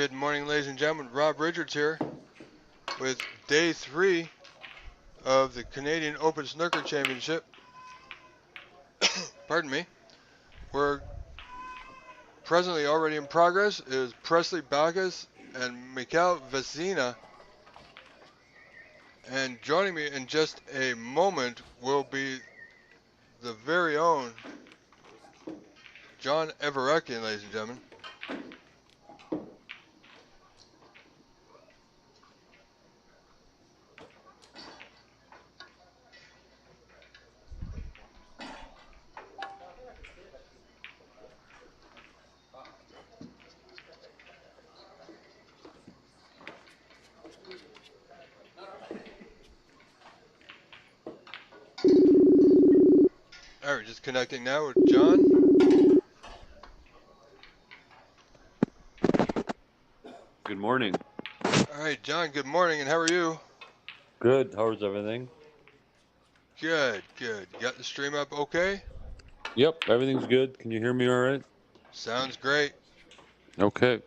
Good morning, ladies and gentlemen. Rob Richards here with day 3 of the Canadian Open Snooker Championship. Pardon me. We're presently already in progress is Presley Bacchus and Michel Vecina. And joining me in just a moment will be the very own John Evereckian, ladies and gentlemen. Alright, just connecting now with John. Good morning. Alright, John, good morning, and how are you? Good. How's everything? Good. You got the stream up okay? Yep, everything's good. Can you hear me all right? Sounds great. Okay.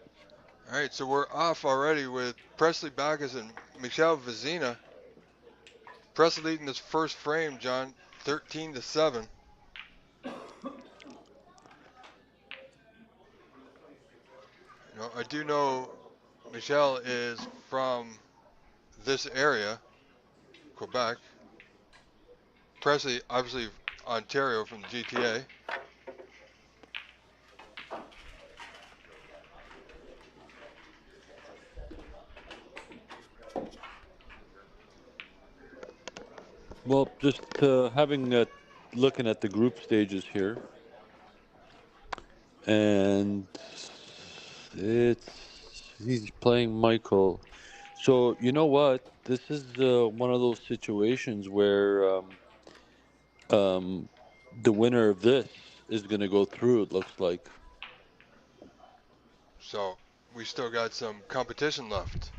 Alright, so we're off already with Presley Bacchus and Michel Vecina. Presley leading this first frame, John, 13-7. I do know Michel is from this area, Quebec. Presley, obviously Ontario from the GTA. Well, just looking at the group stages here, and he's playing Michael. So you know what? This is one of those situations where the winner of this is going to go through. It looks like. So we still got some competition left.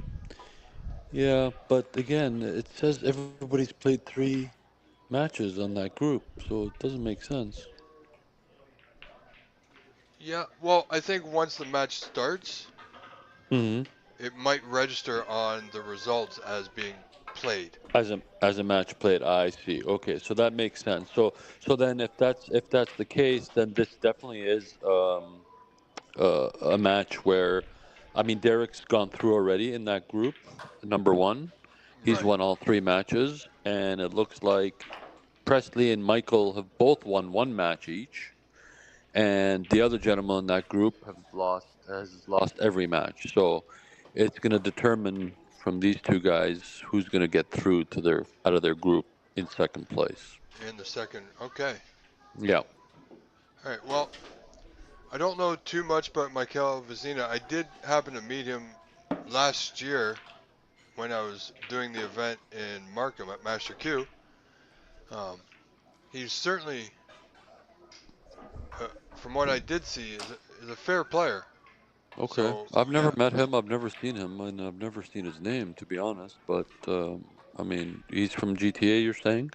Yeah, but again, it says everybody's played 3 matches on that group, so it doesn't make sense. Yeah, well, I think once the match starts, Mm-hmm. it might register on the results as being played. As a match played, I see. Okay, so that makes sense. So then if that's the case, then this definitely is a match where, I mean, Derek's gone through already in that group. Number one, he's Right. won all 3 matches, and it looks like Presley and Michael have both won 1 match each, and the other gentleman in that group has lost every match. So it's going to determine from these 2 guys who's going to get through to their out of their group in second place. In the second. Okay. Yeah. All right. Well, I don't know too much about Michel Vecina. I did happen to meet him last year when I was doing the event in Markham at Master Q. Um, he's certainly, from what I did see, is a fair player. Okay. So I've never yeah, met him. I've never seen him, and I've never seen his name, to be honest. But I mean, he's from GTA. You're saying?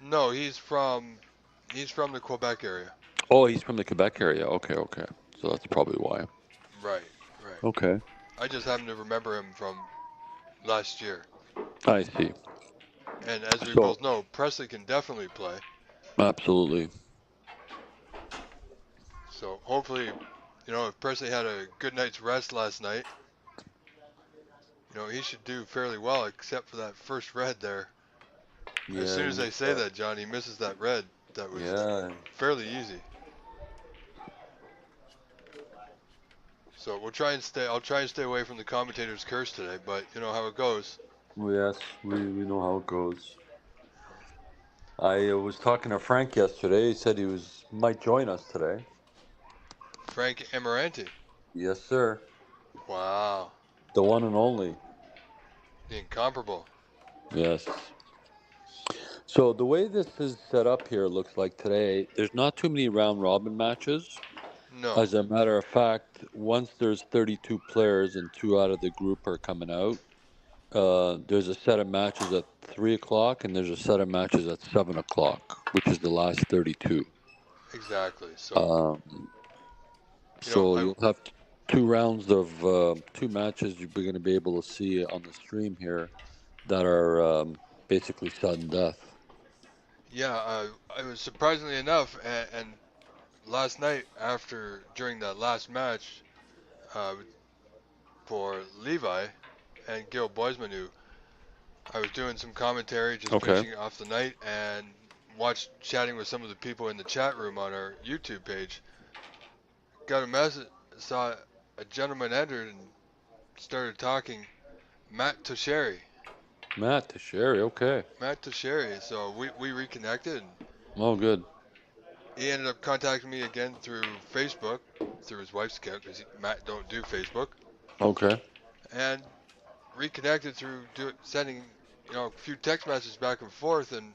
no, he's from the Quebec area. Oh, he's from the Quebec area. Okay. Okay. So that's probably why. Right, right. Okay. I just happen to remember him from last year. I see. And as we So both know, Presley can definitely play. absolutely. So hopefully, if Presley had a good night's rest last night, he should do fairly well, except for that first red there. As Yeah. soon as I say that, John, he misses that red. That was Yeah. fairly easy. So we'll try and stay. I'll try and stay away from the commentator's curse today, but you know how it goes. Yes, we know how it goes. I was talking to Frank yesterday. He said he might join us today. Frank Amaranti. Yes, sir. Wow, The one and only. the incomparable. Yes. So the way this is set up here looks like today, there's not too many round robin matches. No, As a matter of fact, once there's 32 players and 2 out of the group are coming out, there's a set of matches at 3 o'clock and there's a set of matches at 7 o'clock, which is the last 32. exactly. So Um, so I you'll have to. two rounds of two matches you're going to be able to see on the stream here that are basically sudden death. Yeah, I was surprisingly enough, and last night during that last match uh, for Levi and Gil Boismanu, I was doing some commentary, just Okay. finishing off the night, and chatting with some of the people in the chat room on our YouTube page. Got a message, saw a gentleman entered and started talking. Matt Tosheri. Matt Teixeira. Okay. Matt Tosheri. So we reconnected, and Oh, good. he ended up contacting me again through Facebook, through his wife's account, because Matt don't do Facebook, Okay. and reconnected through sending a few text messages back and forth, and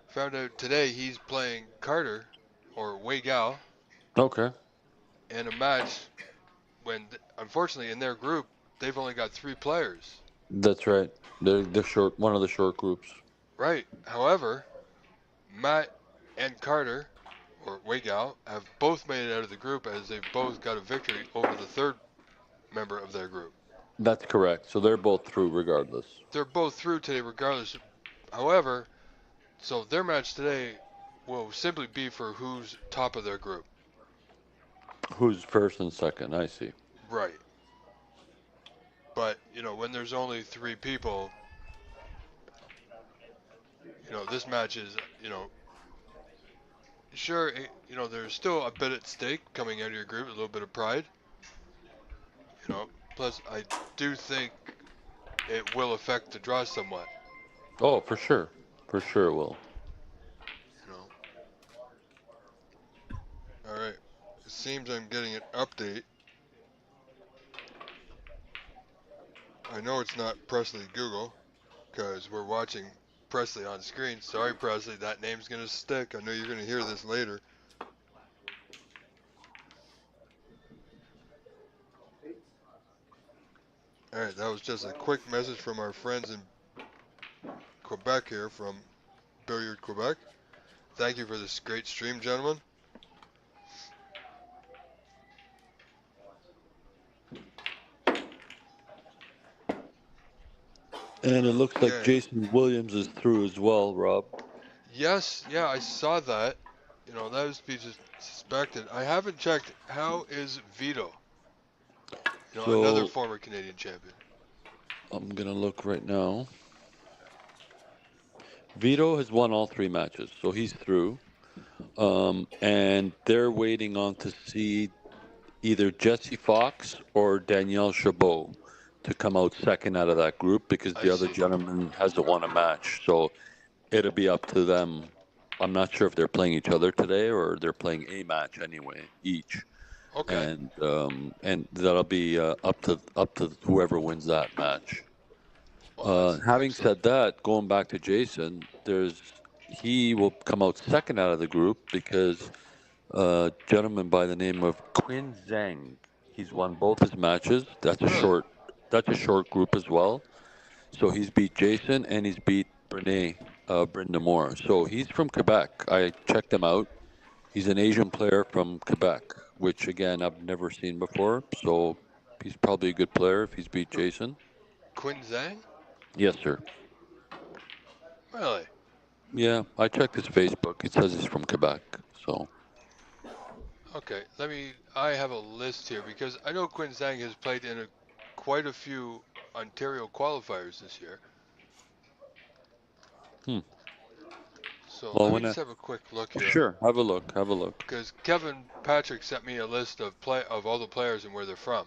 found out today he's playing Carter or Wei Gao Okay. in a match when unfortunately in their group they've only got 3 players. That's right. The short one of the short groups. Right. However, Matt and Carter or Wei Gao have both made it out of the group as they've both got a victory over the third member of their group. That's correct. So they're both through regardless. They're both through today regardless. However, so their match today will simply be for who's top of their group. Who's first and second? I see. Right. But, when there's only 3 people, this match is, sure, there's still a bit at stake coming out of your group, a little bit of pride, plus I do think it will affect the draw somewhat, Oh, for sure. For sure it will. you know. All right. It seems I'm getting an update. I know it's not Presley Google because we're watching Presley on screen. Sorry, Presley, that name's going to stick. I know you're going to hear this later. All right, that was just a quick message from our friends in Quebec here from Billiard Quebec. Thank you for this great stream, gentlemen. And it looks like Okay. Jason Williams is through as well, Rob. Yes, yeah, I saw that. That was to be suspected. I haven't checked. How is Vito? Another So former Canadian champion. I'm gonna look right now. Vito has won all three matches, so he's through. And they're waiting on to see either Jesse Fox or Danielle Chabot to come out second out of that group because I the other see. gentleman hasn't won a match. So it'll be up to them. I'm not sure if they're playing each other today or they're playing a match anyway, each. Okay. And that'll be up to whoever wins that match. Well, that's Having excellent. said that, going back to Jason, he will come out second out of the group because a gentleman by the name of Quinn Zhang. He's won both his matches. Really? That's a short group as well. So he's beat Jason and he's beat Brenda Moore. So he's from Quebec. I checked him out. He's an Asian player from Quebec, which again I've never seen before. So he's probably a good player if he's beat Jason. Quinn Zhang? Yes, sir. Really? Yeah, I checked his Facebook. It says he's from Quebec. So Okay. I have a list here because I know Quinn Zhang has played in quite a few Ontario qualifiers this year. hmm. So Well, let me just have a quick look here. sure, have a look. Have a look. Because Kevin Patrick sent me a list of all the players and where they're from.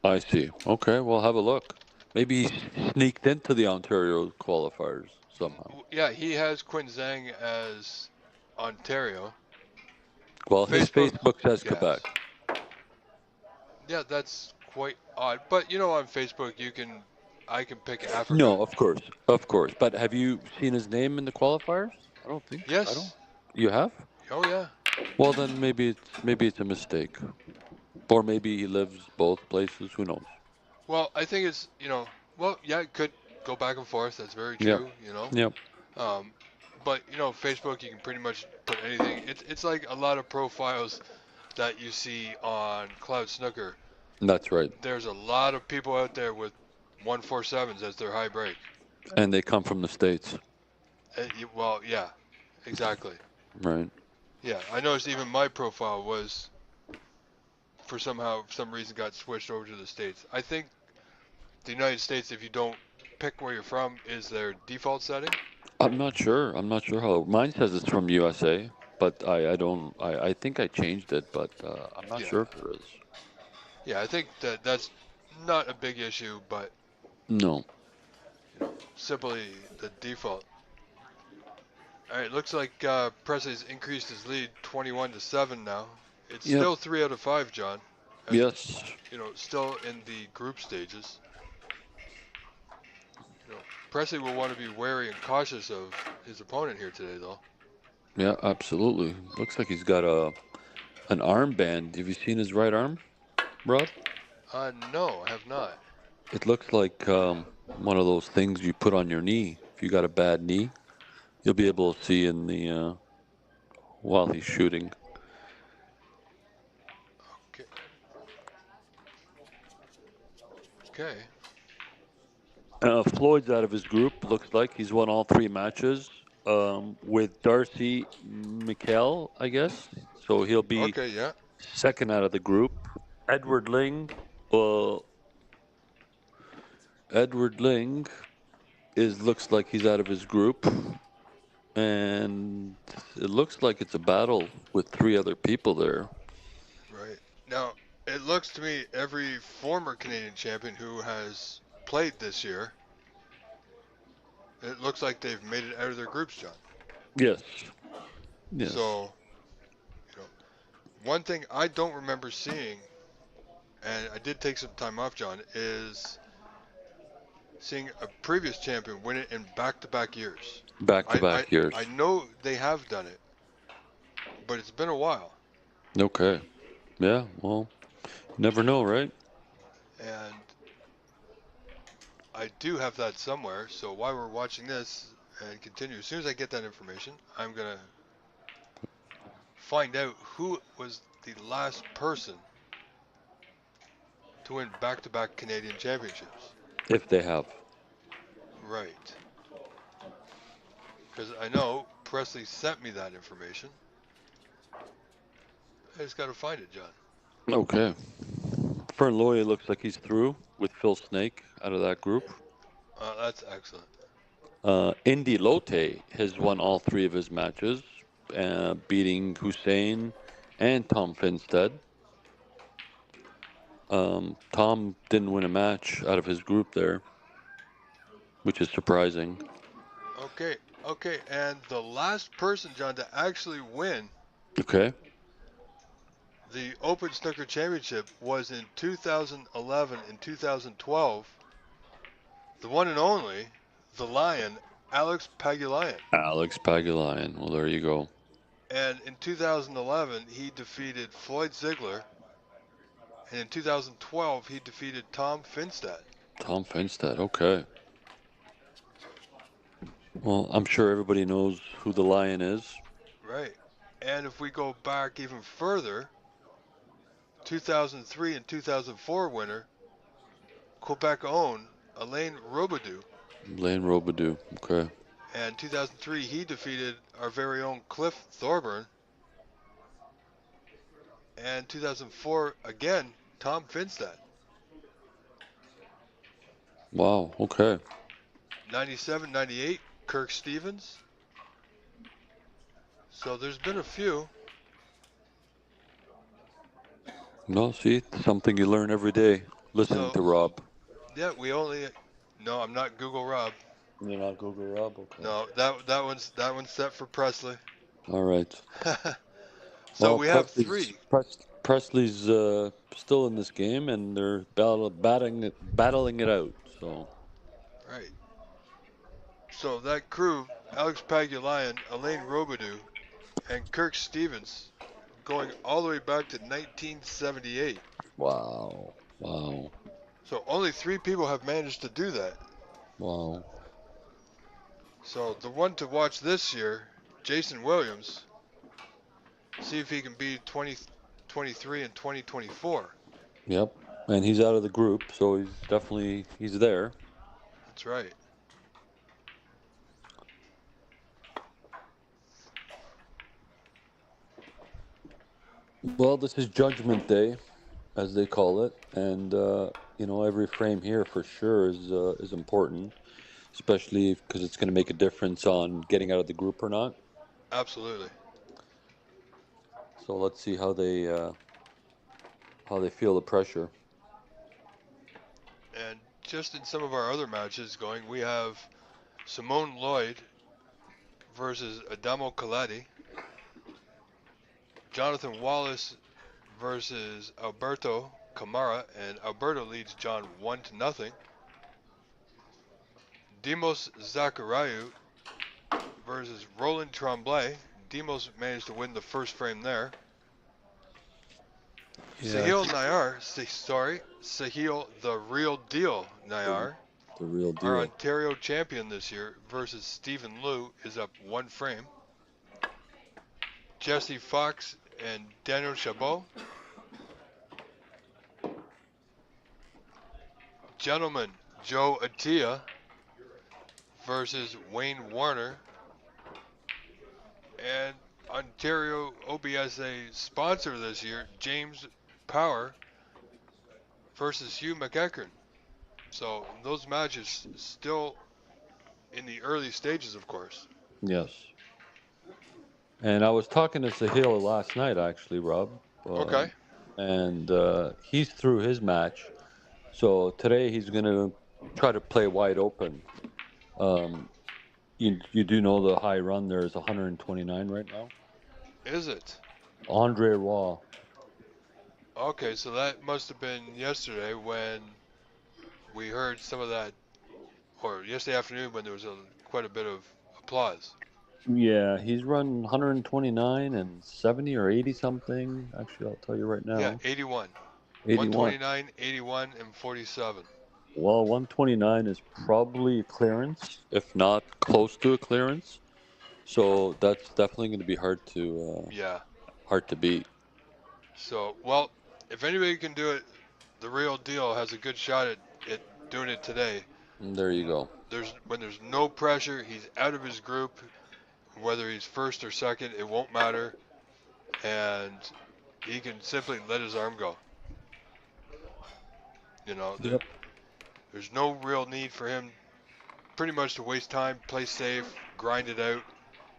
I see. Okay, well, have a look. Maybe he sneaked into the Ontario qualifiers somehow. Yeah, he has Quinn Zhang as Ontario. Well, his Facebook, Facebook says Quebec. yes. Yeah, that's quite odd. But on Facebook I can pick Africa. No, of course. But have you seen his name in the qualifiers? I don't think. I don't. Yes. You have? Oh yeah. Well, then maybe it's a mistake, or maybe he lives both places. Who knows? Well, I think it's well, yeah, it could go back and forth. That's very Yep. true. Yep. Um, but Facebook, you can pretty much put anything. It's like a lot of profiles that you see on Cloud Snooker. That's right. There's a lot of people out there with 147s as their high break. And they come from the States. Well, yeah, exactly. Right. Yeah, I noticed even my profile was for some reason got switched over to the States. I think the United States, if you don't pick where you're from, is their default setting. I'm not sure. I'm not sure how. Mine says it's from USA, but I don't. I think I changed it, but I'm not Yeah, sure if there is. yeah, I think that's not a big issue, but No. simply the default. All right, looks like Presley's increased his lead 21-7 now. It's Yep. still 3 out of 5, John, as Yes. still in the group stages. You know, Presley will want to be wary and cautious of his opponent here today, though. Yeah. Absolutely. Looks like he's got an armband. Have you seen his right arm, Rob? No, I have not. It looks like one of those things you put on your knee. If you got a bad knee, you'll be able to see in the while he's shooting. Okay. Okay. Floyd's out of his group. Looks like he's won all three matches with Darcy Michel, I guess. So he'll be Okay. Yeah. second out of the group. Edward Ling, uh, Edward Ling is looks like he's out of his group, and it looks like it's a battle with three other people there. Right. Now, it looks to me every former Canadian champion who has played this year, it looks like they've made it out of their groups, John. Yes, yes, So, you know, one thing I don't remember seeing, and I did take some time off, John, is seeing a previous champion win it in back-to-back years. back to I, I, back years. I know they have done it, but it's been a while. Okay, yeah. Well, never know, right? And I do have that somewhere, so while we're watching this and continue, as soon as I get that information, I'm going to find out who was the last person to win back-to-back Canadian championships. If they have. Right. Because I know Presley sent me that information. I just got to find it, John. Okay. Fern Loya looks like he's through with Phil Snake out of that group. That's excellent. Indy Lote has won all three of his matches, beating Hussein and Tom Finstead. Tom didn't win a match out of his group there, which is surprising. Okay, okay, and the last person, John, to actually win Okay. the Open Snooker Championship was in 2011 and 2012. The one and only, the Lion, Alex Pagulayan. Alex Pagulayan. Well, there you go. And in 2011, he defeated Floyd Ziegler. And in 2012, he defeated Tom Finstad. Tom Finstead. Okay. Well, I'm sure everybody knows who the Lion is. Right. And if we go back even further, 2003 and 2004 winner, Quebec own Alain Robidoux. Lane Robidoux. Okay. And 2003, he defeated our very own Cliff Thorburn. And 2004, again, Tom Finstad. Wow. Okay. 97, 98, Kirk Stevens. So there's been a few. No, see, something you learn every day listening So, to Rob. yeah, we only. No, I'm not Google Rob. You're not Google Rob, okay. No, that one's set for Presley. All right. So Well, we have three. Presley's still in this game, and they're battling it out. So Right. So that crew, Alex Pagulayan, Alain Robidoux, and Kirk Stevens, going all the way back to 1978. wow, wow, So only three people have managed to do that. wow. So the one to watch this year, Jason Williams, see if he can beat 2023 and 2024. Yep. And he's out of the group, so he's there. That's right. Well, this is Judgment Day, as they call it, and every frame here for sure is important, especially because it's going to make a difference on getting out of the group or not. Absolutely. So let's see how they feel the pressure. And just in some of our other matches going, we have Simone Lloyd versus Adamo Colletti, Jonathan Wallace versus Alberto Camara, and Alberto leads John 1-0. Dimos Zachariou versus Roland Tremblay. Dimos managed to win the first frame there. Yeah, Sahil the Real Deal the, Nayar, the real our deal. Ontario champion this year, versus Stephen Liu is up one frame. Jesse Fox and Daniel Chabot. Gentleman Joe Attia versus Wayne Warner. And Ontario OBSA sponsor this year, James Power versus Hugh McEachern. So those matches still in the early stages, of course. Yes. And I was talking to Sahil last night, actually, Rob, Okay. and he's through his match. So today he's going to try to play wide open. Um, you do know the high run there is 129 right now. Is it? Andre Raw. Okay, so that must have been yesterday when we heard some of that, or yesterday afternoon when there was quite a bit of applause. Yeah, he's run 129 and 70 or 80 something. Actually, I'll tell you right Yeah, now. 81. 81. 129, 81, and 47. Well, 129 is probably a clearance, if not close to a clearance. So that's definitely going to be Yeah. hard to beat. So, well, if anybody can do it, the real deal has a good shot at doing it today. And there you go. When there's no pressure, he's out of his group. Whether he's first or second, it won't matter, and he can simply let his arm go. You know, Yep. there's no real need for him, pretty much to waste time, play safe, grind it out.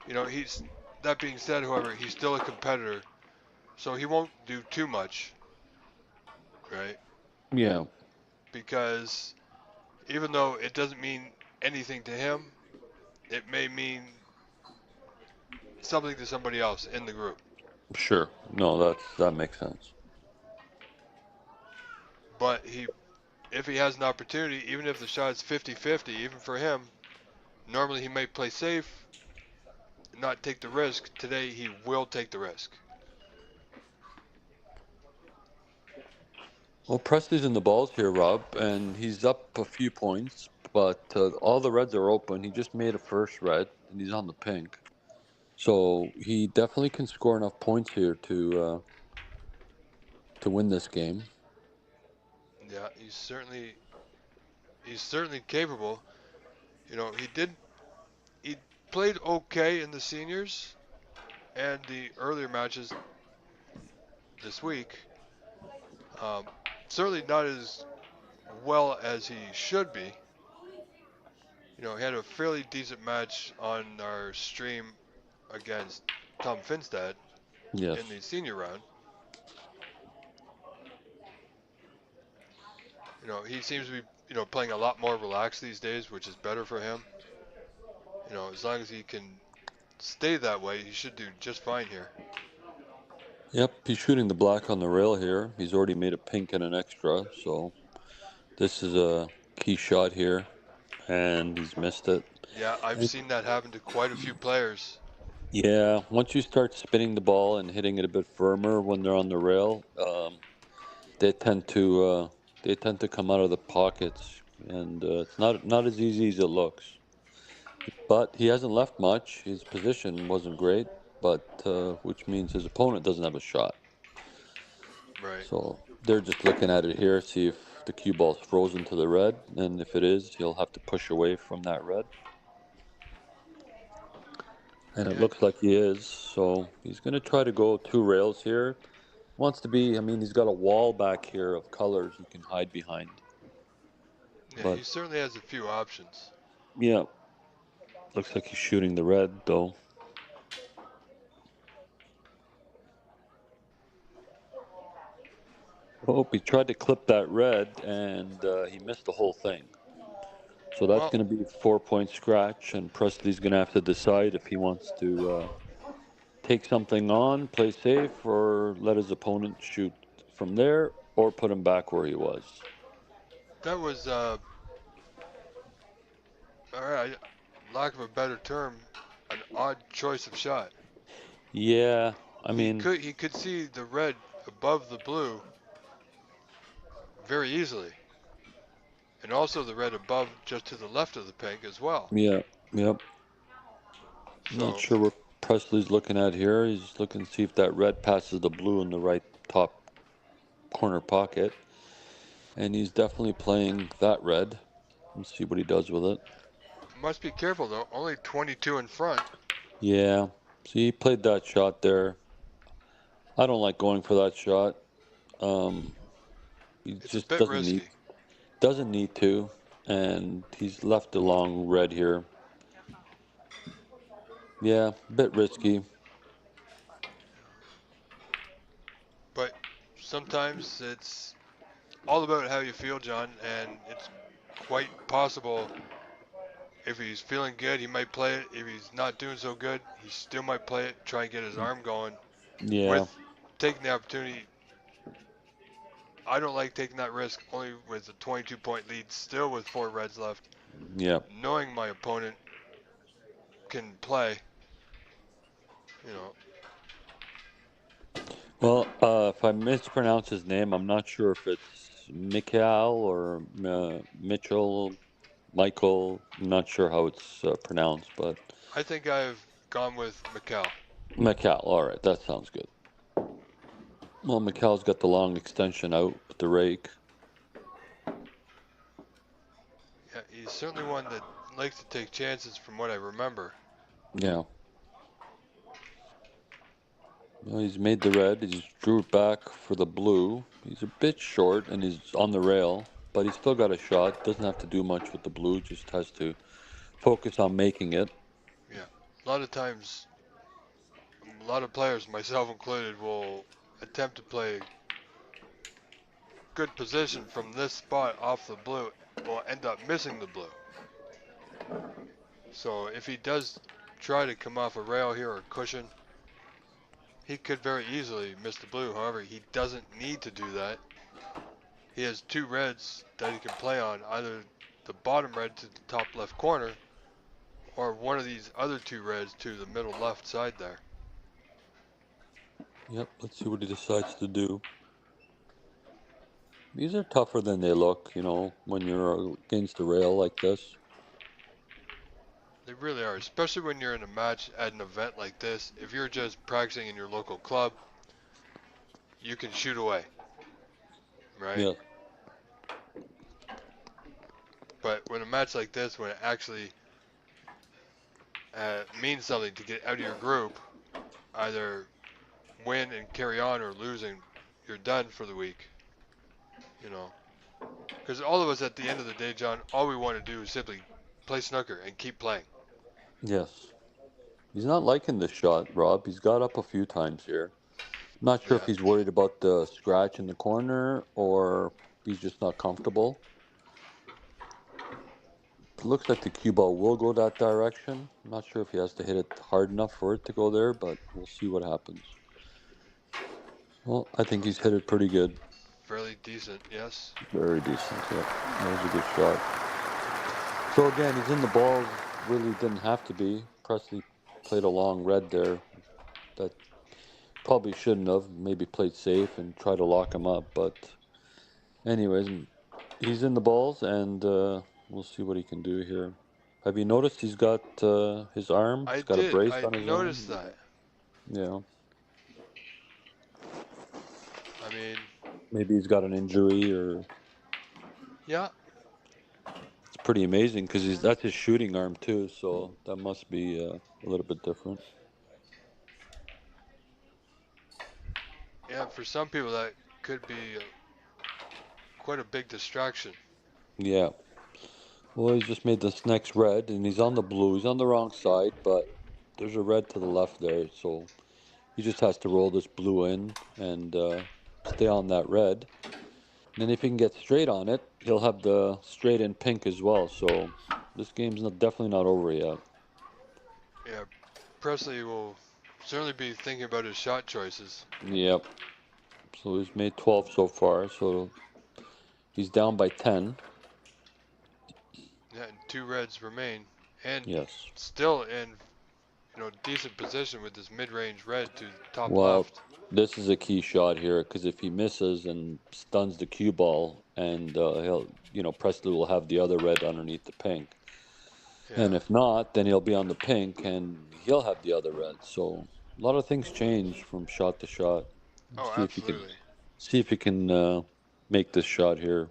You know, he's that being said, however, he's still a competitor, so he won't do too much, right? Yeah, Because even though it doesn't mean anything to him, it may mean something to somebody else in the group. sure. No, that makes sense. But if he has an opportunity, even if the shot is 50-50, even for him, normally he may play safe, not take the risk. Today he will take the risk. Well, Presley's in the balls here, Rob, and he's up a few points, but all the reds are open. He just made a first red, and he's on the pink. So he definitely can score enough points here to win this game. Yeah, he's certainly capable. You know, he played okay in the seniors and the earlier matches this week. Um, Certainly not as well as he should be. You know, he had a fairly decent match on our stream against Tom Finstad Yes. in the senior round. You know, he seems to be, playing a lot more relaxed these days, which is better for him. You know, as long as he can stay that way, he should do just fine here. Yep, he's shooting the black on the rail here. He's already made a pink and an extra, so this is a key shot here, and he's missed it. Yeah, I've And seen that happen to quite a few players. yeah, once you start spinning the ball and hitting it a bit firmer when they're on the rail, they tend to uh, they tend to come out of the pockets, and it's not as easy as it looks. But he hasn't left much. His position wasn't great, but which means his opponent doesn't have a shot. Right. So They're just looking at it here, see if the cue ball's frozen to the red, and if it is, he'll have to push away from that red. And it Yeah, looks like he is, so he's going to try to go two rails here. Wants to be, I mean, he's got a wall back here of colors he can hide behind. yeah, he But certainly has a few options. yeah, looks like he's shooting the red though. Oh, he tried to clip that red and he missed the whole thing. So that's Well, going to be a 4 point scratch, and Presley's going to have to decide if he wants to take something on, play safe, or let his opponent shoot from there, or put him back where he was. that was, all right, lack of a better term, an odd choice of shot. Yeah, I He mean, could he could see the red above the blue very easily, and also the red above just to the left of the pink as well. yeah, yep. Not So sure what Presley's looking at here. He's looking to see if that red passes the blue in the right top corner pocket. And he's definitely playing that red. Let's see what he does with it. must be careful though. Only 22 in front. Yeah. See, he played that shot there. I don't like going for that shot. Um, he It's a just bit risky. doesn't need to, and he's left a long red here. Yeah, a bit risky. But sometimes it's all about how you feel, John, and it's quite possible if he's feeling good, he might play it. If he's not doing so good, he still might play it, try and get his arm going Yeah, with taking the opportunity. I don't like taking that risk only with a 22-point lead, still with four reds left, yeah. knowing my opponent can play, you know. Well, if I mispronounce his name, I'm not sure if it's Michel or Mitchell, Michael. I'm not sure how it's pronounced, but I think I've gone with Mikel. Michel. All right, that sounds good. Well, Michel's got the long extension out with the rake. Yeah, he's certainly one that likes to take chances from what I remember. Yeah. Well, he's made the red. He's drew it back for the blue. He's a bit short and he's on the rail, but he's still got a shot. Doesn't have to do much with the blue. Just has to focus on making it. Yeah, a lot of times, a lot of players, myself included, will attempt to play good position from this spot off the blue, will end up missing the blue. So if he does try to come off a rail here or cushion, he could very easily miss the blue. However, he doesn't need to do that. He has two reds that he can play on, either the bottom red to the top left corner, or one of these other two reds to the middle left side there. Yep. Let's see what he decides to do. These are tougher than they look, when you're against the rail like this. They really are, especially when you're in a match at an event like this. If you're just practicing in your local club, you can shoot away, right? Yeah. But when a match like this, when it actually means something to get out of your group, either win and carry on or losing, you're done for the week, you know. Because all of us at the end of the day, John, all we want to do is simply play snooker and keep playing. Yes. He's not liking this shot, Rob. He's got up a few times here. Not sure if Yeah, he's worried about the scratch in the corner or he's just not comfortable. It looks like the cue ball will go that direction. I'm not sure if he has to hit it hard enough for it to go there, but we'll see what happens. Well, I think he's hit it pretty good. fairly decent, yes. Very decent. Yep. That was a good shot. So again, he's in the balls. Really didn't have to be. Presley played a long red there. That probably shouldn't have. Maybe played safe and tried to lock him up. But anyways, he's in the balls, and we'll see what he can do here. Have you noticed he's got his arm? I He's got a did. brace I on his noticed arm. that. Yeah. I mean, Maybe he's got an injury, or Yeah, it's pretty amazing because he's that's his shooting arm too. So that must be a little bit different. yeah. For some people, that could be quite a big distraction. Yeah. Well, he's just made this next red, and he's on the blue. He's on the wrong side, but there's a red to the left there, so he just has to roll this blue in and stay on that red. And then if he can get straight on it, he'll have the straight in pink as well. So this game's definitely not over yet. Yeah, Presley will certainly be thinking about his shot choices. Yep. So he's made 12 so far. So he's down by 10. Yeah, and two reds remain, and Yes. still in decent position with this mid-range red to top Well, left. this is a key shot here because if he misses and stuns the cue ball, and Presley will have the other red underneath the pink. And Yeah. if not, then he'll be on the pink and he'll have the other red. So a lot of things change from shot to shot. Oh, See if you can absolutely. make this shot here.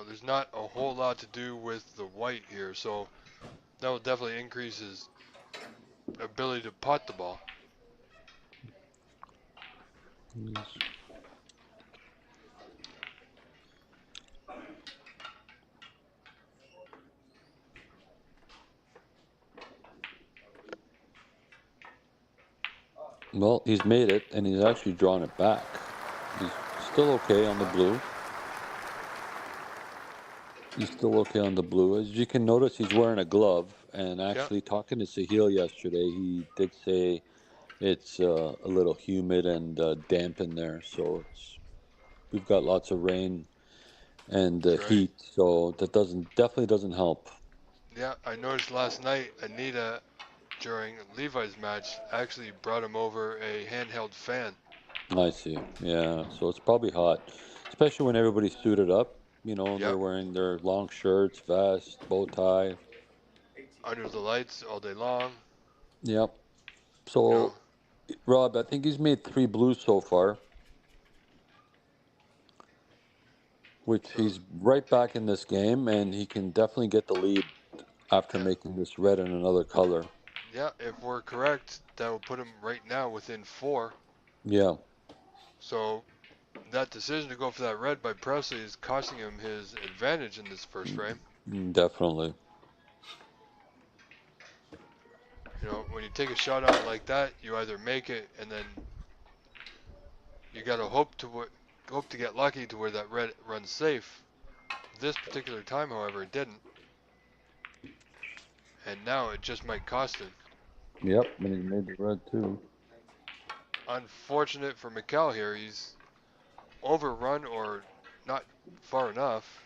There's not a whole lot to do with the white here, so that will definitely increase his ability to pot the ball. Well, he's made it and he's actually drawn it back. He's still okay on the Wow. blue. He's still okay on the blue. As you can notice, he's wearing a glove. And Yeah. actually, talking to Sahil yesterday, he did say it's a little humid and damp in there. So we've got lots of rain and That's right. heat. So that definitely doesn't help. Yeah, I noticed last night Anita during Levi's match actually brought him over a handheld fan. I see. Yeah. So it's probably hot, especially when everybody's suited up. And they're Yep. wearing their long shirts, vest, bow tie. Under the lights all day long. Yep. You know. So Rob, I think he's made 3 blues so far, which So he's right back in this game, and he can definitely get the lead after yeah, making this red in another color. yeah. If we're correct, that will put him right now within four. Yeah, So that decision to go for that red by Presley is costing him his advantage in this first frame. definitely. When you take a shot on it like that, you either make it and then you gotta hope to get lucky to where that red runs safe. This particular time, however, it didn't, and now it just might cost him. Yep, and he made the red too. Unfortunate for Michel here, he's overrun or not far enough,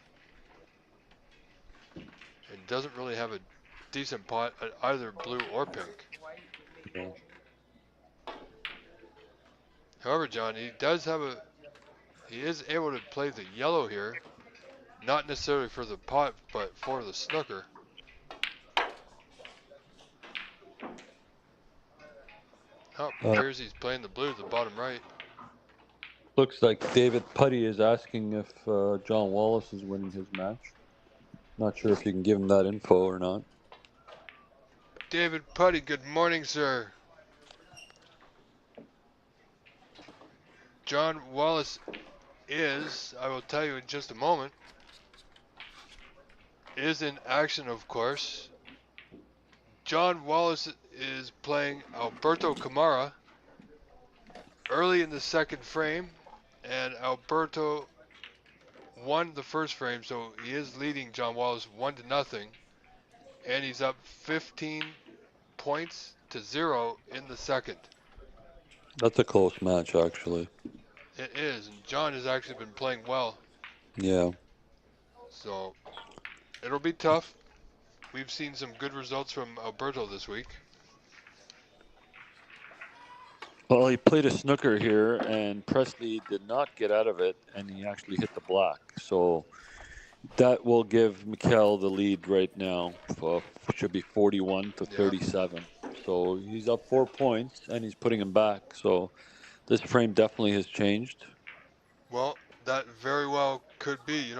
and doesn't really have a decent pot at either blue or pink. Yeah. However, John, he is able to play the yellow here, not necessarily for the pot, but for the snooker. Oh, Uh, appears he's playing the blue, the bottom right. Looks like David Putty is asking if John Wallace is winning his match. Not sure if you can give him that info or not. David Putty, good morning, sir. John Wallace is, I will tell you in just a moment, is in action, of course. John Wallace is playing Alberto Camara early in the second frame, and Alberto won the first frame, so he is leading John Wallace 1-0, and he's up 15 points to 0 in the second. That's a close match, actually. It is, and John has actually been playing well, Yeah. so it'll be tough. We've seen some good results from Alberto this week. Well, he played a snooker here, and Presley did not get out of it, and he actually hit the black. So that will give Mikel the lead right now. Should be 41 to Yeah, 37. So he's up 4 points, and he's putting him back. So this frame definitely has changed. Well, that very well could be.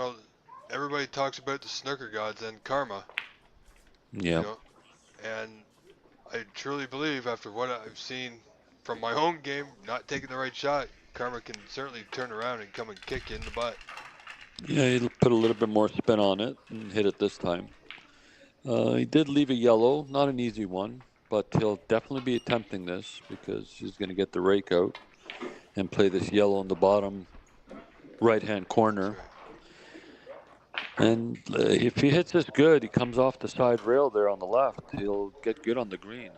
Everybody talks about the snooker gods and karma, you Yeah. know, and I truly believe after what I've seen from my own game, not taking the right shot, karma can certainly turn around and come and kick you in the butt. Yeah, he'll put a little bit more spin on it and hit it this time. He did leave a yellow, not an easy one, but he'll definitely be attempting this because he's going to get the rake out and play this yellow in the bottom right-hand That's corner. right. And if he hits this good, he comes off the side rail there on the left. He'll get good on the green.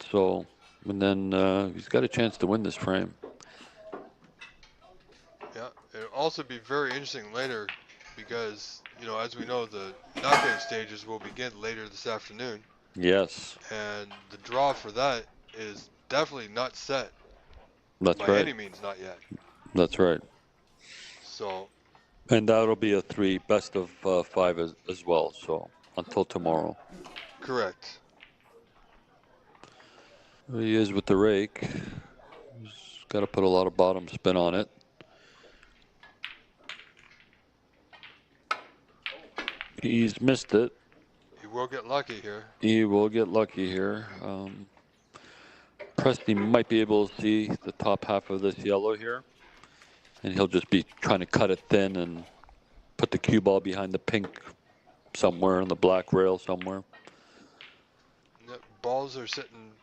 So, and then he's got a chance to win this frame. Yeah, it'll also be very interesting later because, as we know, the knockout stages will begin later this afternoon, Yes, and the draw for that is definitely not set that's by right. any means, not yet. That's right. So, And that'll be a three best of five as well. So until tomorrow. correct. There he is with the rake. He's got to put a lot of bottom spin on it. He's missed it. He will get lucky here. He will get lucky here. Presley might be able to see the top half of this yellow here, and he'll just be trying to cut it thin and put the cue ball behind the pink somewhere on the black rail somewhere. The balls are sitting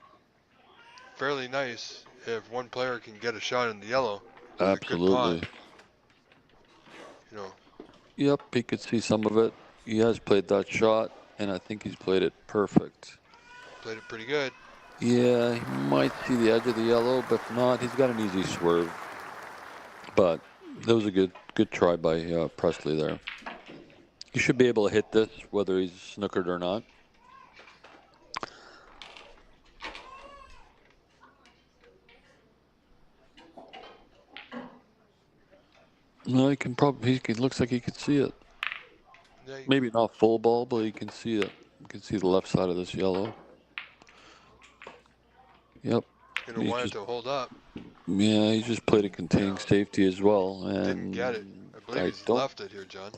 fairly nice if one player can get a shot in the yellow with a good pot. Absolutely. You know, Yep, he could see some of it. He has played that shot, and I think he's played it perfect. played it pretty good. Yeah, he might see the edge of the yellow, but if not, he's got an easy swerve. But that was a good try by Presley there. He should be able to hit this, whether he's snookered or not. No, he can probably. He looks like he could see it. Yeah, Maybe not full ball, but he can see it. You can see the left side of this yellow. Yep. gonna He want it just to hold up. he just played a containing safety as well, Didn't get it. and I believe I he's don't. left it here, John.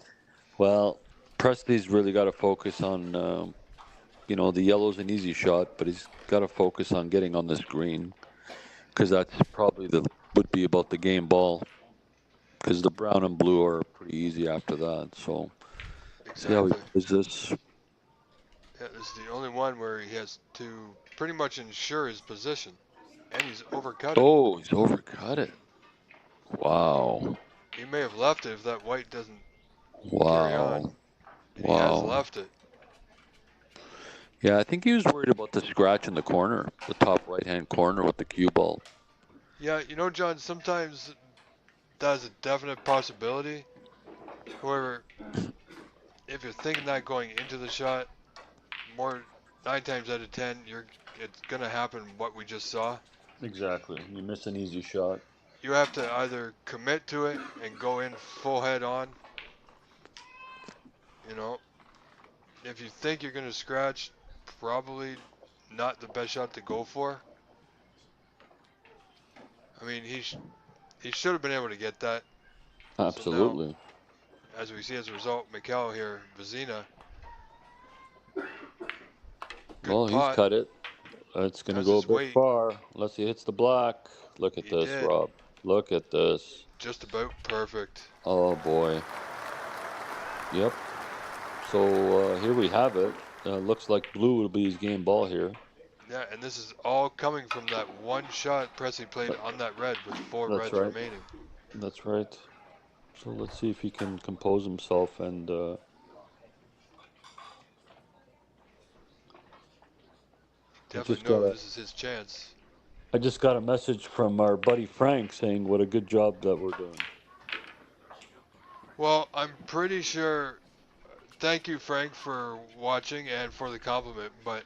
Well, Presley's really got to focus on the yellow's an easy shot, but he's got to focus on getting on this green because that's probably would be about the game ball because the brown and blue are pretty easy after that. So see how he Exactly. plays this. Yeah, this is the only one where he has to pretty much ensure his position, and he's overcut it. Oh, he's overcut it. Wow. He may have left it if that white doesn't carry on. Wow. And he has Wow. left it. Yeah, I think he was worried about the scratch in the corner, the top right-hand corner with the cue ball. Yeah, John, sometimes that's a definite possibility. However, if you're thinking that going into the shot, more 9 times out of 10, it's gonna happen what we just saw. Exactly. You miss an easy shot. You have to either commit to it and go in full head on. You know, if you think you're gonna scratch, probably not the best shot to go for. I mean, he should have been able to get that. So now, Absolutely. as we see as a result, Michel here, Vizina, good Well, he's pot, cut it. It's going to has go a his bit weight. far unless he hits the black. Look at He this, did, Rob. Look at this. just about perfect. Oh, boy. Yep. So here we have it. Looks like blue will be his game ball here. Yeah, and this is all coming from that one shot Presley played on that red with 4 That's reds right. remaining. That's right. So let's see if he can compose himself and I just Definitely got knows a this is his chance. I just got a message from our buddy Frank saying what a good job that we're doing. Well, I'm pretty sure. Thank you, Frank, for watching and for the compliment. But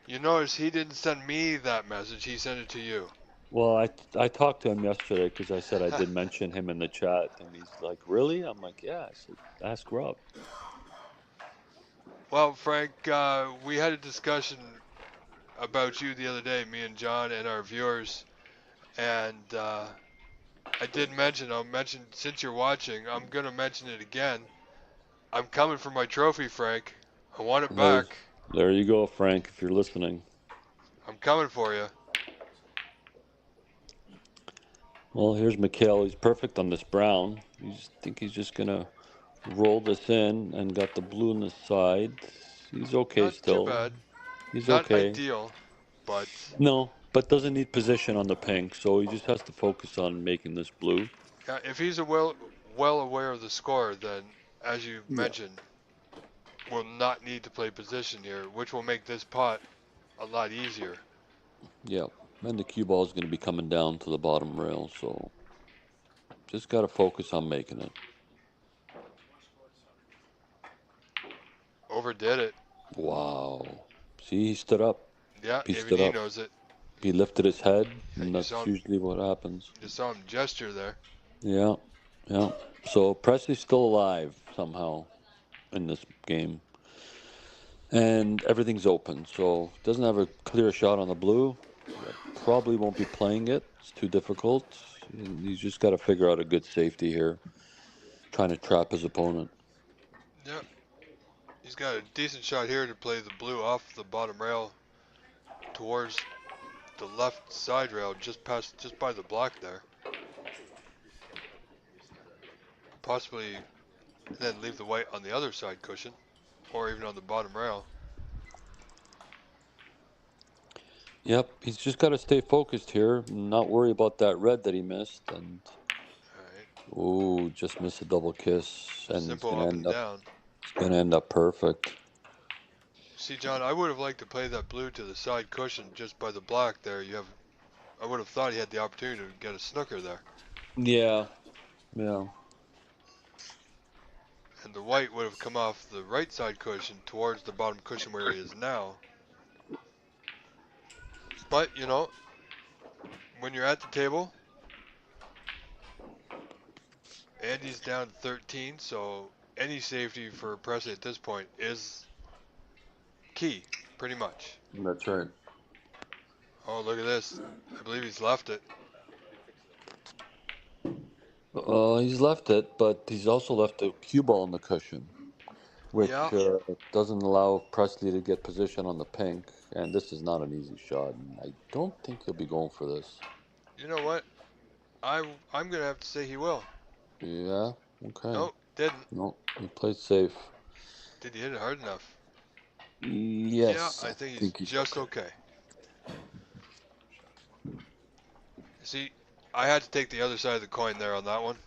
you notice he didn't send me that message. He sent it to you. Well, I talked to him yesterday because I said I did mention him in the chat, and he's like, "Really?" I'm like, "Yeah." I said, "Ask Rob." Well, Frank, we had a discussion about you the other day, me and John and our viewers, and I did mention, I'll mention, since you're watching, I'm going to mention it again. I'm coming for my trophy, Frank. I want it There's, back. there you go, Frank, if you're listening. I'm coming for you. Well, here's Michel. He's perfect on this brown. Think he's just gonna roll this in and got the blue on the side. He's okay Not too still. bad. He's Not okay. ideal, but No, but doesn't need position on the pink, so he just has to focus on making this blue. if he's well aware of the score, then, as you Yeah. mentioned, will not need to play position here, which will make this pot a lot easier. Yeah. And the cue ball is going to be coming down to the bottom rail, so just got to focus on making it. Overdid it. Wow. See, he stood up. Yeah, He even stood he up. knows it. He lifted his head, Yeah, and that's usually what happens. you saw him gesture there. Yeah. Yeah. So Presley's still alive somehow in this game. And everything's open, so doesn't have a clear shot on the blue. Probably won't be playing it. It's too difficult. He's just got to figure out a good safety here, trying to trap his opponent. Yeah, he's got a decent shot here to play the blue off the bottom rail towards the left side rail, just by the block there. Possibly then leave the white on the other side cushion, or even on the bottom rail. Yep, he's just got to stay focused here, not worry about that red that he missed, and All right, oh, just missed a double kiss, and simple up and down. it's gonna end up perfect. See, John, I would have liked to play that blue to the side cushion just by the block there. I would have thought he had the opportunity to get a snooker there, Yeah, yeah. and the white would have come off the right side cushion towards the bottom cushion where he is now. But when you're at the table, Andy's down 13, so any safety for Presley at this point is key, pretty much. That's right. Oh, look at this. I believe he's left it. He's left it, but he's also left a cue ball on the cushion, Yeah, which doesn't allow Presley to get position on the pink. And this is not an easy shot. And I don't think he'll be going for this. you know what? I'm gonna have to say he will. Yeah. Okay. No, didn't. No, he played safe. Did he hit it hard enough? Yeah, Yes, I I think he's think he's just okay. okay. See, I had to take the other side of the coin there on that one.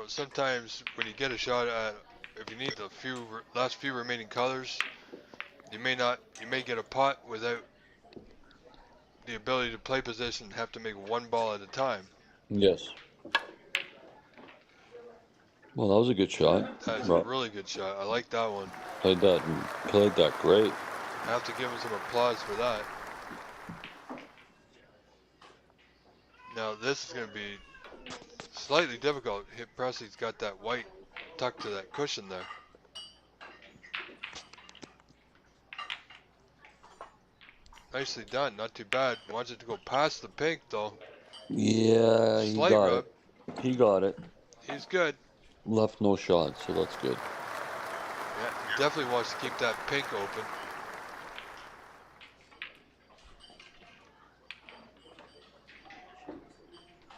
Sometimes when you get a shot at, if you need the last few remaining colors, you may get a pot without the ability to play position and have to make one ball at a time. Yes. Well, that was a good shot. That is a Rob really good shot. I like that one. played that great. I have to give him some applause for that. Now this is going to be slightly difficult. Presley's got that white tucked to that cushion there. Nicely done. Not too bad. Wants it to go past the pink though. Yeah, he Slight got rub. it. He got it. He's good. Left no shot, so that's good. Yeah, he definitely wants to keep that pink open.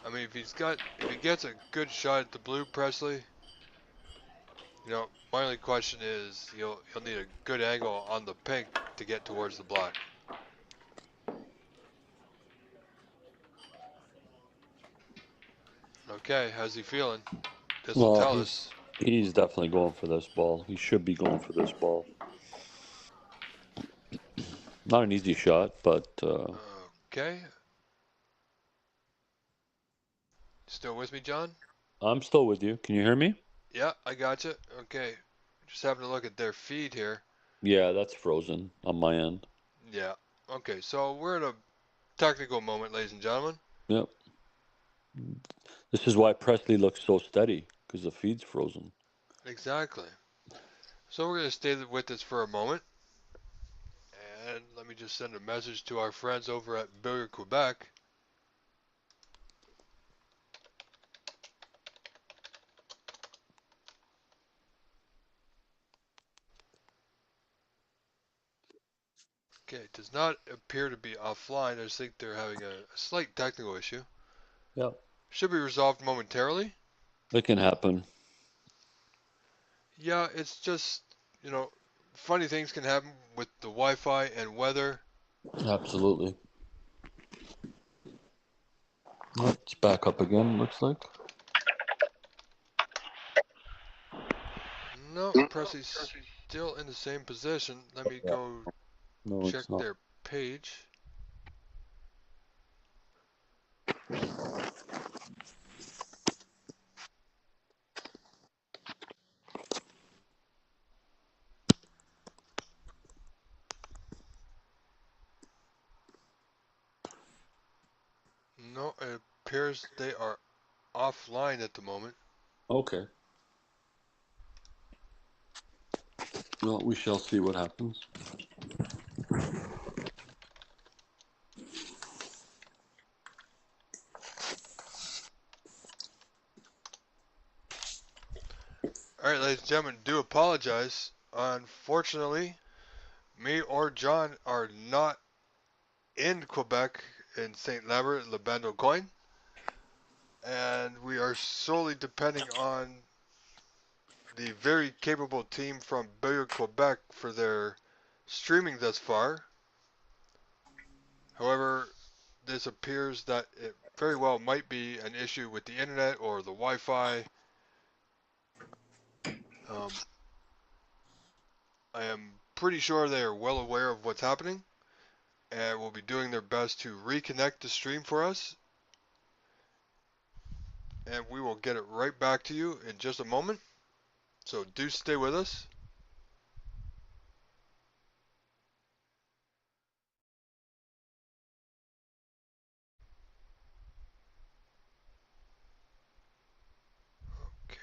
I mean, if he gets a good shot at the blue, Presley, my only question is he'll need a good angle on the pink to get towards the black. Okay, how's he feeling? This will Well, tell us. he's definitely going for this ball. He should be going for this ball. Not an easy shot, but Okay. Still with me, John? I'm still with you. Can you hear me? Yeah, I gotcha. Okay. Just having a look at their feed here. Yeah, that's frozen on my end. Yeah. Okay, so we're in a technical moment, ladies and gentlemen. Yep. This is why Presley looks so steady, because the feed's frozen. Exactly. So we're going to stay with this for a moment. And let me just send a message to our friends over at Billiard Quebec. Okay, it does not appear to be offline. I just think they're having a slight technical issue. Yeah. Should be resolved momentarily. It can happen. Yeah, it's just, you know, funny things can happen with the Wi-Fi and weather. Absolutely. Oh, it's back up again, looks like. No, Presley's still in the same position. Let me Yeah. go No, check it's not. their page. No, it appears they are offline at the moment. Okay. Well, we shall see what happens. All right, ladies and gentlemen, do apologize. Unfortunately, me or John are not in Quebec in St. Lambert, Le Bando Coin, and we are solely depending on the very capable team from Billiard Quebec for their streaming thus far. However, this appears that it very well might be an issue with the internet or the Wi-Fi. Um, I am pretty sure they are well aware of what's happening and will be doing their best to reconnect the stream for us. And we will get it right back to you in just a moment. So do stay with us. Okay.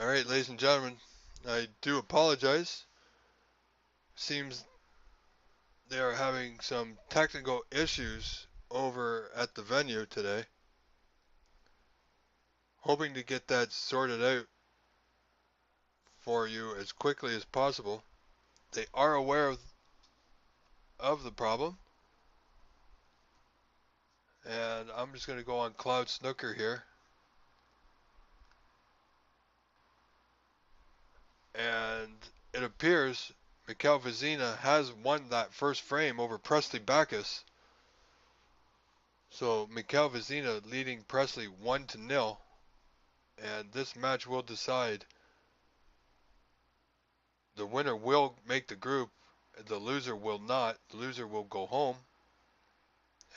All right, ladies and gentlemen, I do apologize. Seems they are having some technical issues over at the venue today. Hoping to get that sorted out for you as quickly as possible. They are aware of the problem, and I'm just going to go on Cloud Snooker here. And it appears Michel Vizina has won that first frame over Presley Backus. So Michel Vizina leading Presley 1-0, and this match will decide. The winner will make the group, the loser will not. The loser will go home,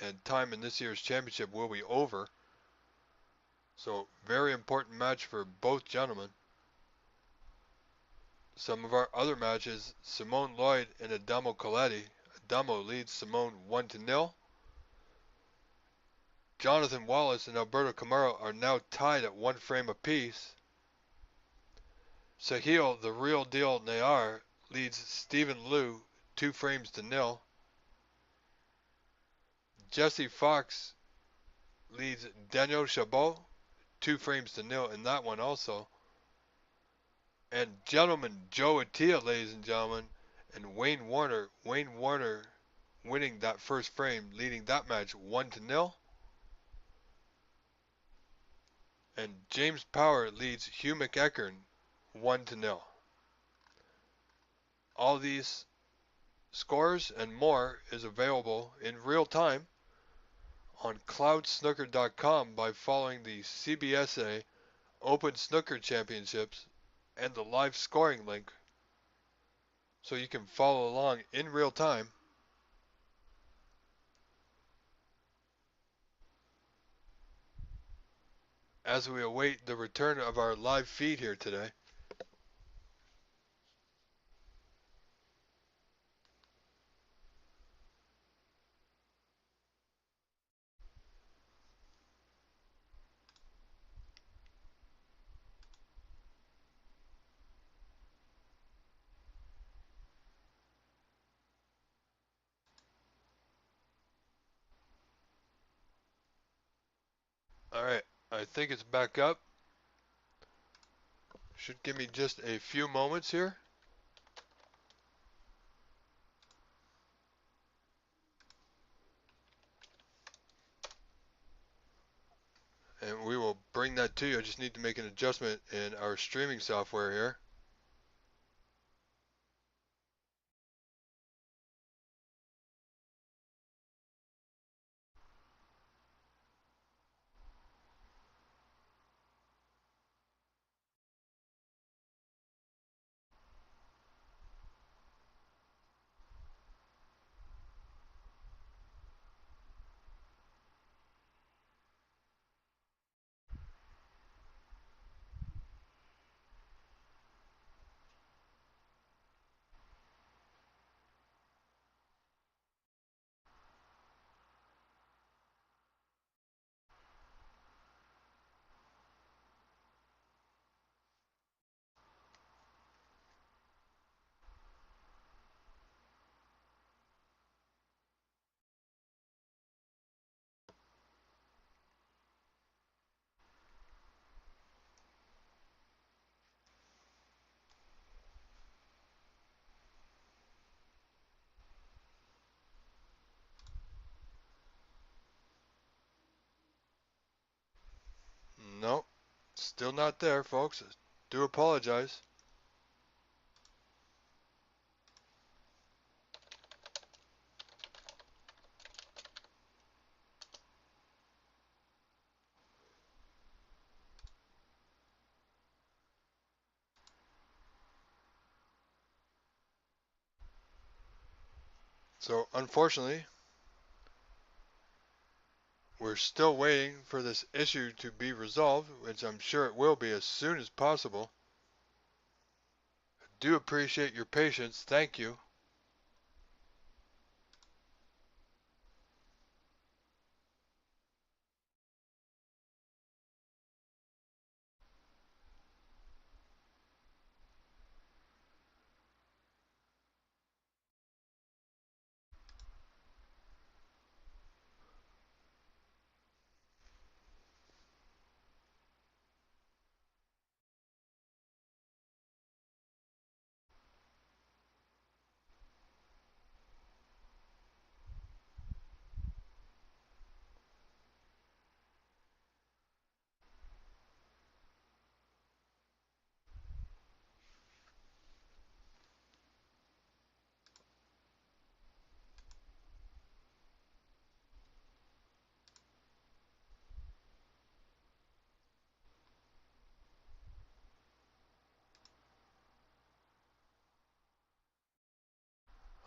and time in this year's championship will be over. So very important match for both gentlemen. Some of our other matches, Simone Lloyd and Adamo Coletti. Adamo leads Simone 1-0. Jonathan Wallace and Alberto Camaro are now tied at one frame apiece. Sahil, the real deal Nayar, leads Stephen Liu 2-0. Jesse Fox leads Daniel Chabot 2-0 in that one also. And gentlemen, Joe Attia, ladies and gentlemen, and Wayne Warner winning that first frame, leading that match 1-0. And James Power leads Hugh McEachern 1-0. All these scores and more is available in real time on cloudsnooker.com by following the CBSA Open Snooker Championships and the live scoring link, so you can follow along in real time. As we await the return of our live feed here today. Alright, I think it's back up. Should give me just a few moments here. And we will bring that to you. I just need to make an adjustment in our streaming software here. Nope, still not there, folks. Do apologize. So, unfortunately, we're still waiting for this issue to be resolved, which I'm sure it will be as soon as possible. Do appreciate your patience. Thank you.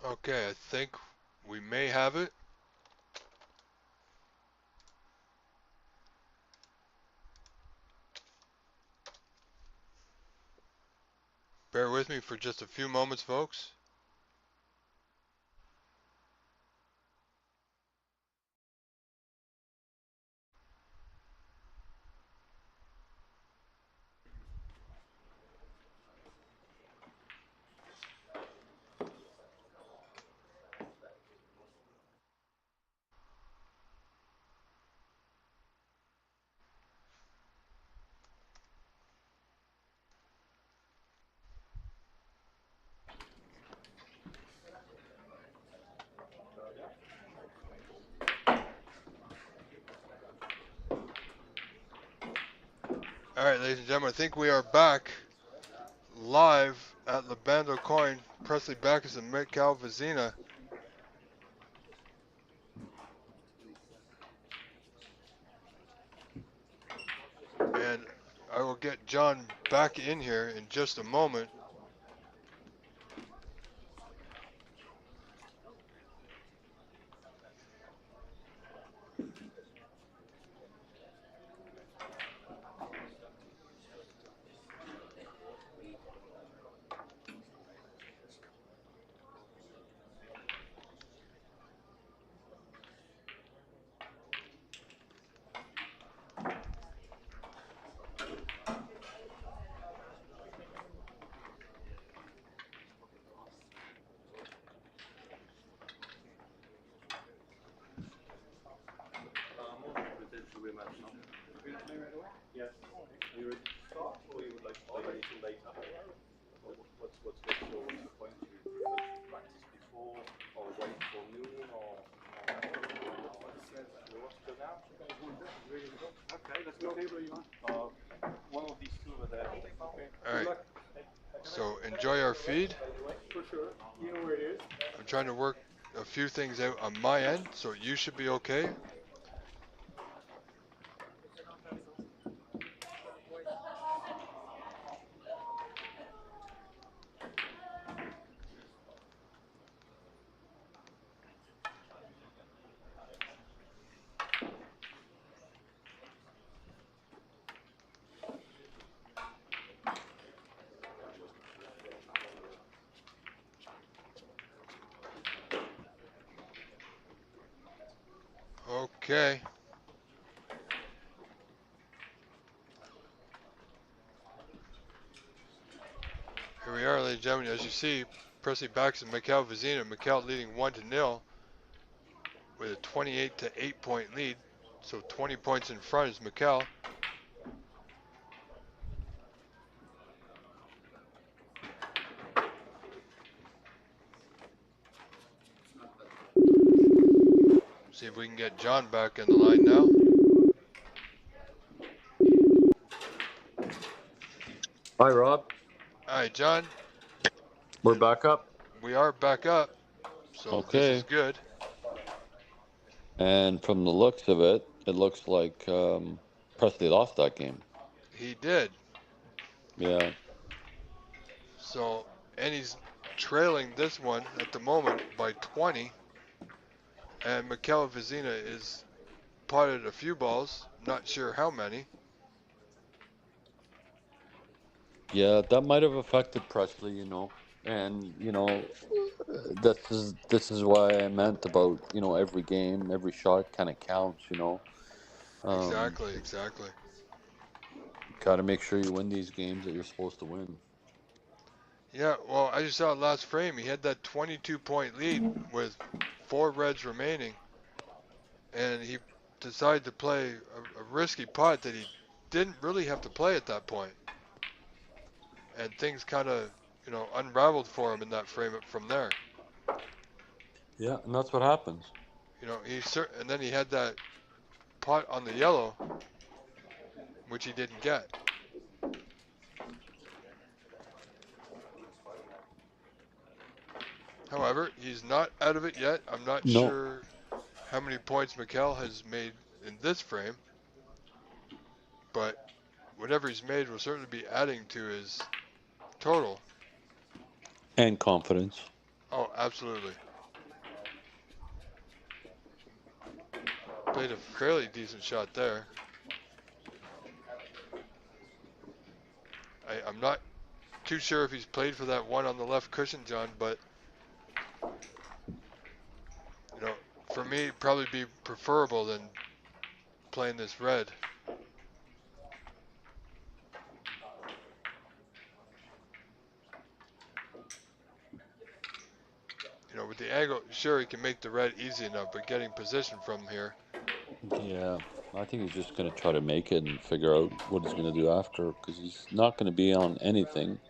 Okay, I think we may have it. Bear with me for just a few moments, folks. All right, ladies and gentlemen, I think we are back live at Labando Coin. Presley Backus and Michel Vizina. And I will get John back in here in just a moment. All right, so enjoy our feed. I'm trying to work a few things out on my end, so you should be okay. Okay. Here we are, ladies and gentlemen. As you see, Presley Backus and Michel Vizina. Michel leading 1-0 with a 28 to 8 point lead. So 20 points in front is Michel. See if we can get John back in the line now. Hi, Rob. All right, John, We're back up. we are back up, so this is Okay. good. And from the looks of it, it looks like Presley lost that game. He did. Yeah. So, and he's trailing this one at the moment by 20. And Michel Vizina is potted a few balls, not sure how many. Yeah, that might have affected Presley, And, this is why I meant about, every game, every shot kind of counts. Um, Exactly, exactly. got to make sure you win these games that you're supposed to win. Yeah, well, I just saw last frame. He had that 22 point lead with 4 reds remaining, and he decided to play a risky putt that he didn't really have to play at that point. And things kind of, unraveled for him in that frame from there. Yeah, and that's what happens. And then he had that putt on the yellow, which he didn't get. However, he's not out of it yet. I'm not No. sure how many points Mikel has made in this frame, but whatever he's made will certainly be adding to his total. And confidence. Oh, absolutely. Played a fairly decent shot there. I'm not too sure if he's played for that one on the left cushion, John, but you know, for me, it'd probably be preferable than playing this red. You know, with the angle, sure, he can make the red easy enough, but getting position from here. Yeah, I think he's just going to try to make it and figure out what he's going to do after because he's not going to be on anything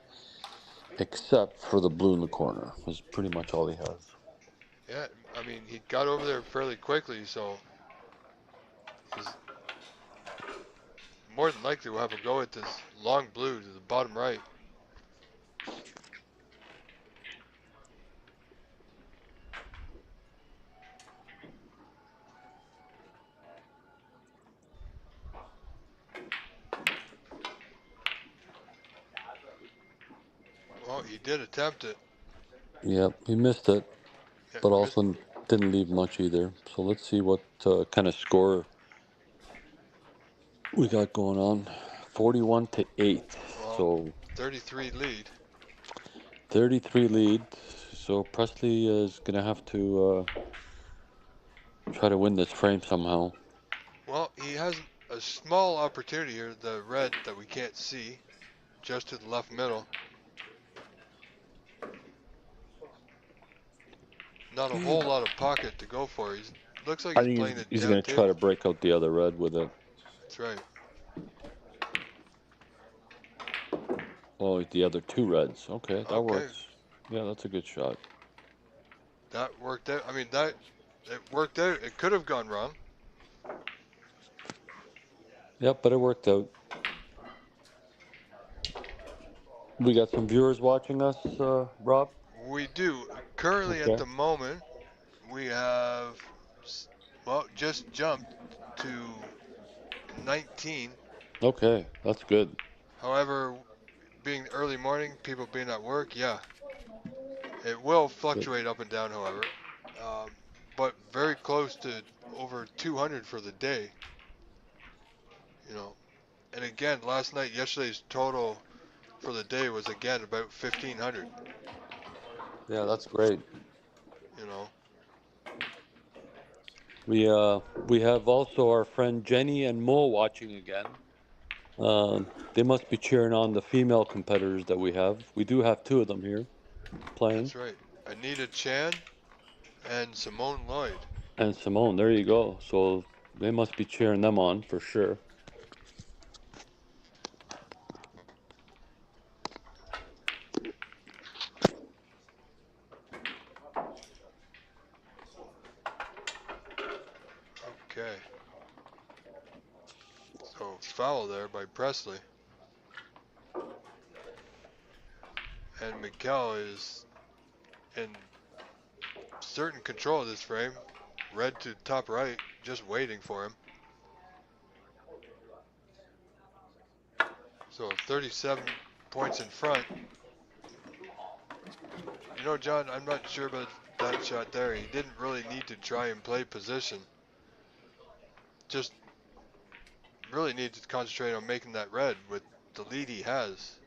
except for the blue in the corner. Is pretty much all he has. Yeah, I mean, he got over there fairly quickly, so he's more than likely will have a go at this long blue to the bottom right. Well, he did attempt it. Yep, he missed it, Yeah, but missed. also didn't leave much either. So let's see what kind of score we got going on. 41-8. Well, So 33 lead. 33 lead. So Presley is going to have to try to win this frame somehow. Well, he has a small opportunity here, the red that we can't see, just to the left middle. Not a whole lot of pocket to go for. He looks like I he's think playing it he's down going to try to table. break out the other red with it. That's right. Oh, the other two reds. Okay, that Okay, works. Yeah, that's a good shot. that worked out. I mean, that it worked out. It could have gone wrong. Yep, but it worked out. We got some viewers watching us, Rob. We do. Currently, at Okay. the moment, we have, well, just jumped to 19. Okay, that's good. However, being early morning, people being at work, yeah, it will Good. fluctuate up and down, however. Um, but very close to over 200 for the day, you know. And again, last night, yesterday's total for the day was again about 1,500, Yeah, that's great. you know. We have also our friend Jenny and Mo watching again. They must be cheering on the female competitors that we have. We do have two of them here playing. That's right. Anita Chan and Simone Lloyd. And Simone, there you go. So they must be cheering them on for sure. Okay. So foul there by Presley. And Michel is in certain control of this frame. Red to top right, just waiting for him. So 37 points in front. You know, John, I'm not sure about that shot there. He didn't really need to try and play position. Just really needs to concentrate on making that red with the lead he has.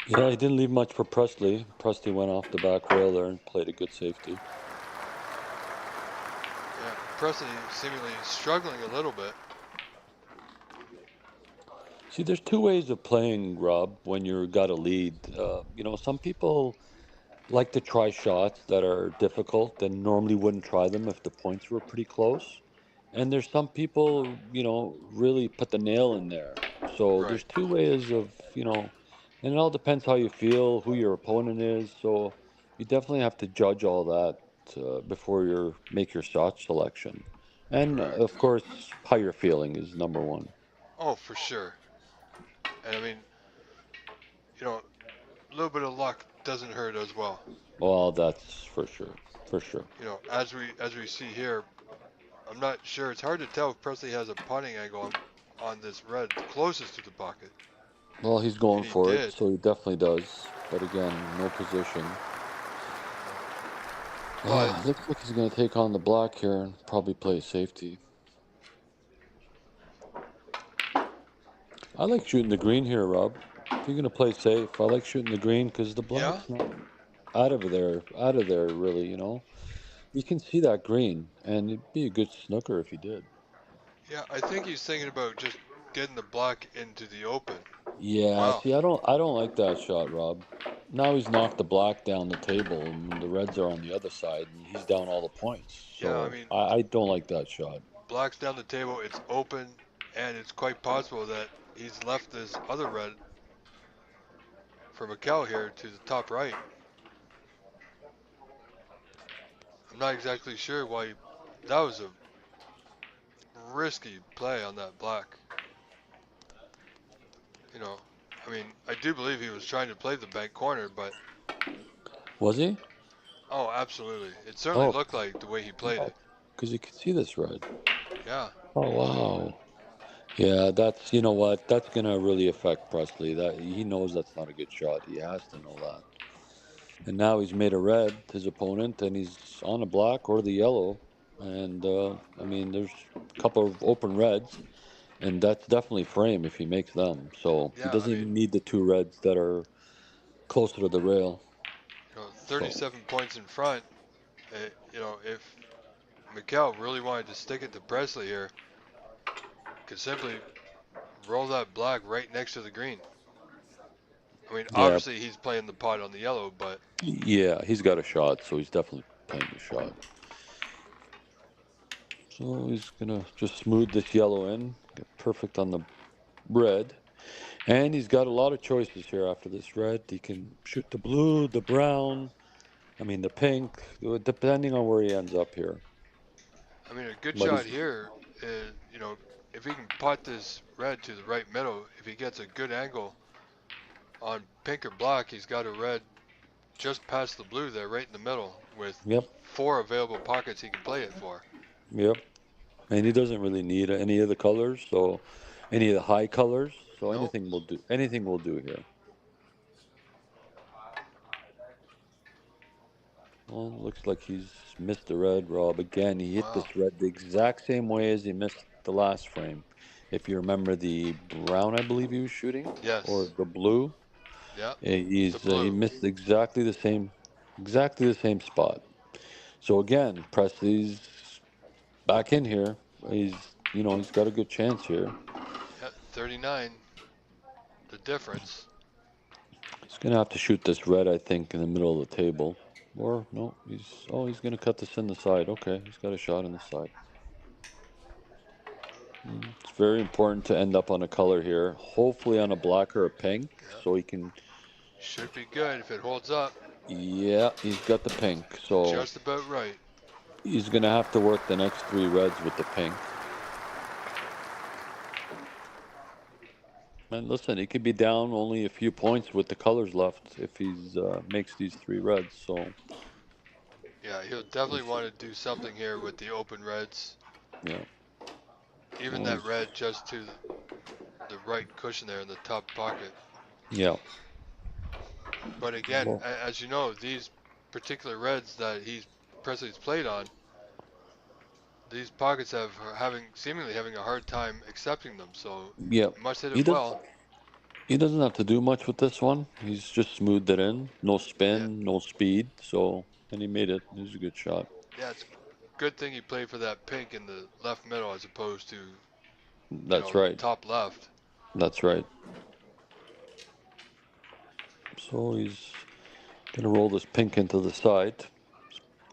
Yeah, he didn't leave much for Presley. Presley went off the back rail there and played a good safety. Yeah, Presley seemingly struggling a little bit. See, there's two ways of playing, Rob, when you've got a lead. Some people like to try shots that are difficult and normally wouldn't try them if the points were pretty close. And there's some people, really put the nail in there. So Right, there's two ways of, and it all depends how you feel, who your opponent is. So you definitely have to judge all that before you make your shot selection. And correct. of course, how you're feeling is number one. Oh, for sure. And I mean, you know, a little bit of luck doesn't hurt as well. Well, that's for sure, for sure. You know, as we see here, I'm not sure. It's hard to tell if Presley has a putting angle on this red closest to the pocket. Well, he's and going he for it, did. so he definitely does. But again, no position. You know. But Ah, looks like he's going to take on the black here and probably play safety. I like shooting the green here, Rob. If you're going to play safe, I like shooting the green because the yeah, black's not out of there, really, you know. You can see that green, and it'd be a good snooker if he did. yeah, I think he's thinking about just getting the black into the open. Yeah, Wow. see, I don't like that shot, Rob. Now he's knocked the black down the table, and the reds are on the other side, and he's down all the points. Yeah, I So mean, I don't like that shot. black's down the table, it's open, and it's quite possible that he's left this other red for Mikel here to the top right. I'm not exactly sure why that was a risky play on that black. You know, I mean, I do believe he was trying to play the bank corner, but Was he? oh, absolutely. It certainly Oh, looked like the way he played it. because you could see this red. Yeah, Oh, wow. Yeah, that's, you know what? That's gonna really affect Presley. That he knows that's not a good shot. He has to know that. And now he's made a red, his opponent, and he's on the black or the yellow. And I mean, there's a couple of open reds, and that's definitely frame if he makes them. So he yeah. I doesn't mean, even need the two reds that are closer to the rail. 37 points in front. If Mikel really wanted to stick it to Presley here, could simply roll that black right next to the green. I mean, Yeah, obviously he's playing the pot on the yellow, but yeah, he's got a shot, so he's definitely playing the shot. So he's gonna just smooth this yellow in, get perfect on the red. And he's got a lot of choices here after this red. He can shoot the blue, the brown, I mean the pink, depending on where he ends up here. I mean, a good But shot he's, here is, if he can pot this red to the right middle, if he gets a good angle on pink or black, he's got a red just past the blue there, right in the middle, with yep, four available pockets he can play it for. yep. And he doesn't really need any of the colors, so any of the high colors, so Nope. anything will do. Anything will do here. Well, looks like he's missed the red, Rob. Again, he hit Wow. this red the exact same way as he missed the last frame. If you remember the brown, I believe he was shooting, or Yes. the blue, Yep. The he blue. missed exactly the same spot. So again, Presley's back in here. He's got a good chance here. Yep. 39. The difference. He's gonna have to shoot this red, I think, in the middle of the table. Or no, he's gonna cut this in the side. Okay, he's got a shot in the side. It's very important to end up on a color here. Hopefully on a black or a pink, Yep. so he can. Should be good if it holds up. Yeah, he's got the pink, so Just about right. he's gonna have to work the next three reds with the pink. And listen, he could be down only a few points with the colors left if he's makes these three reds. So Yeah, he'll we'll definitely see. want to do something here with the open reds. Yeah. Even Well, that red just to the right cushion there in the top pocket. yeah. But again, Well, as you know, these particular reds that Presley's played on, these pockets seemingly having a hard time accepting them. So yeah. must hit He it does. well. He doesn't have to do much with this one. He's just smoothed it in. No Yeah, spin, no speed. So, and he made it. It was a good shot. yeah, it's a good thing he played for that pink in the left middle as opposed to That's the right. top left. That's right. So he's gonna roll this pink into the side.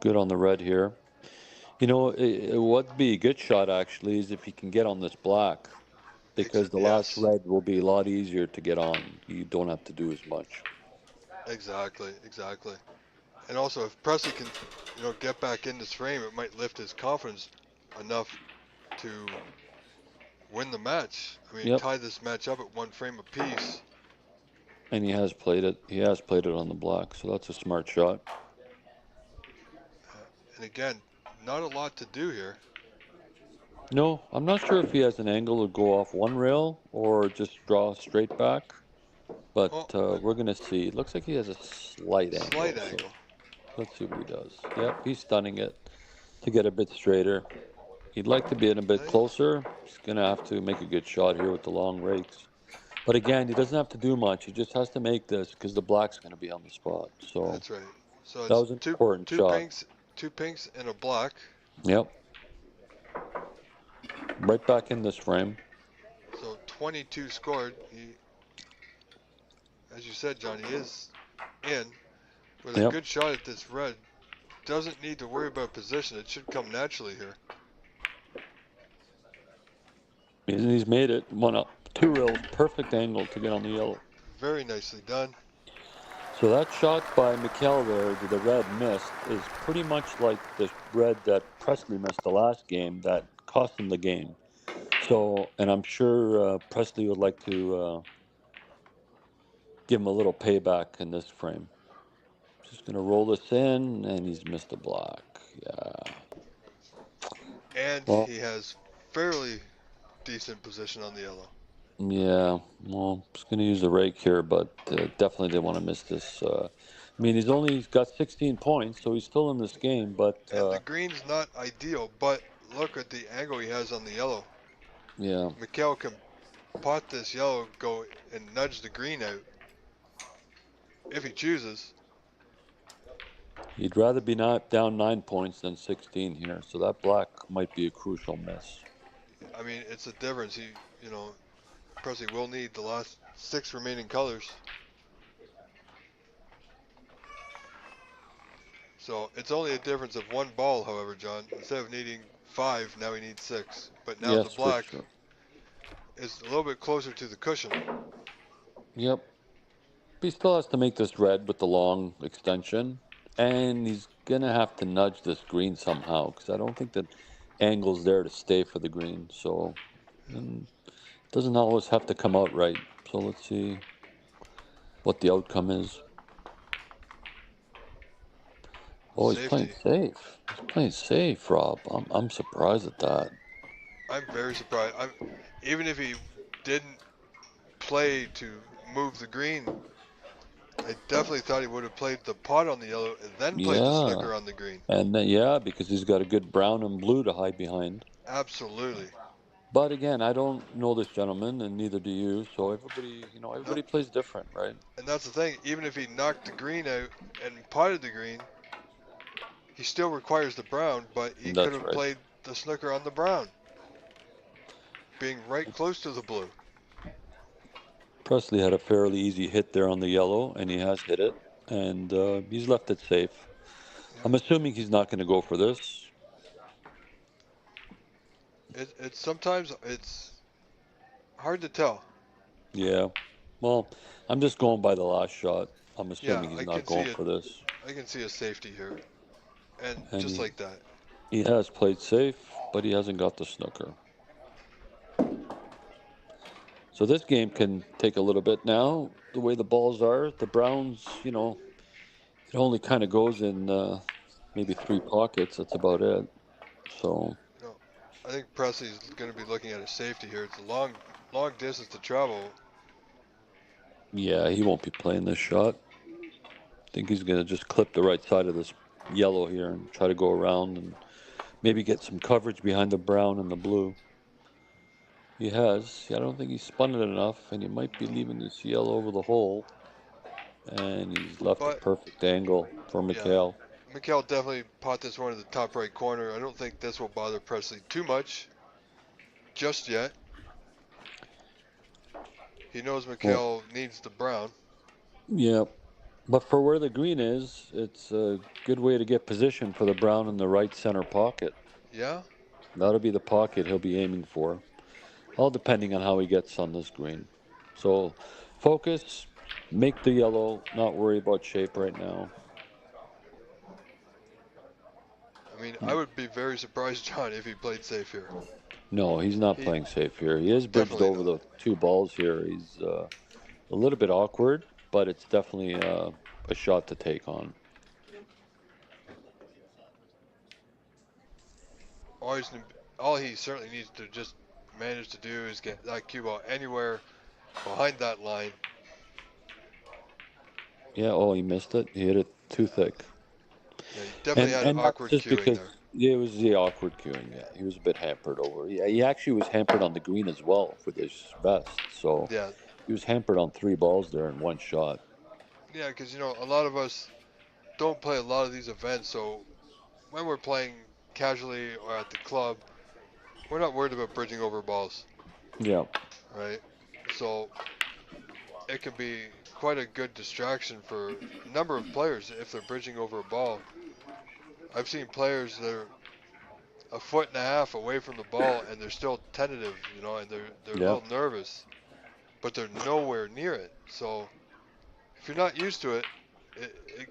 Good on the red here. What'd be a good shot actually is if he can get on this black because the last Yes, red will be a lot easier to get on. You don't have to do as much. exactly, exactly. And also, if Presley can, get back in this frame, it might lift his confidence enough to win the match. I mean, Yep. tie this match up at one frame apiece. And he has played it. He has played it on the black, so that's a smart shot. And again, not a lot to do here. No, I'm not sure if he has an angle to go off one rail or just draw straight back. But Well, we're going to see. It looks like he has a slight slight angle. So angle. let's see what he does. Yep, he's stunning it to get a bit straighter. He'd like to be in a bit Nice. closer. He's going to have to make a good shot here with the long rakes. But again, he doesn't have to do much. He just has to make this because the black's going to be on the spot. So That's right. So that it's was an two important two shot. pinks, two pinks and a black. Yep, right back in this frame. So 22 scored. He, as you said, John, he is in with a Yep, good shot at this red. Doesn't need to worry about position. It should come naturally here. he's made it. One up, two rails, perfect angle to get on the yellow. Very nicely done. So that shot by Michel there, to the red missed, is pretty much like the red that Presley missed the last game that cost him the game. So, and I'm sure Presley would like to give him a little payback in this frame. Just gonna roll this in, and he's missed a block. Yeah. And Well, he has fairly decent position on the yellow. yeah. Well, just gonna use the rake here, but definitely didn't want to miss this. I mean, he's got 16 points, so he's still in this game. But And the green's not ideal, but look at the angle he has on the yellow. yeah, Mikel can pot this yellow, go and nudge the green out if he chooses. he'd rather be not down 9 points than 16 here. So that black might be a crucial miss. I mean, it's a difference. You know, Presley will need the last 6 remaining colors. So it's only a difference of 1 ball, however, John. Instead of needing 5, now he needs 6. But now the Yes, for black sure. is a little bit closer to the cushion. Yep. He still has to make this red with the long extension, and he's gonna have to nudge this green somehow because I don't think that angle's there to stay for the green. So, and it doesn't always have to come out right. So let's see what the outcome is. Oh, he's playing Safety. safe. He's playing safe, Rob. I'm surprised at that. I'm very surprised. Even if he didn't play to move the green, I definitely thought he would have played the pot on the yellow and then played the Yeah, snooker on the green. and then, yeah, because he's got a good brown and blue to hide behind. Absolutely. But again, I don't know this gentleman, and neither do you. So everybody, No, everybody plays different, right? and that's the thing. Even if he knocked the green out and potted the green, he still requires the brown, but he could That's have right. played the snooker on the brown, being right close to the blue. Presley had a fairly easy hit there on the yellow, and he has hit it, and he's left it safe. Yeah. I'm assuming he's not going to go for this. It's sometimes it's hard to tell. Yeah. Well, I'm just going by the last shot. I'm Yeah, assuming he's not going for this, I can see a safety here, and and just like that. he has played safe, but he hasn't got the snooker. So this game can take a little bit now. The way the balls are, the Browns, it only kind of goes in maybe three pockets. That's about it. So No, I think Presley's going to be looking at a safety here. It's a long distance to travel. yeah, he won't be playing this shot. I think he's going to just clip the right side of this yellow here and try to go around and maybe get some coverage behind the brown and the blue. He has. I don't think he's spun it enough, and he might be leaving this yellow over the hole. And he's left a But perfect angle for yeah, Mikhail. Mikel definitely pot this one in the top right corner. I don't think this will bother Presley too much just yet. He knows Well, Mikel needs the brown. yeah. But for where the green is, it's a good way to get position for the brown in the right center pocket. Yeah, That'll be the pocket he'll be aiming for, all depending on how he gets on this green. So focus, make the yellow, not worry about shape right now. I mean, I would be very surprised, John, if he played safe here. No, he's not He playing safe here. He is bridged definitely over not. the two balls here. He's a little bit awkward, but it's definitely a shot to take on. Always, all he certainly needs to just manage to do is get that cue ball anywhere behind that line Yeah. Oh, he missed it. He hit it too thick. Yeah, he definitely And had and that's awkward just cueing because there. yeah, it was the awkward queuing. Yeah, he was a bit hampered over. Yeah, he actually was hampered on the green as well for this vest. So Yeah, he was hampered on three balls there in one shot. yeah, because a lot of us don't play a lot of these events, so when we're playing casually or at the club, we're not worried about bridging over balls, Yeah. right? So it can be quite a good distraction for a number of players if they're bridging over a ball. I've seen players that are a foot and a half away from the ball and they're still tentative, and they're a Yeah. little nervous, but they're nowhere near it. So if you're not used to it, it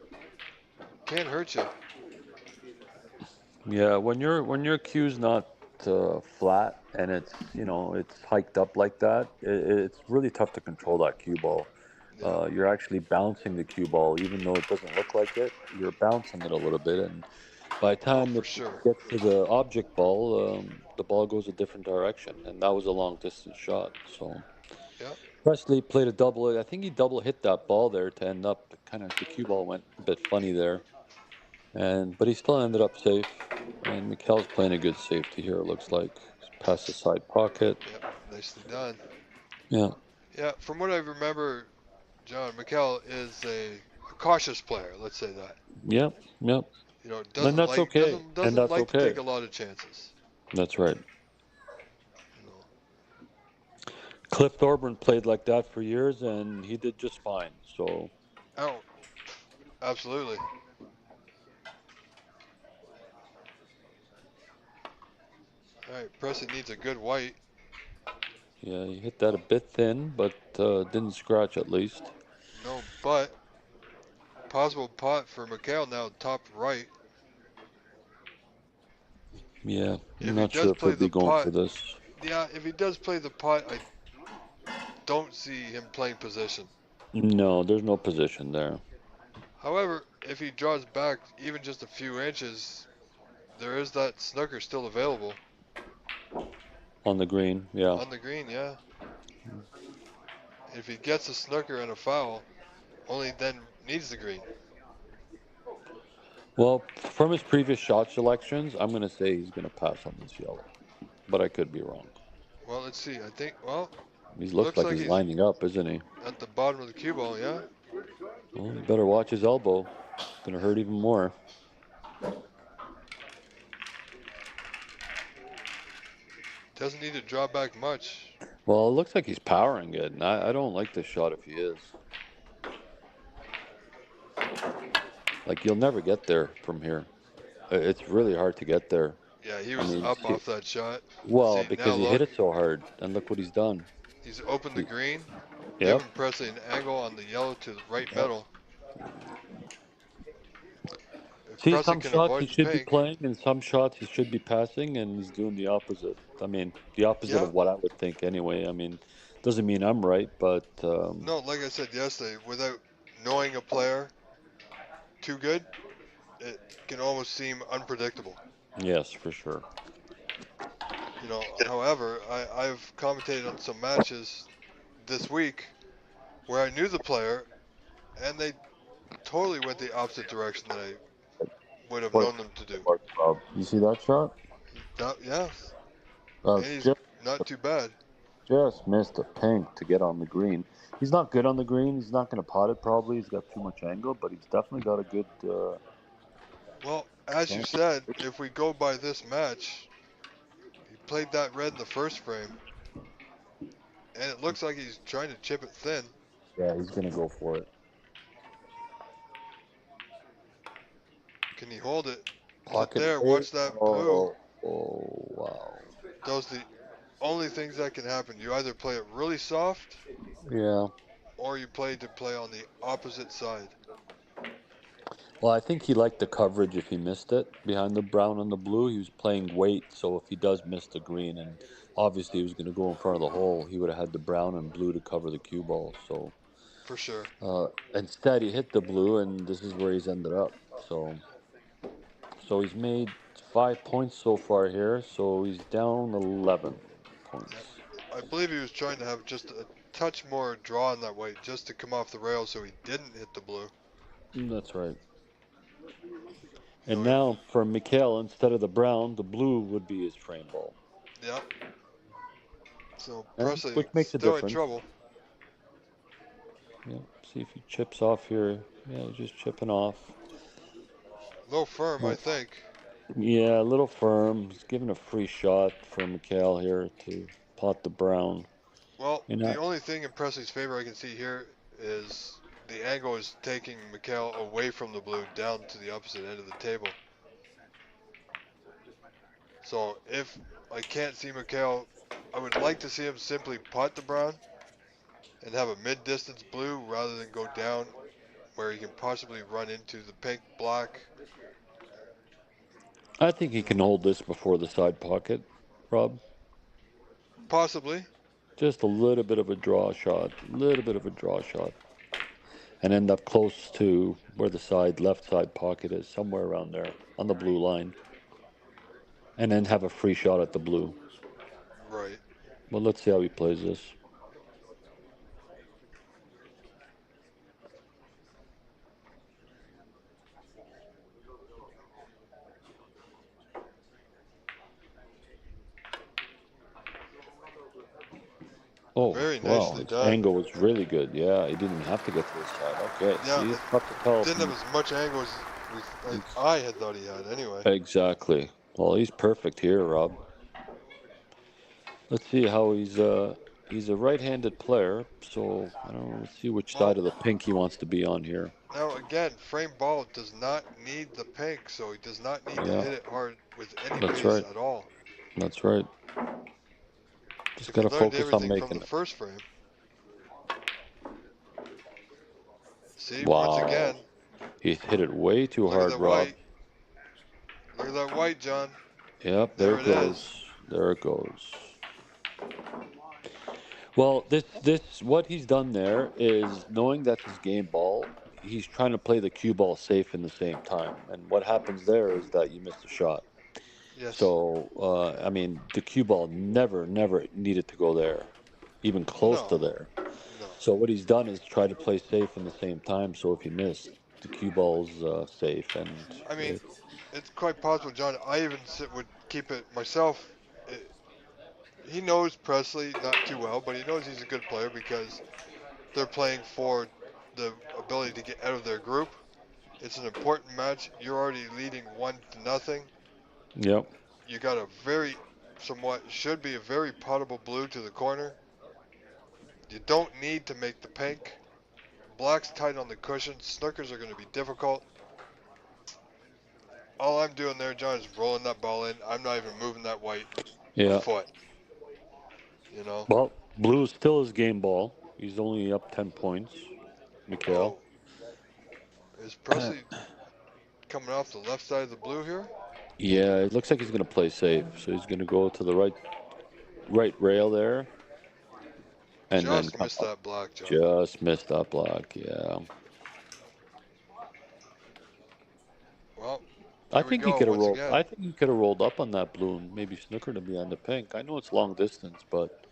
can hurt you. Yeah. When your cue's not flat and it's hiked up like that, it's really tough to control that cue ball. Yeah. You're actually bouncing the cue ball, even though it doesn't look like it. You're bouncing it a little bit, and by the Oh, time for it sure. gets to the object ball, the ball goes a different direction, and that was a long distance shot. So Yeah. Presley played a double. I think he double hit that ball there to end up kind of the cue ball went a bit funny there, and but he still ended up safe. And Mikel's playing a good safety here. It looks like he's past the side pocket. Yep. Nicely done. Yeah, Yeah. From what I remember, John Michel is a cautious player. Let's say that. yep, yep. And Doesn't that's like okay. doesn't And doesn't that's like to okay. take a lot of chances. That's right. You know. Cliff Thorburn played like that for years, and he did just fine. So Oh, absolutely. All right. Presley needs a good white. yeah, he hit that a bit thin, but didn't scratch at least. No, but possible pot for Michel now top right. Yeah, I'm If he not does sure if play he'll the be going pot, for this. yeah, if he does play the pot, I don't see him playing position. No, there's no position there However, if he draws back even just a few inches, there is that snooker still available on the green. Yeah. on the green, yeah. If he gets a snooker and a foul, only then needs the green. Well, from his previous shot selections, I'm going to say he's going to pass on this yellow, but I could be wrong. Well, let's see. I think, well, He looks looks like like he's he's lining up, isn't he? at the bottom of the cue ball, yeah? Well, he better watch his elbow. Going to hurt even more. Doesn't need to draw back much. Well, it looks like he's powering it, and I don't like this shot if he is. Like, you'll never get there from here. It's really hard to get there. Yeah, he I was mean, up off that shot. well, See, now because he hit look, it so hard, and look what he's done. he's opened the He, green, yep, giving Presley an angle on the yellow to the right yep. middle. If See, Presley some can shots he avoid the should be pink, playing, and some shots he should be passing, and he's doing the opposite. I mean, the opposite yeah, of what I would think anyway. I mean, doesn't mean I'm right, but no, like I said yesterday, without knowing a player too good, it can almost seem unpredictable. yes, for sure. However, I've commentated on some matches this week where I knew the player and they totally went the opposite direction that I would have What known them to do. you see that shot? Yes, and he's Just not too bad. missed a pink to get on the green. He's not good on the green. He's not going to pot it probably. He's got too much angle, but he's definitely got a good. Well, as you said, if we go by this match, he played that red in the first frame, and it looks like he's trying to chip it thin. Yeah, he's going to go for it. Can he hold it? Is it Pocket there? eight. Watch that blue. Oh, oh, wow. Those the only things that can happen. You either play it really soft, Yeah. or you play on the opposite side. Well, I think he liked the coverage if he missed it behind the brown and the blue. He was playing weight, so if he does miss the green, and obviously he was going to go in front of the hole, he would have had the brown and blue to cover the cue ball. So For sure. instead, he hit the blue, and this is where he's ended up. So he's made 5 points so far here. So he's down 11 Yeah. points. I believe he was trying to have just touch more draw on that white just to come off the rail so he didn't hit the blue. That's right. You And know, now for Michel, instead of the brown, the blue would be his frame ball. yep. So And Presley which makes a still in difference. trouble. Yeah. See if he chips off here. Yeah, he's just chipping off. Low firm, I Well, think. yeah, a little firm. He's giving a free shot for Michel here to pot the brown. Well, And the only thing in Presley's favor I can see here is the angle is taking Mikel away from the blue down to the opposite end of the table. So if I can't see Mikel, I would like to see him simply pot the brown and have a mid-distance blue rather than go down where he can possibly run into the pink black. I think he You know, can hold this before the side pocket, Rob. possibly. Just a little bit of a draw shot, little bit of a draw shot, and end up close to where the left side pocket is, somewhere around there on the blue line, and then have a free shot at the blue. Right. Well, let's see how he plays this. Oh, Very wow, nicely his done. angle was really good. Yeah, he didn't have to get to the side. Okay, Yeah, see, it it's tough to tell if didn't have he's as much angle as I had thought he had anyway. exactly. Well, he's perfect here, Rob. Let's see how he's a right-handed player, so I don't know. Let's see which Well, side of the pink he wants to be on here. now again, frame ball does not need the pink, so he does not need to Yeah, hit it hard with any that's pace right. at all. That's right. Just Because he got to learned focus on everything from making the it. first frame. See, once Wow. again, He hit it way too look at hard, that Rob. white. Look at that white, John. Yep, there There it it is. goes. There it goes. Well, this what he's done there is knowing that's his game ball, he's trying to play the cue ball safe in the same time. And what happens there is that you miss the shot. Yes. So, I mean, the cue ball never needed to go there, even close to No. there. No. So what he's done is try to play safe in the same time. So if you miss, the cue ball's safe, and I mean, it, it's quite possible, John. I even would keep it myself. It, he knows Presley not too well, but he knows he's a good player because they're playing for the ability to get out of their group. It's an important match. You're already leading 1-0. yep, You got a very, somewhat, should be a very potable blue to the corner. You don't need to make the pink. Black's tight on the cushion. Snookers are going to be difficult. All I'm doing there, John, is rolling that ball in. I'm not even moving that white a yeah. foot. You know. Well, blue is still his game ball. He's only up 10 points, Mikhail. Oh, is Presley coming off the left side of the blue here? Yeah, it looks like he's going to play safe. So he's going to go to the right rail there, and then Just come missed up. that black, John. Just missed that block. Yeah, Well, I there we think he go. could have Once rolled. again. I think he could have rolled up on that blue and maybe snooker to be on the pink. I know it's long distance, but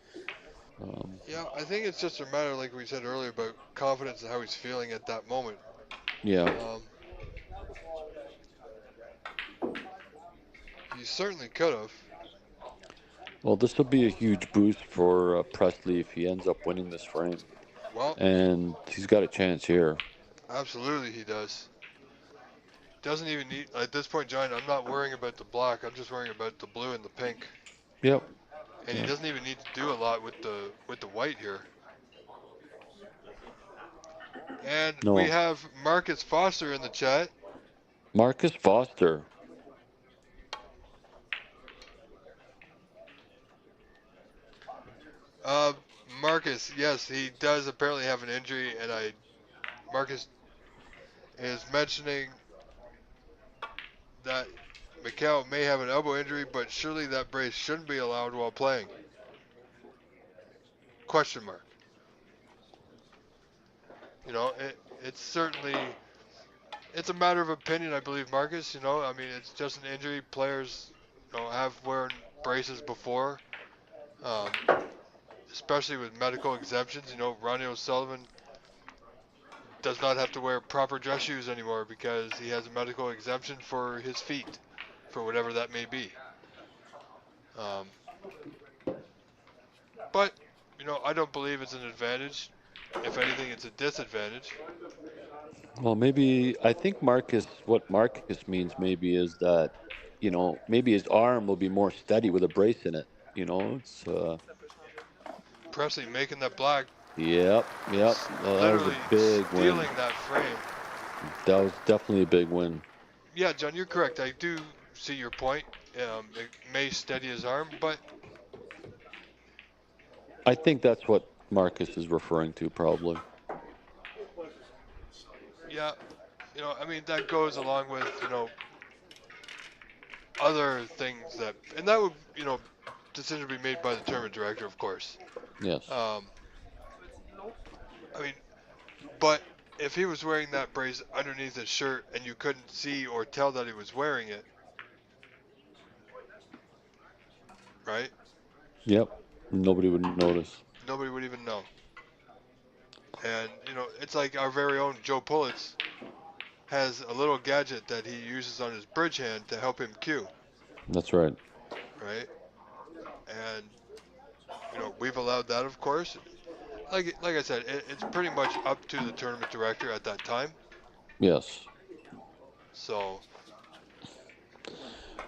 um, Yeah, I think it's just a matter, like we said earlier, about confidence and how he's feeling at that moment. yeah. Um, he certainly could have. Well, this will be a huge boost for Presley if he ends up winning this frame, Well, and he's got a chance here. absolutely he does. Doesn't even need, at this point, John, I'm not worrying about the black. I'm just worrying about the blue and the pink. Yep. And he Yep. doesn't even need to do a lot with the white here. And we No. have Marcus Foster in the chat. Marcus Foster. Uh, Marcus, yes, he does apparently have an injury, and Marcus is mentioning that Mikel may have an elbow injury, but surely that brace shouldn't be allowed while playing. Question mark. You know, it's certainly it's a matter of opinion, I believe, Marcus. You know, I mean, it's just an injury. Players, have worn braces before. Um, especially with medical exemptions. Ronnie O'Sullivan does not have to wear proper dress shoes anymore because he has a medical exemption for his feet, for whatever that may be. Um, but I don't believe it's an advantage. If anything, it's a disadvantage. Well, maybe I think Marcus. What Marcus means maybe is that, maybe his arm will be more steady with a brace in it. It's Presley making that block, yep, yep. Well, that was a literally big win. stealing that frame. That was definitely a big win. Yeah, John, you're correct. I do see your point. It may steady his arm, but I think that's what Marcus is referring to, probably. yeah, I mean that goes along with other things and that would decision be made by the tournament director, of course. Yes, Um, I mean, but if he was wearing that brace underneath his shirt and you couldn't see or tell that he was wearing it, right? yep. Nobody would notice. Nobody would even know. And it's like our very own Joe Pullitz has a little gadget that he uses on his bridge hand to help him cue, That's right. right? And we've allowed that, of course. Like I said, it's pretty much up to the tournament director at that time. Yes. So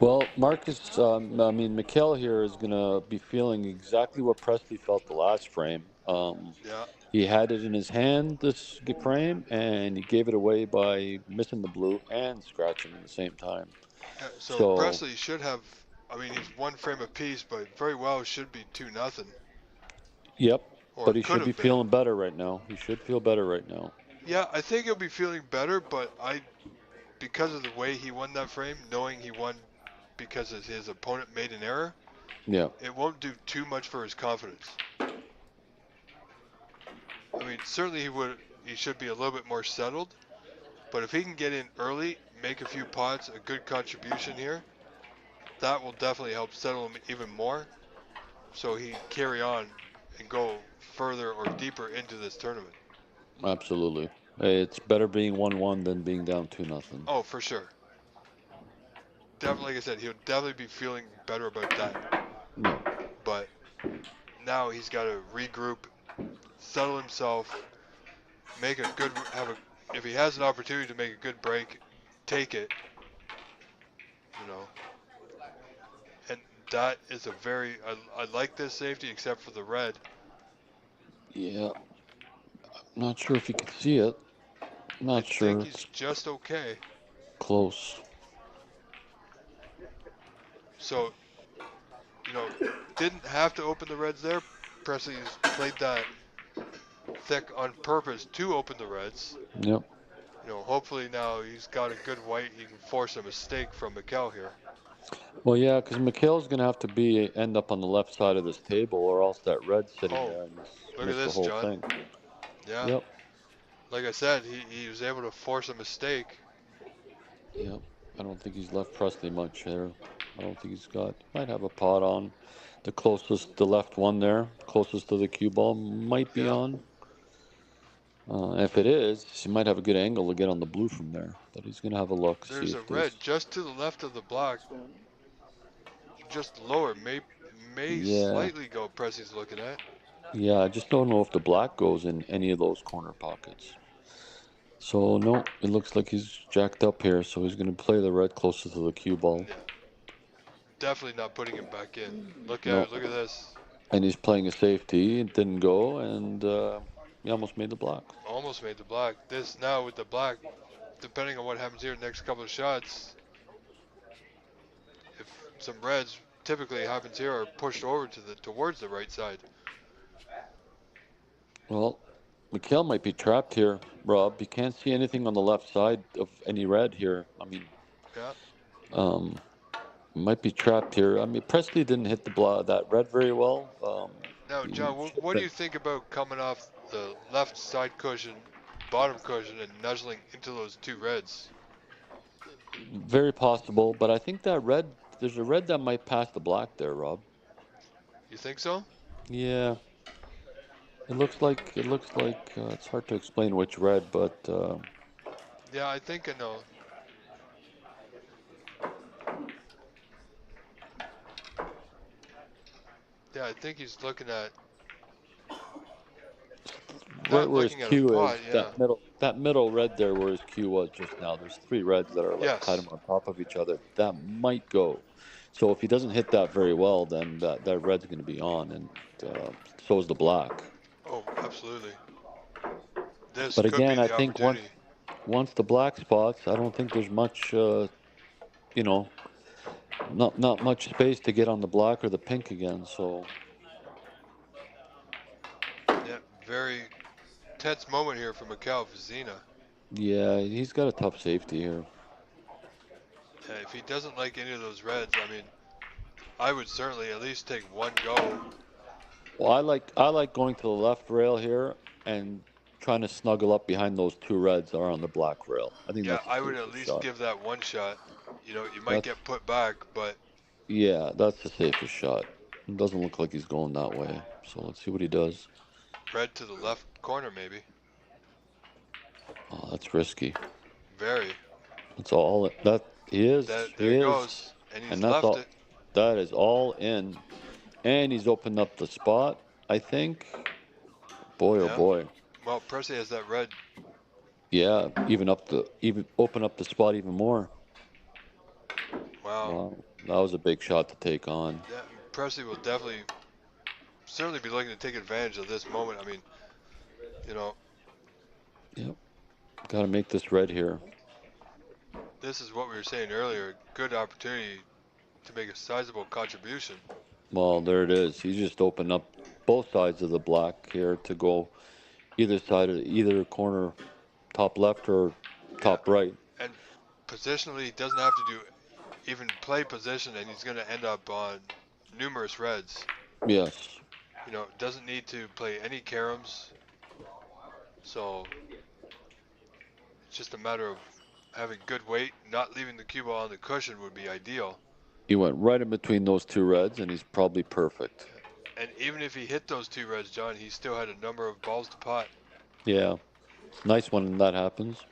Well, Marcus, I mean, Mikel here is going to be feeling exactly what Presley felt the last frame. yeah. He had it in his hand, this frame, and he gave it away by missing the blue and scratching at the same time. So So, Presley should have. I mean, he's one frame apiece, but very well should be 2-0, yep. or But he it could should be have been. feeling better right now. He should feel better right now. Yeah, I think he'll be feeling better, but because of the way he won that frame, knowing he won because his opponent made an error, Yeah, it won't do too much for his confidence. I mean, certainly he should be a little bit more settled, but if he can get in early, make a few pots, a good contribution here, that will definitely help settle him even more, so he can carry on and go further or deeper into this tournament. absolutely. It's better being 1-1 than being down 2-0. Oh, for sure. Definitely, like I said, he'll definitely be feeling better about that. Yeah. But now he's got to regroup, settle himself, make a good if he has an opportunity to make a good break, take it. You know, and that is a I like this safety except for the red. Yeah. Not sure if you can see it. I Not think sure. he's It's just okay. close. So didn't have to open the reds there. Presley's played that thick on purpose to open the reds. Yep. Hopefully now he's got a good white. He can force a mistake from Mikel here. Well, yeah, because Mikhail's going to have to end up on the left side of this table, or else that red's sitting Oh, there and he's look at missed the this, whole John. thing. Yeah, Yep. like I said, he was able to force a mistake. Yep. I don't think he's left Presley much there. I don't think he's got. Might have a pot on. The closest, the left one there, closest to the cue ball, might be Yeah, on. If it is, he might have a good angle to get on the blue from there. But he's going to have a look, see there's a if there's. red just to the left of the block, just lower. May Yeah. slightly go. Presley's looking at. Yeah, I just don't know if the black goes in any of those corner pockets. So, no, it looks like he's jacked up here, so he's going to play the red closer to the cue ball. Yeah, definitely not putting him back in. Look at No, it. Look at this. and he's playing a safety. It didn't go, and he almost made the black. Almost made the black. This now with the black, depending on what happens here, next couple of shots, if some reds typically happens here are pushed over towards the right side. Well, Mikhail might be trapped here, Rob. You can't see anything on the left side of any red here. I mean, Yeah. um, might be trapped here. I mean, Presley didn't hit that red very well. Now, He John, should have what do been you think about coming off the left side cushion, bottom cushion, and nuzzling into those two reds? very possible, but I think that red, there's a red that might pass the black there, Rob. You think so? Yeah, It looks like it's hard to explain which red, but Yeah, I think I know. Yeah, I think he's looking at right not where his looking at a Q pot. is, Yeah. that middle red there where his Q was just now. There's three reds that are like kind Yes. of on top of each other. That might go. So if he doesn't hit that very well, then that red's going to be on, and so is the black. Oh, absolutely. This But could be again, I the think once opportunity. once the black spots, I don't think there's much, you know, not much space to get on the black or the pink again. So Yeah, very tense moment here for Michel Vizina. yeah, he's got a tough safety here. If he doesn't like any of those reds, I mean, I would certainly at least take one go. Well, I like going to the left rail here and trying to snuggle up behind those two reds that are on the black rail. I think Yeah, that's the I would at safest least shot. give that one shot. You know, you might That's get put back, but yeah, that's the safest shot. It doesn't look like he's going that way. So let's see what he does. red to the left corner maybe. Oh, that's risky. Very. That's all that he is. That He there he is, goes, and and he's that's left all. it. That is all in, and he's opened up the spot. I think. Boy, oh Yeah. boy. Well, Presley has that red. Yeah, even open up the spot even more. Wow. Wow, that was a big shot to take on. Yeah, Presley will definitely, certainly be looking to take advantage of this moment. I mean, you know, Yep, got to make this red here. this is what we were saying earlier. Good opportunity to make a sizable contribution. Well, there it is. He's just opened up both sides of the black here to go either side of either corner, top left or Yeah, top right. and positionally, he doesn't have to do even play position, and he's going to end up on numerous reds. Yes. You know, doesn't need to play any caroms, so it's just a matter of having good weight. Not leaving the cue ball on the cushion would be ideal. He went right in between those two reds, and he's probably perfect. And even if he hit those two reds, John, he still had a number of balls to pot. Yeah, nice when that happens.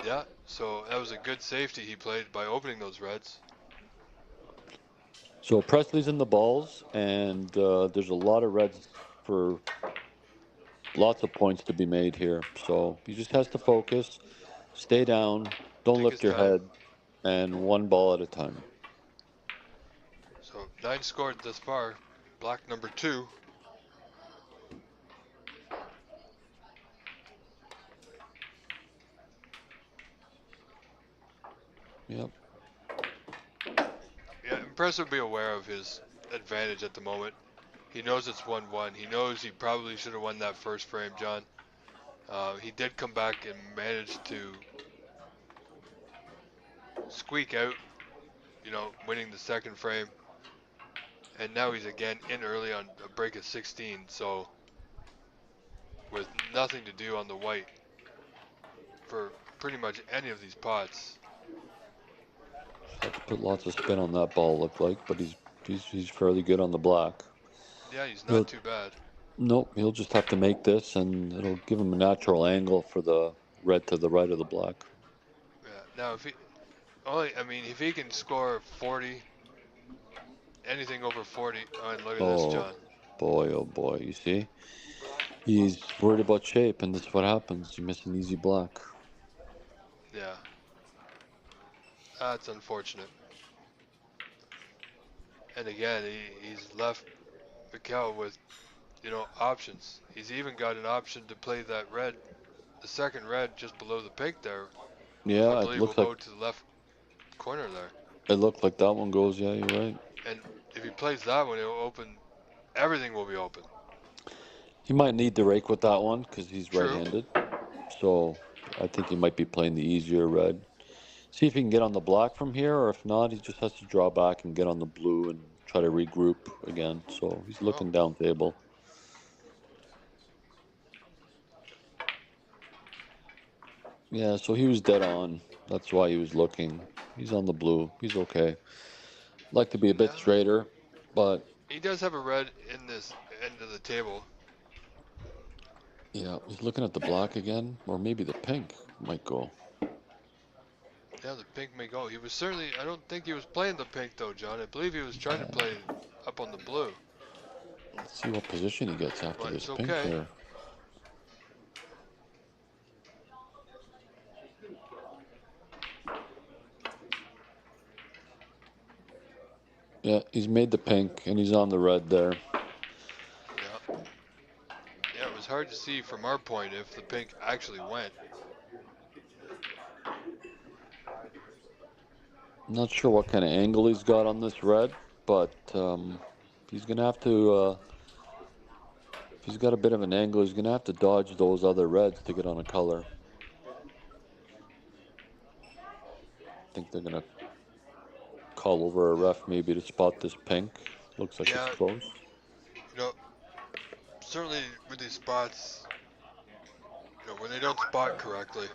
Yeah, so that was a good safety he played by opening those reds. So Presley's in the balls, and there's a lot of reds for lots of points to be made here. So he just has to focus, stay down, don't Take his lift your time. head, and one ball at a time. So 9 scored thus far. Black number 2. Yep. Yeah, Impress will be aware of his advantage at the moment. He knows it's 1-1. He knows he probably should have won that first frame, John. He did come back and managed to squeak out, winning the second frame. And now he's again in early on a break of 16. So with nothing to do on the white for pretty much any of these pots. Just have to put lots of spin on that ball, look like, but he's fairly good on the black. Yeah, he's not He'll too bad. Nope, he'll just have to make this, and it'll give him a natural angle for the red to the right of the black. Yeah. Now if he can score 40, anything over 40. Oh, and look at this, Oh John. boy, oh boy! You see, he's worried about shape, and this is what happens. You miss an easy black. Yeah, that's unfortunate. And again, he's left Mikel with, options. He's even got an option to play that red, the second red just below the pink there. I Yeah, believe will go to the left corner there. it looked like that one goes. Yeah, you're right. And if he plays that one, it'll open. Everything will be open. He might need the rake with that one because he's True. right-handed. So I think he might be playing the easier red. See if he can get on the black from here, or if not, he just has to draw back and get on the blue and try to regroup again. So he's Oh, looking down table. Yeah, so he was dead on. That's why he was looking. He's on the blue. He's okay. Like to be a bit yeah. straighter, but He does have a red in this end of the table. Yeah, he's looking at the black again, or maybe the pink might go. Yeah, the pink may go. He was certainly, I don't think he was playing the pink though, John. I believe he was trying to play up on the blue, Let's see what position he gets after but this it's pink okay. here. Yeah, he's made the pink, and he's on the red there. Yeah. Yeah, it was hard to see from our point if the pink actually went. Not sure what kind of angle he's got on this red, but he's gonna have to. If he's got a bit of an angle, he's gonna have to dodge those other reds to get on a color. I think they're gonna call over a ref maybe to spot this pink. Looks like it's Yeah, close. you know, certainly with these spots, when they don't spot correctly,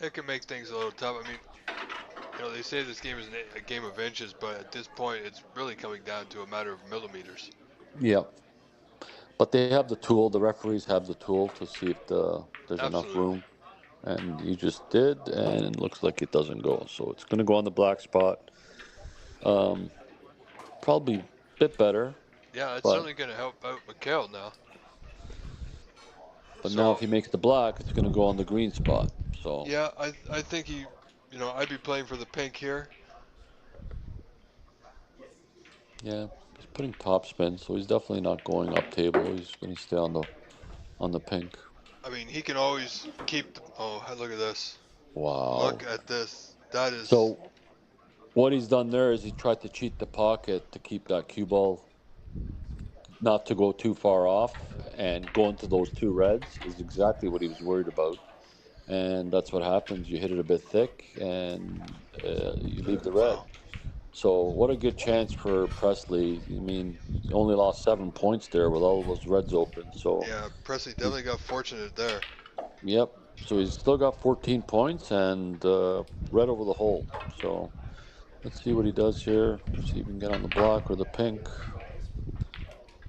it can make things a little tough. I mean, they say this game is a game of inches, but at this point, it's really coming down to a matter of millimeters. Yeah, but they have the tool. The referees have the tool to see if there's enough Absolutely. room, and he just did, and it looks like it doesn't go. So it's gonna go on the black spot. Um, Probably a bit better, Yeah, it's but certainly going to help out Michel now. now So, if he makes the black, it's gonna go on the green spot. So yeah, I think I'd be playing for the pink here. yeah, he's putting top spin, so he's definitely not going up table. He's gonna stay on the pink. I mean, he can always keep. Oh, look at this. Look Wow. at this. That is. So what he's done there is he tried to cheat the pocket to keep that cue ball not to go too far off, and going to those two reds is exactly what he was worried about. And that's what happens. You hit it a bit thick, and you leave the red. Wow. So what a good chance for Presley. I mean, he only lost 7 points there with all those reds open. So, Yeah, Presley he's, definitely got fortunate there. yep. So he's still got 14 points and red over the hole. So let's see what he does here. See if he can get on the block or the pink.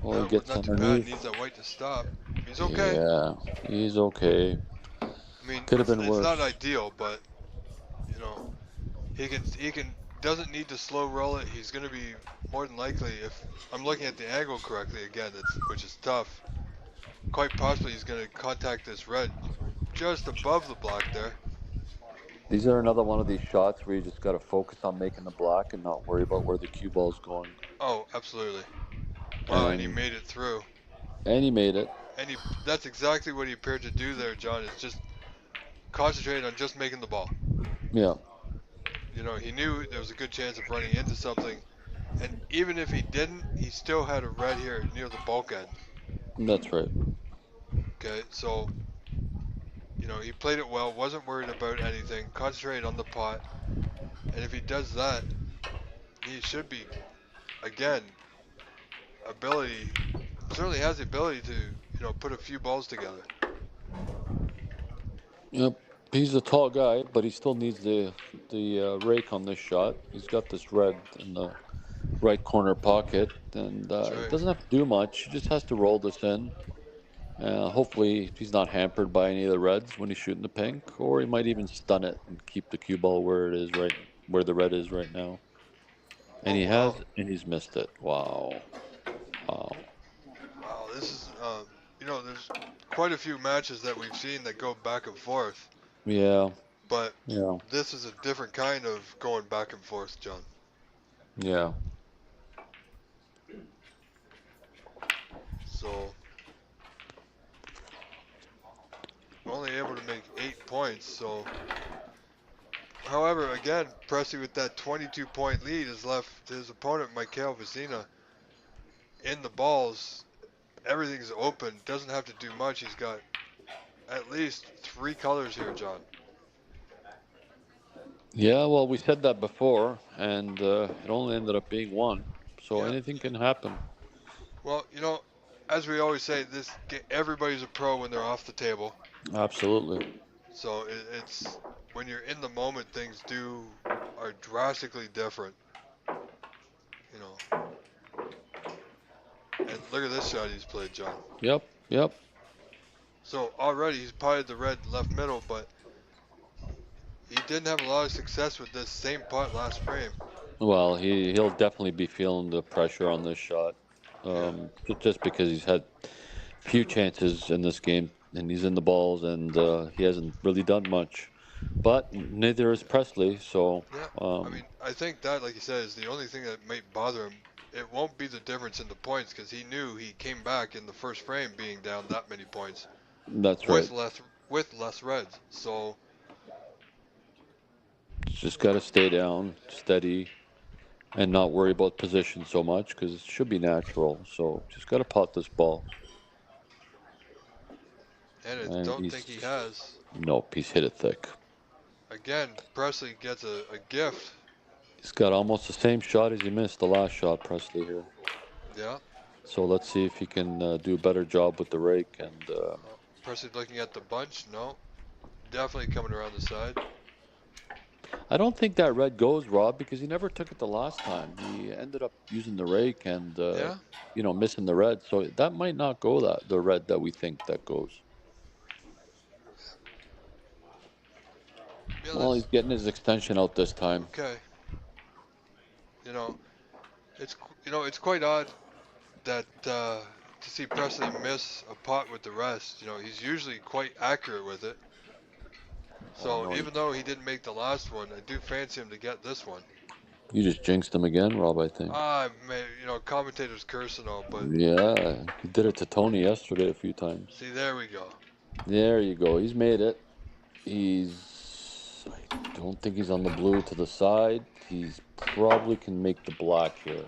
Oh, he Yeah, gets not too bad. underneath. Needs that white to stop. He's okay. Yeah, he's okay. I mean, Could have it's been it's not worse. ideal, but you know, he can doesn't need to slow roll it. He's going to be more than likely, if I'm looking at the angle correctly again, which is tough. Quite possibly he's going to contact this red just above the block there. These are another one of these shots where you just got to focus on making the black and not worry about where the cue ball's going. Oh, absolutely. Wow, and he And made it through. he made it. And that's exactly what he appeared to do there, John, is just concentrate on just making the ball. Yeah, He knew there was a good chance of running into something. And even if he didn't, he still had a red here near the bulkhead. that's right. Okay, so, he played it well, wasn't worried about anything, concentrated on the pot. And if he does that, he should be, again, ability, certainly has the ability to, put a few balls together. Yep. He's a tall guy, but he still needs the rake on this shot. He's got this red in the right corner pocket, and That's he right. doesn't have to do much. He just has to roll this in. Hopefully, he's not hampered by any of the reds when he's shooting the pink, or he might even stun it and keep the cue ball where it is right where the red is right now. And Oh, he wow. has, and he's missed it. Wow, wow. Wow, this is, there's quite a few matches that we've seen that go back and forth, Yeah, but yeah, this is a different kind of going back and forth, John. yeah. So, only able to make 8 points. So, however, again, Presley with that 22-point lead has left his opponent, Michel Vecina, in the balls. Everything's open. Doesn't have to do much. He's got at least 3 colors here, John. Yeah, well, we said that before, and it only ended up being one. So Yeah. anything can happen. Well, as we always say, everybody's a pro when they're off the table. Absolutely. So it's when you're in the moment, things are drastically different. You know. And look at this shot he's played, John. Yep, yep. So already he's potted the red left middle, but he didn't have a lot of success with this same putt last frame. Well, he'll definitely be feeling the pressure on this shot, Yeah. just because he's had few chances in this game, and he's in the balls, and he hasn't really done much. But neither is Presley, so Yeah. I um, mean, I think that, like you said, is the only thing that might bother him. It won't be the difference in the points because he knew he came back in the first frame being down that many points that's right. with less reds. So Just got to stay down, steady, and not worry about position so much because it should be natural. So just got to pot this ball, and I and don't think he has. nope, he's hit it thick. Again, Presley gets a gift. He's got almost the same shot as he missed the last shot, Presley here. Yeah. So let's see if he can do a better job with the rake. And Presley looking at the bunch. No, definitely coming around the side. I don't think that red goes, Rob, because he never took it the last time. He ended up using the rake and Yeah. missing the red. So that might not go, that the red that we think that goes. Yeah. Well, he's getting his extension out this time. Okay. You know, it's it's quite odd that to see Presley miss a putt with the rest. He's usually quite accurate with it. Oh So no, even though he didn't make the last one, I do fancy him to get this one. you just jinxed him again, Rob. I think. Man, commentators curse and all, but Yeah, he did it to Tony yesterday a few times. see, there we go. There you go. He's made it. He's. I don't think he's on the blue to the side. He's probably can make the black here.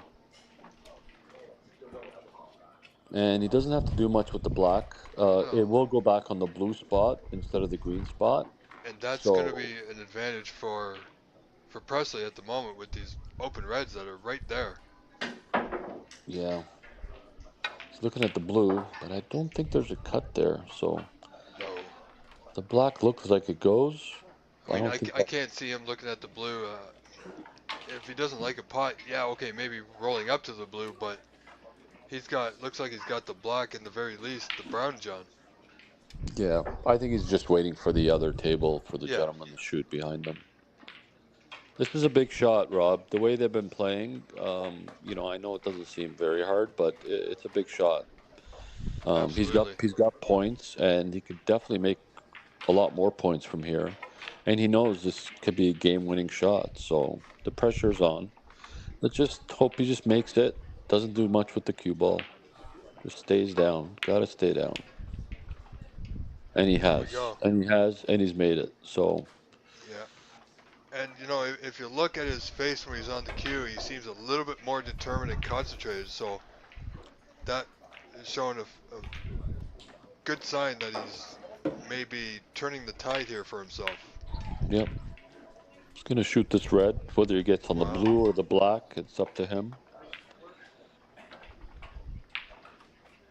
And he doesn't have to do much with the black. No, It will go back on the blue spot instead of the green spot. and that's going to So, be an advantage for Presley at the moment with these open reds that are right there. yeah. He's looking at the blue, but I don't think there's a cut there. So, No, the black looks like it goes. I I mean don't think I that. can't see him looking at the blue. If he doesn't like a pot, yeah, okay, maybe rolling up to the blue, but looks like he's got the black and the very least the brown John. Yeah, I think he's just waiting for the other table for the Yeah, gentleman to shoot behind him. This is a big shot, Rob. The way they've been playing, I know it doesn't seem very hard, but it's a big shot. He's got absolutely. he's got points, and he could definitely make a lot more points from here. And he knows this could be a game-winning shot, so the pressure's on. Let's just hope he just makes it. Doesn't do much with the cue ball. Just stays down. Got to stay down. And he There we has. go. And he has. And he's made it. So, Yeah. And if you look at his face when he's on the cue, he seems a little bit more determined and concentrated. So that is showing a good sign that he's maybe turning the tide here for himself. yep. He's going to shoot this red. Whether he gets on the Wow. blue or the black, it's up to him.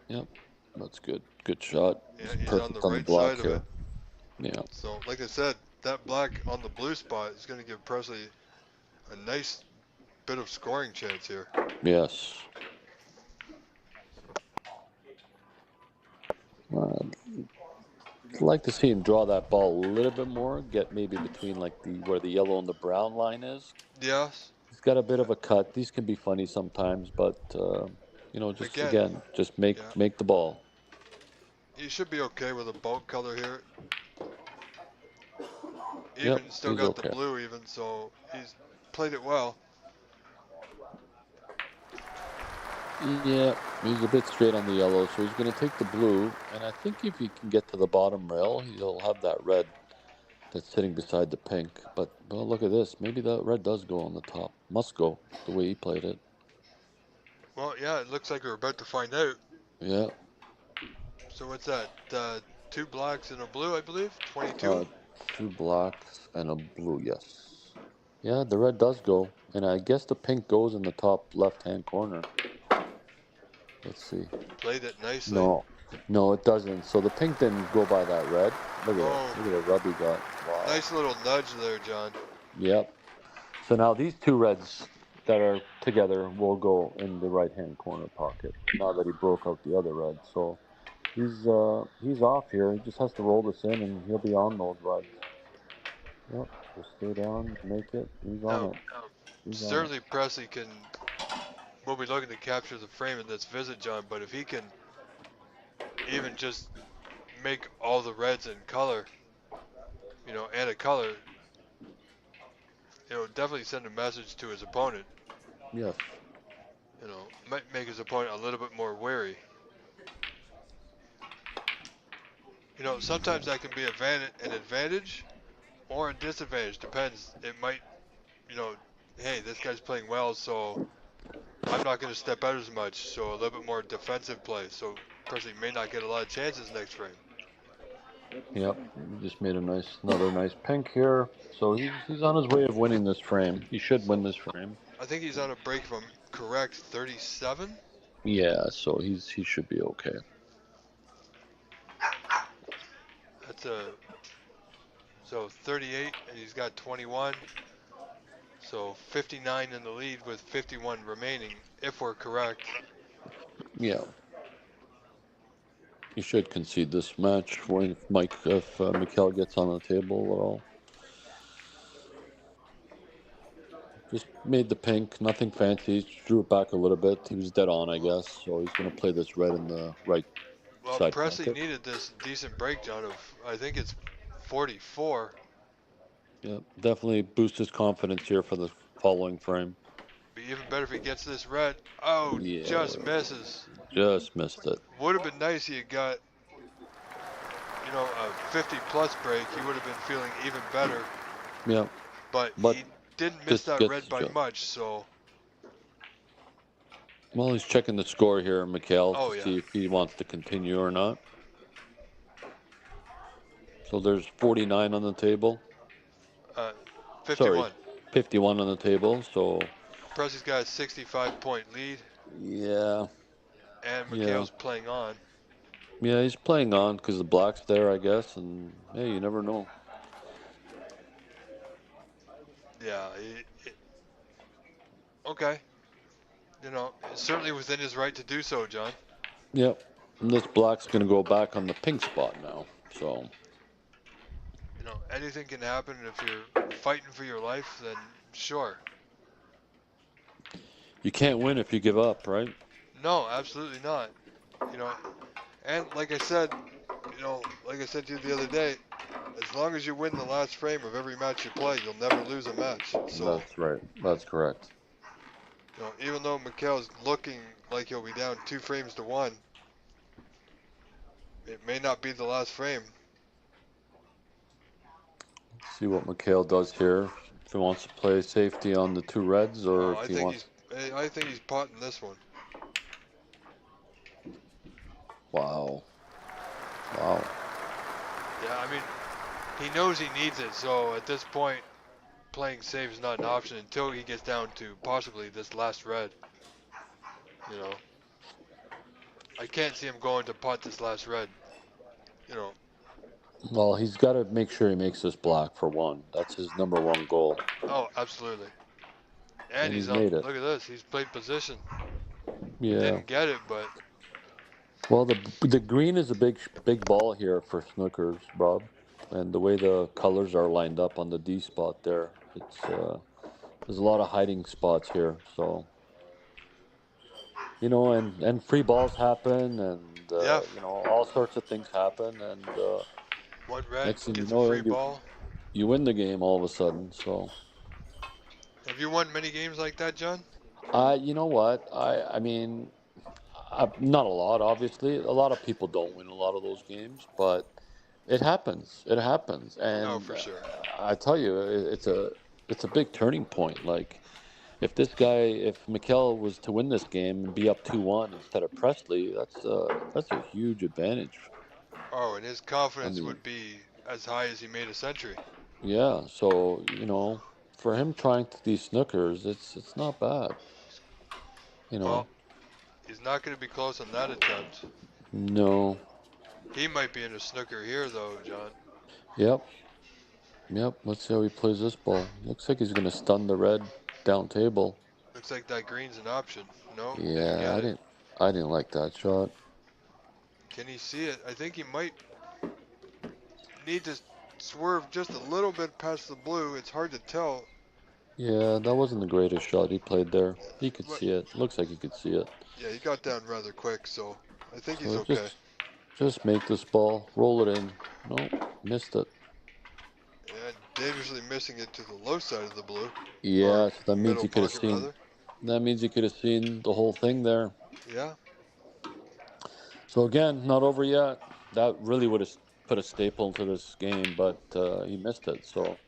Yep. That's good. Good shot. Yeah, He's he's on the perfect on the right black side of here. it. Yeah. So, like I said, that black on the blue spot is going to give Presley a nice bit of scoring chance here. Yes. I'd like to see him draw that ball a little bit more. Get maybe between like the where the yellow and the brown line is. Yes. He's got a bit of a cut. These can be funny sometimes, but just Again, again, just make yeah, make the ball. he should be okay with a bulk color here. Yep, Even still he's got the okay. blue even, so he's played it well. Yeah, he's a bit straight on the yellow, so he's going to take the blue. And I think if he can get to the bottom rail, he'll have that red that's sitting beside the pink. But well, look at this. Maybe the red does go on the top. Must go the way he played it. Well, yeah, it looks like we're about to find out. Yeah. So what's that? Two blacks and a blue, I believe. 22. Uh, two blacks and a blue. Yes. Yeah, the red does go, and I guess the pink goes in the top left-hand corner. Let's see. Played it nicely. No, no, it doesn't. So the pink didn't go by that red. Look at Oh, that. Look at the rub he got. Wow. nice little nudge there, John. Yep. So now these two reds that are together will go in the right-hand corner pocket. Now that he broke out the other red, so He's off here. He just has to roll this in, and he'll be on those reds. Yep, just stay down, make it. He's on Now, it. He's on it. certainly Presley will be looking to capture the frame in this visit, John, but if he can even just make all the reds in color, and a color, definitely send a message to his opponent. Yes. Might make his opponent a little bit more wary. Sometimes that can be an advantage or a disadvantage. Depends. It might, you know, hey, this guy's playing well, so I'm not going to step out as much. So a little bit more defensive play. So Presley may not get a lot of chances next frame. Yep. He just made another nice pink here. So he's on his way of winning this frame. He should win this frame. I think he's on a break, if I'm correct, 37. Yeah. So he should be okay. That's so 38, and he's got 21. So 59 in the lead with 51 remaining, if we're correct. Yeah. He should concede this match when if Michel gets on the table at all. Just made the pink, nothing fancy. Drew it back a little bit. He was dead on, I guess. So he's going to play this red in the right Well, side Presley pocket. needed this decent breakdown of, I think it's 44. Yeah, definitely boost his confidence here for the following frame. Be even better if he gets this red. Oh, Yeah, just misses. just missed it. Would have been nice he had got, a 50 plus break. He would have been feeling even better. Yeah, But but he didn't miss this that gets red the by job. much, so. Well, he's checking the score here, Michel, to Oh, yeah. see if he wants to continue or not. So there's 49 on the table. Uh, Sorry, 51. 51 on the table. So Presley's got a 65-point lead, yeah, and yeah, Mikhail's playing on. yeah. He's playing on because the black's there, I guess. And hey, you never know. Yeah. Okay. It's certainly within his right to do so, John. Yep. And this black's going to go back on the pink spot now. So Anything can happen if you're fighting for your life, then sure. you can't win if you give up, right? No, absolutely not. You know, and like I said to you the other day, as long as you win the last frame of every match you play, you'll never lose a match. So, That's right. That's correct. even though Mikhail's looking like he'll be down 2 frames to 1, it may not be the last frame. See what Michael does here. If he wants to play safety on the two reds, or Oh, if he wants. I think he's potting this one. Wow. Wow. Yeah, I mean, he knows he needs it. So at this point, playing safe is not an option until he gets down to possibly this last red. You know, I can't see him going to pot this last red. You know, Well, he's got to make sure he makes this black for one. That's his number one goal, oh, absolutely. And and he's he's on. made it. Look at this. He's played position. Yeah. Didn't get it, but Well, the green is a big ball here for snookers, Bob, and the way the colors are lined up on the D spot there, it's there's a lot of hiding spots here. So and free balls happen, and yeah, all sorts of things happen, and one red next thing you gets a know, free you ball. you win the game all of a sudden. So, Have you won many games like that, John? you know what? I mean, not a lot, obviously. A lot of people don't win a lot of those games, but it happens. It happens, Oh, and for sure. I tell you, it's a big turning point. Like if Mikel was to win this game and be up 2-1 instead of Presley, that's a huge advantage. Oh, and his I confidence mean, would be as high as he made a century. yeah. So for him trying to these snookers, it's not bad. You Well, know, he's not going to be close on that attempt. no. He might be in a snooker here, though, John. Yep. Yep. Let's see how he plays this ball. Looks like he's gonna stun the red down table. Looks like that green's an option. No, didn't Yeah, get I it. didn't. I didn't like that shot. Can he see it? I think he might need to swerve just a little bit past the blue. It's hard to tell. Yeah, that wasn't the greatest shot he played there. He could But see it. Looks like he could see it. yeah, he got down rather quick, so I think he's So okay. just make this ball, roll it in. No, missed it. And dangerously missing it to the low side of the blue, or Yeah, so that means middle he could have pocket seen. rather. That means he could have seen the whole thing there. Yeah, So again, not over yet. That really would have put a staple to this game, but he missed it. So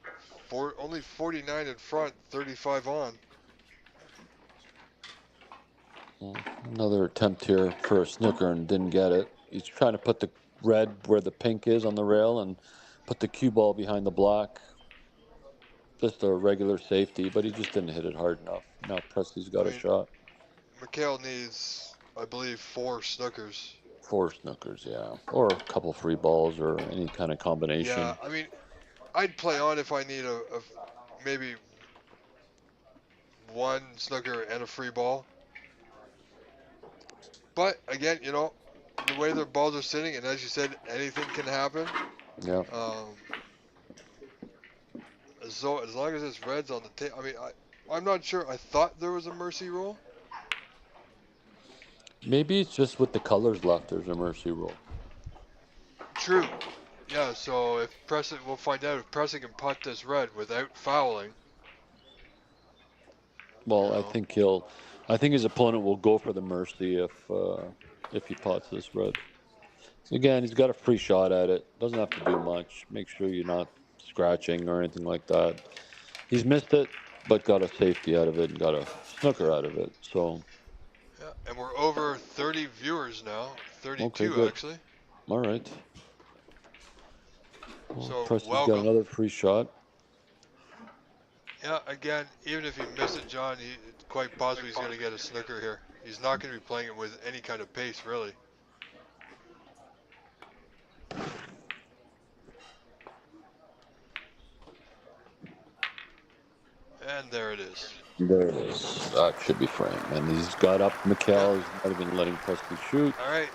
only 49 in front, 35 on. well, another attempt here for a snooker and didn't get it. He's trying to put the red where the pink is on the rail and put the cue ball behind the black. Just a regular safety, but he just didn't hit it hard enough. Now Presley's I got a mean, shot. Michel needs, I believe, 4 snookers. Four snookers, yeah. Or a couple free balls or any kind of Yeah, combination. I mean, I'd play on if I need a maybe one snooker and a free ball. But again, the way their balls are sitting, and as you said, anything can happen. Yeah. Um, so as long as it's reds on the table, I mean, I'm not sure. I thought there was a mercy rule. Maybe it's just with the colors left, there's a mercy rule. True. Yeah. So if Presley, we'll find out if Presley can putt this red without fouling. You Well, know. I think his opponent will go for the mercy if he pots this red. So again, he's got a free shot at it. Doesn't have to do much. Make sure you're not scratching or anything like that. He's missed it, but got a safety out of it and got a snooker out of it. So Yeah. And we're over 30 viewers now. okay, 32 good. actually. All right. Well, So Presley's got welcome. another free shot. Yeah. Again, even if he missed it, John, quite possibly he's going to get a snooker here. He's not going to be playing it with any kind of pace, really. And there it is. There it is. That should be framed. And he's got up Yep. Mikel. He's not even letting Presley shoot. All right,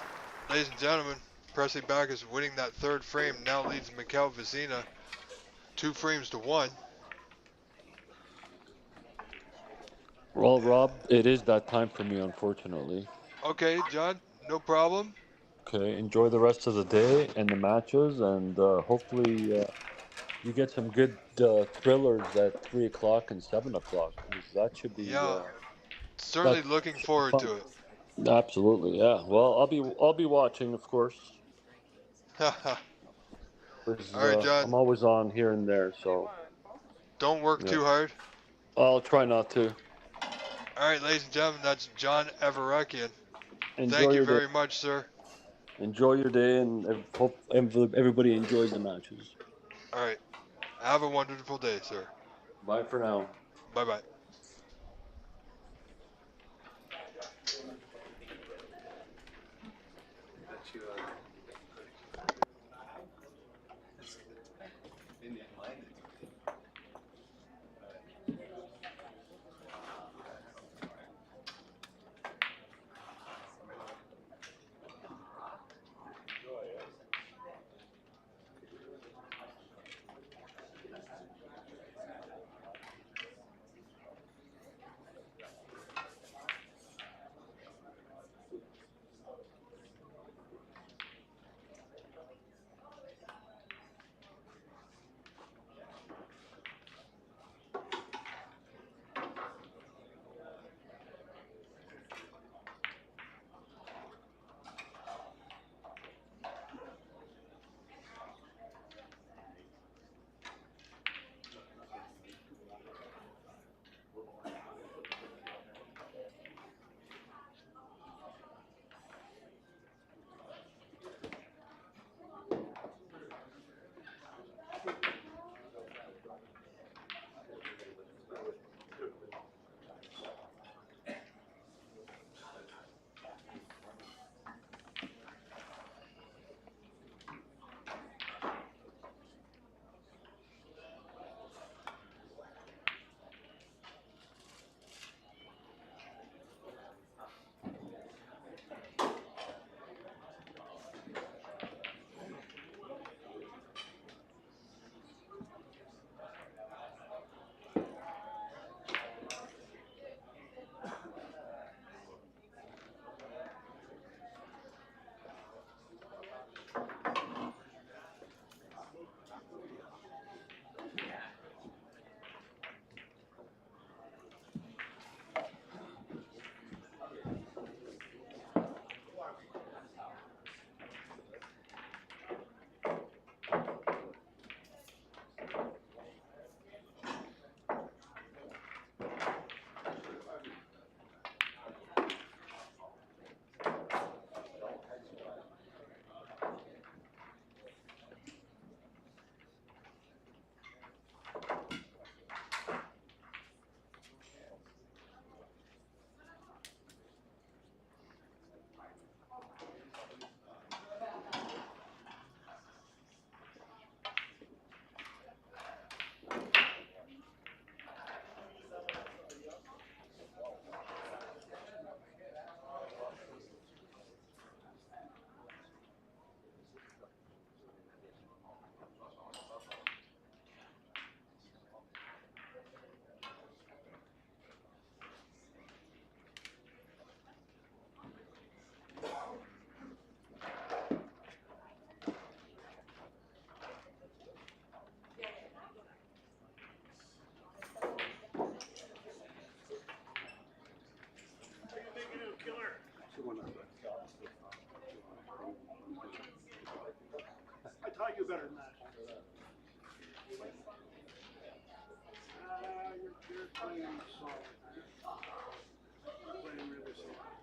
ladies and gentlemen, Presley Backus winning that third frame now leads Michel Vizina 2 frames to 1. Well, Rob, it is that time for me, unfortunately. Okay, John, no problem. Okay, enjoy the rest of the day and the matches, and hopefully you get some good thrillers at 3 o'clock and 7 o'clock, because Yeah, that certainly looking should be forward fun. to it. Absolutely, yeah. Well, I'll be watching, of course, All because right, John, I'm always on here and there. So don't work yeah, too hard. I'll try not to. All right, ladies and gentlemen, that's John Everakian. Enjoy Thank you your day. very much, sir. Enjoy your day, and hope everybody enjoys the matches. All right, have a wonderful day, sir. Bye for now. Bye bye. better than that. You're playing solid. You're playing really solid.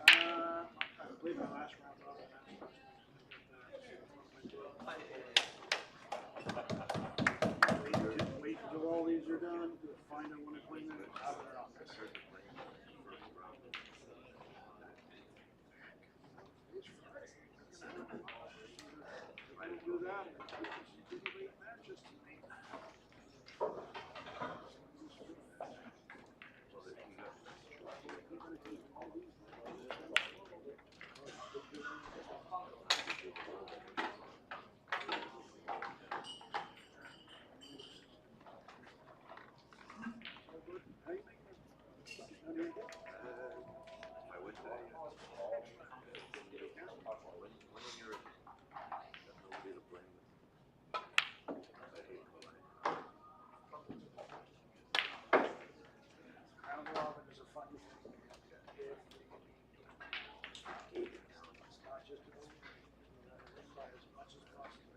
I believe my last round on wait until all these are done. Find out when I clean them. I didn't do that. Matches to me. Round robin is a funny thing. It's not just an by as much as possible.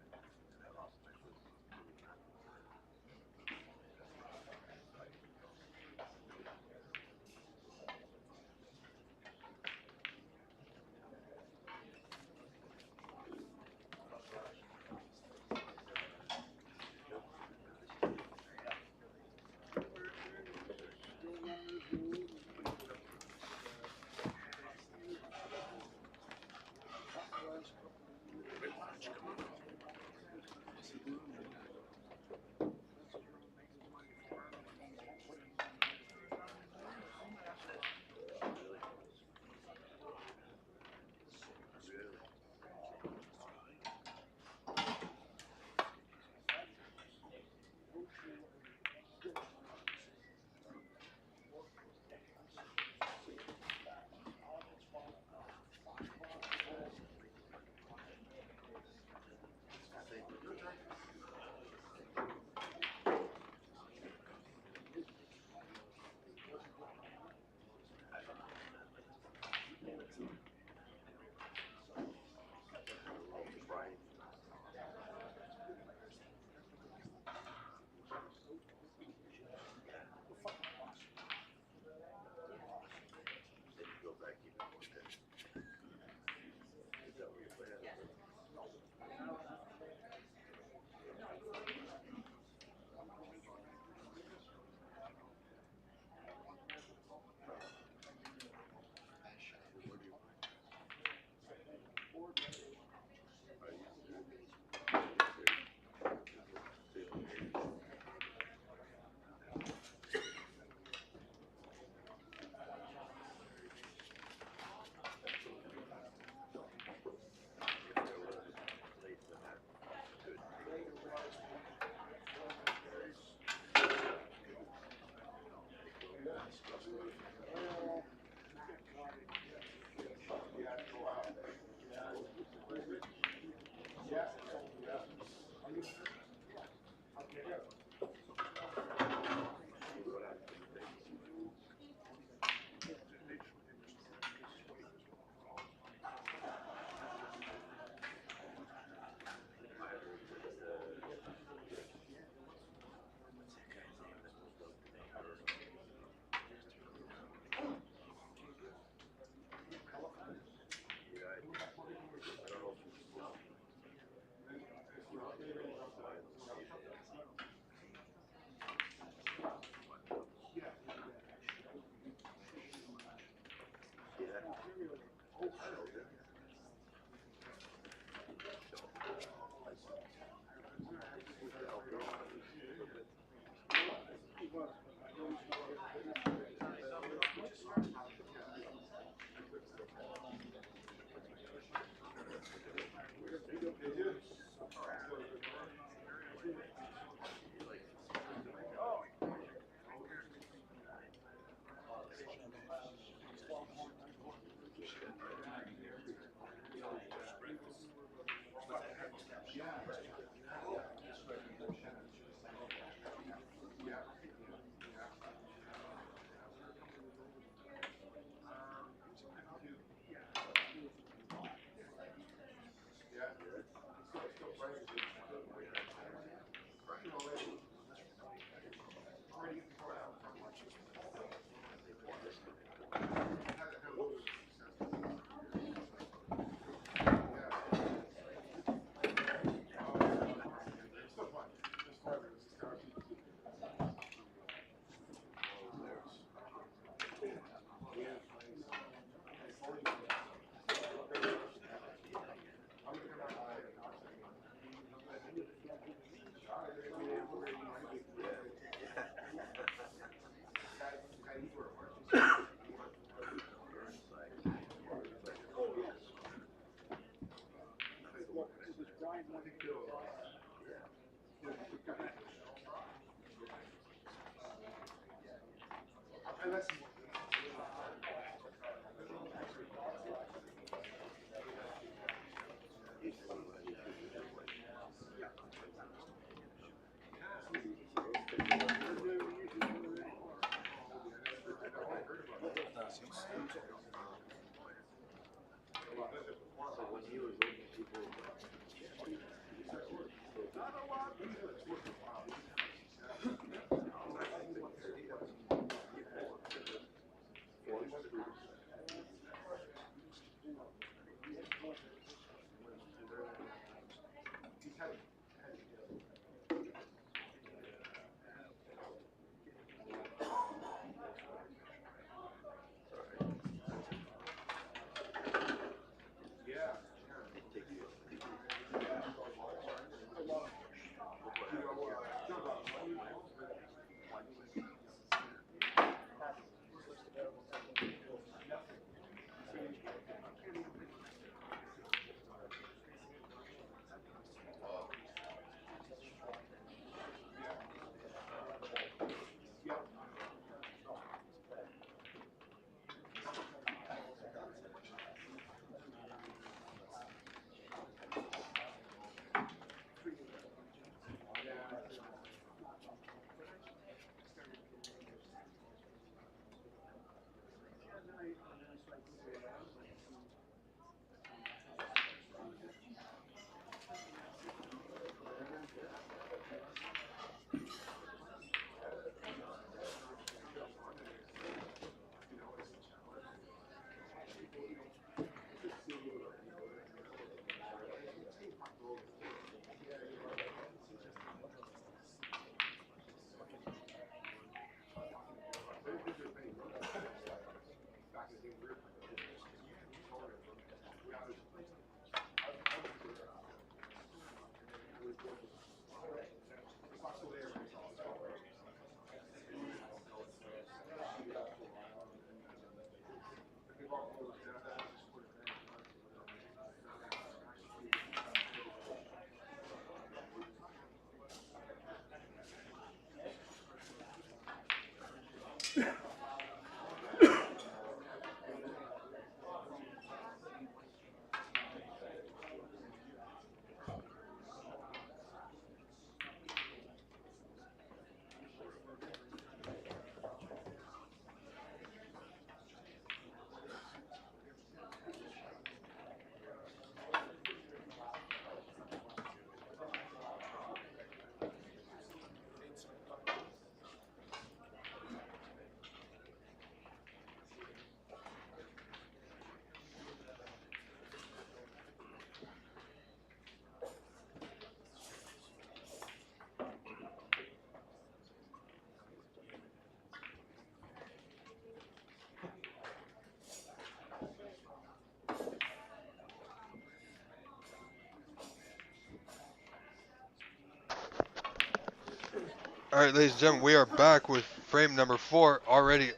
All right, ladies and gentlemen, we are back with frame number 4 already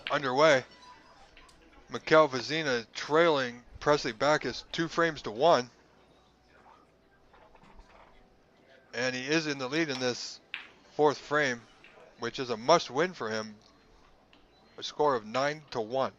underway. Michel Vizina trailing Presley Backus 2 frames to 1. And he is in the lead in this 4th frame, which is a must win for him. A score of 9-1.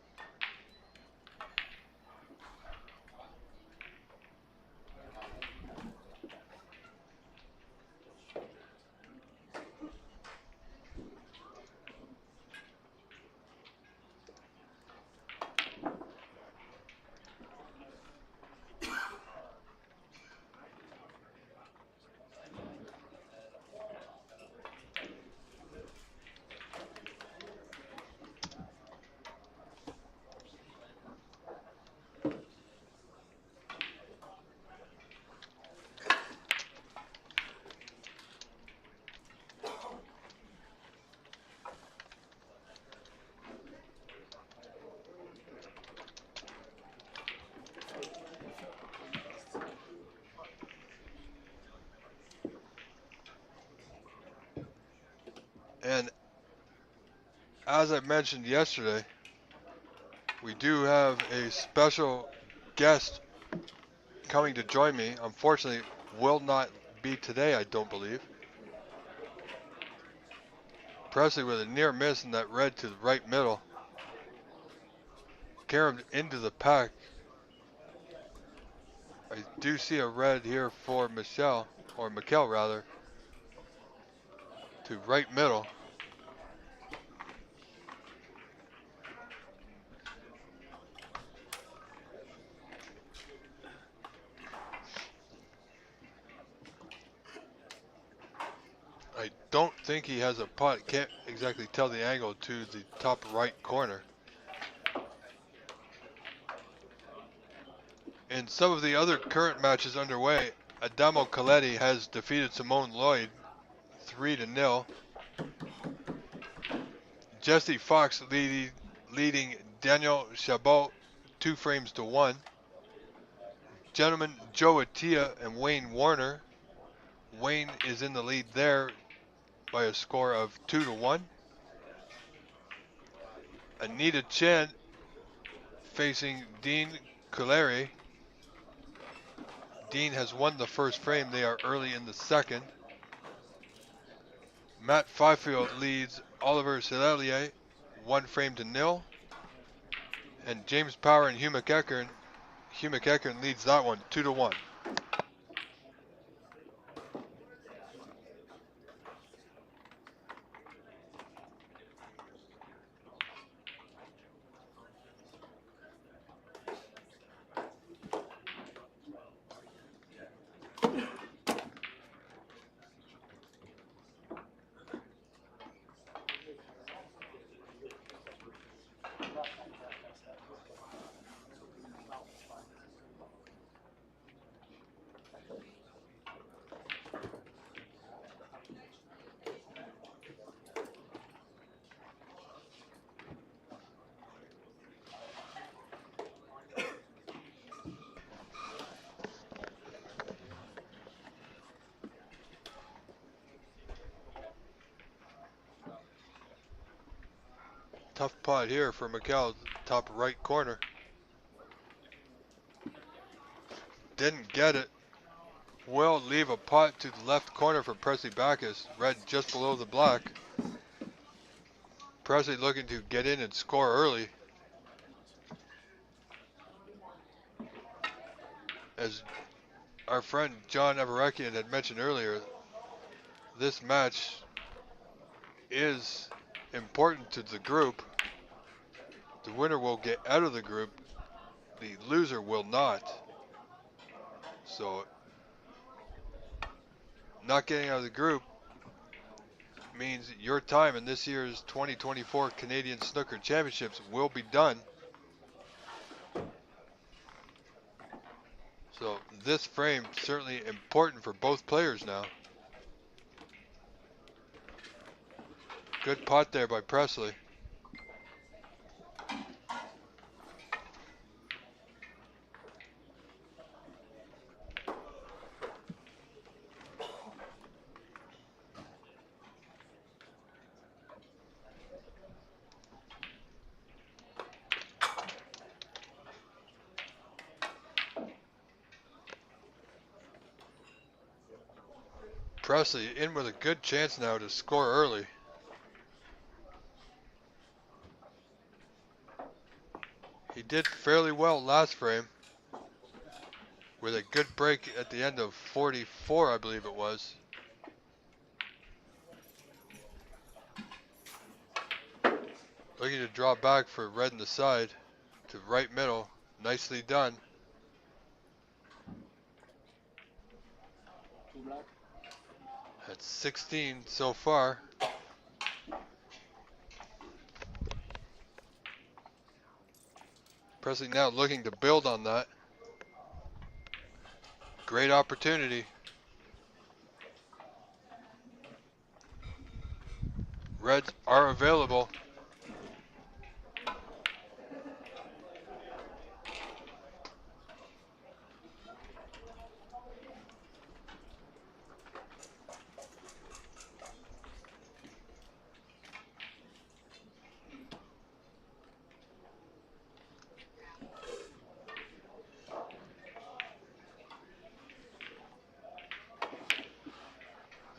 And as I mentioned yesterday, we do have a special guest coming to join me. Unfortunately, will not be today, I don't believe. Presley with a near miss in that red to the right middle. Caromed into the pack. I do see a red here for Michel, or Michel rather, to right middle. I don't think he has a putt. Can't exactly tell the angle to the top right corner. In some of the other current matches underway, Adamo Coletti has defeated Simone Lloyd 3-0. Jesse Fox leading Daniel Chabot 2 frames to 1. Gentlemen Joe Attia and Wayne Warner. Wayne is in the lead there by a score of 2-1. Anita Chen facing Dean Culeri. Dean has won the first frame. They are early in the second. Matt Fifield leads Oliver Celelier 1 frame to 0. And James Power and Hugh McEachern leads that one 2-1. Tough putt here for Michel, top right corner. Didn't get it. Will leave a putt to the left corner for Presley Backus, red just below the black. Presley looking to get in and score early. As our friend John Evereckian had mentioned earlier, this match is important to the group. The winner will get out of the group. The loser will not. So, not getting out of the group means your time in this year's 2024 Canadian Snooker Championships will be done. So, this frame certainly important for both players now. Good putt there by Presley. Presley in with a good chance now to score early. He did fairly well last frame with a good break at the end of 44, I believe it was. Looking to draw back for red in the side to right middle. Nicely done. That's 16 so far. Presley now looking to build on that. Great opportunity. Reds are available.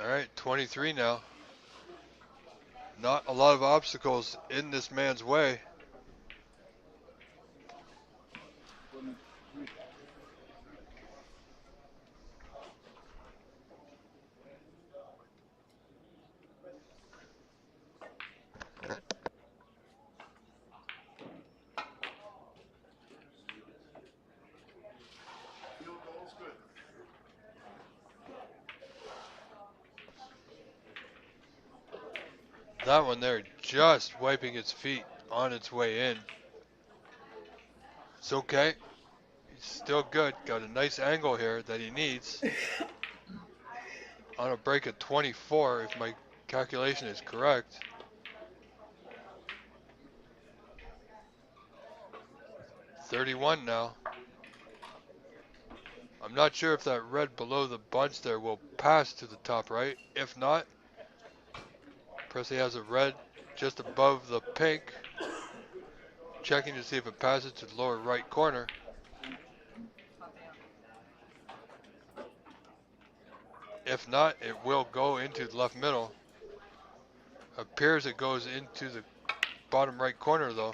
All right, 23 now. Not a lot of obstacles in this man's way. That one there just wiping its feet on its way in. It's okay. He's still good. Got a nice angle here that he needs. On a break of 24, if my calculation is correct. .31 now. I'm not sure if that red below the bunch there will pass to the top right. If not, Presley has a red just above the pink. Checking to see if it passes to the lower right corner. If not, it will go into the left middle. Appears it goes into the bottom right corner though.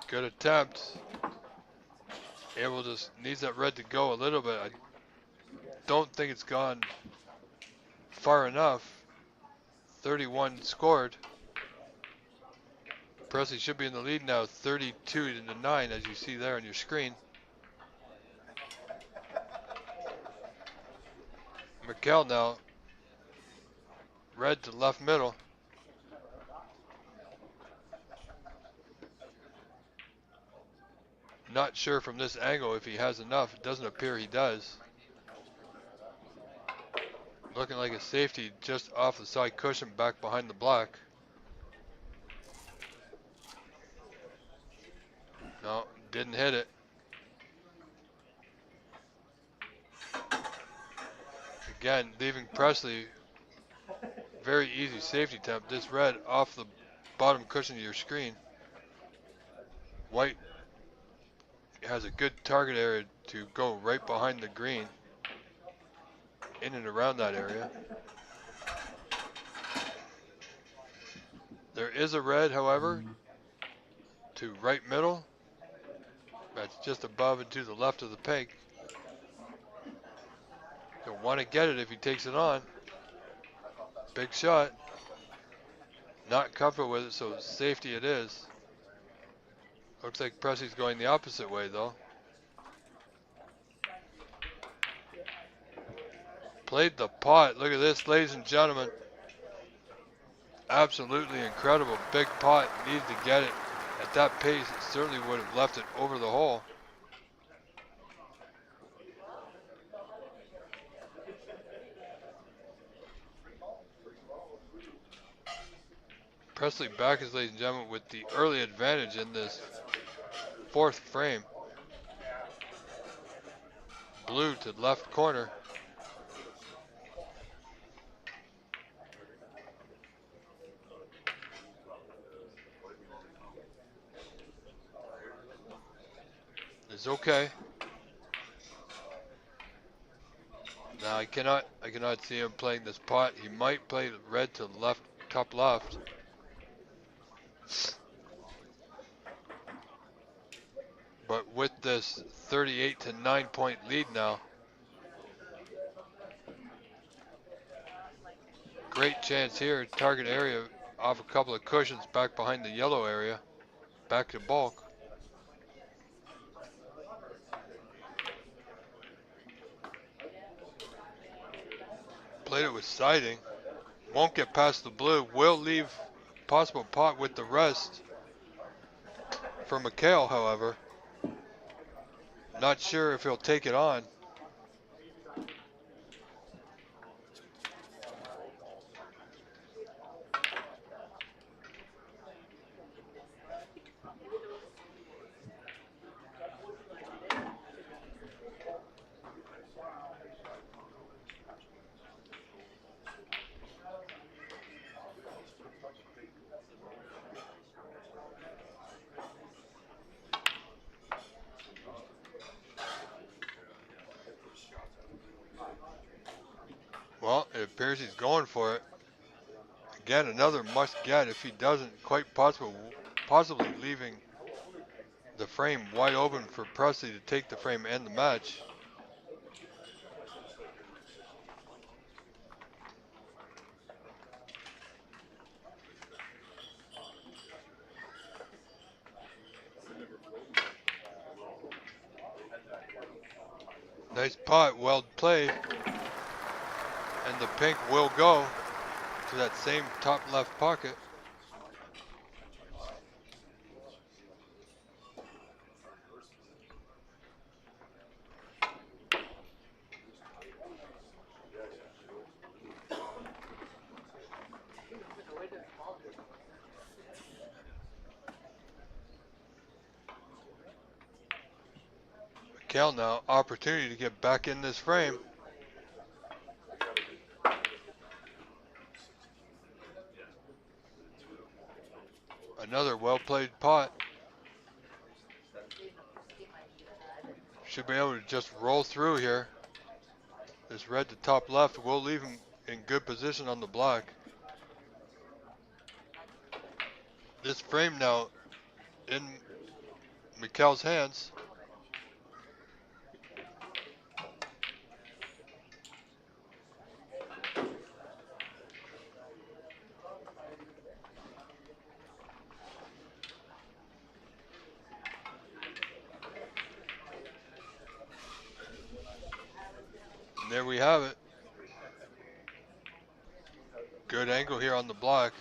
Good attempt. Able just needs that red to go a little bit. I don't think it's gone far enough. 31 scored. Presley should be in the lead now, 32 to 9, as you see there on your screen. Michel now, red to left middle. Not sure from this angle if he has enough. It doesn't appear he does. Looking like a safety just off the side cushion back behind the black. No, didn't hit it. Again, leaving Presley, very easy safety attempt. This red off the bottom cushion of your screen. White has a good target area to go right behind the green. In and around that area. There is a red, however, to right middle. That's just above and to the left of the pink. He'll want to get it if he takes it on. Big shot. Not comfortable with it, so safety it is. Looks like Presley's going the opposite way, though. Played the pot. Look at this, ladies and gentlemen. Absolutely incredible. Big pot. Needed to get it. At that pace, it certainly would have left it over the hole. Presley backers, ladies and gentlemen, with the early advantage in this fourth frame. Blue to left corner. is okay. Now I cannot see him playing this pot. He might play red to left, top left. But with this 38 to 9 point lead now, great chance here. Target area off a couple of cushions back behind the yellow area. Back to bulk. Played it with siding. Won't get past the blue. Will leave possible pot with the rest for Michel, however. Not sure if he'll take it on. Well, it appears he's going for it. Again, another must get if he doesn't, quite possibly leaving the frame wide open for Presley to take the frame and the match. Nice pot, well played. And the pink will go to that same top left pocket. Michel now, opportunity to get back in this frame. Another well-played pot. Should be able to just roll through here. This red to top left will leave him in good position on the block. This frame now in Michel's hands. And there we have it. Good angle here on the block.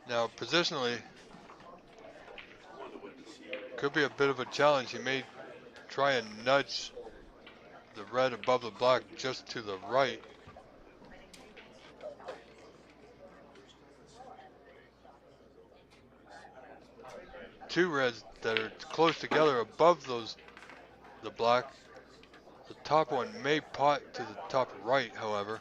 Now positionally, could be a bit of a challenge. He may try and nudge the red above the block just to the right. Two reds that are close together above the block. The top one may pot to the top right, however.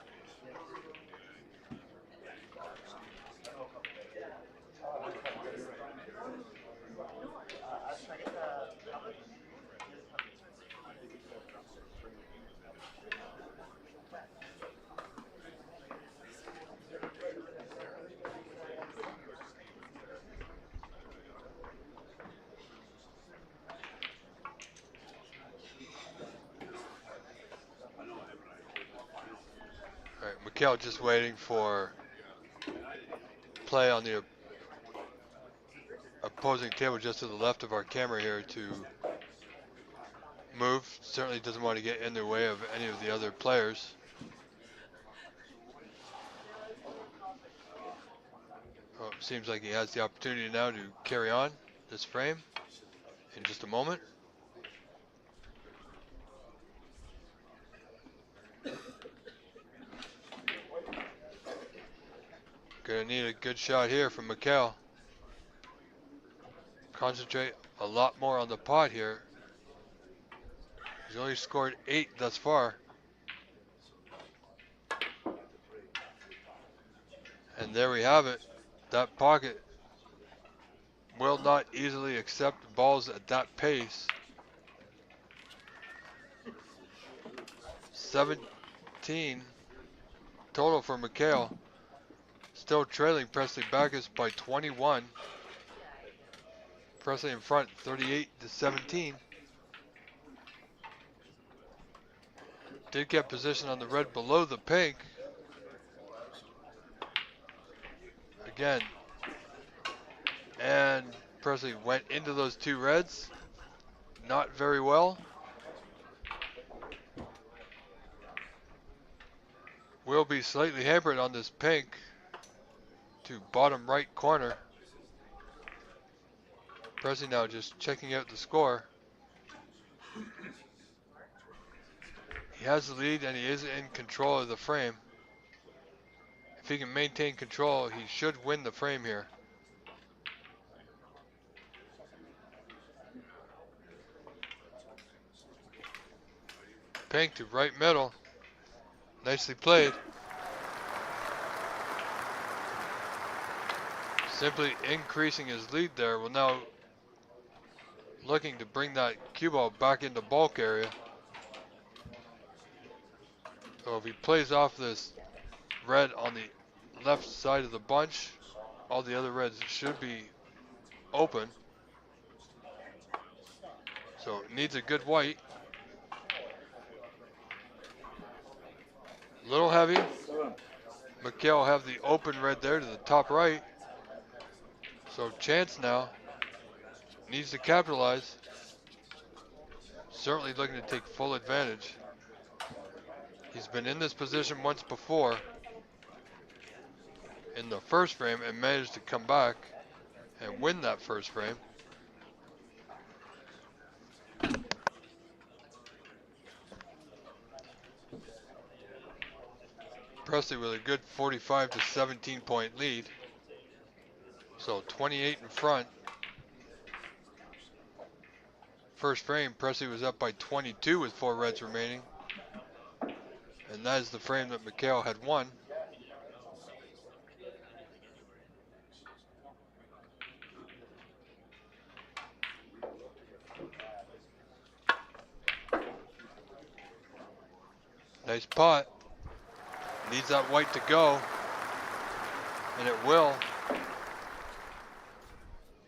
All right, Michel just waiting for play on the opposing table just to the left of our camera here to move. Certainly doesn't want to get in the way of any of the other players. Oh, it seems like he has the opportunity now to carry on this frame in just a moment. Gonna need a good shot here from Michel. Concentrate a lot more on the pot here. He's only scored 8 thus far. And there we have it. That pocket will not easily accept balls at that pace. 17 total for Michel. Still trailing Presley Backus by 21. Presley in front 38-17. Did get position on the red below the pink. Again. And Presley went into those two reds. Not very well. Will be slightly hampered on this pink to bottom right corner. Presley now just checking out the score. He has the lead and he is in control of the frame. If he can maintain control, he should win the frame here. Pink to right middle. Nicely played. Simply increasing his lead there. Will now looking to bring that cue ball back into bulk area. So if he plays off this red on the left side of the bunch, all the other reds should be open. So needs a good white. Little heavy. Michel have the open red there to the top right. So chance now. Needs to capitalize. Certainly looking to take full advantage. He's been in this position once before in the first frame and managed to come back and win that first frame. Presley with a good 45-17 point lead. So 28 in front. First frame, Presley was up by 22 with 4 reds remaining. And that is the frame that Michel had won. Nice pot. Needs that white to go. And it will.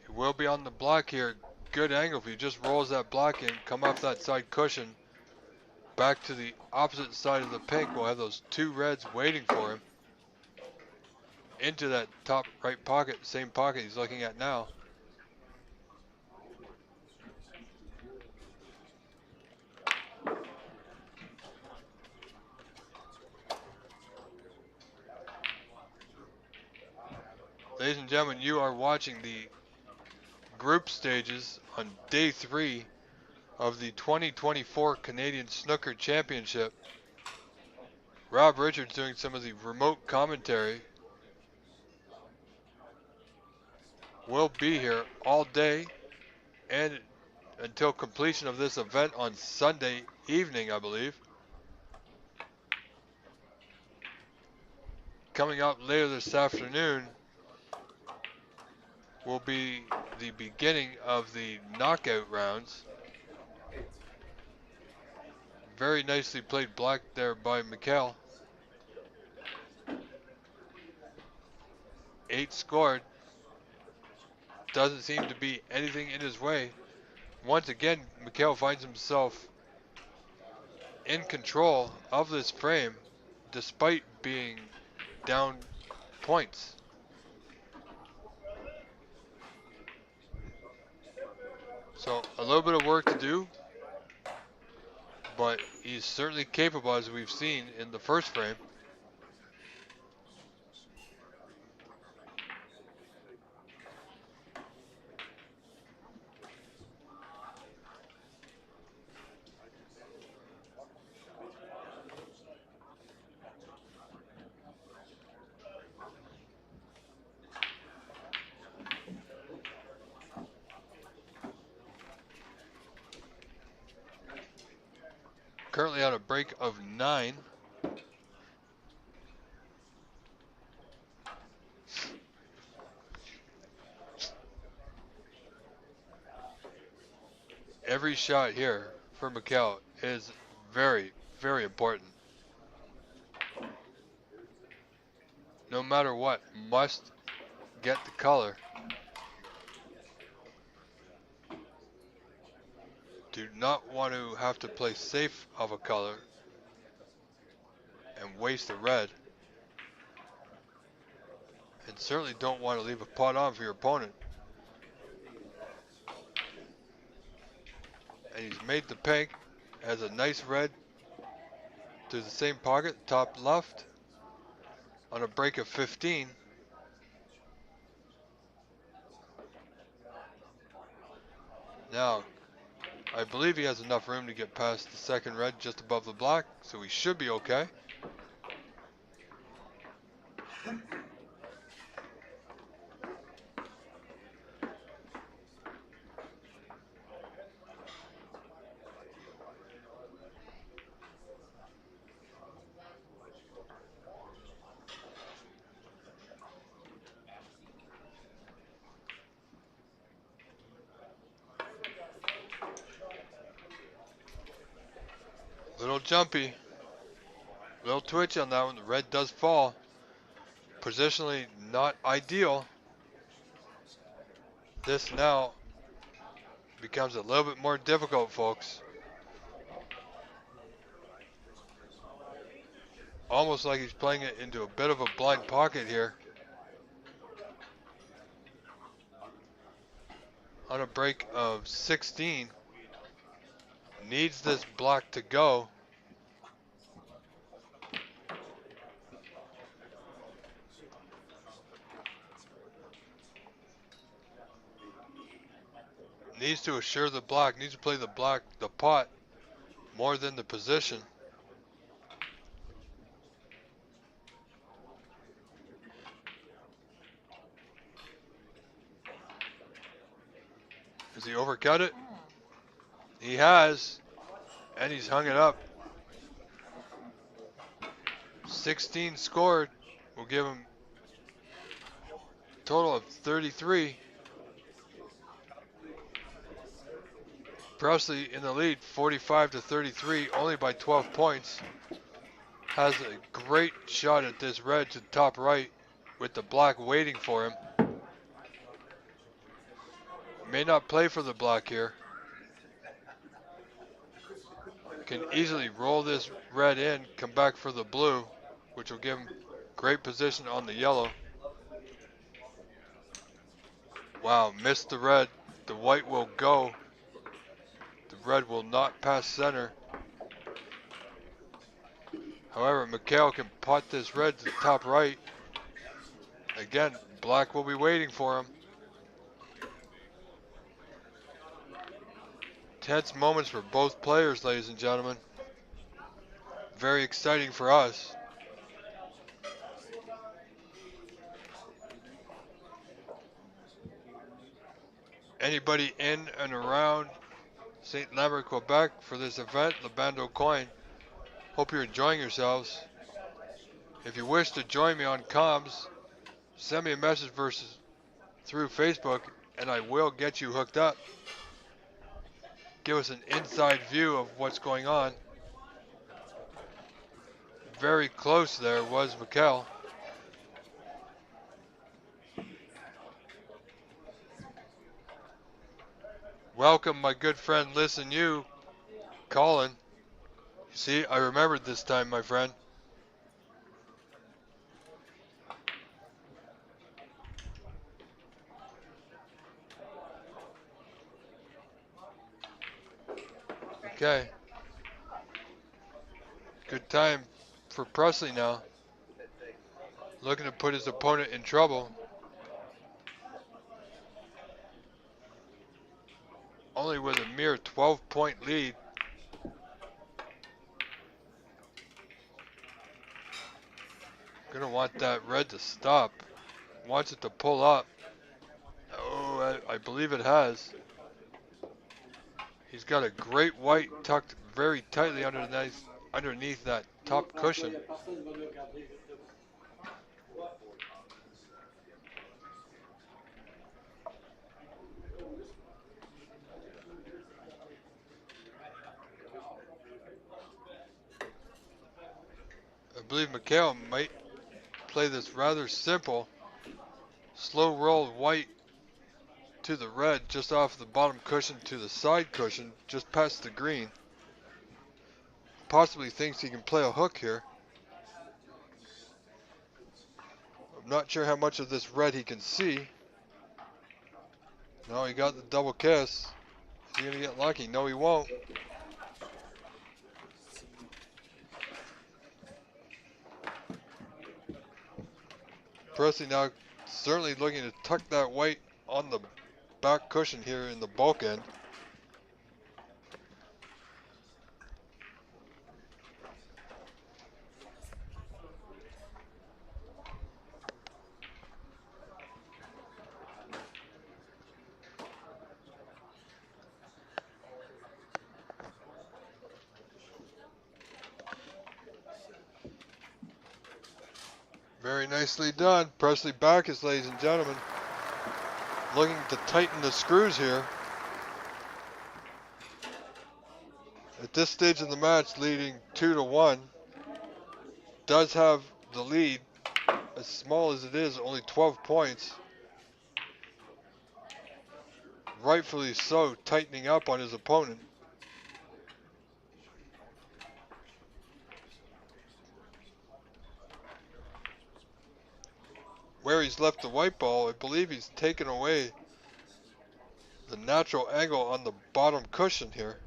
It will be on the block here. Good angle if he just rolls that block in, come off that side cushion. Back to the opposite side of the pink. We'll have those 2 reds waiting for him. Into that top right pocket, same pocket he's looking at now. Ladies and gentlemen, you are watching the group stages on day 3 of the 2024 Canadian Snooker Championship. Rob Richards doing some of the remote commentary. We'll be here all day and until completion of this event on Sunday evening, I believe. Coming up later this afternoon will be the beginning of the knockout rounds. Very nicely played black there by Michel. 8 scored. Doesn't seem to be anything in his way. Once again, Michel finds himself in control of this frame despite being down points. So a little bit of work to do, but he's certainly capable, as we've seen in the first frame. Currently on a break of 9. every shot here for Michel is very, very important. No matter what, must get the color. Do not want to have to play safe of a color and waste a red. And certainly don't want to leave a pot on for your opponent. And he's made the pink. Has a nice red to the same pocket, top left, on a break of 15. Now, I believe he has enough room to get past the second red just above the black, so he should be okay. Little jumpy, little twitch on that one. The red does fall. Positionally not ideal. This now becomes a little bit more difficult, folks. Almost like he's playing it into a bit of a blind pocket here. On a break of 16. Needs this black to go. Needs to assure the black. Needs to play the black, the pot, more than the position. Has he overcut it? He has. And he's hung it up. 16 scored. Will give him a total of 33. Presley in the lead, 45 to 33, only by 12 points. Has a great shot at this red to the top right with the black waiting for him. May not play for the black here. Can easily roll this red in, come back for the blue, which will give him great position on the yellow. Wow, missed the red. The white will go. The red will not pass center. However, Michel can pot this red to the top right. Again, black will be waiting for him. Tense moments for both players, ladies and gentlemen. Very exciting for us. Anybody in and around St. Lambert, Quebec for this event, the Bando Coin. Hope you're enjoying yourselves. If you wish to join me on comms, send me a message through Facebook and I will get you hooked up. Give us an inside view of what's going on. Very close there was Michel. Welcome, my good friend, listen you, Colin. See, I remembered this time, my friend. Okay. Good time for Presley now. Looking to put his opponent in trouble. Only with a mere 12-point lead. Gonna want that red to stop. Wants it to pull up. Oh, I believe it has. He's got a great white tucked very tightly underneath that top cushion. believe Michel might play this rather simple, slow roll white to the red, just off the bottom cushion to the side cushion, just past the green. Possibly thinks he can play a hook here. I'm not sure how much of this red he can see. No, he got the double kiss. Is he going to get lucky? No, he won't. Presley now certainly looking to tuck that white on the back cushion here in the bulk end. Very nicely done. Presley Backus, ladies and gentlemen. Looking to tighten the screws here. At this stage of the match, leading 2-1. Does have the lead, as small as it is, only 12 points. Rightfully so, tightening up on his opponent. Where he's left the white ball, I believe he's taken away the natural angle on the bottom cushion here.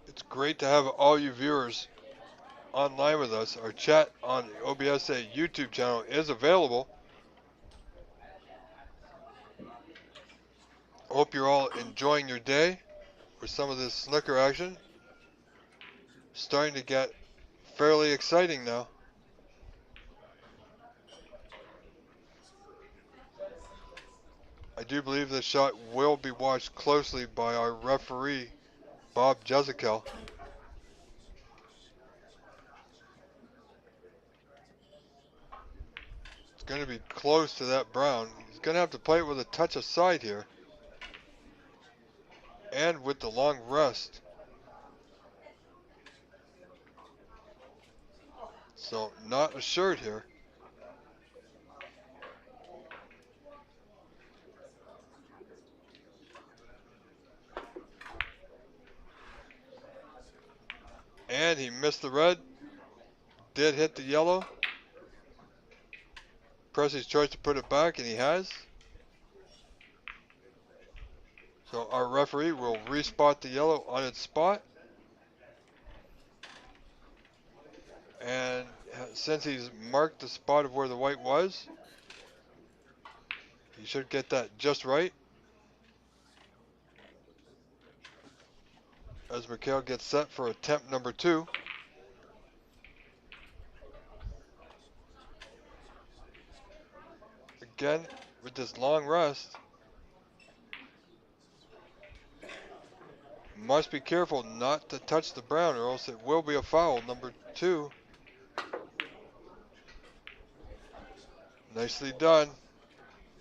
It's great to have all you viewers online with us. Our chat on the OBSA YouTube channel is available. Hope you're all enjoying your day with some of this snooker action. Starting to get fairly exciting now. I do believe this shot will be watched closely by our referee, Bob Jezekel. It's going to be close to that brown. He's going to have to play it with a touch of side here. And with the long rest. So not assured here. And he missed the red. Did hit the yellow. Presley's choice to put it back, and he has. So our referee will respot the yellow on its spot. And since he's marked the spot of where the white was, he should get that just right. As Michel gets set for attempt number 2. Again, with this long rest, must be careful not to touch the brown or else it will be a foul. Number 2. Nicely done.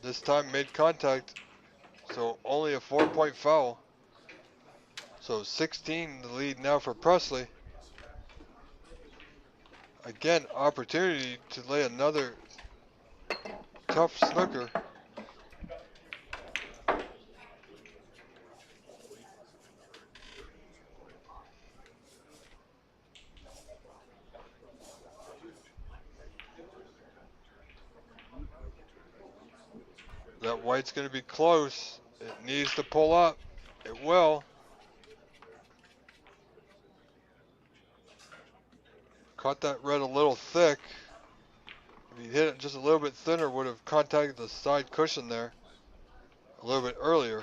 This time made contact, so only a 4-point foul. So 16 the lead now for Presley. Again, opportunity to lay another tough snooker. That white's going to be close. It needs to pull up. It will. Caught that red a little thick. If he hit it just a little bit thinner, would have contacted the side cushion there a little bit earlier.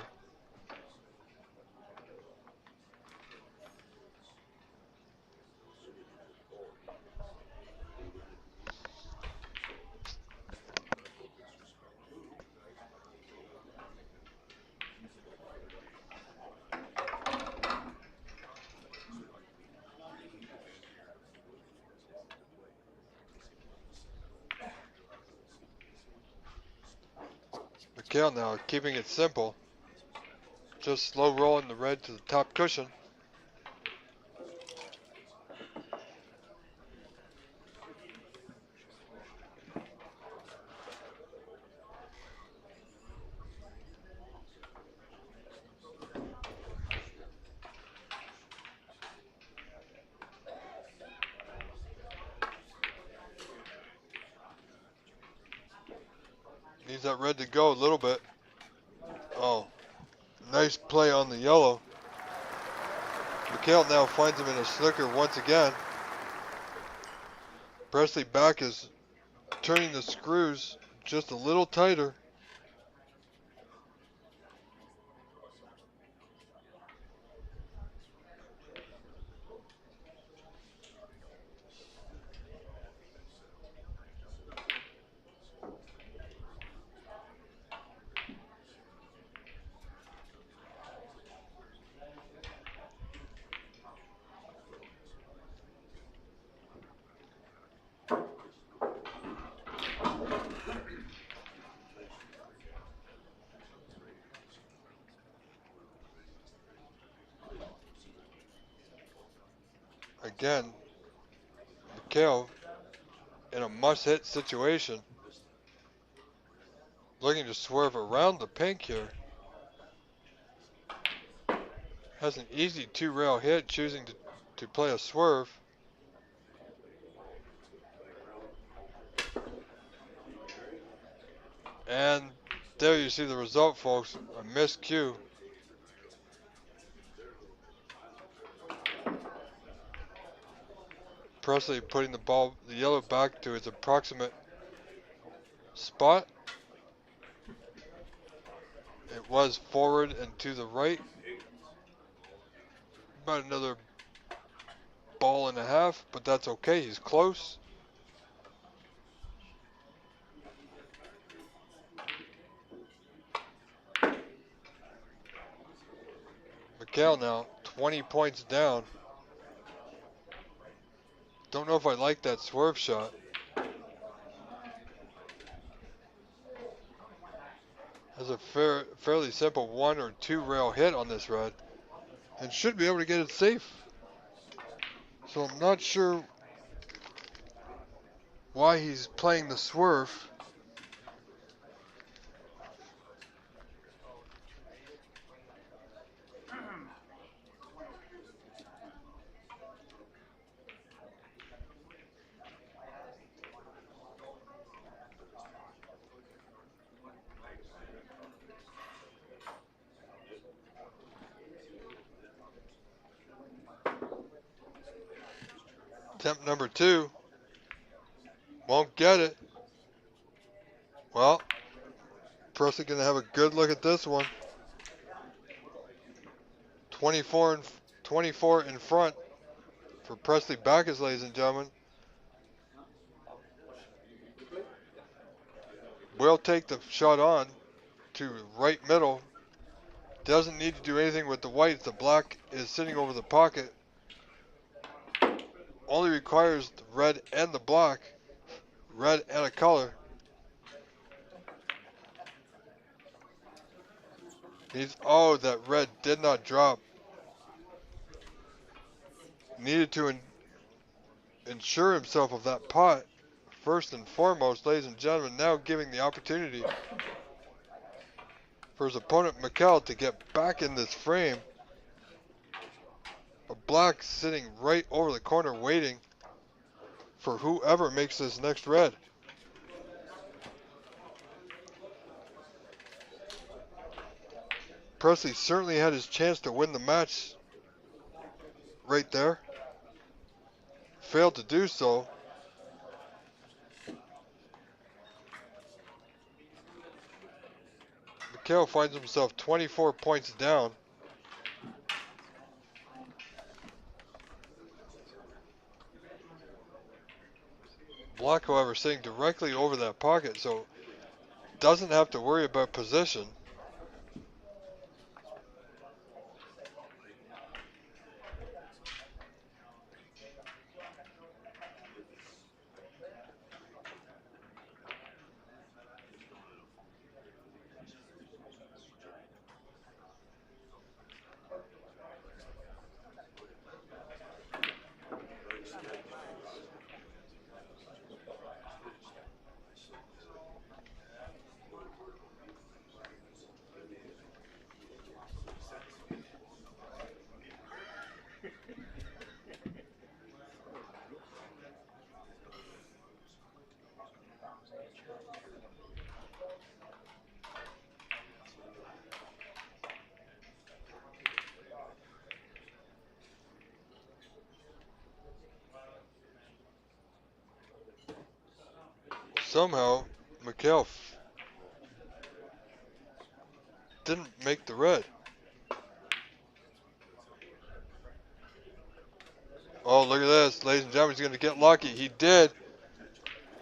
Michel now keeping it simple. Just slow rolling the red to the top cushion. Needs that red to go a little bit. Oh, nice play on the yellow. Michel now finds him in a snooker once again. Presley back is turning the screws just a little tighter. Again, Michel in a must-hit situation, looking to swerve around the pink here. Has an easy two-rail hit, choosing to play a swerve. And there you see the result, folks. A missed cue. Presley putting the yellow back to its approximate spot. It was forward and to the right. About another ball and a half, but that's okay. He's close. Michel now 20 points down. Don't know if I like that swerve shot. Has a fairly simple one or two rail hit on this red and should be able to get it safe. So I'm not sure why he's playing the swerve. Attempt number 2. Won't get it. Well, Presley gonna have a good look at this one. 24 in front for Presley Backus, ladies and gentlemen. Will take the shot on to right middle. Doesn't need to do anything with the whites. The black is sitting over the pocket. Only requires the red and the black. Red and a color. Oh, that red did not drop. Needed to ensure himself of that pot. First and foremost, ladies and gentlemen, now giving the opportunity for his opponent, Michel, to get back in this frame. A black sitting right over the corner waiting for whoever makes this next red. Presley certainly had his chance to win the match right there. Failed to do so. Michel finds himself 24 points down. Black, however, sitting directly over that pocket, so doesn't have to worry about position. somehow Michel didn't make the red. Oh, look at this, ladies and gentlemen. He's going to get lucky. He did.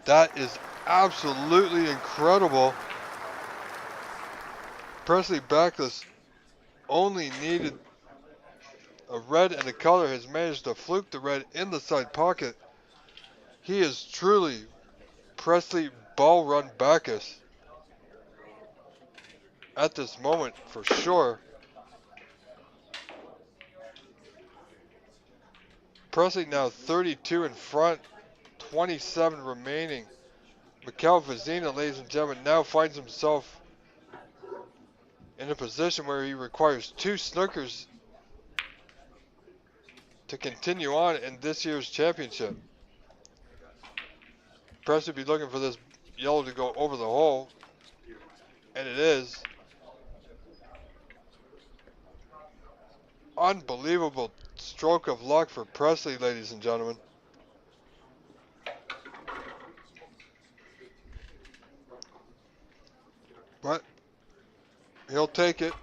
That is absolutely incredible. Presley Backus only needed a red and a color, has managed to fluke the red in the side pocket. He is truly Presley Ball Run Backus at this moment for sure. Presley now 32 in front, 27 remaining. Michel Vizina, ladies and gentlemen, now finds himself in a position where he requires 2 snookers to continue on in this year's championship. Presley will be looking for this yellow to go over the hole, and it is. Unbelievable stroke of luck for Presley, ladies and gentlemen. But he'll take it.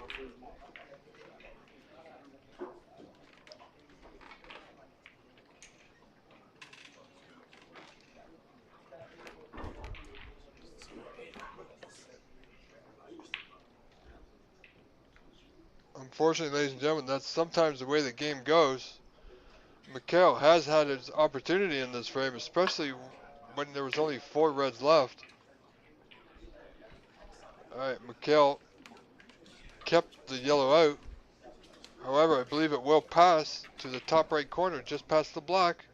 Unfortunately, ladies and gentlemen, that's sometimes the way the game goes. Michel has had his opportunity in this frame, especially when there was only 4 reds left. Alright, Michel kept the yellow out. However, I believe it will pass to the top right corner, just past the black.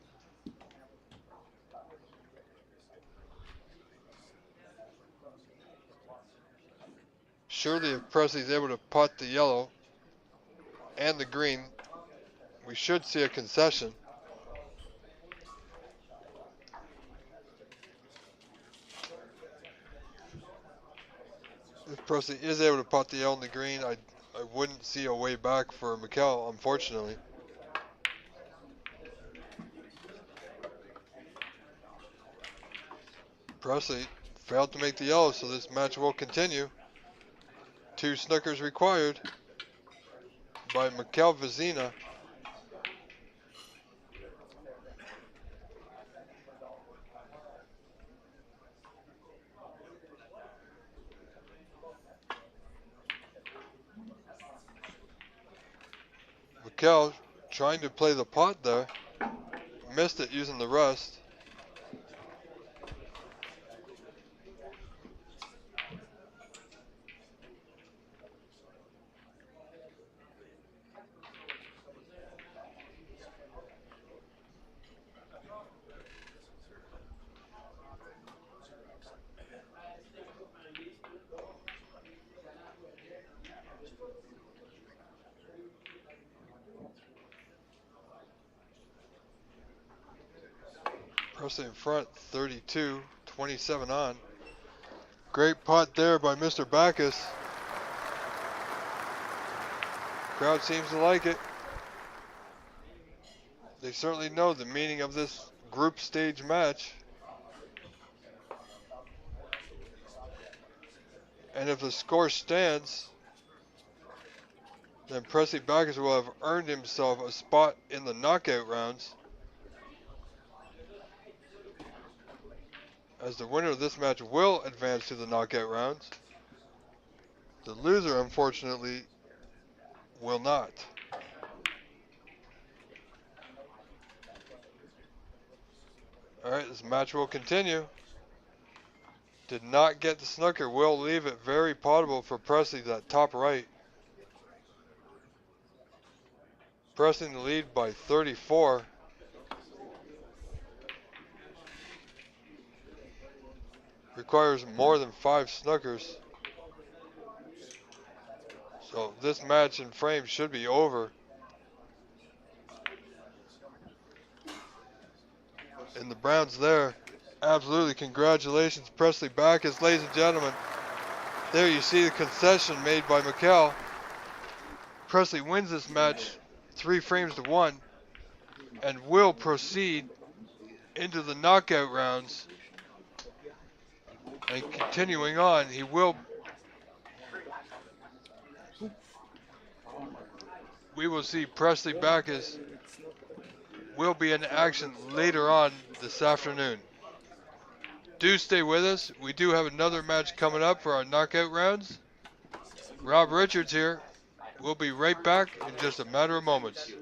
Surely if Presley's able to putt the yellow and the green, we should see a concession. If Presley is able to putt the yellow and the green, I wouldn't see a way back for Michel, unfortunately. Presley failed to make the yellow, so this match will continue. 2 snookers required by Michel Vizina. Michel trying to play the pot there. Missed it using the rest. Presley in front, 32, 27 on. Great putt there by Mr. Backus. Crowd seems to like it. They certainly know the meaning of this group stage match. And if the score stands, then Presley Backus will have earned himself a spot in the knockout rounds, as the winner of this match will advance to the knockout rounds. The loser, unfortunately, will not. Alright, this match will continue. Did not get the snooker, will leave it very potable for Presley, that top right. Presley in the lead by 34. Requires more than 5 snookers. So this match in frame should be over. And the Browns there. Absolutely, congratulations, Presley Backus, ladies and gentlemen. There you see the concession made by Michel. Presley wins this match 3 frames to 1 and will proceed into the knockout rounds And continuing on, we will see Presley Backus will be in action later on this afternoon. Do stay with us. We do have another match coming up for our knockout rounds. Rob Richards here. We'll be right back in just a matter of moments.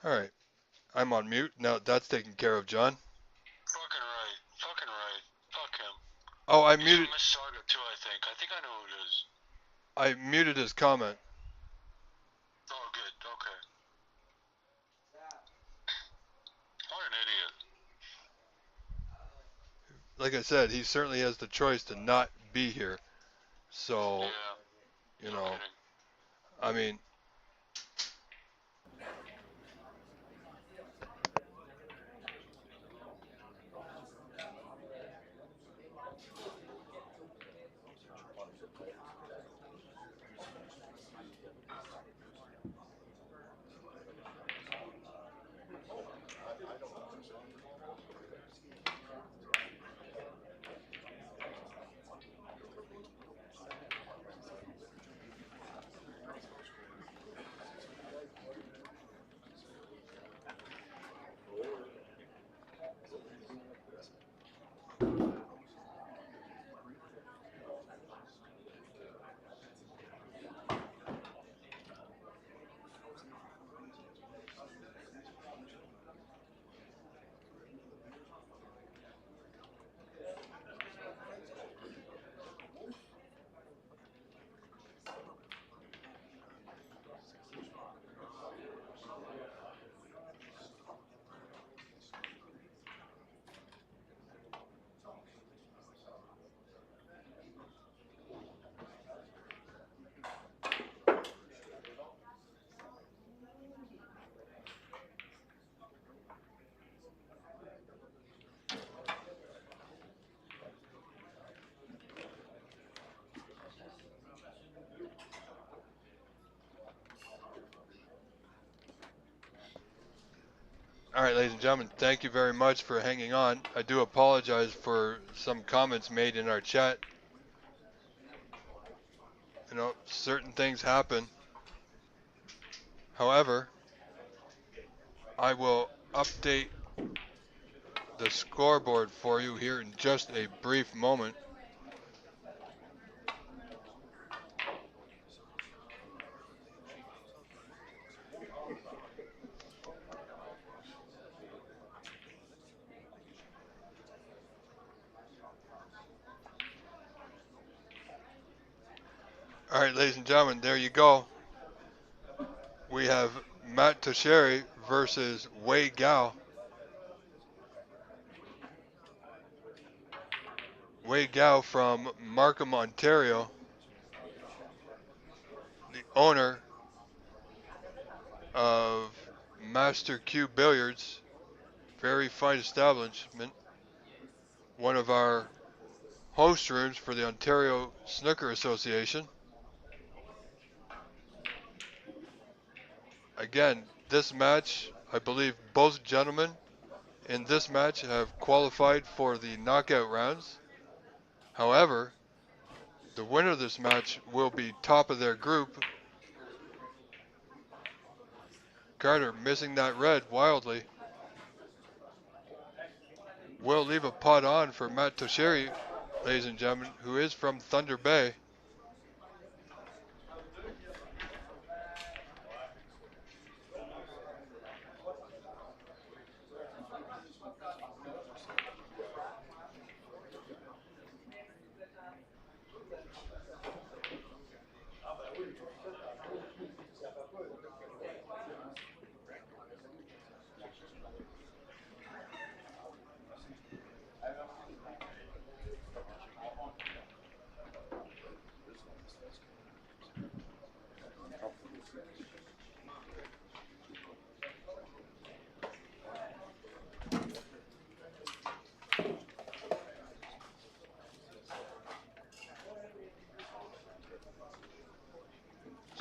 All right, I'm on mute. Now that's taken care of, John. Fucking right. Fucking right. Fuck him. Oh, I He's muted. from Mississauga too, I think. I think I know who it is. I muted his comment. Oh, good. Okay. What an idiot. Like I said, he certainly has the choice to not be here. So, Yeah. you No know, kidding. I mean, all right, ladies and gentlemen, thank you very much for hanging on. I do apologize for some comments made in our chat. You know, certain things happen. However, I will update the scoreboard for you here in just a brief moment. All right, ladies and gentlemen, there you go. We have Matt Tosheri versus Wei Gao. Wei Gao from Markham, Ontario, the owner of Master Q Billiards, very fine establishment, one of our host rooms for the Ontario Snooker Association. Again, this match, I believe both gentlemen in this match have qualified for the knockout rounds. However, the winner of this match will be top of their group. Carter missing that red wildly. Will leave a pot on for Matt Tosheri, ladies and gentlemen, who is from Thunder Bay.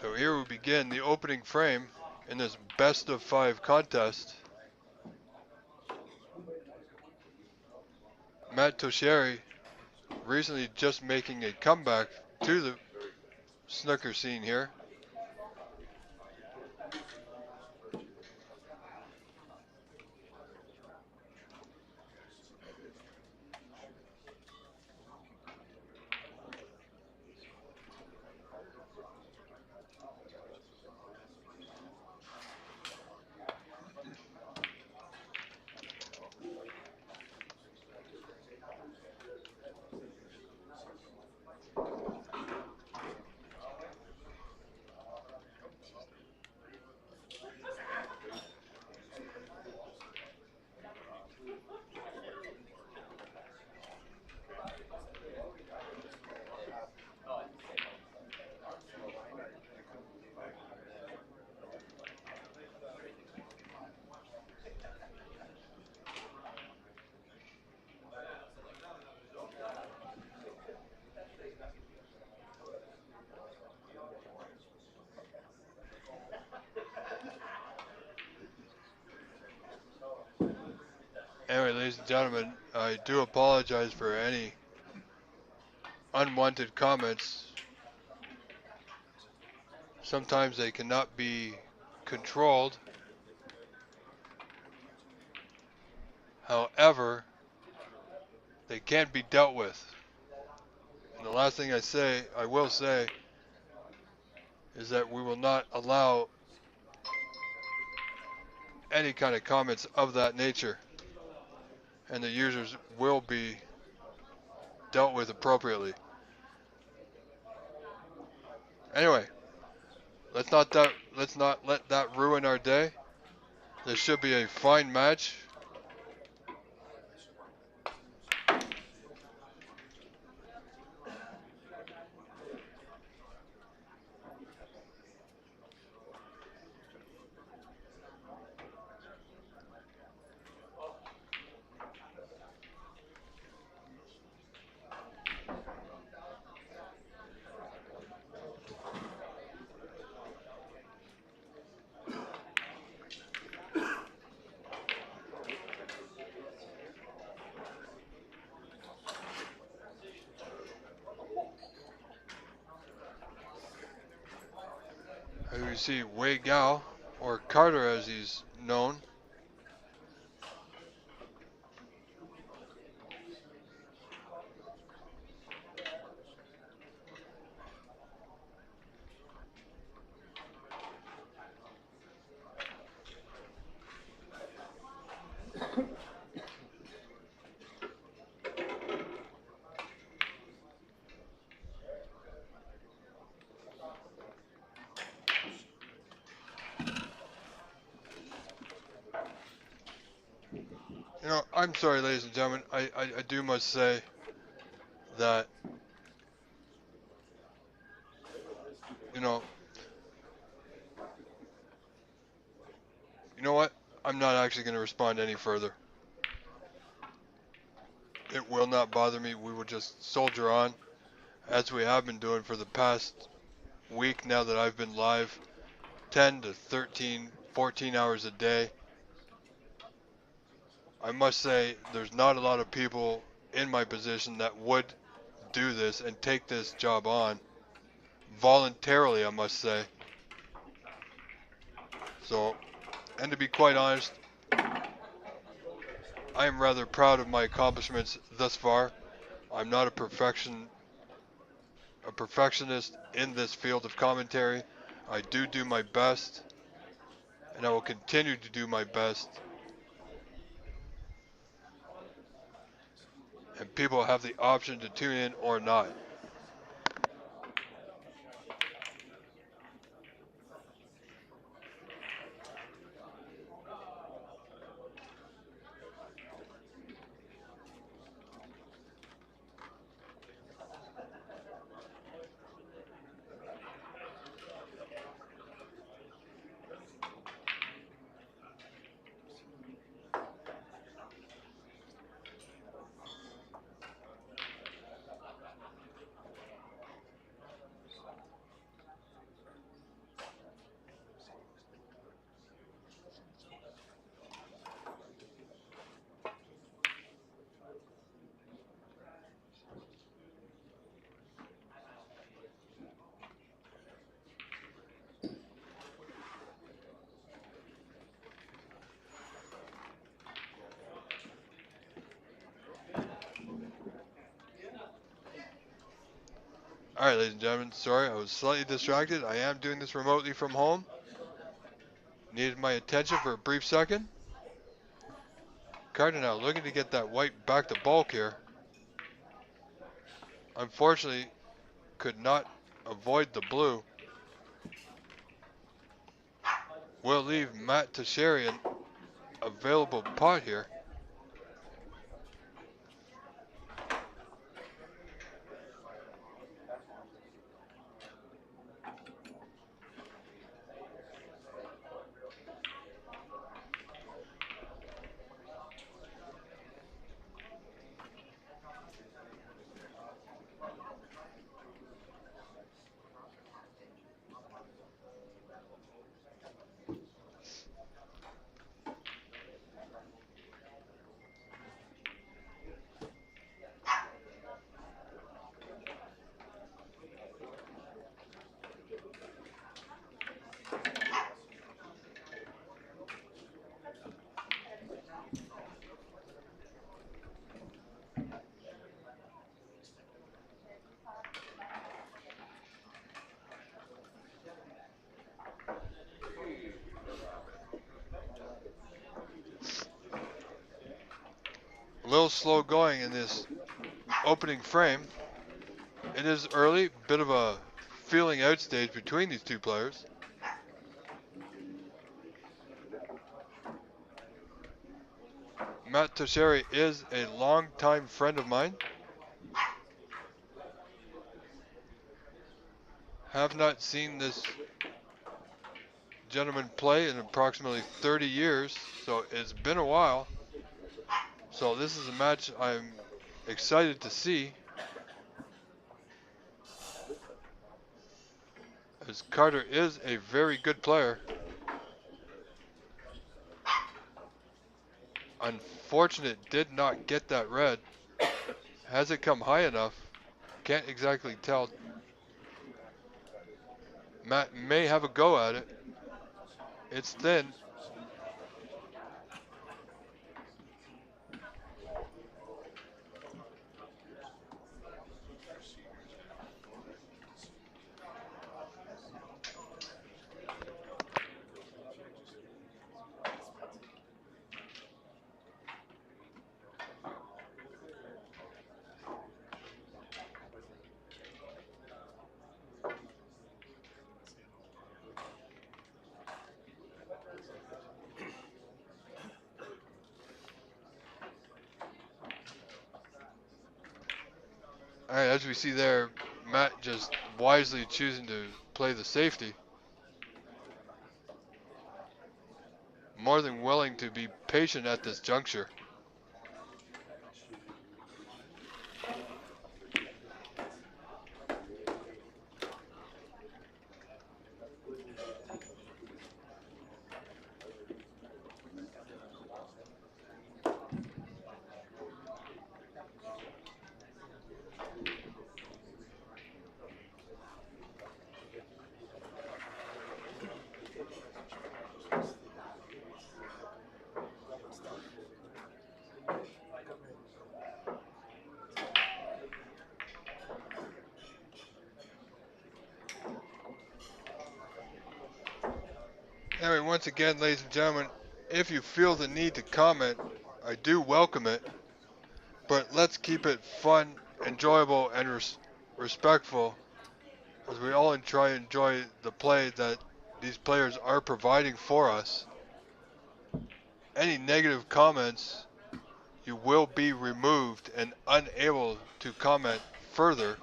So here we begin the opening frame in this best of 5 contest. Matt Tosheri recently just making a comeback to the snooker scene here. Anyway, ladies and gentlemen, I do apologize for any unwanted comments. Sometimes they cannot be controlled. However, they can be dealt with. And the last thing I will say, is that we will not allow any kind of comments of that nature, and the users will be dealt with appropriately. Anyway, let's not let that ruin our day. This should be a fine match. Here we see Wei Gao, or Carter as he's known. You know, I'm sorry, ladies and gentlemen. I do must say that, you know, you know what? I'm not actually going to respond any further. It will not bother me. We will just soldier on, as we have been doing for the past week now that I've been live, 10 to 13, 14 hours a day. I must say, there's not a lot of people in my position that would do this and take this job on voluntarily, I must say. So, and to be quite honest, I am rather proud of my accomplishments thus far. I'm not a perfectionist in this field of commentary. I do my best, and I will continue to do my best. And people have the option to tune in or not. Alright, ladies and gentlemen, sorry, I was slightly distracted. I am doing this remotely from home. Needed my attention for a brief second. Carter now looking to get that white back to bulk here. Unfortunately, could not avoid the blue. Will leave Matt Teixeira an available pot here. little slow going in this opening frame. It is early, bit of a feeling out stage between these two players. Matt Tosheri is a longtime friend of mine. Have not seen this gentleman play in approximately 30 years, so it's been a while. So this is a match I'm excited to see, as Carter is a very good player. Unfortunate, did not get that red. Has it come high enough? Can't exactly tell. Matt may have a go at it. It's thin. All right, as we see there, Matt just wisely choosing to play the safety. More than willing to be patient at this juncture. Anyway, once again, ladies and gentlemen, if you feel the need to comment, I do welcome it. But let's keep it fun, enjoyable, and respectful, as we all try and enjoy the play that these players are providing for us. Any negative comments, you will be removed and unable to comment further,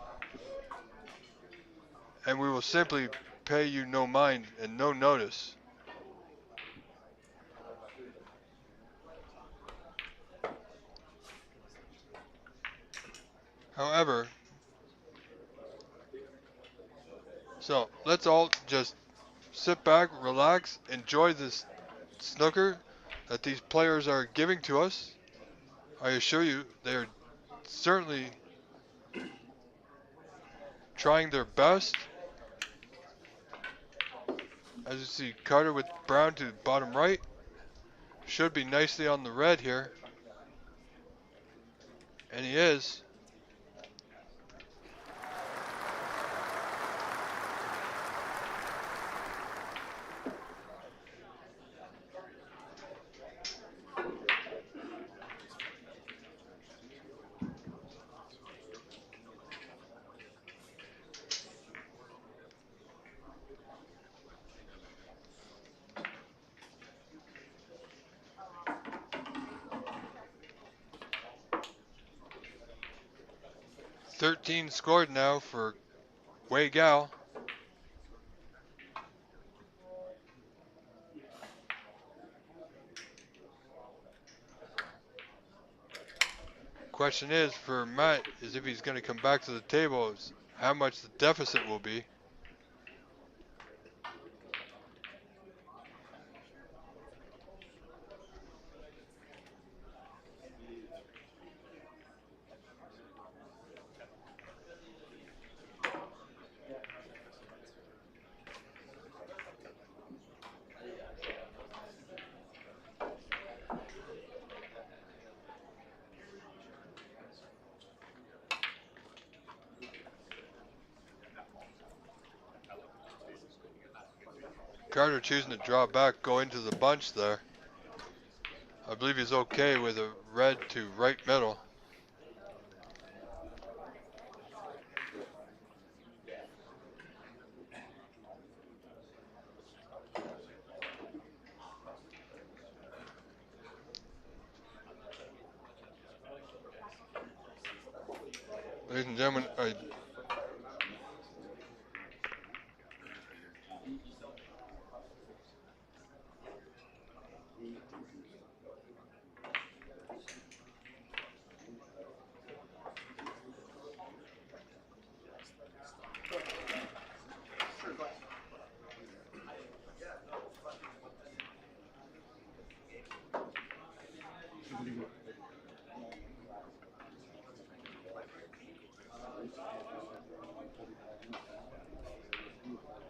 and we will simply pay you no mind and no notice. However, so let's all just sit back, relax, enjoy this snooker that these players are giving to us. I assure you, they are certainly trying their best. As you see, Carter with brown to bottom right. Should be nicely on the red here. And he is. .13 scored now for Wei Gao. Question is for Matt is if he's going to come back to the table, is how much the deficit will be. Carter choosing to draw back, go into the bunch there. A believe he's okay with a red to right middle. Ladies and gentlemen, all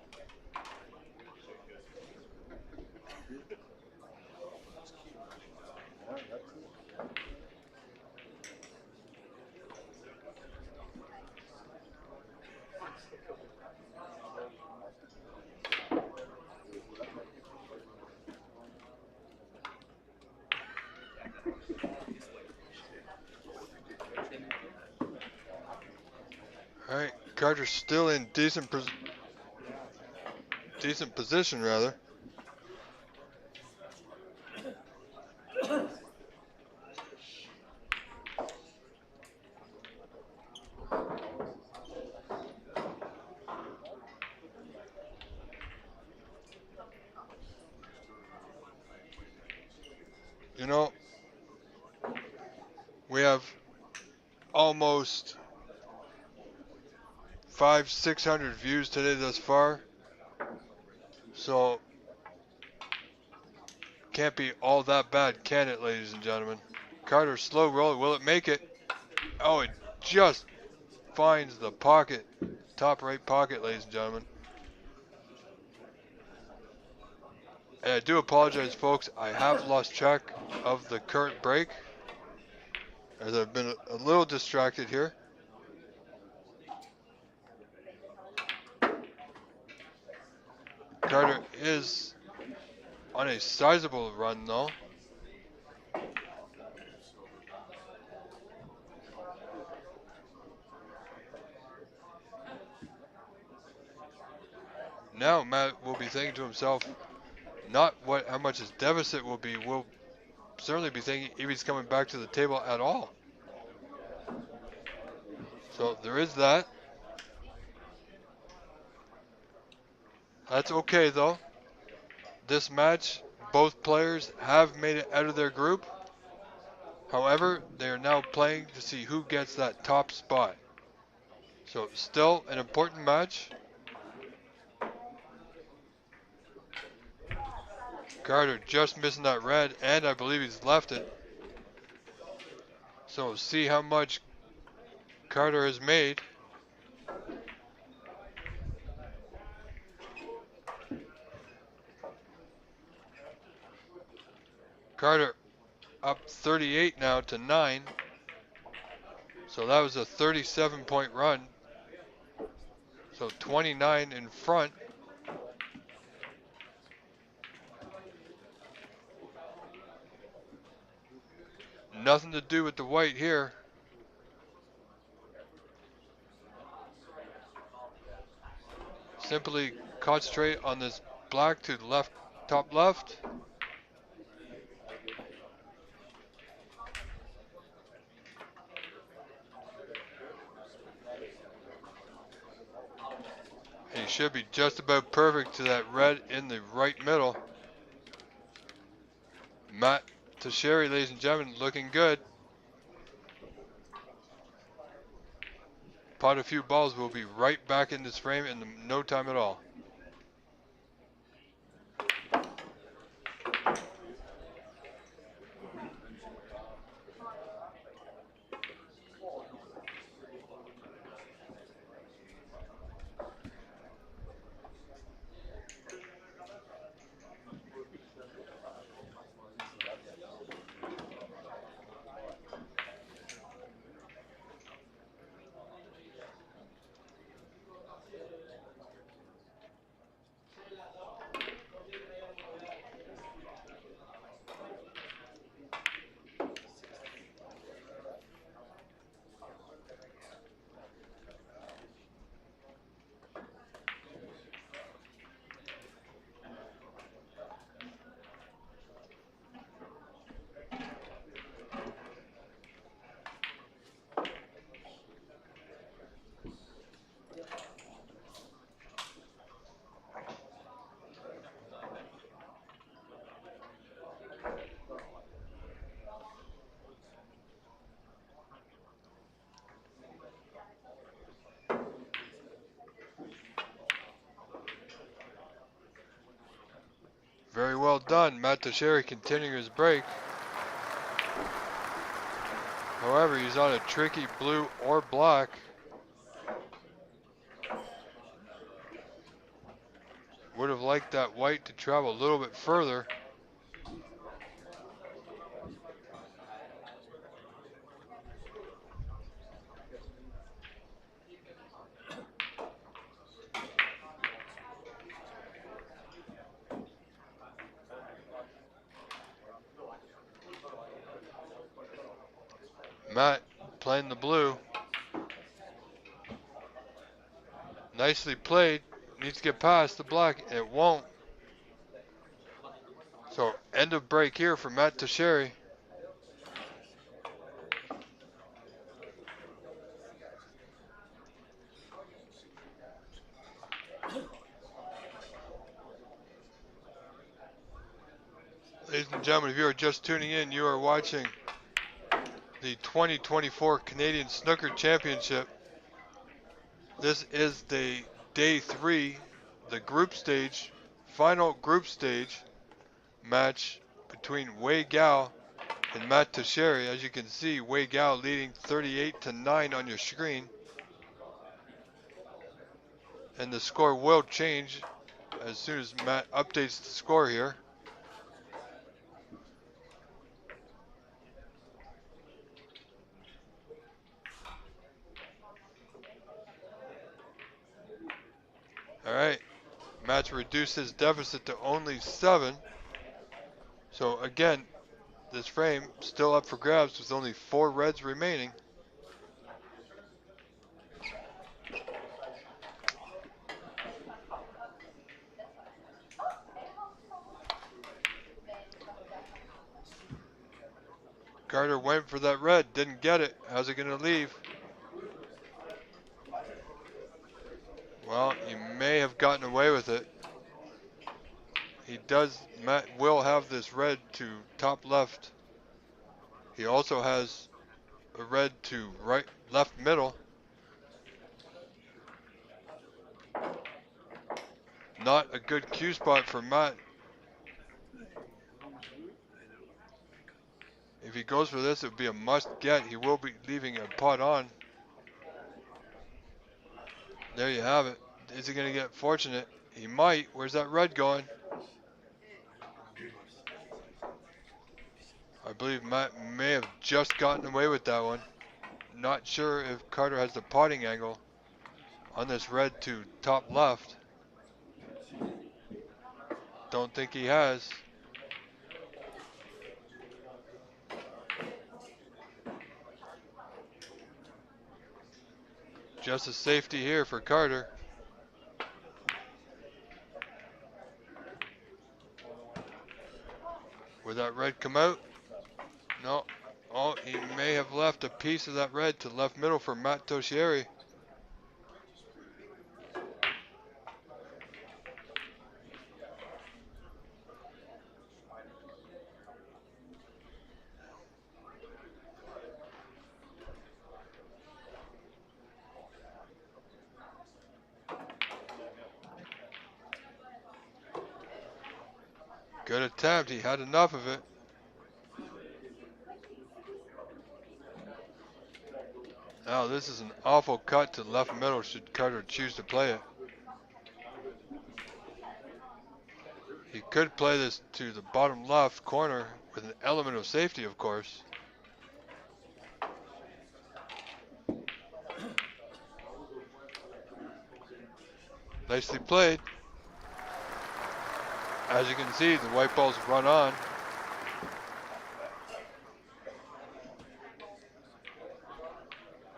right, Carter's still in decent position rather. You know, we have almost 600 views today thus far, so can't be all that bad, can it, ladies and gentlemen? Carter slow roll. Will it make it? Oh, it just finds the pocket, top right pocket, ladies and gentlemen. And I do apologize, folks. I have lost track of the current break as I've been a little distracted here. Carter is on a sizable run, though. Now Matt will be thinking to himself, not how much his deficit will be. Will certainly be thinking if he's coming back to the table at all. So there is that. That's okay though. This match, both players have made it out of their group. However, they are now playing to see who gets that top spot. So still an important match. Carter just missing that red, and I believe he's left it. So see how much Carter has made. Carter up 38 now to 9. So that was a 37-point run. So 29 in front. Nothing to do with the white here. Simply concentrate on this black to the left, top left. He should be just about perfect to that red in the right middle. Matt Teixeira, ladies and gentlemen, looking good. Pot a few balls will be right back in this frame in no time at all. well done. Matt Teixeira continuing his break. However, he's on a tricky blue or black. Would have liked that white to travel a little bit further. Matt playing the blue. Nicely played. Needs to get past the black. It won't. So end of break here for Matt Teixeira. Ladies and gentlemen, if you are just tuning in, you are watching the 2024 Canadian Snooker Championship. This is the day 3, the group stage, final group stage match between Wei Gao and Matt Teixeira. As you can see, Wei Gao leading 38-9 on your screen. And the score will change as soon as Matt updates the score here. All right, Matt's reduced his deficit to only 7. So again, this frame still up for grabs with only 4 reds remaining. Carter went for that red, didn't get it. How's it gonna leave? Well, he may have gotten away with it. He does, Matt will have this red to top left. He also has a red to right, left middle. Not a good cue spot for Matt. If he goes for this, it would be a must get. He will be leaving a pot on. There you have it. Is he gonna get fortunate? He might. Where's that red going? I believe Matt may have just gotten away with that one. Not sure if Carter has the potting angle on this red to top left. Don't think he has. Just a safety here for Carter. Would that red come out? No. Oh, he may have left a piece of that red to left middle for Matt Teixeira. Good attempt. He had enough of it. Now this is an awful cut to left middle should Carter choose to play it. He could play this to the bottom left corner with an element of safety, of course. Nicely played. As you can see, the white ball's run on.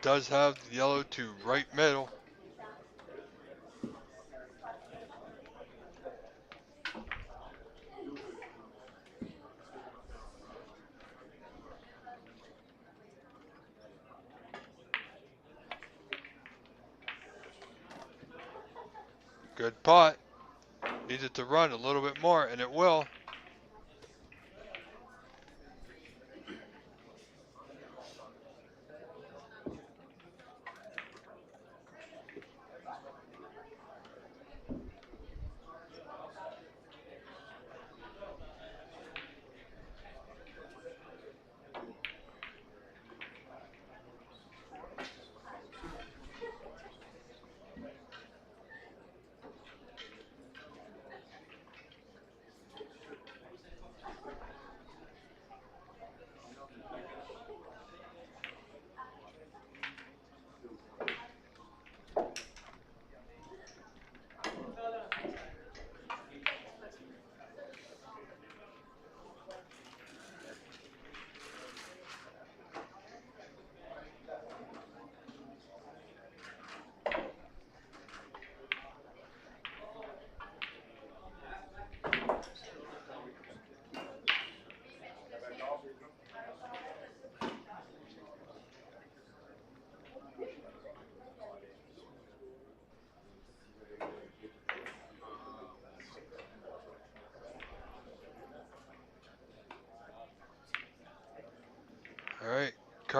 Does have the yellow to right middle. Good pot. Needs it to run a little bit more, and it will.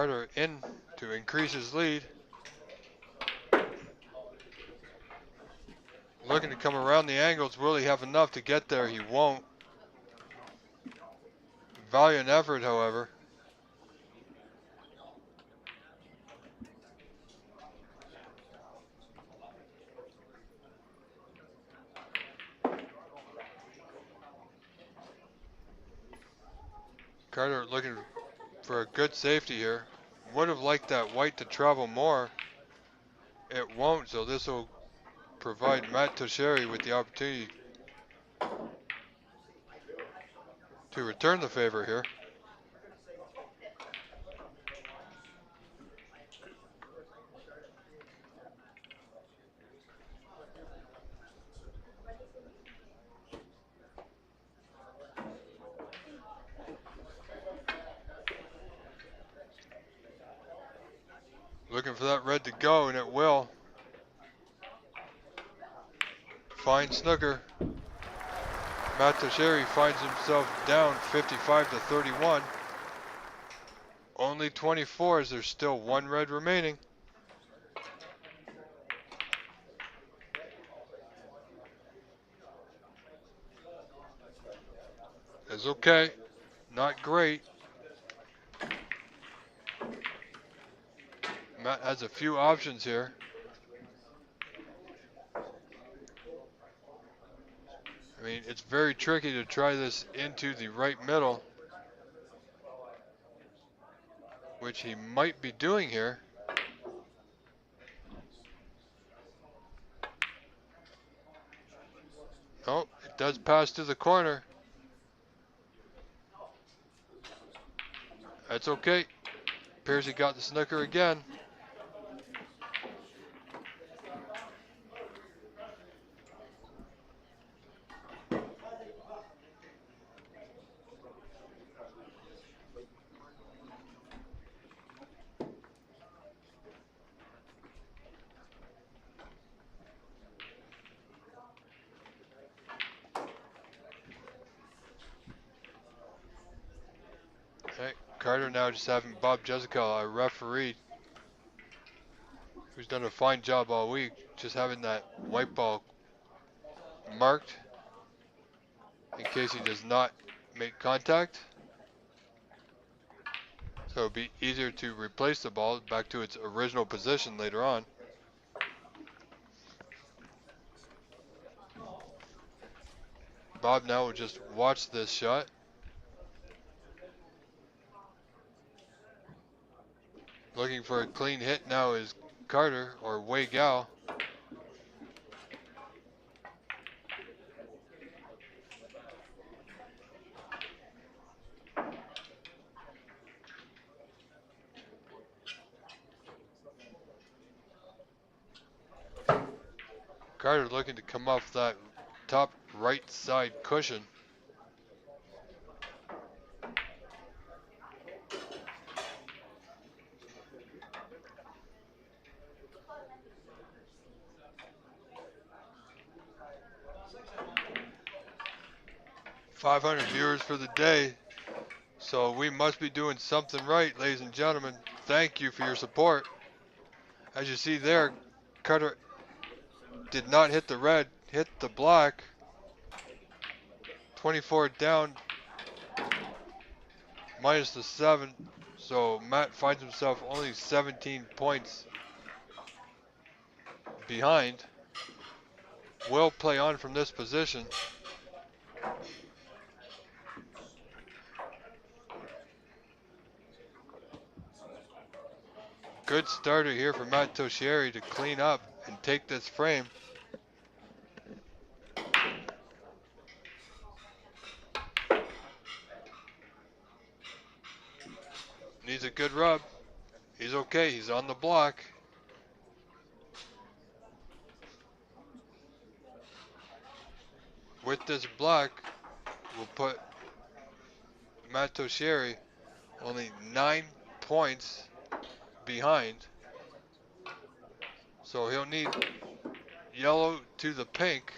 Carter in to increase his lead. Looking to come around the angles. Will he have enough to get there? He won't. Valiant effort, however. Carter looking for a good safety here. Would have liked that white to travel more. It won't, so this will provide Matt Tosheri with the opportunity to return the favor here. Looking for that red to go, and it will. Fine snooker. Matt Tosheri finds himself down 55 to 31. Only 24 as there's still one red remaining. It's okay. Not great. Matt has a few options here. I mean, it's very tricky to try this into the right middle, which he might be doing here. Oh, it does pass to the corner. That's okay. Appears he got the snooker again. Okay, Carter now just having Bob Jessica, our referee, who's done a fine job all week, just having that white ball marked in case he does not make contact. So it'll be easier to replace the ball back to its original position later on. Bob now will just watch this shot. Looking for a clean hit now is Carter, or Wei Gao. Carter looking to come off that top right side cushion. .500 viewers for the day. So we must be doing something right, ladies and gentlemen. Thank you for your support. As you see there, Carter did not hit the red, hit the black. 24 down, minus the 7. So Matt finds himself only 17 points behind. Will play on from this position. Good starter here for Matt Tosheri to clean up and take this frame. Needs a good rub. He's okay, he's on the block. With this block, we'll put Matt Tosheri only 9 points behind. So he'll need yellow to the pink.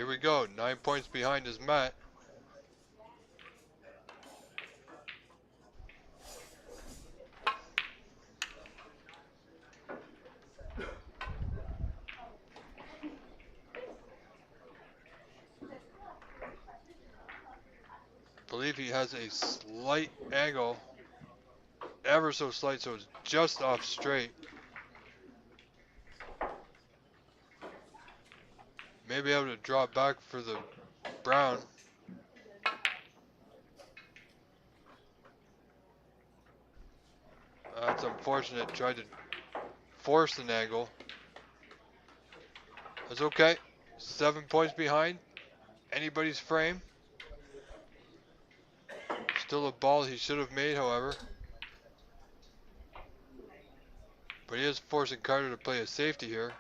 Here we go. 9 points behind is Matt. Believe he has a slight angle, ever so slight, so it's just off straight. Maybe able to drop back for the brown. That's unfortunate. Tried to force an angle. That's okay. 7 points behind. Anybody's frame. Still a ball he should have made, however. But he is forcing Carter to play a safety here.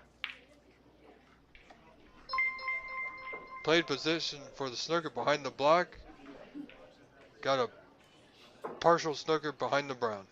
Played position for the snooker behind the black. Got a partial snooker behind the brown.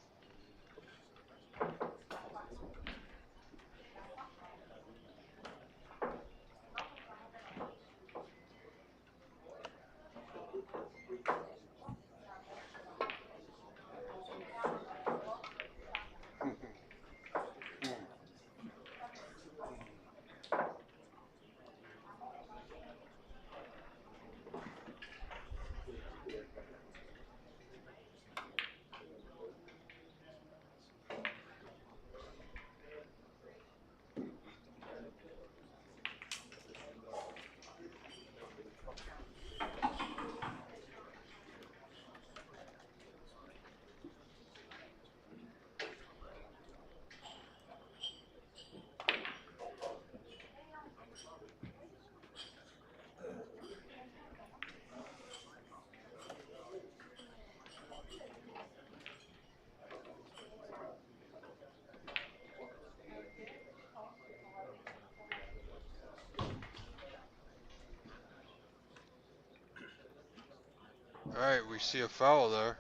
Alright, we see a foul there.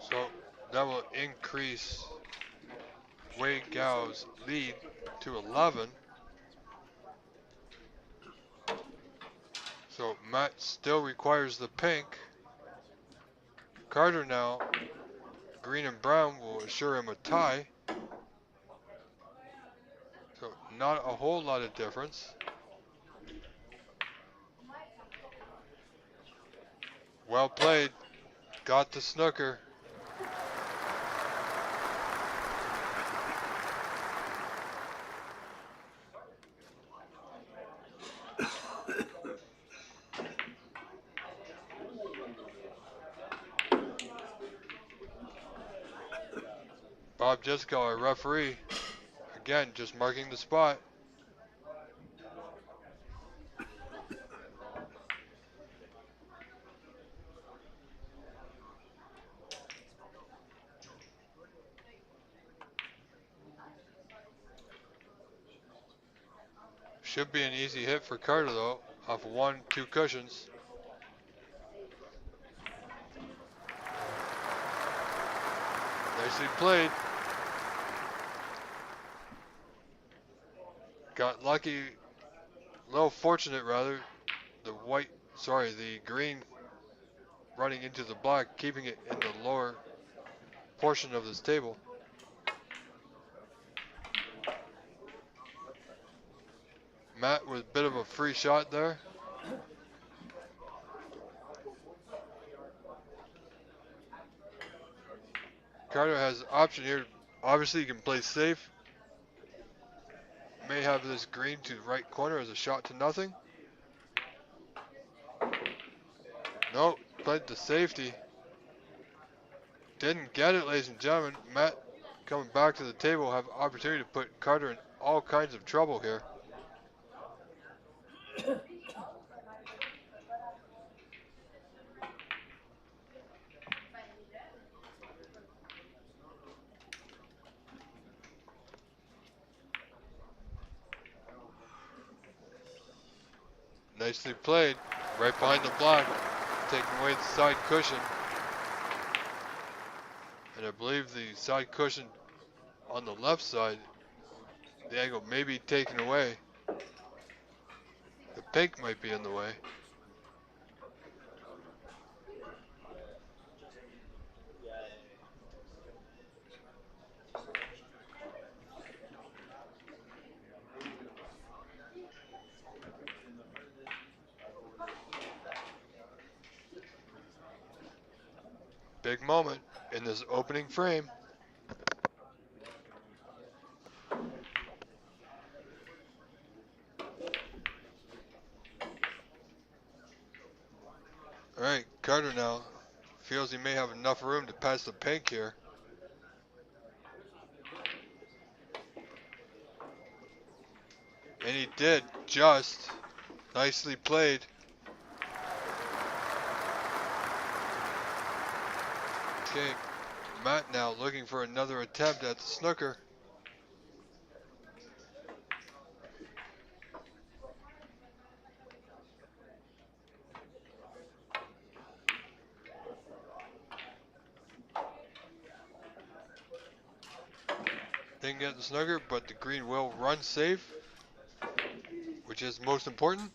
So that will increase Wade Gao's lead to 11. So Matt still requires the pink. Carter now, green and brown will assure him a tie. So not a whole lot of difference. Well played. Got the snooker. Bob Jessica, our referee, again, just marking the spot. Should be an easy hit for Carter though, off of 1-2 cushions. Nicely played. Got lucky, a little fortunate rather. The green running into the black, keeping it in the lower portion of this table. Matt with a bit of a free shot there. Carter has an option here. Obviously, he can play safe. May have this green to the right corner as a shot to nothing. Nope, played the safety. Didn't get it, ladies and gentlemen. Matt coming back to the table, have opportunity to put Carter in all kinds of trouble here. Nicely played, right behind the black, taking away the side cushion. And I believe the side cushion on the left side. The angle may be taken away. The pink might be in the way. Big moment in this opening frame. All right, Carter now feels he may have enough room to pass the pink here. And he did, just. Nicely played. Okay, Matt now looking for another attempt at the snooker. Didn't get the snooker, but the green will run safe, which is most important.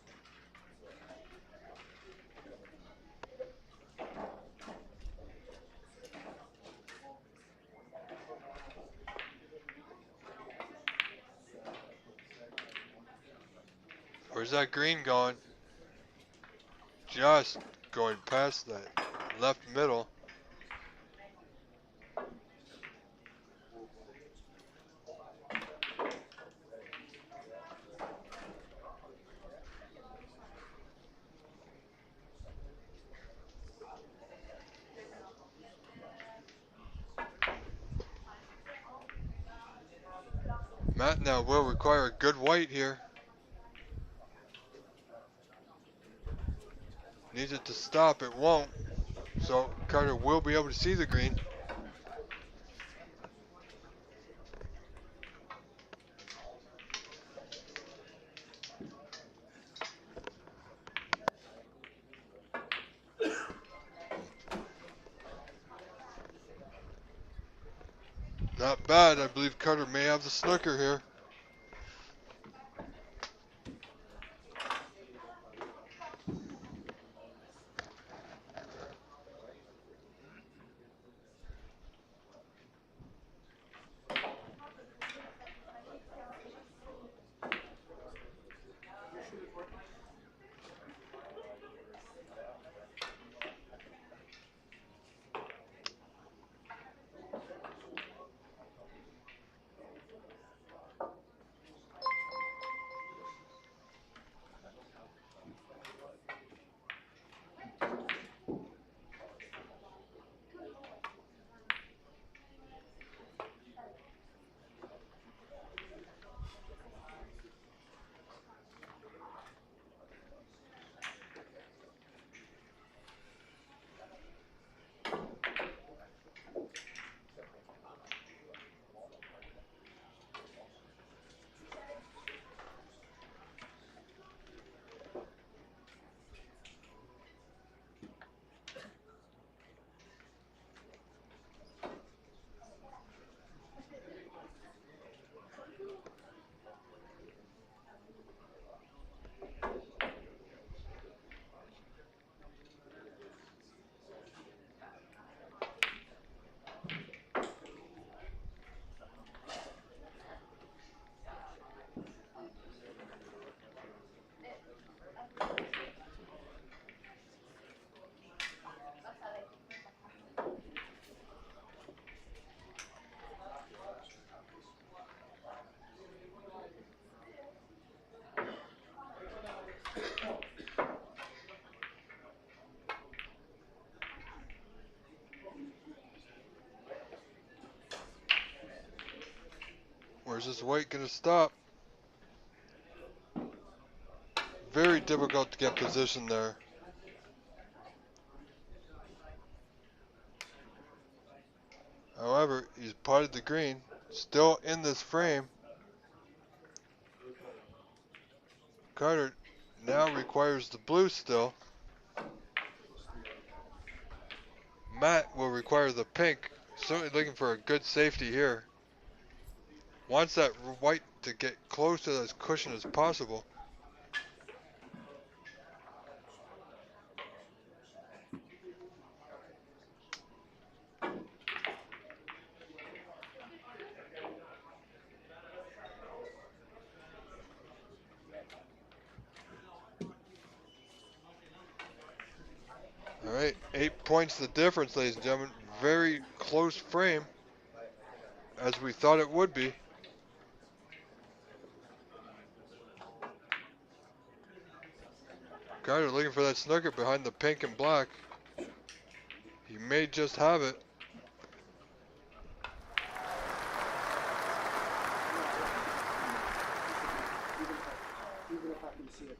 Where's that green going? Just going past that left middle. Matt now will require a good white here. Needs it to stop, it won't. So Carter will be able to see the green. Not bad, I believe Carter may have the snooker here. Where's this white gonna stop? Very difficult to get position there. However, he's potted the green, still in this frame. Carter now requires the blue still. Matt will require the pink. Certainly looking for a good safety here. wants that white to get close to this cushion as possible. All right, 8 points the difference, ladies and gentlemen. Very close frame, as we thought it would be. Carter looking for that snooker behind the pink and black. He may just have it. Even if I can see it.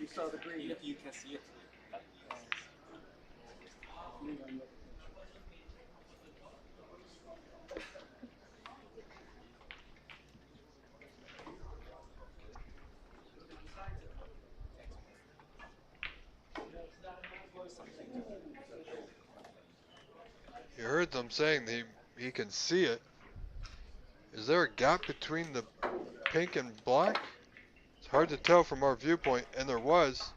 You saw the green. Even if you can see it. You heard them saying he can see it. Is there a gap between the pink and black? It's hard to tell from our viewpoint, and there was.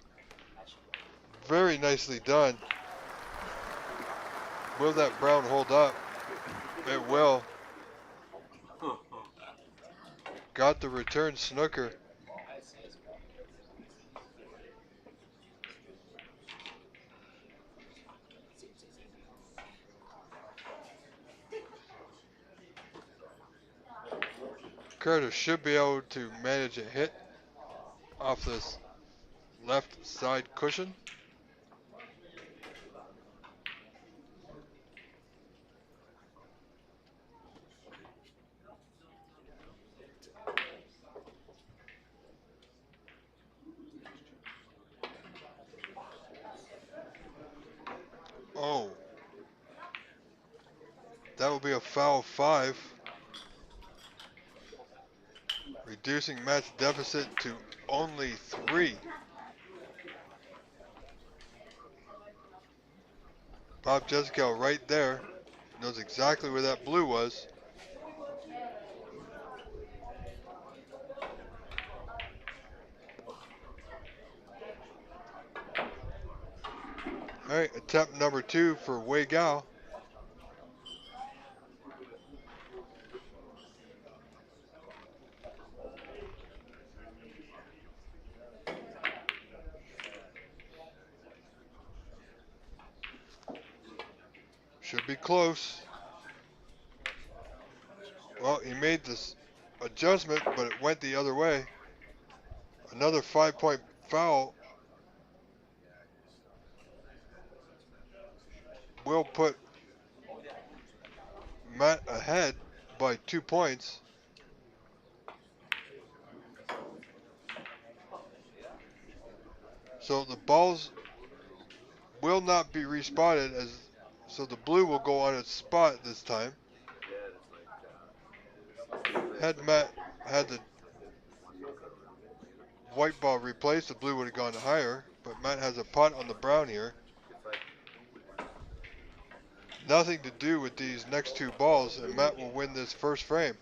Very nicely done. Will that brown hold up? It will. Got the return snooker. Carter should be able to manage a hit off this left side cushion. Oh. That will be a foul 5. Reducing Matt's deficit to only 3. Bob Jessica right there. Knows exactly where that blue was. Alright, attempt number 2 for Wei Gao. Should be close. Well, he made this adjustment, but it went the other way. Another 5-point foul will put Matt ahead by 2 points. So the balls will not be respotted, so the blue will go on its spot this time. Had Matt had the white ball replaced, the blue would have gone higher, but Matt has a punt on the brown here. Nothing to do with these next 2 balls, and Matt will win this first frame.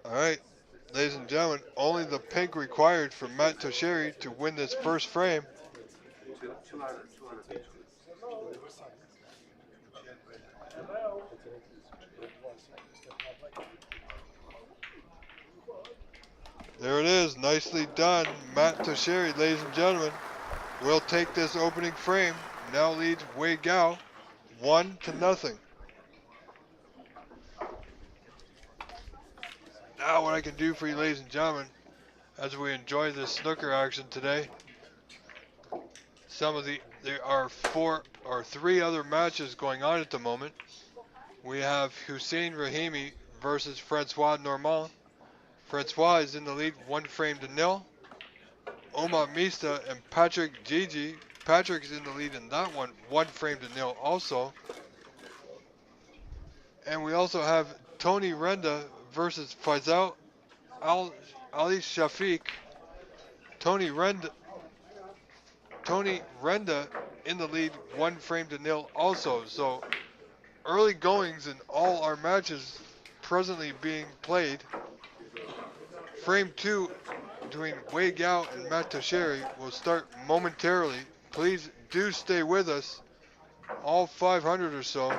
Alright, ladies and gentlemen, only the pink required for Matt Tosheri to win this first frame. There it is, nicely done. Matt Tosheri, ladies and gentlemen, will take this opening frame. Now leads Wei Gao 1-0. Now what I can do for you, ladies and gentlemen, as we enjoy this snooker action today, there are 3 other matches going on at the moment. We have Hussein Rahimi versus Francois Normand. Francois is in the lead 1-0. Omar Mista and Patrick Gigi. Patrick is in the lead in that one, 1-0 also. And we also have Tony Renda versus Faisal Al Ali Shafiq. Tony Renda Tony Renda in the lead, 1-0 also. So early goings in all our matches presently being played. Frame 2 between Wei Gao and Matt Teixeira will start momentarily. Please do stay with us, all 500 or so.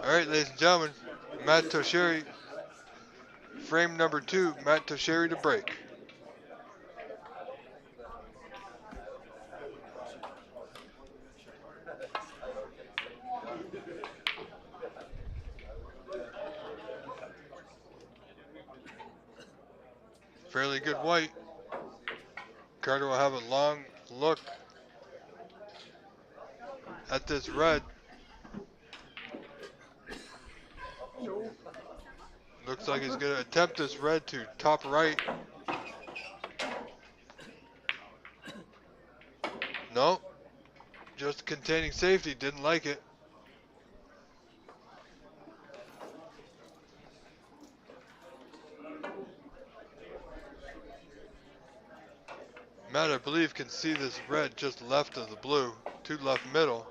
All right, ladies and gentlemen, Matt Teixeira, frame number 2, Matt Teixeira to break. Fairly good white. Carter will have a long look at this red. Looks like he's going to attempt this red to top right. No, just containing safety, didn't like it. Matt, I believe, can see this red just left of the blue, to left middle.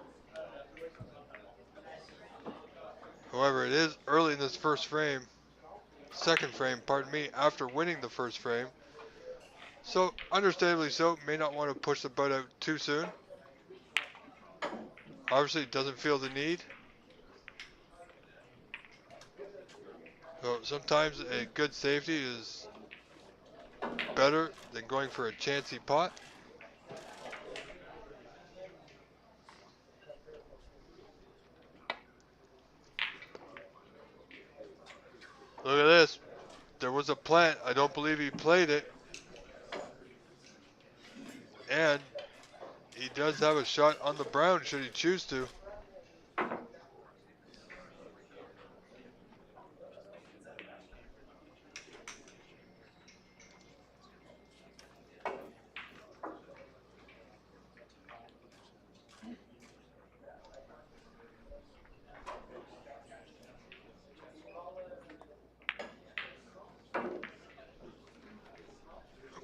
However, it is early in this second frame, pardon me, after winning the first frame. So, understandably so, may not want to push the boat out too soon. Obviously, doesn't feel the need. So, sometimes a good safety is better than going for a chancy pot. Look at this. There was a plant. I don't believe he played it. And he does have a shot on the brown should he choose to.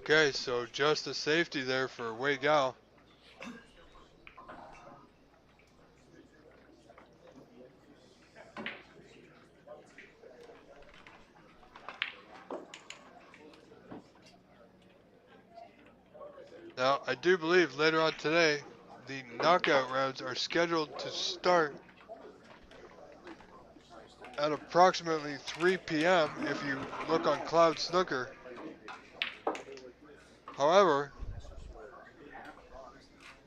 Okay, so just a safety there for Wei Gao. Now, I do believe later on today, the knockout rounds are scheduled to start at approximately 3 p.m. if you look on Cloud Snooker. However,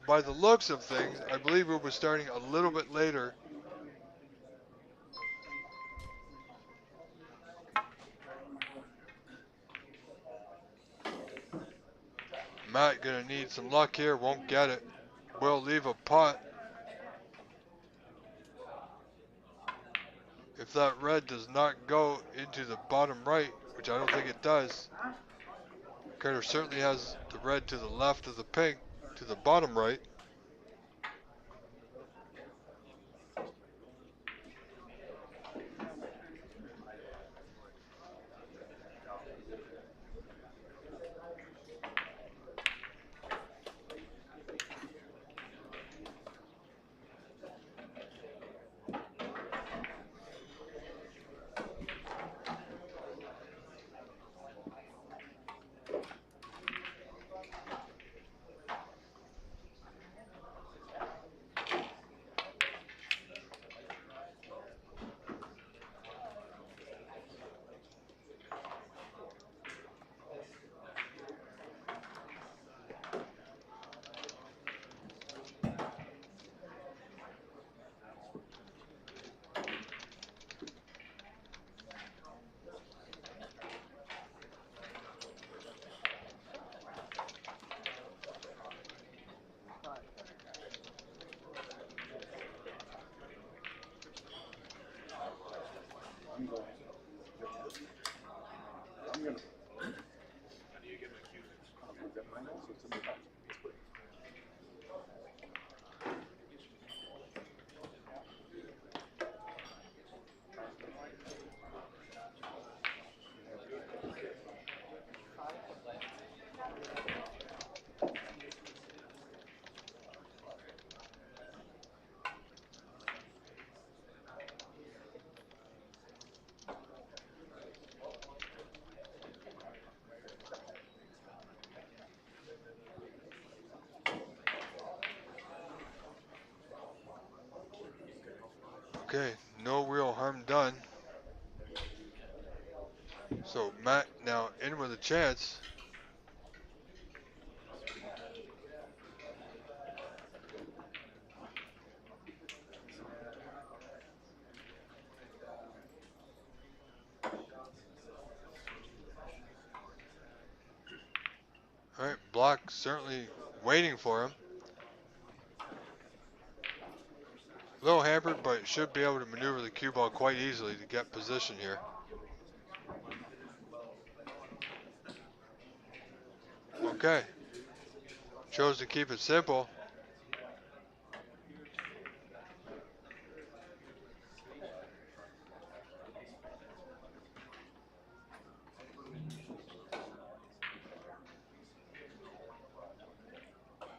by the looks of things, I believe we'll be starting a little bit later. Matt gonna need some luck here. Won't get it. Will leave a putt. If that red does not go into the bottom right, which I don't think it does, Carter certainly has the red to the left of the pink to the bottom right. Okay, no real harm done. So Matt now in with a chance. All right, Block certainly waiting for him. A little hampered, but should be able to maneuver the cue ball quite easily to get position here. Okay. Chose to keep it simple.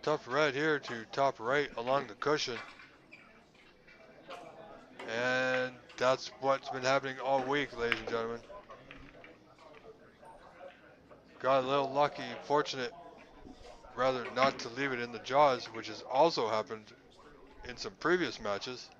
Tough red here to top right along the cushion. And that's what's been happening all week, ladies and gentlemen. Got a little lucky, fortunate, rather not to leave it in the jaws, which has also happened in some previous matches.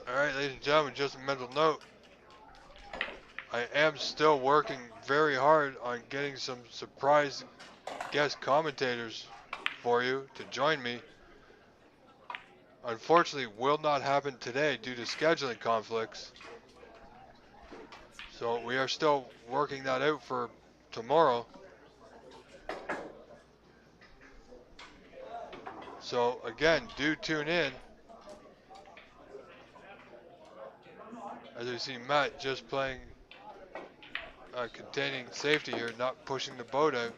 All right, ladies and gentlemen, just a mental note. I am still working very hard on getting some surprise guest commentators for you to join me. Unfortunately, will not happen today due to scheduling conflicts. So we are still working that out for tomorrow. So again, do tune in. As you see Matt just playing containing safety here, not pushing the boat out.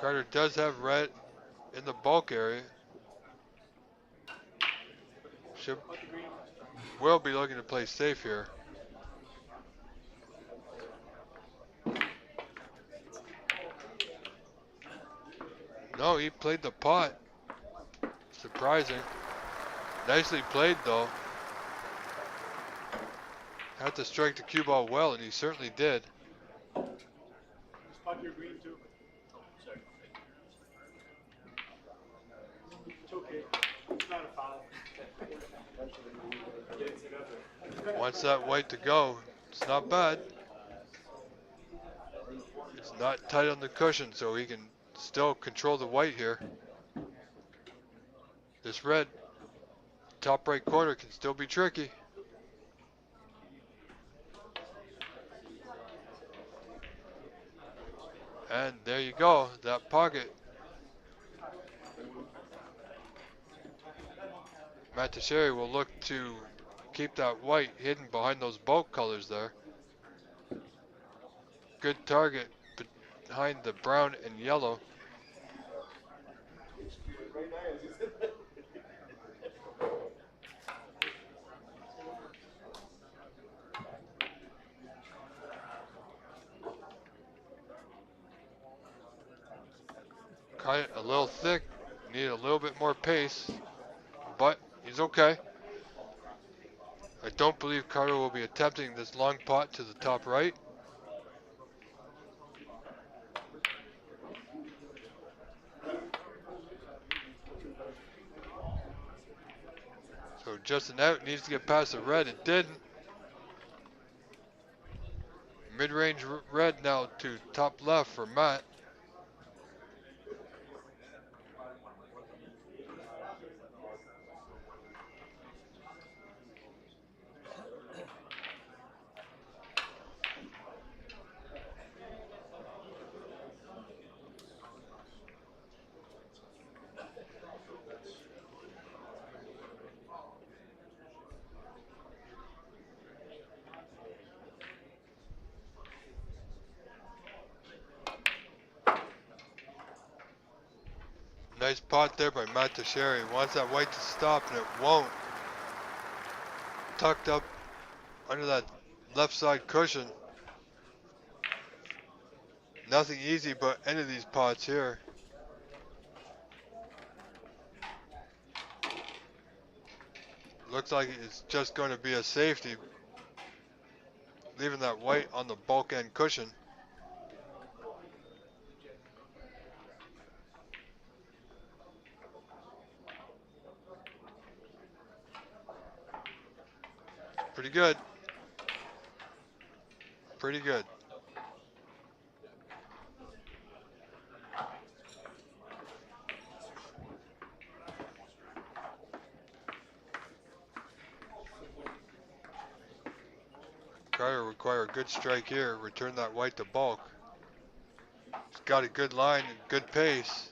Carter does have red in the bulk area. Will be looking to play safe here. No, he played the pot. surprising. Nicely played though. Had to strike the cue ball well, and he certainly did. Spot your green too. Oh, sorry. It's okay. It's not a foul. Wants that white to go. It's not bad. It's not tight on the cushion, so he can still control the white here. This red, top right corner, can still be tricky. And there you go, that pocket. Matt Teixeira will look to keep that white hidden behind those bulk colors there. Good target behind the brown and yellow. Cut it a little thick, need a little bit more pace, but he's okay. I don't believe Carter will be attempting this long pot to the top right. So just an out, needs to get past the red, it didn't. Mid-range red now to top left for Matt. Nice pot there by Matt Teixeira. He wants that white to stop, and it won't. Tucked up under that left side cushion. Nothing easy but any of these pots here. Looks like it's just going to be a safety, leaving that white on the bulk end cushion. Pretty good. Pretty good. Carter require a good strike here, return that white to bulk. He's got a good line and good pace.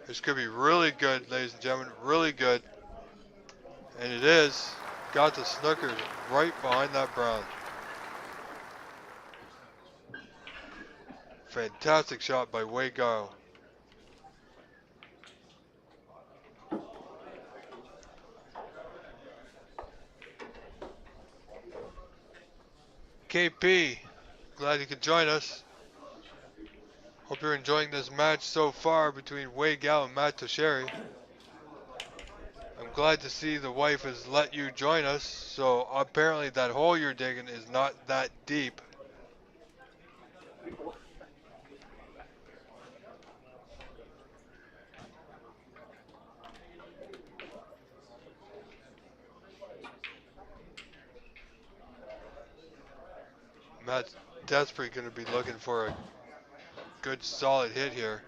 This could be really good, ladies and gentlemen, really good. And it is. Got the snooker right behind that brown. Fantastic shot by Wei Gao. KP, glad you could join us. Hope you're enjoying this match so far between Wei Gao and Matt Teixeira. I'm glad to see the wife has let you join us, so apparently that hole you're digging is not that deep. Matt's desperately going to be looking for a good solid hit here.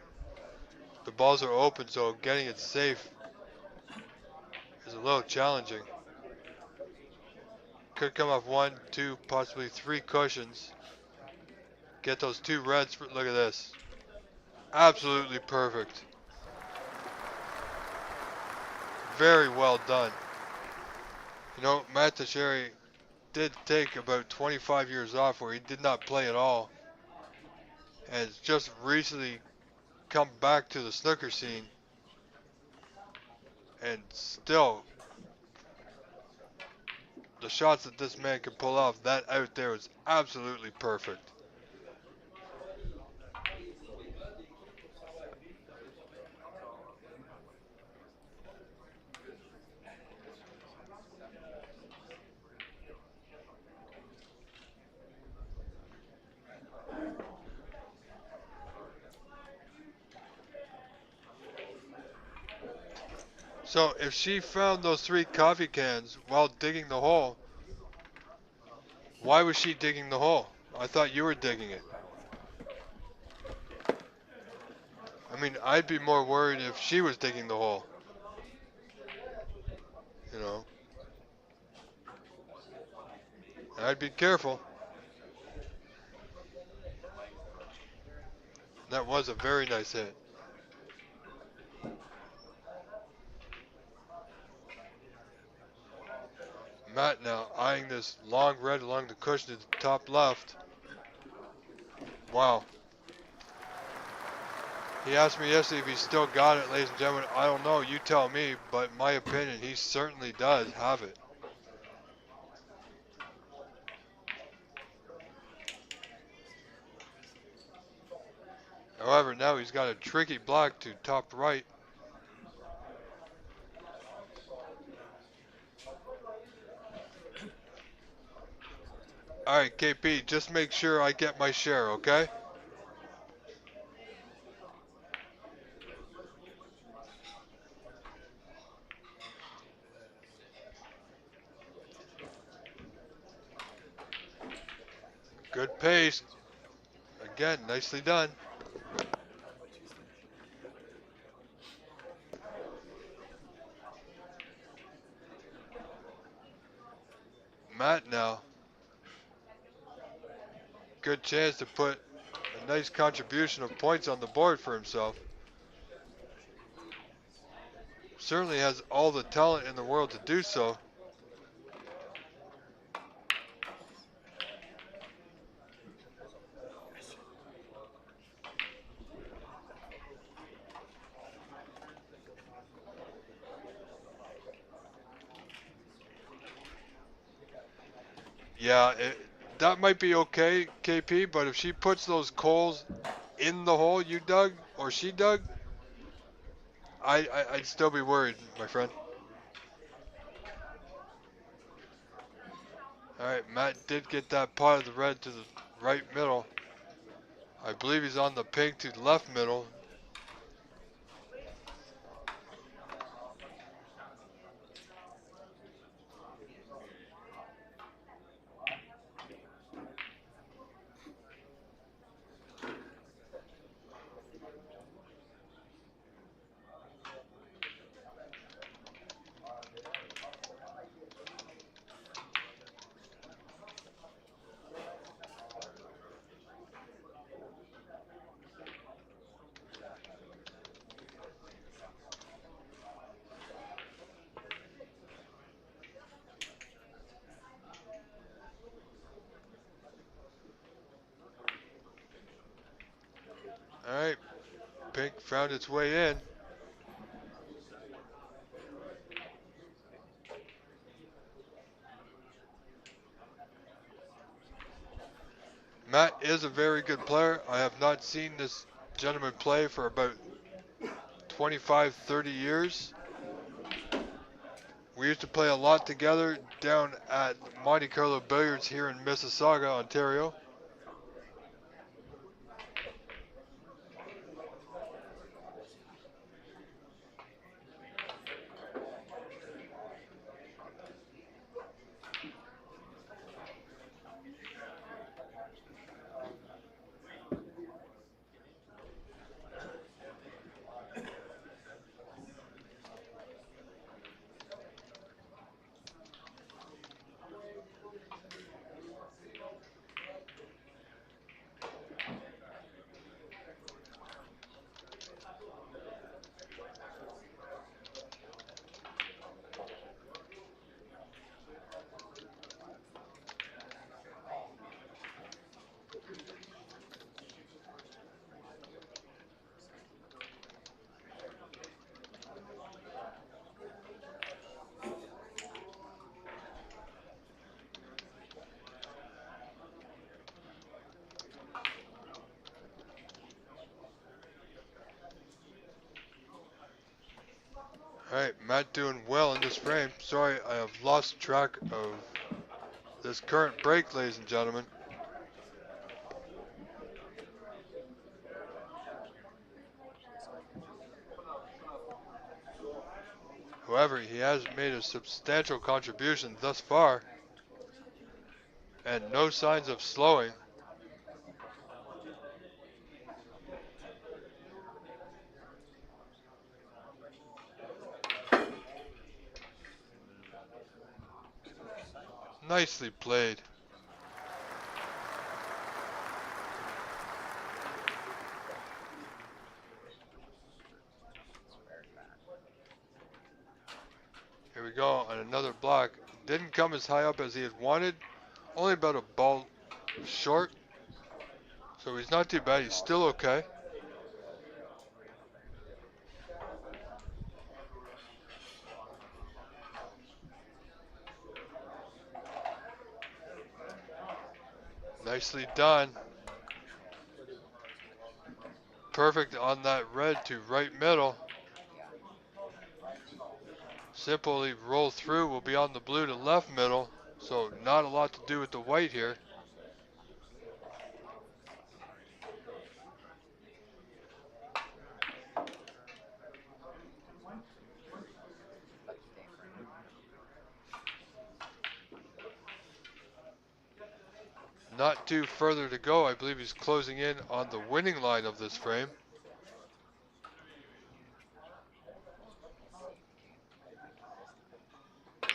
The balls are open, so getting it safe is a little challenging. Could come off 1, 2, possibly 3 cushions. Get those 2 reds. Look at this. Absolutely perfect. Very well done. You know, Matt Teixeira did take about 25 years off where he did not play at all. And has just recently come back to the snooker scene. And still, the shots that this man can pull off, that out there was absolutely perfect. So if she found those 3 coffee cans while digging the hole, why was she digging the hole? I thought you were digging it. I mean, I'd be more worried if she was digging the hole. You know, I'd be careful. That was a very nice hit. Matt now eyeing this long red along the cushion to the top left. Wow. He asked me yesterday if he still got it, ladies and gentlemen. I don't know. You tell me, but in my opinion, he certainly does have it. However, now he's got a tricky block to top right. All right, KP, just make sure I get my share, okay? Good pace. Again, nicely done. Matt now, good chance to put a nice contribution of points on the board for himself. Certainly has all the talent in the world to do so. Yeah, that might be okay, KP, but if she puts those coals in the hole you dug, or she dug, I'd still be worried, my friend. Alright, Matt did get that pot of the red to the right middle. I believe he's on the pink to the left middle. Alright, pink found its way in. Matt is a very good player. I have not seen this gentleman play for about 25, 30 years. We used to play a lot together down at Monte Carlo Billiards here in Mississauga, Ontario. Alright, Matt doing well in this frame. Sorry, I have lost track of this current break, ladies and gentlemen. However, he has made a substantial contribution thus far, and no signs of slowing. Nicely played. Here we go on another block. Didn't come as high up as he had wanted. Only about a ball short. So he's not too bad. He's still okay. Nicely done. Perfect on that red to right middle. Simply roll through will be on the blue to left middle. So not a lot to do with the white here. Not too further to go. I believe he's closing in on the winning line of this frame.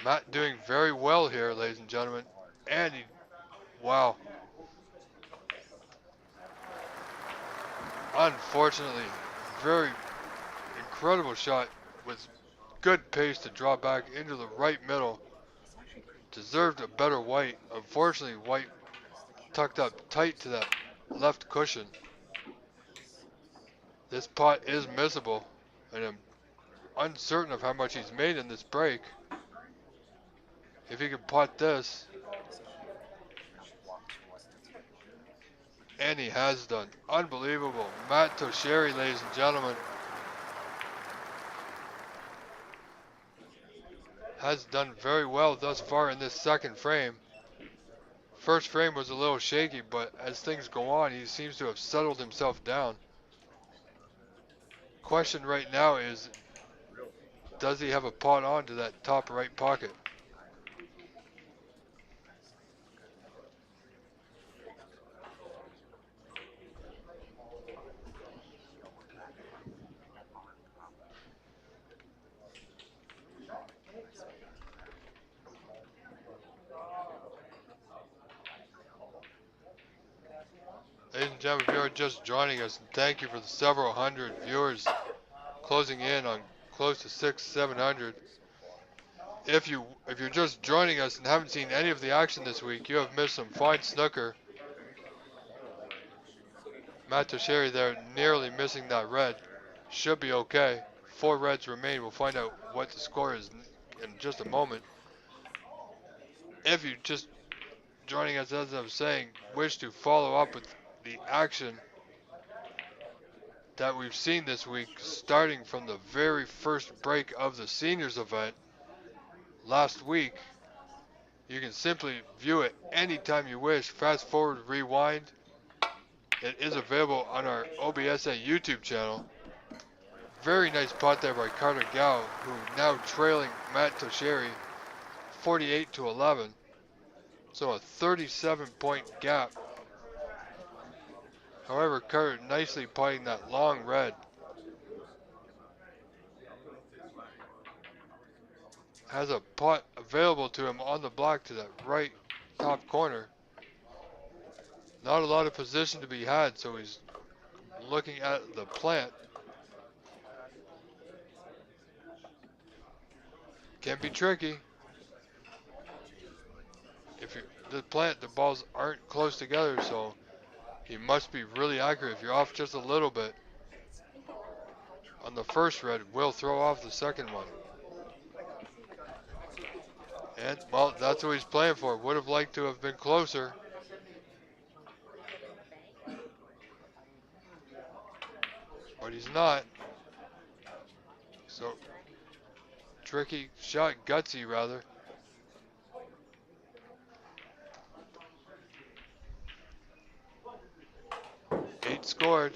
Matt doing very well here, ladies and gentlemen. And he, wow. Unfortunately, very incredible shot with good pace to draw back into the right middle. Deserved a better white. Unfortunately, white tucked up tight to that left cushion. This pot is missable, and I'm uncertain of how much he's made in this break. If he can pot this, and he has done. Unbelievable. Matt Tosheri, ladies and gentlemen, has done very well thus far in this second frame. First frame was a little shaky, but as things go on, he seems to have settled himself down. Question right now is, does he have a pot on to that top right pocket? Ladies and gentlemen, if you are just joining us, thank you for the several hundred viewers closing in on close to 700. If you're just joining us and haven't seen any of the action this week, you have missed some fine snooker. Matt Tosheri there nearly missing that red. Should be okay. 4 reds remain. We'll find out what the score is in just a moment. If you're just joining us, as I was saying, wish to follow up with the action that we've seen this week, starting from the very first break of the seniors event last week. You can simply view it anytime you wish. Fast forward, rewind. It is available on our OBSA YouTube channel. Very nice pot there by Carter Gao, who now trailing Matt Tosheri 48 to 11. So a 37-point gap. However, Carter nicely potting that long red. Has a pot available to him on the block to that right top corner. Not a lot of position to be had, so he's looking at the plant. Can be tricky. If you the plant, the balls aren't close together, so he must be really accurate. If you're off just a little bit on the first red, will throw off the second one. And, well, that's what he's playing for. Would have liked to have been closer. But he's not. So, tricky shot, gutsy rather. 8 scored.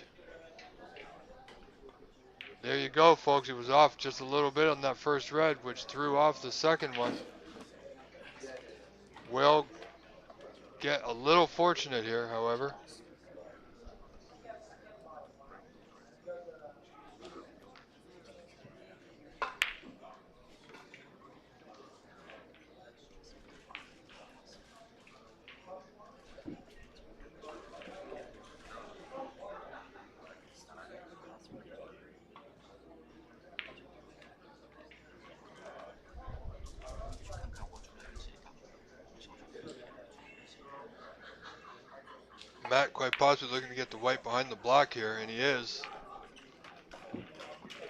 There you go, folks. He was off just a little bit on that first red, which threw off the second one. Will get a little fortunate here, however. Matt quite possibly looking to get the white behind the block here, and he is.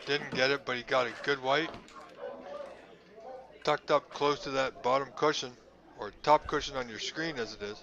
Didn't get it, but he got a good white. Tucked up close to that bottom cushion, or top cushion on your screen as it is.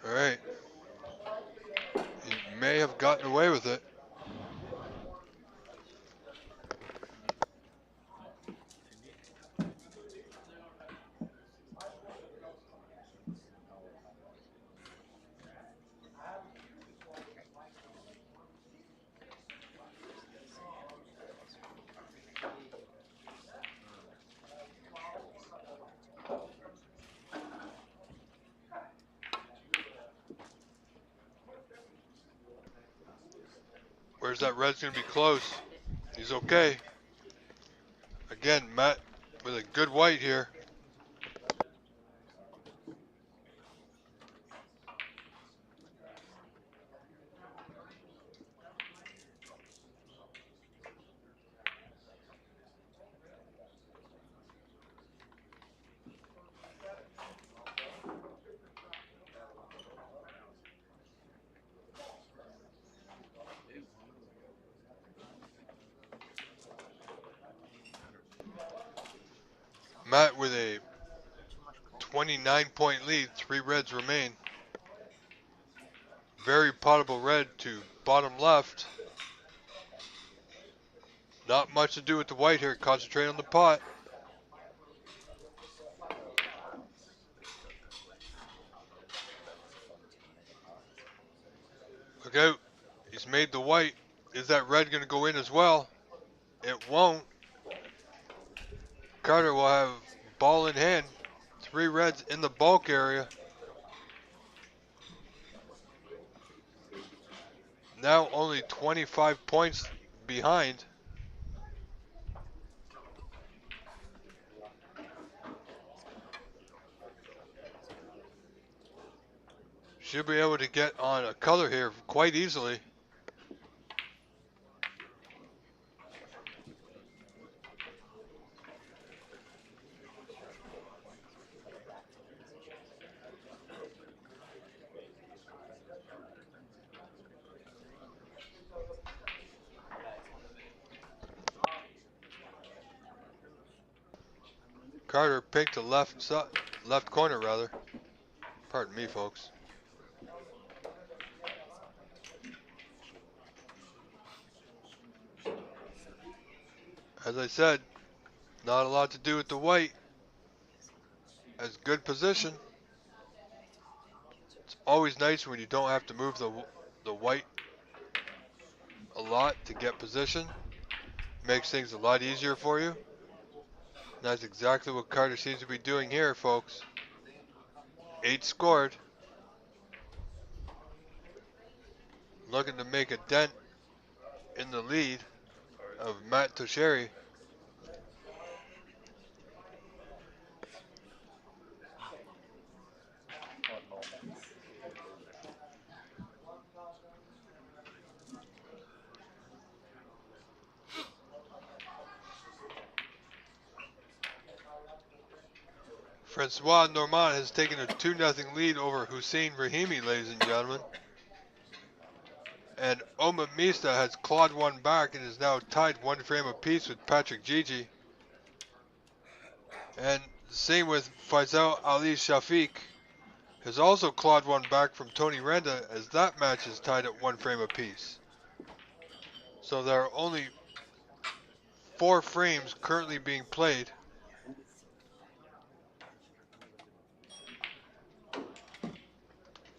All right. He may have gotten away with it. Where's that red's going to be close? He's okay. Again, Matt with a good white here. Matt with a 29-point lead. 3 reds remain. Very potable red to bottom left. Not much to do with the white here. Concentrate on the pot. Look out. He's made the white. Is that red going to go in as well? It won't. Carter will have ball in hand. 3 reds in the bulk area. Now only 25 points behind. Should be able to get on a color here quite easily. Carter pink to left corner rather. Pardon me, folks. As I said, not a lot to do with the white. As good position. It's always nice when you don't have to move the white a lot to get position. Makes things a lot easier for you. And that's exactly what Carter seems to be doing here, folks. 8 scored. Looking to make a dent in the lead of Matt Tosheri. Francois Normand has taken a 2-0 lead over Hussein Rahimi, ladies and gentlemen. And Oma Mista has clawed one back and is now tied 1 frame apiece with Patrick Gigi. And same with Faisal Ali Shafiq, has also clawed one back from Tony Renda as that match is tied at 1 frame apiece. So there are only 4 frames currently being played.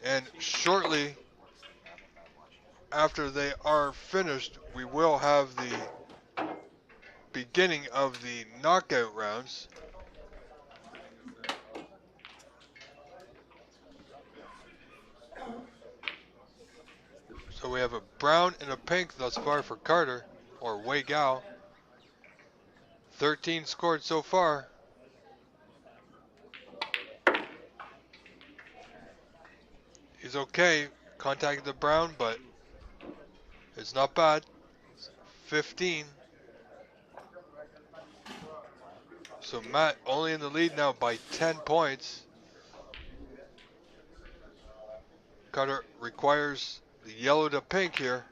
And shortly after they are finished, we will have the beginning of the knockout rounds. So we have a brown and a pink thus far for Carter, or Wei Gao. 13 scored so far. He's okay, contacted the brown, but it's not bad. 15. So Matt only in the lead now by 10 points. Carter requires the yellow to pink here.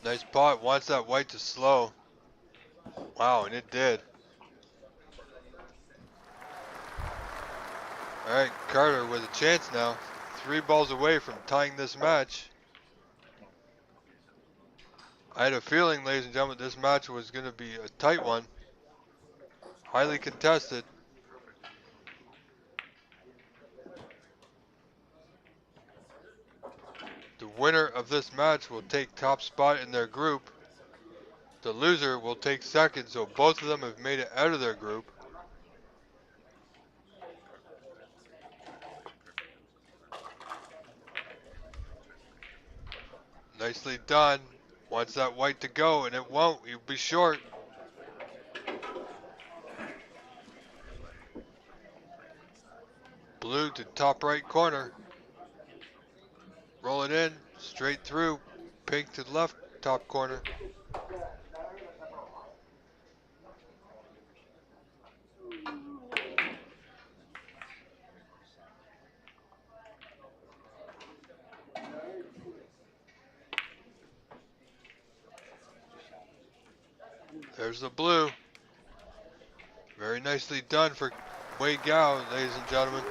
Nice pot, wants that white to slow. Wow, and it did. Alright, Carter with a chance now. 3 balls away from tying this match. I had a feeling, ladies and gentlemen, this match was going to be a tight one. Highly contested. The winner of this match will take top spot in their group. The loser will take second, so both of them have made it out of their group. Nicely done. Wants that white to go, and it won't. You'll be short. Blue to top right corner. Roll it in, straight through. Pink to left top corner. There's the blue. Very nicely done for Wei Gao, ladies and gentlemen.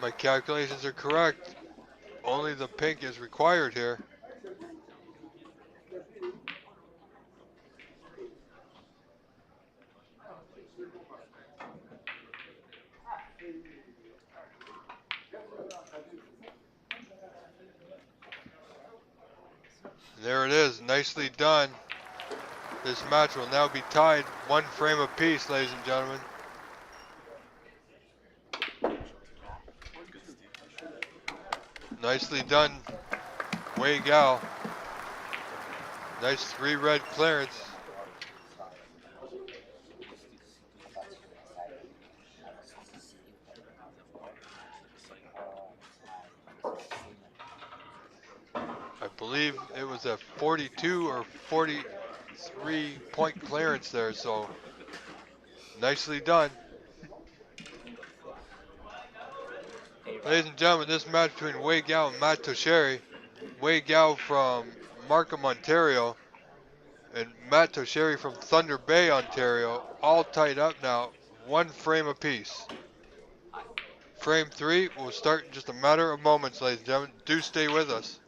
My calculations are correct. Only the pink is required here. There it is, nicely done. This match will now be tied 1 frame apiece, ladies and gentlemen. Nicely done, Wei Gao. Nice 3 red clearance. I believe it was a 42 or 43 point clearance there, so nicely done. Ladies and gentlemen, this match between Wei Gao and Matt Tosheri. Wei Gao from Markham, Ontario, and Matt Tosheri from Thunder Bay, Ontario, all tied up now, 1 frame apiece. Frame 3 will start in just a matter of moments, ladies and gentlemen. Do stay with us.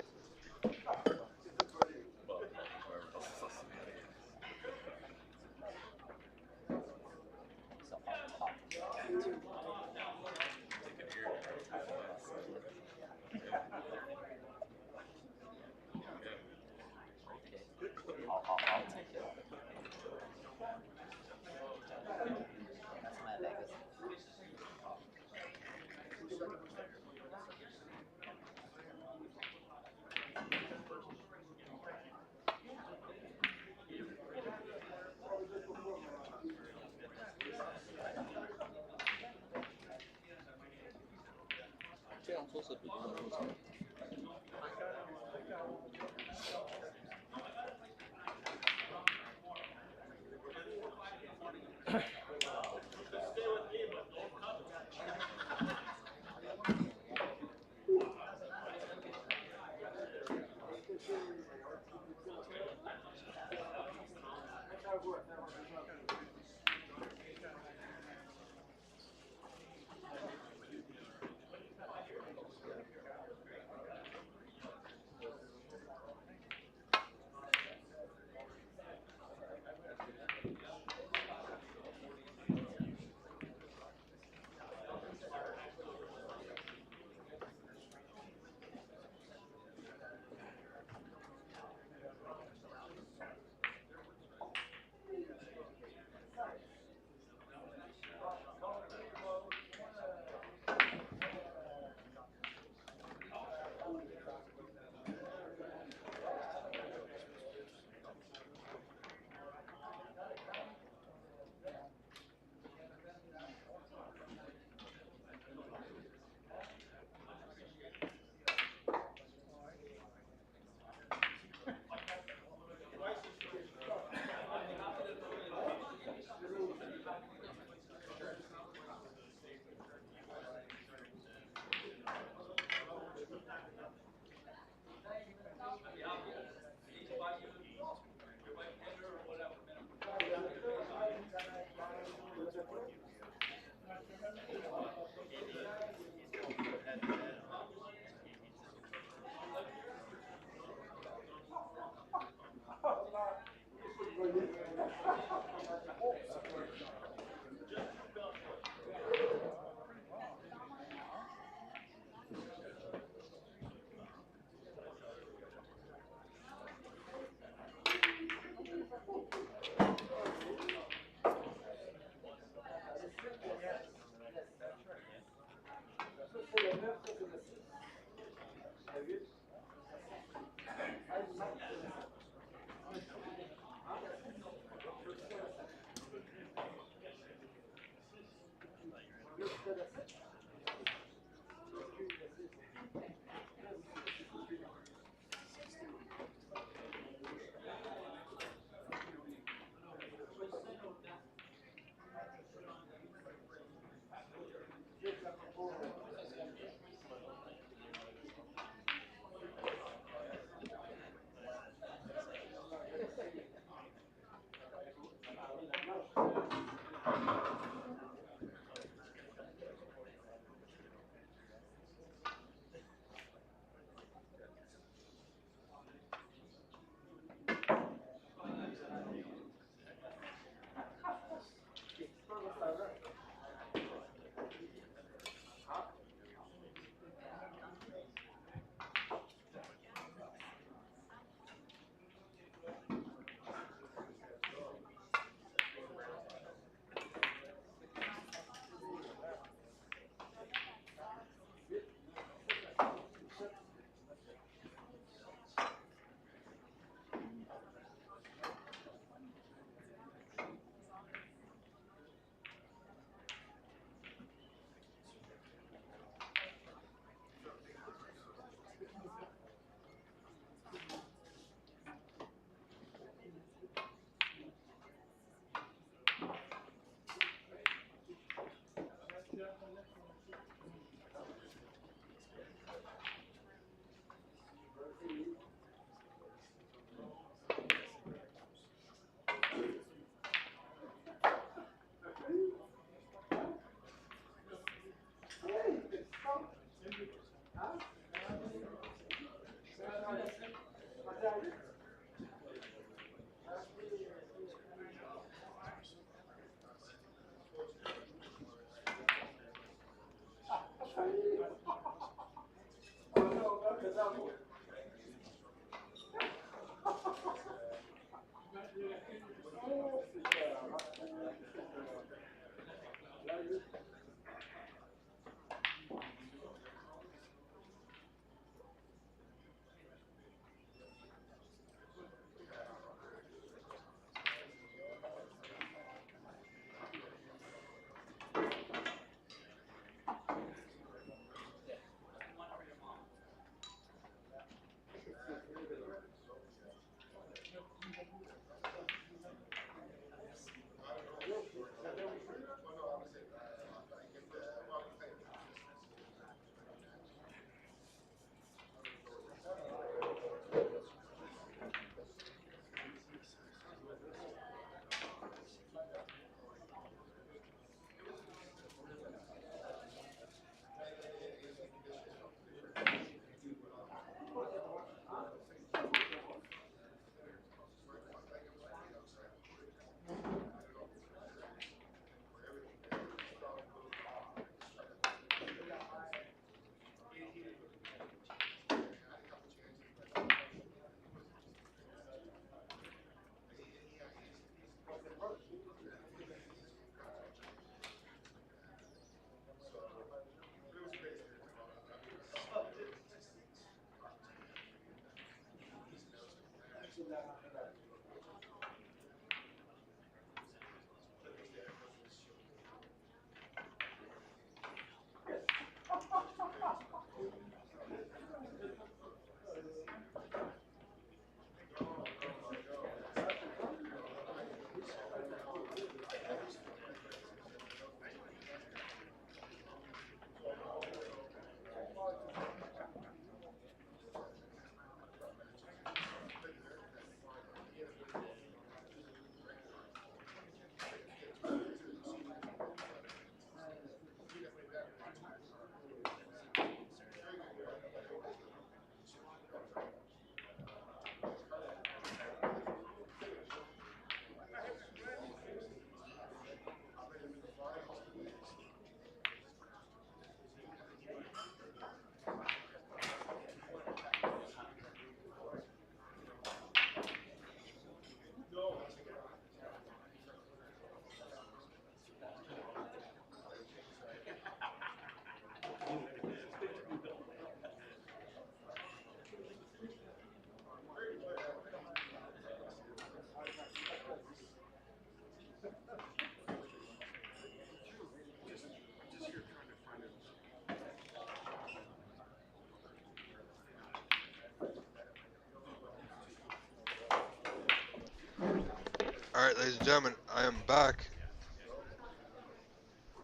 All right, ladies and gentlemen, I am back.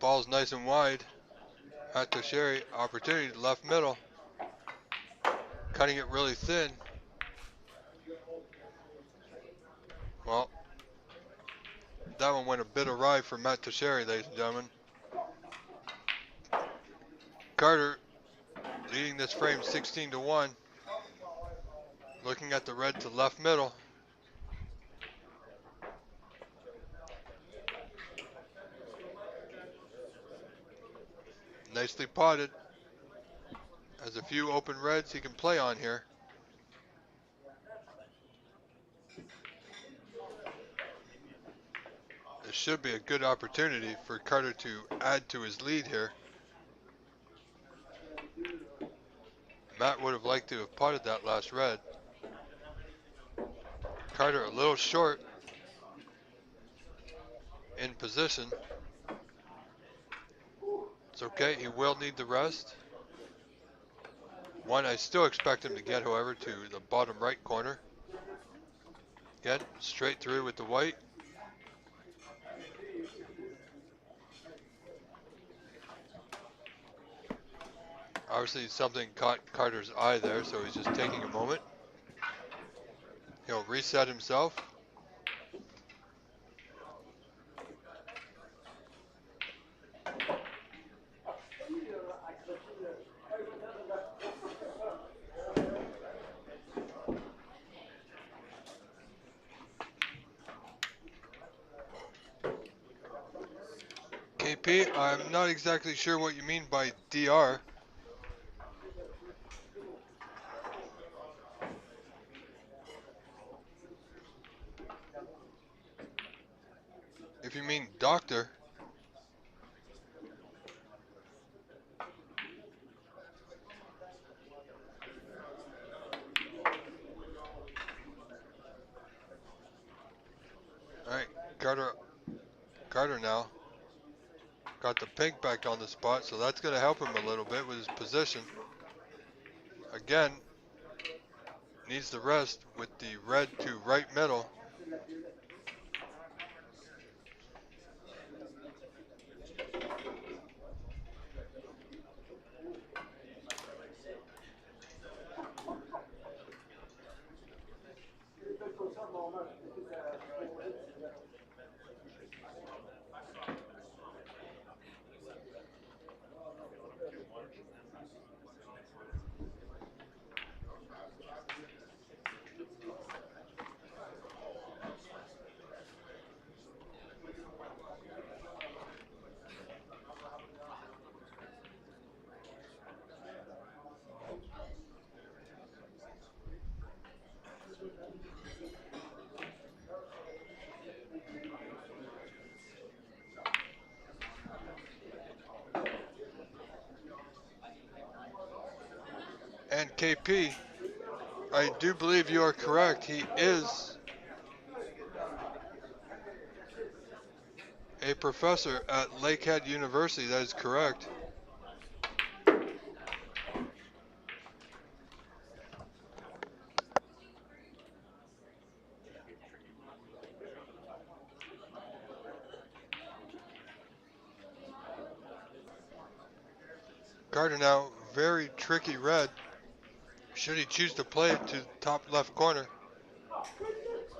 Ball's nice and wide. At Tosheri, opportunity left middle. Cutting it really thin. Well, that one went a bit awry for Matt Tosheri, ladies and gentlemen. Carter leading this frame 16-1. Looking at the red to left middle. Nicely potted. Has a few open reds he can play on here. This should be a good opportunity for Carter to add to his lead here. Matt would have liked to have potted that last red. Carter a little short in position. It's okay, he will need the rest. One I still expect him to get, however, to the bottom right corner. Again, straight through with the white. Obviously something caught Carter's eye there, so he's just taking a moment. He'll reset himself. KP, I'm not exactly sure what you mean by DR. If you mean doctor. Alright, Carter now. Got the pink back on the spot, so that's going to help him a little bit with his position. Again, needs the rest with the red to right middle. And KP, I do believe you are correct. He is a professor at Lakehead University. That is correct. Carter now, very tricky red. Should he choose to play it to top left corner?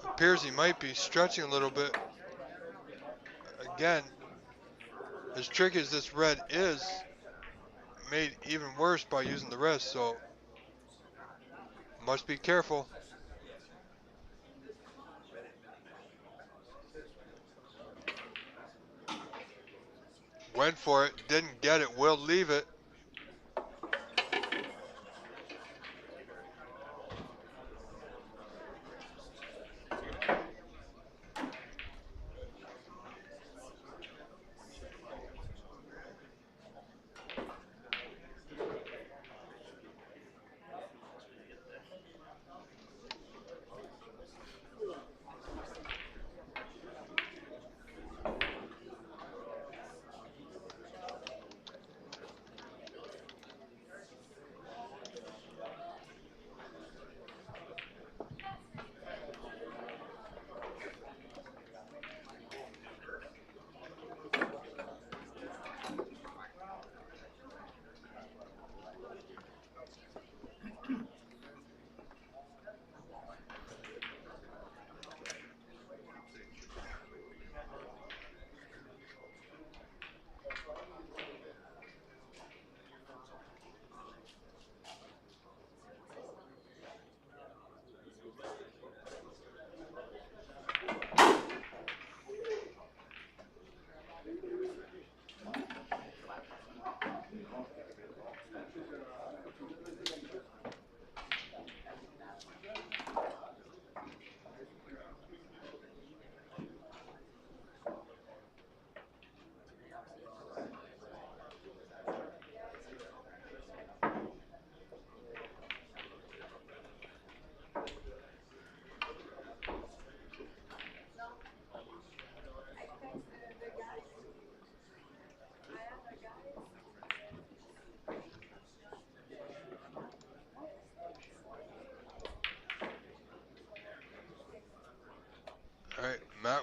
Appears he might be stretching a little bit. Again, as tricky as this red is, made even worse by using the rest, so must be careful. Went for it, didn't get it, will leave it.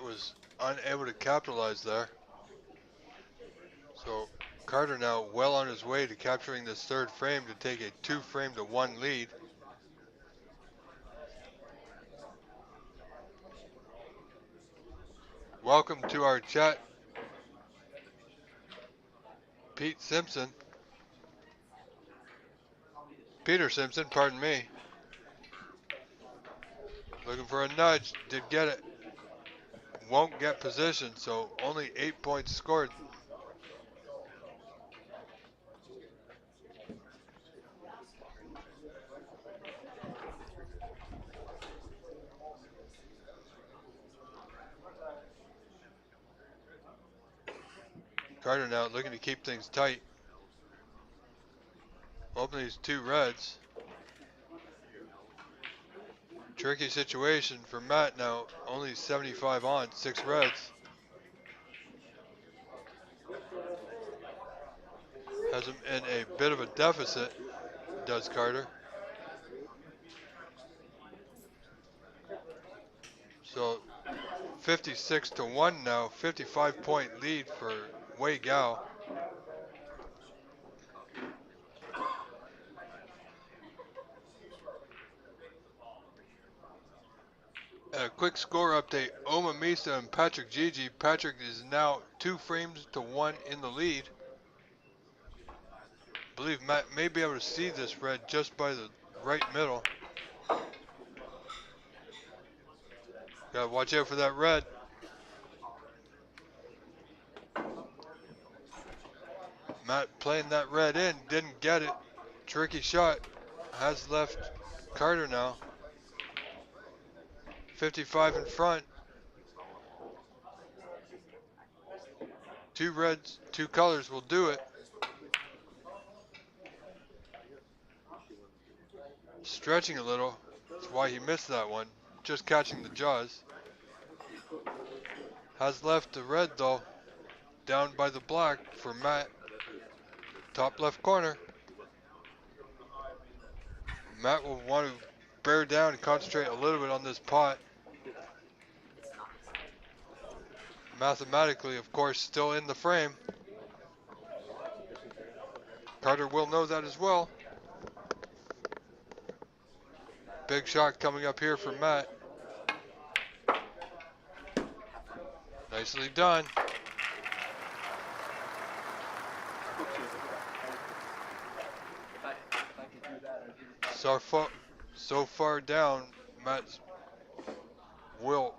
was unable to capitalize there. So Carter now well on his way to capturing this third frame to take a 2-frame-to-1 lead. Welcome to our chat, Peter Simpson, pardon me. Looking for a nudge, did get it. Won't get position, so only 8 points scored. Carter now looking to keep things tight. Open these 2 reds. Tricky situation for Matt now, only 75 on, 6 reds. Has him in a bit of a deficit, does Carter. So 56-1 now, 55-point lead for Wei Gao. A quick score update, Oma Misa and Patrick Gigi. Patrick is now 2-frames-to-1 in the lead. I believe Matt may be able to see this red just by the right middle. Gotta watch out for that red. Matt playing that red in, didn't get it. Tricky shot. Has left Carter now. 55 in front. 2 reds, 2 colors will do it. Stretching a little. That's why he missed that one. Just catching the jaws. Has left the red though. Down by the black for Matt. Top left corner. Matt will want to bear down and concentrate a little bit on this pot. Mathematically, of course, still in the frame. Carter will know that as well. Big shot coming up here for Matt. Nicely done. So far down, Matt will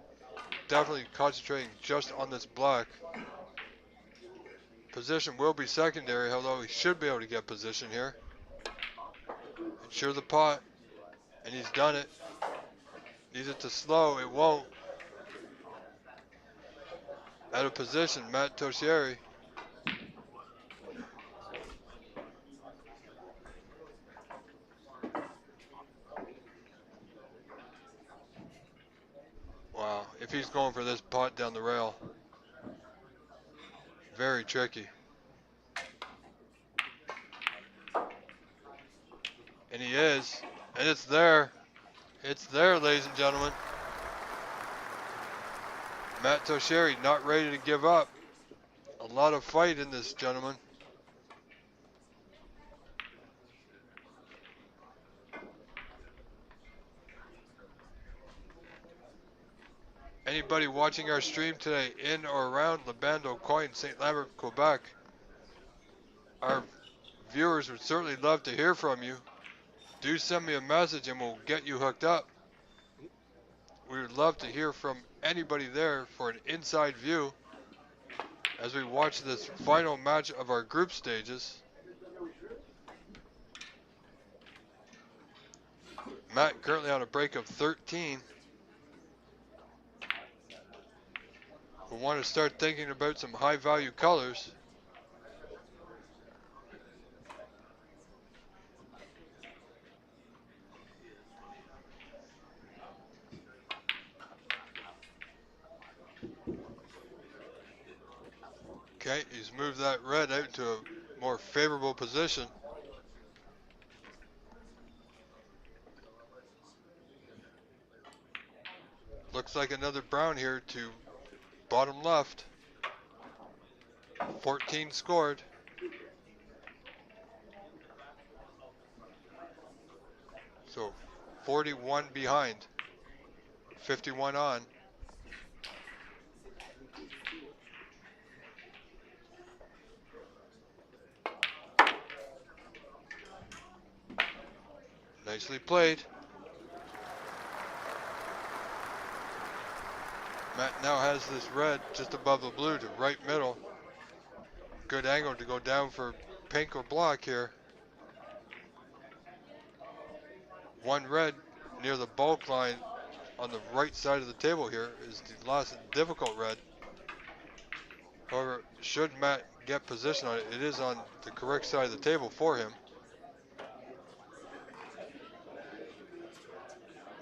definitely concentrating just on this black. Position will be secondary, although he should be able to get position here. Ensure the pot, and he's done it. Needs it to slow, it won't. Out of position, Matt Toshieri. Wow, if he's going for this pot down the rail, very tricky. And he is, and it's there. It's there, ladies and gentlemen. Matt Toshieri not ready to give up. A lot of fight in this, gentleman. Anybody watching our stream today in or around Labando, Coin, St. Lambert, Quebec, our viewers would certainly love to hear from you. Do send me a message and we'll get you hooked up. We would love to hear from anybody there for an inside view as we watch this final match of our group stages. Matt currently on a break of 13. We want to start thinking about some high value colors. Okay, he's moved that red out to a more favorable position. Looks like another brown here to bottom left. 14 scored. So 41 behind. 51 on. Nicely played. Matt now has this red just above the blue to right middle. Good angle to go down for pink or black here. One red near the bulk line on the right side of the table here is the last difficult red. However, should Matt get position on it, it is on the correct side of the table for him.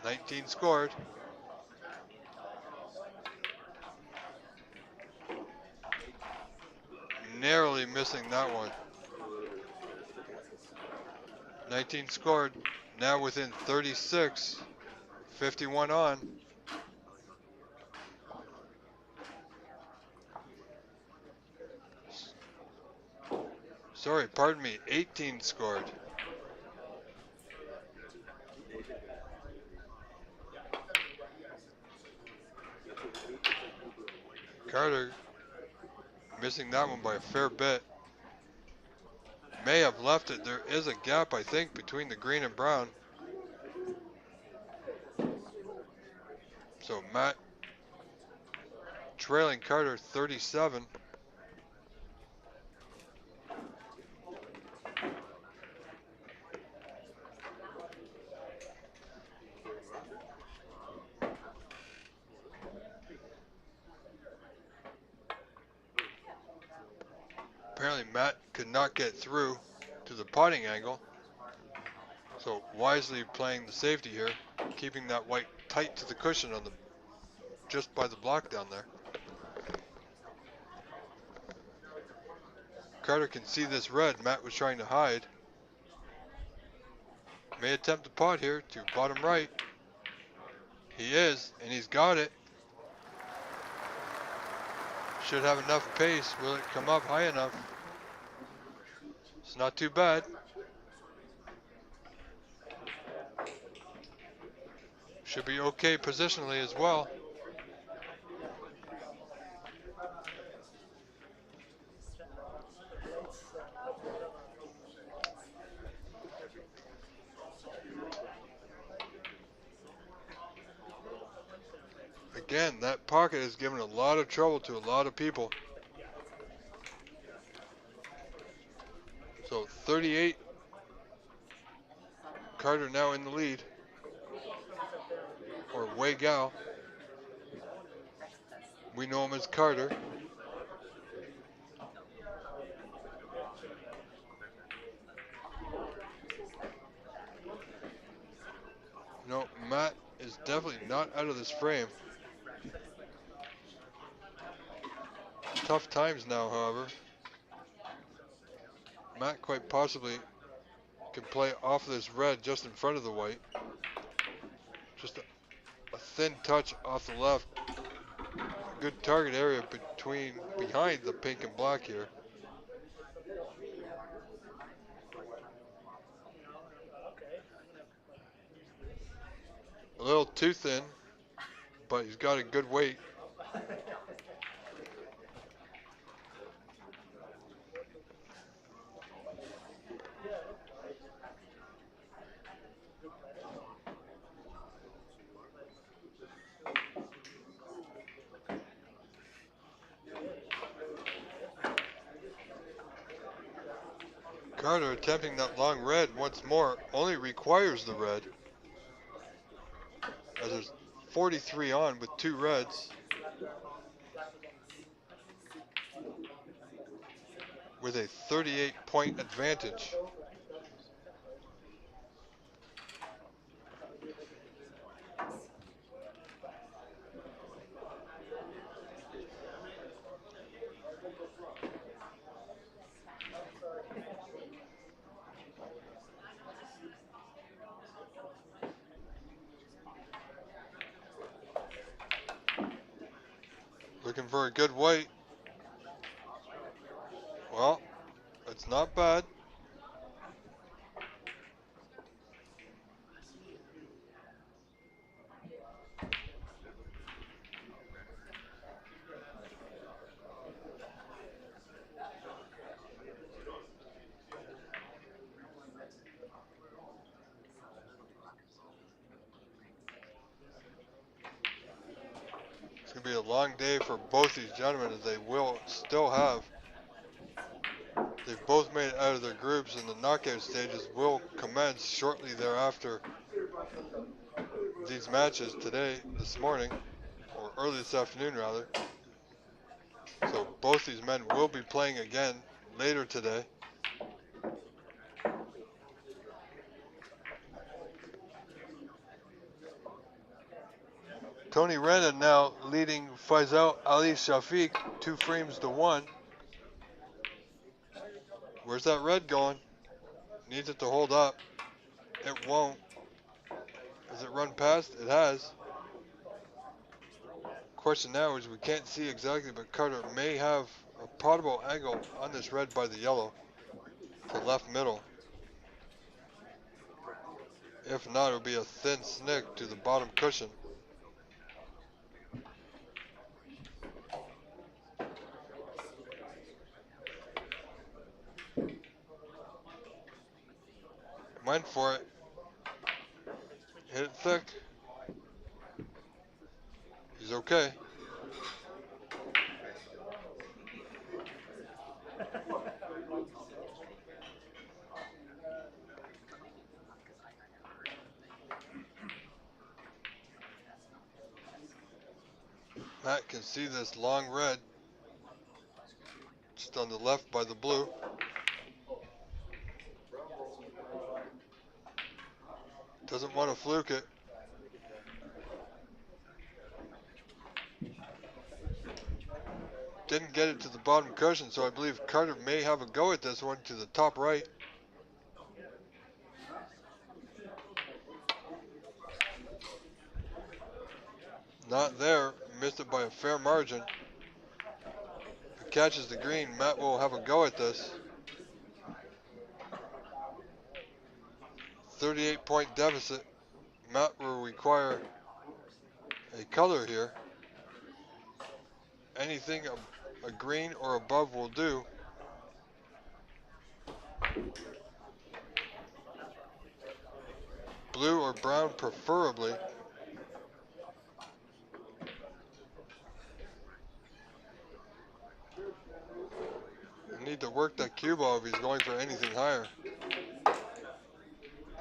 19 scored. Narrowly missing that one. 19 scored. Now within 36. 51 on. Sorry, pardon me. 18 scored. Carter missing that one by a fair bit. May have left it. There is a gap, I think, between the green and brown. So Matt trailing Carter 37. Apparently Matt could not get through to the potting angle. So wisely playing the safety here, keeping that white tight to the cushion on the just by the block down there. Carter can see this red Matt was trying to hide. May attempt a pot here to bottom right. He is, and he's got it. Should have enough pace. Will it come up high enough? It's not too bad. Should be okay positionally as well. Again, that pocket has given a lot of trouble to a lot of people. So 38. Carter now in the lead. Or Wei Gao. We know him as Carter. No, Matt is definitely not out of this frame. Tough times now, however. Matt quite possibly can play off this red just in front of the white. Just a thin touch off the left. Good target area behind the pink and black here. A little too thin, but he's got a good weight. Carter attempting that long red once more only requires the red. As there's 43 on with two reds. With a 38-point advantage. Looking for a good white. Well, it's not bad. It's going to be a long day for both these gentlemen as they will still have. They've both made it out of their groups and the knockout stages will commence shortly thereafter these matches today, this morning, or early this afternoon rather. So both these men will be playing again later today. Tony Renan now leading Faisal Ali Shafiq 2 frames to 1. Where's that red going? Needs it to hold up. It won't. Has it run past? It has. Question now is we can't see exactly, but Carter may have a potable angle on this red by the yellow to left middle. If not, it'll be a thin snick to the bottom cushion. Went for it. Hit it thick. He's okay. Matt can see this long red just on the left by the blue. Doesn't want to fluke it. Didn't get it to the bottom cushion, so I believe Carter may have a go at this one to the top right. Not there. Missed it by a fair margin. If he catches the green, Matt will have a go at this. 38-point deficit. Matt will require a color here. Anything a green or above will do. Blue or brown preferably. You need to work that cue ball if he's going for anything higher.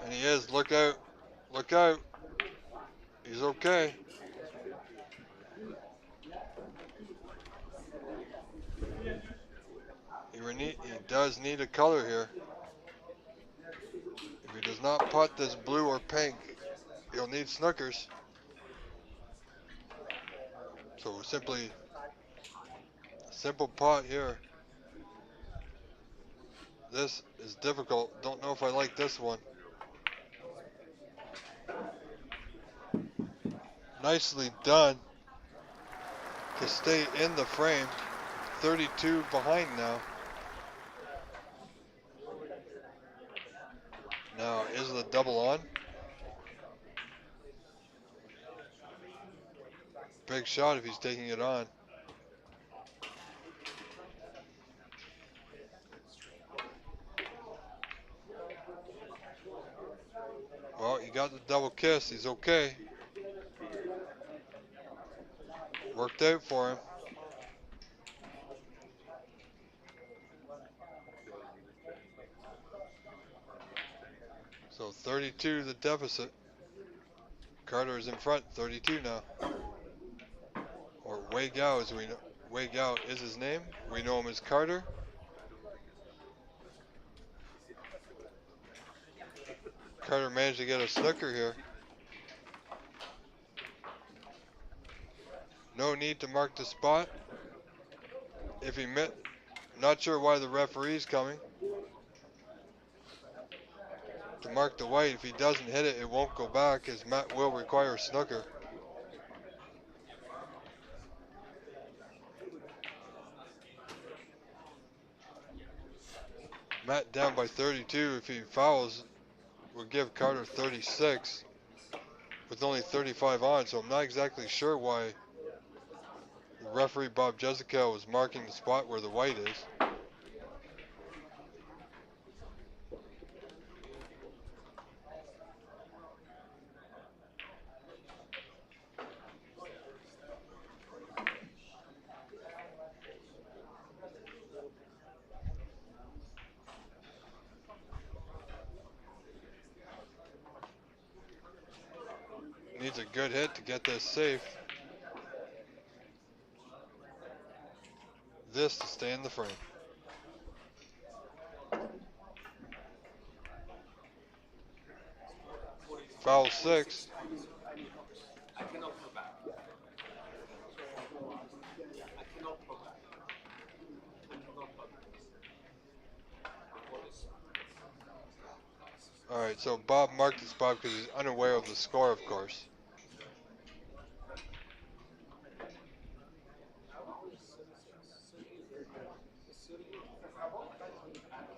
And he is. Look out. Look out. He's okay. He does need a color here. If he does not putt this blue or pink, he'll need snookers. So simply, simple putt here. This is difficult. Don't know if I like this one. Nicely done to stay in the frame. 32 behind now. Now, is the double on? Big shot if he's taking it on. Well, he got the double kiss. He's okay. Worked out for him. So 32 the deficit. Carter is in front, 32 now. Or Wei Gao as we know. Wei Gao is his name. We know him as Carter. Carter managed to get a snooker here. No need to mark the spot. If he met, not sure why the referee's coming to mark the white. If he doesn't hit it, it won't go back as Matt will require a snooker. Matt down by 32. If he fouls, would give Carter 36 with only 35 on. So I'm not exactly sure why referee Bob Jessica was marking the spot where the white is. Needs a good hit to get this safe. This to stay in the frame. Foul 6. Alright, so Bob marked the spot because he's unaware of the score, of course.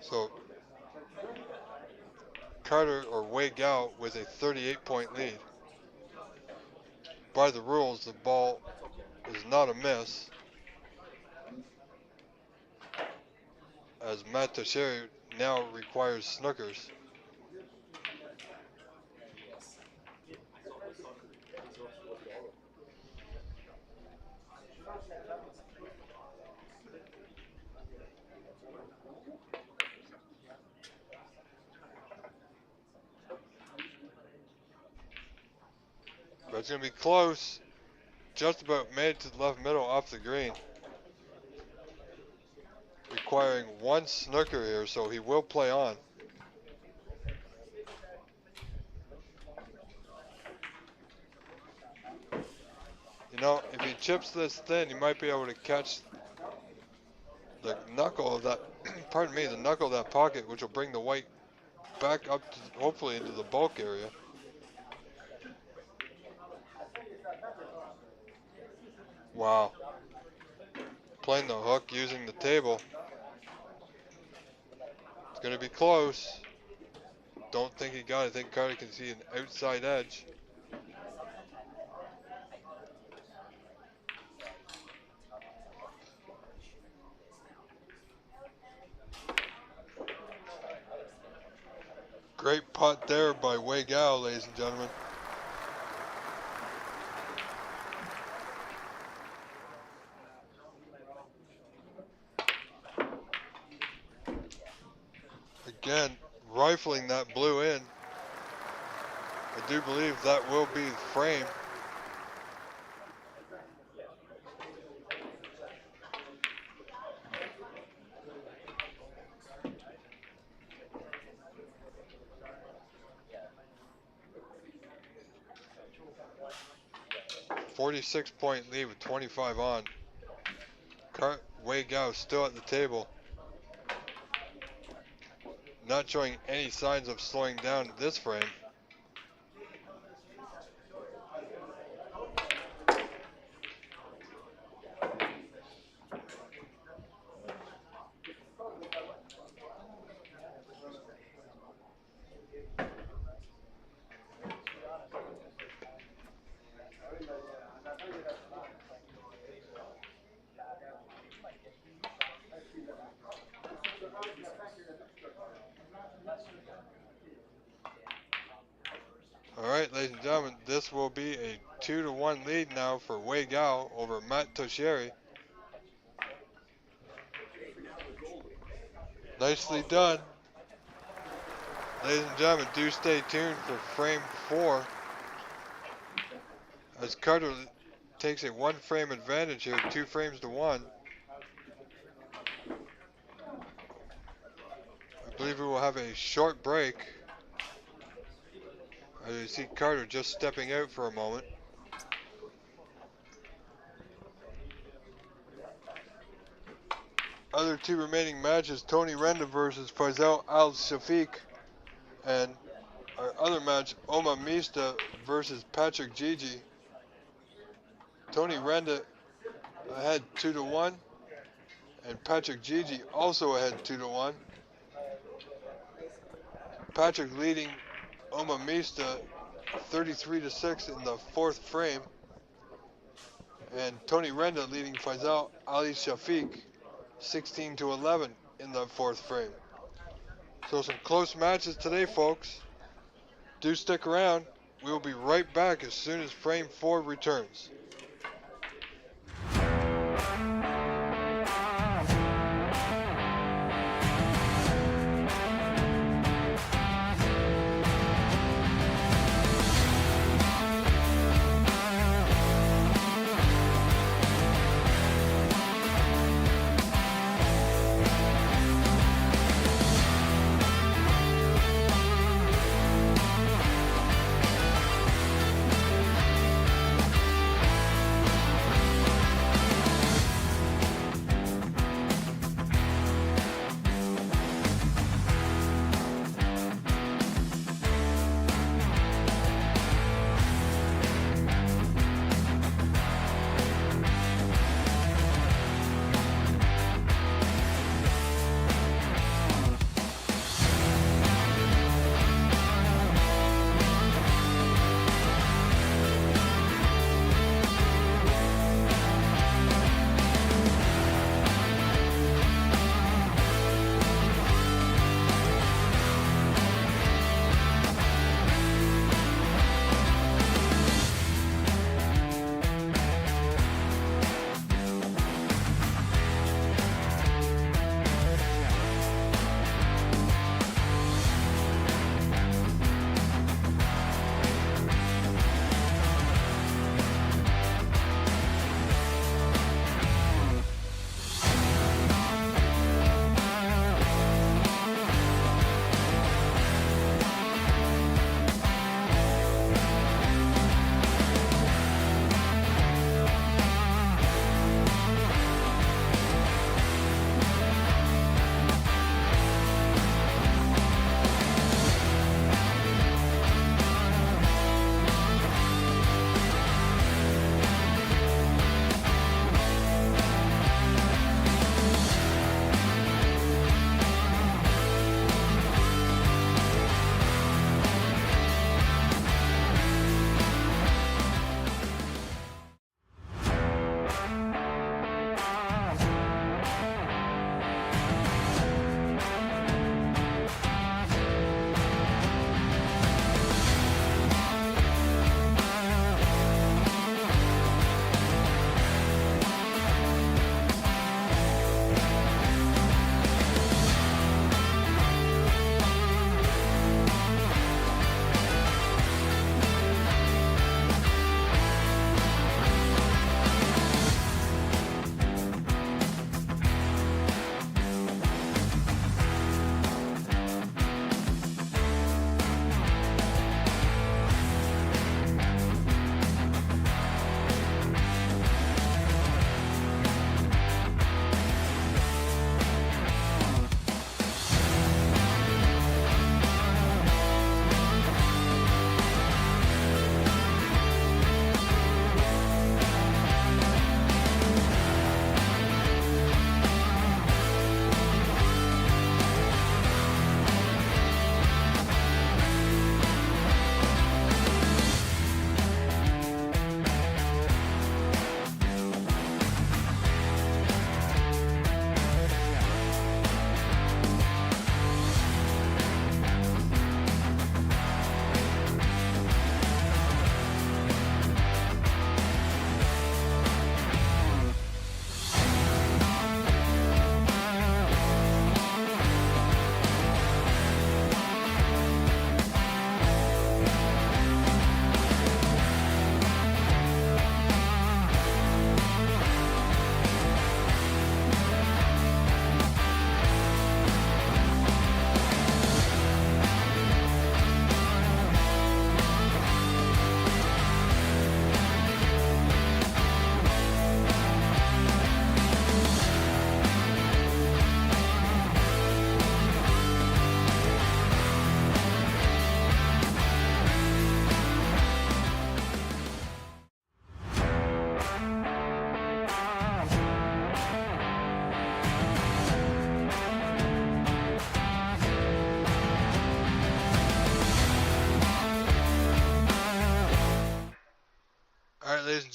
So Carter or Wei Gao with a 38-point lead. By the rules, the ball is not a miss, as Matt Teixeira now requires snookers. But it's going to be close. Just about made to the left middle off the green. Requiring one snooker here, so he will play on. You know, if he chips this thin, he might be able to catch the knuckle of that, pardon me, the knuckle of that pocket, which will bring the white back up to, hopefully into the bulk area. Wow. Playing the hook using the table. It's going to be close. Don't think he got it. I think Carter can see an outside edge. Great putt there by Wei Gao, ladies and gentlemen. Again, rifling that blue in. I do believe that will be the frame. .46 lead with 25 on. Wei Gao still at the table. Not showing any signs of slowing down at this frame. Alright, ladies and gentlemen, this will be a 2-1 lead now for Wei Gao over Matt Teixeira. Nicely done. Ladies and gentlemen, do stay tuned for frame 4. As Carter takes a 1-frame advantage here, 2 frames to 1. I believe we will have a short break. I see Carter just stepping out for a moment. Other 2 remaining matches, Tony Renda versus Faisal Al-Shafiq, and our other match, Oma Mista versus Patrick Gigi. Tony Renda ahead 2-1, and Patrick Gigi also ahead 2-1. Patrick leading Oma Mista 33-6 in the fourth frame. And Tony Renda leading Faisal Ali Shafiq 16-11 in the fourth frame. So some close matches today, folks. Do stick around. We will be right back as soon as frame 4 returns.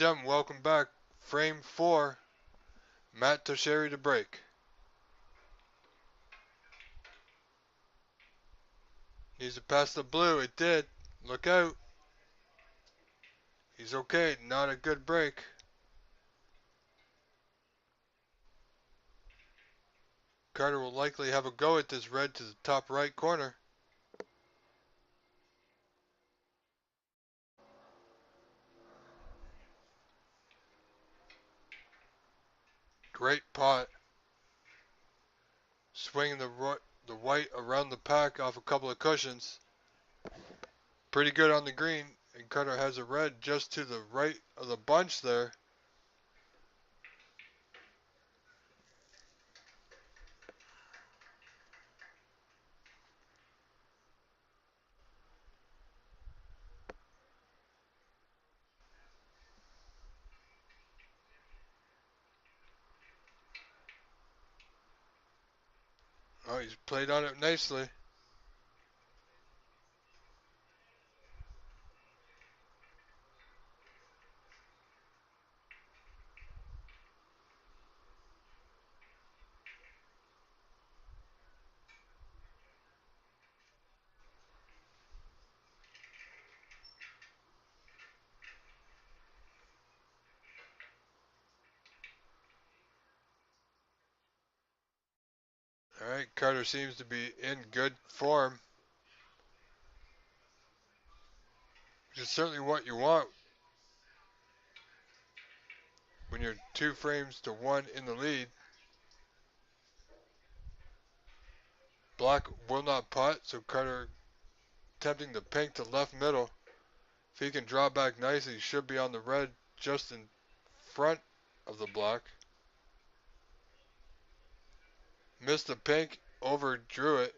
gentlemen, welcome back. Frame 4, Matt Tosheri to break. Needs to pass the blue. It did. Look out. He's okay. Not a good break. Carter will likely have a go at this red to the top right corner. Great pot. Swinging the white around the pack off a couple of cushions. Pretty good on the green. And Carter has a red just to the right of the bunch there. Oh, he's played on it nicely. Alright, Carter seems to be in good form. Which is certainly what you want when you're 2 frames to 1 in the lead. Black will not putt, so Carter attempting the pink to left middle. If he can draw back nicely, he should be on the red just in front of the black. Missed the pink, overdrew it.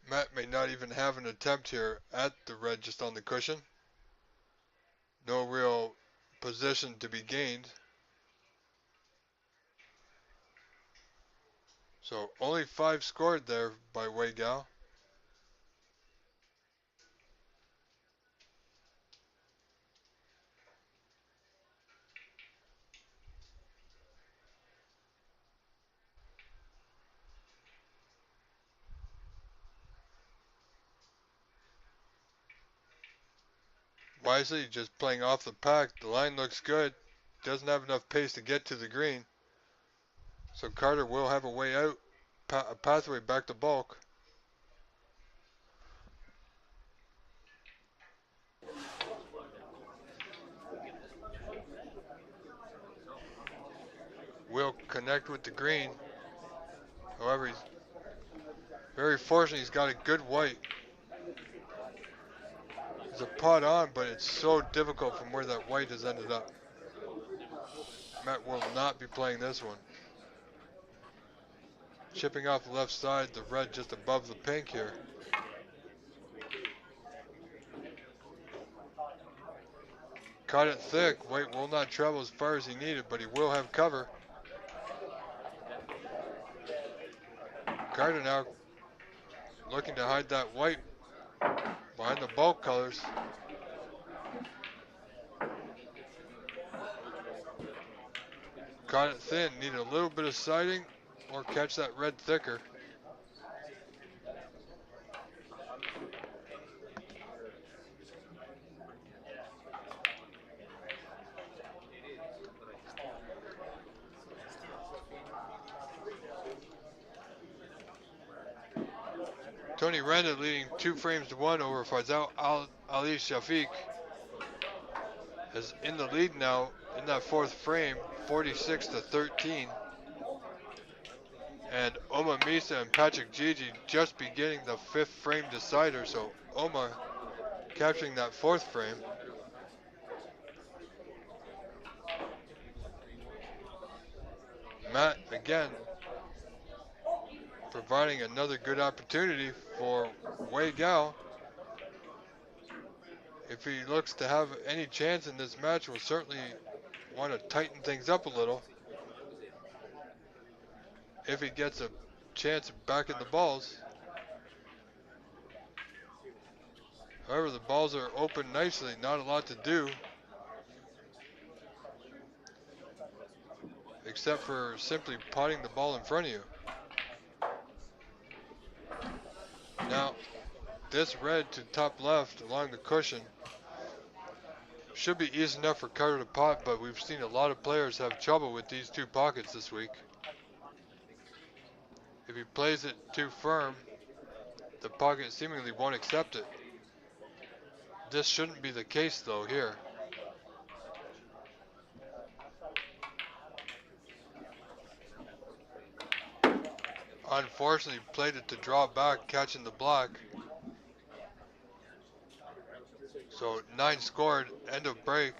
Matt may not even have an attempt here at the red just on the cushion. No real position to be gained. So only 5 scored there by Weigel. Wisely just playing off the pack. The line looks good. Doesn't have enough pace to get to the green. So Carter will have a way out, a pathway back to bulk. Will connect with the green. However, he's very fortunate he's got a good white. He's a pot on, but it's so difficult from where that white has ended up. Matt will not be playing this one. Chipping off the left side, the red just above the pink here. Caught it thick. White will not travel as far as he needed, but he will have cover. Carter now looking to hide that white behind the bulk colors. Caught it thin, needed a little bit of siding or catch that red thicker. Tony Renda leading 2 frames to 1 over Faisal Ali Shafiq. Is in the lead now in that 4th frame, 46 to 13. And Oma Misa and Patrick Gigi just beginning the 5th frame decider. So Oma capturing that 4th frame. Matt again providing another good opportunity for Weigel. If he looks to have any chance in this match, will certainly want to tighten things up a little. If he gets a chance back in the balls. However, the balls are open nicely, not a lot to do, except for simply potting the ball in front of you. Now, this red to top left along the cushion should be easy enough for Carter to pot, but we've seen a lot of players have trouble with these two pockets this week. If he plays it too firm, the pocket seemingly won't accept it. This shouldn't be the case though here. Unfortunately, played it to draw back, catching the black. So 9 scored, end of break.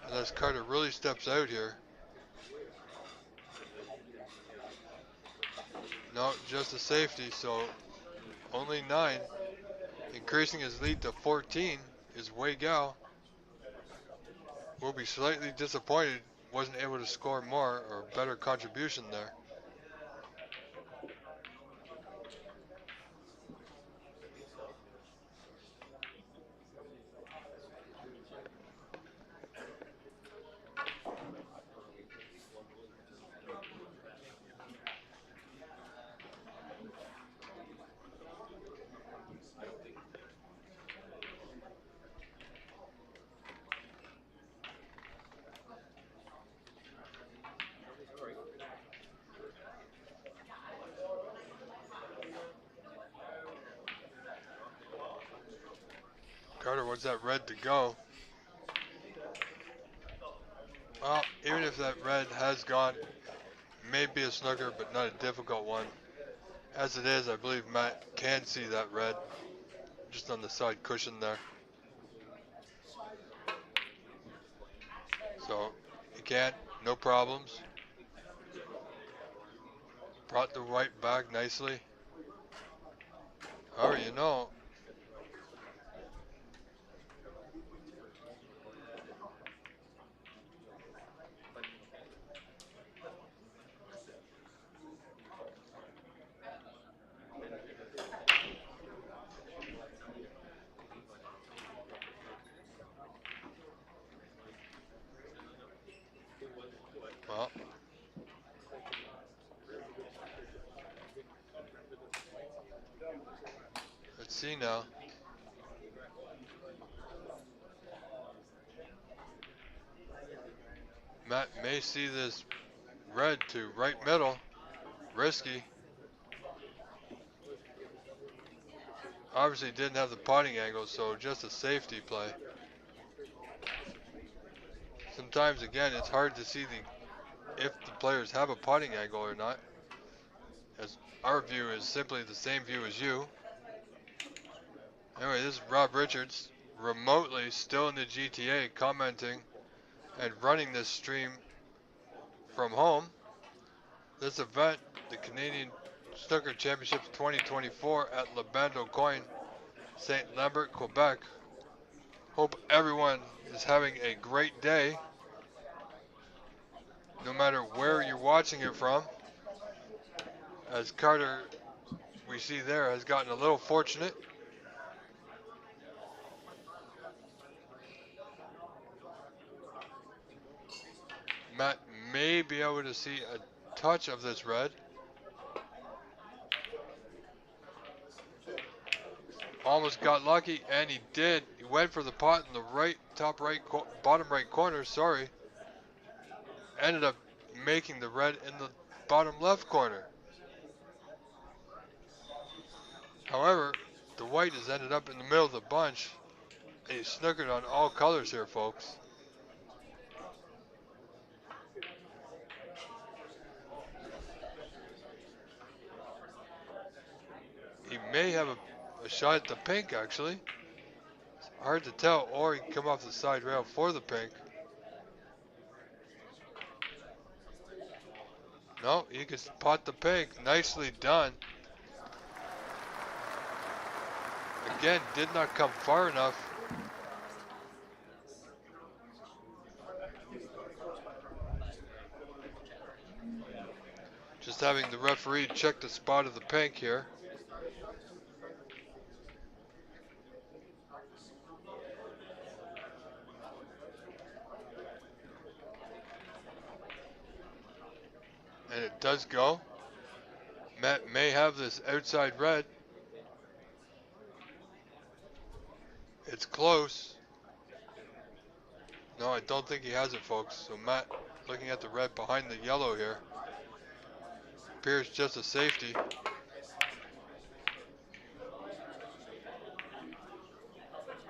Unless Carter really steps out here. No, just a safety, so only 9. Increasing his lead to 14 is Wei Gao. Will be slightly disappointed wasn't able to score more or better contribution there. Carter wants that red to go. Well, even if that red has gone, may be a snooker, but not a difficult one. As it is, I believe Matt can see that red, just on the side cushion there. So, he can't, no problems. Brought the white back nicely. However, you know, well, let's see now. Matt may see this red to right middle. Risky. Obviously didn't have the potting angle, so just a safety play. Sometimes, again, it's hard to see if the players have a potting angle or not, as our view is simply the same view as you. Anyway, this is Rob Richards, remotely still in the GTA, commenting and running this stream from home. This event, the Canadian Snooker Championships 2024 at Le Bando Coin, St. Lambert, Quebec. Hope everyone is having a great day, no matter where you're watching it from. As Carter, we see there, has gotten a little fortunate. Matt may be able to see a touch of this red. Almost got lucky, and he did. He went for the pot in the right, top right, bottom right corner, sorry. Ended up making the red in the bottom left corner. However, the white has ended up in the middle of the bunch. And he snookered on all colors here, folks. He may have a shot at the pink, actually. It's hard to tell, or he can come off the side rail for the pink. No, he can pot the pink. Nicely done. Again, did not come far enough. Just having the referee check the spot of the pink here. Does go. Matt may have this outside red. It's close. No, I don't think he has it, folks. So Matt, looking at the red behind the yellow here, appears just a safety.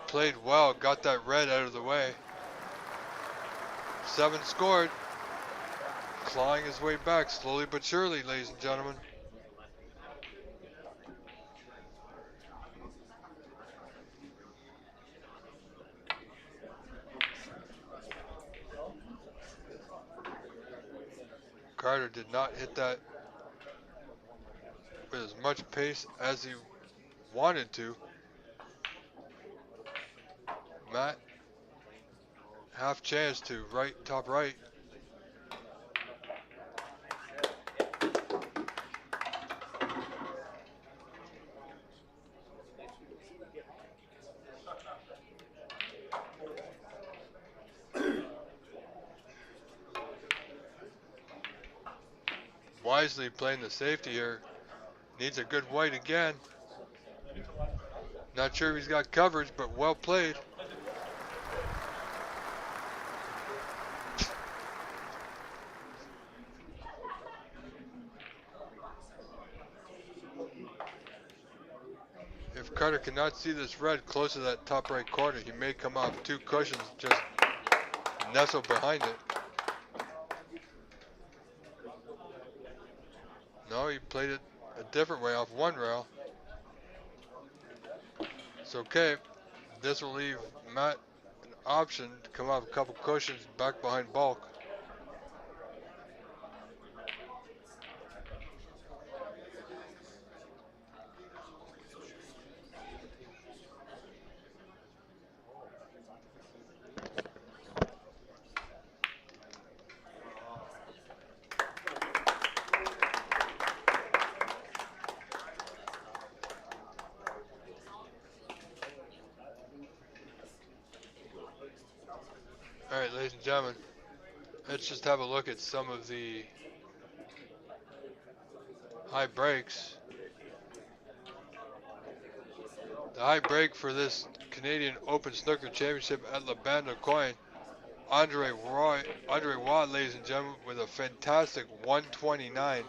Played well, got that red out of the way. 7 scored. Clawing his way back, slowly but surely, ladies and gentlemen. Carter did not hit that with as much pace as he wanted to. Matt, half chance to right, top right. Wisely playing the safety here. Needs a good white again. Not sure if he's got coverage, but well played. If Carter cannot see this red close to that top right corner, he may come off 2 cushions, just nestle behind it. No, he played it a different way off 1 rail. It's okay. This will leave Matt an option to come off a couple cushions back behind bulk. Alright, ladies and gentlemen, let's just have a look at some of the high breaks. The high break for this Canadian Open Snooker Championship at La Bande Coin, Andre Watt, ladies and gentlemen, with a fantastic 129.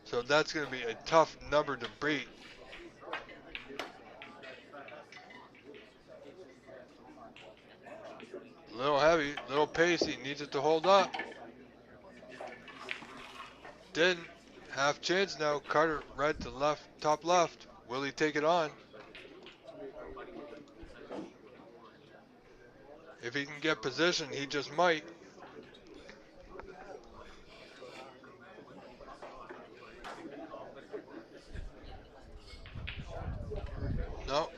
So that's going to be a tough number to beat. A little heavy, a little pacey, needs it to hold up. Didn't. Half chance now. Carter red to left, top left. Will he take it on? If he can get position, he just might. No.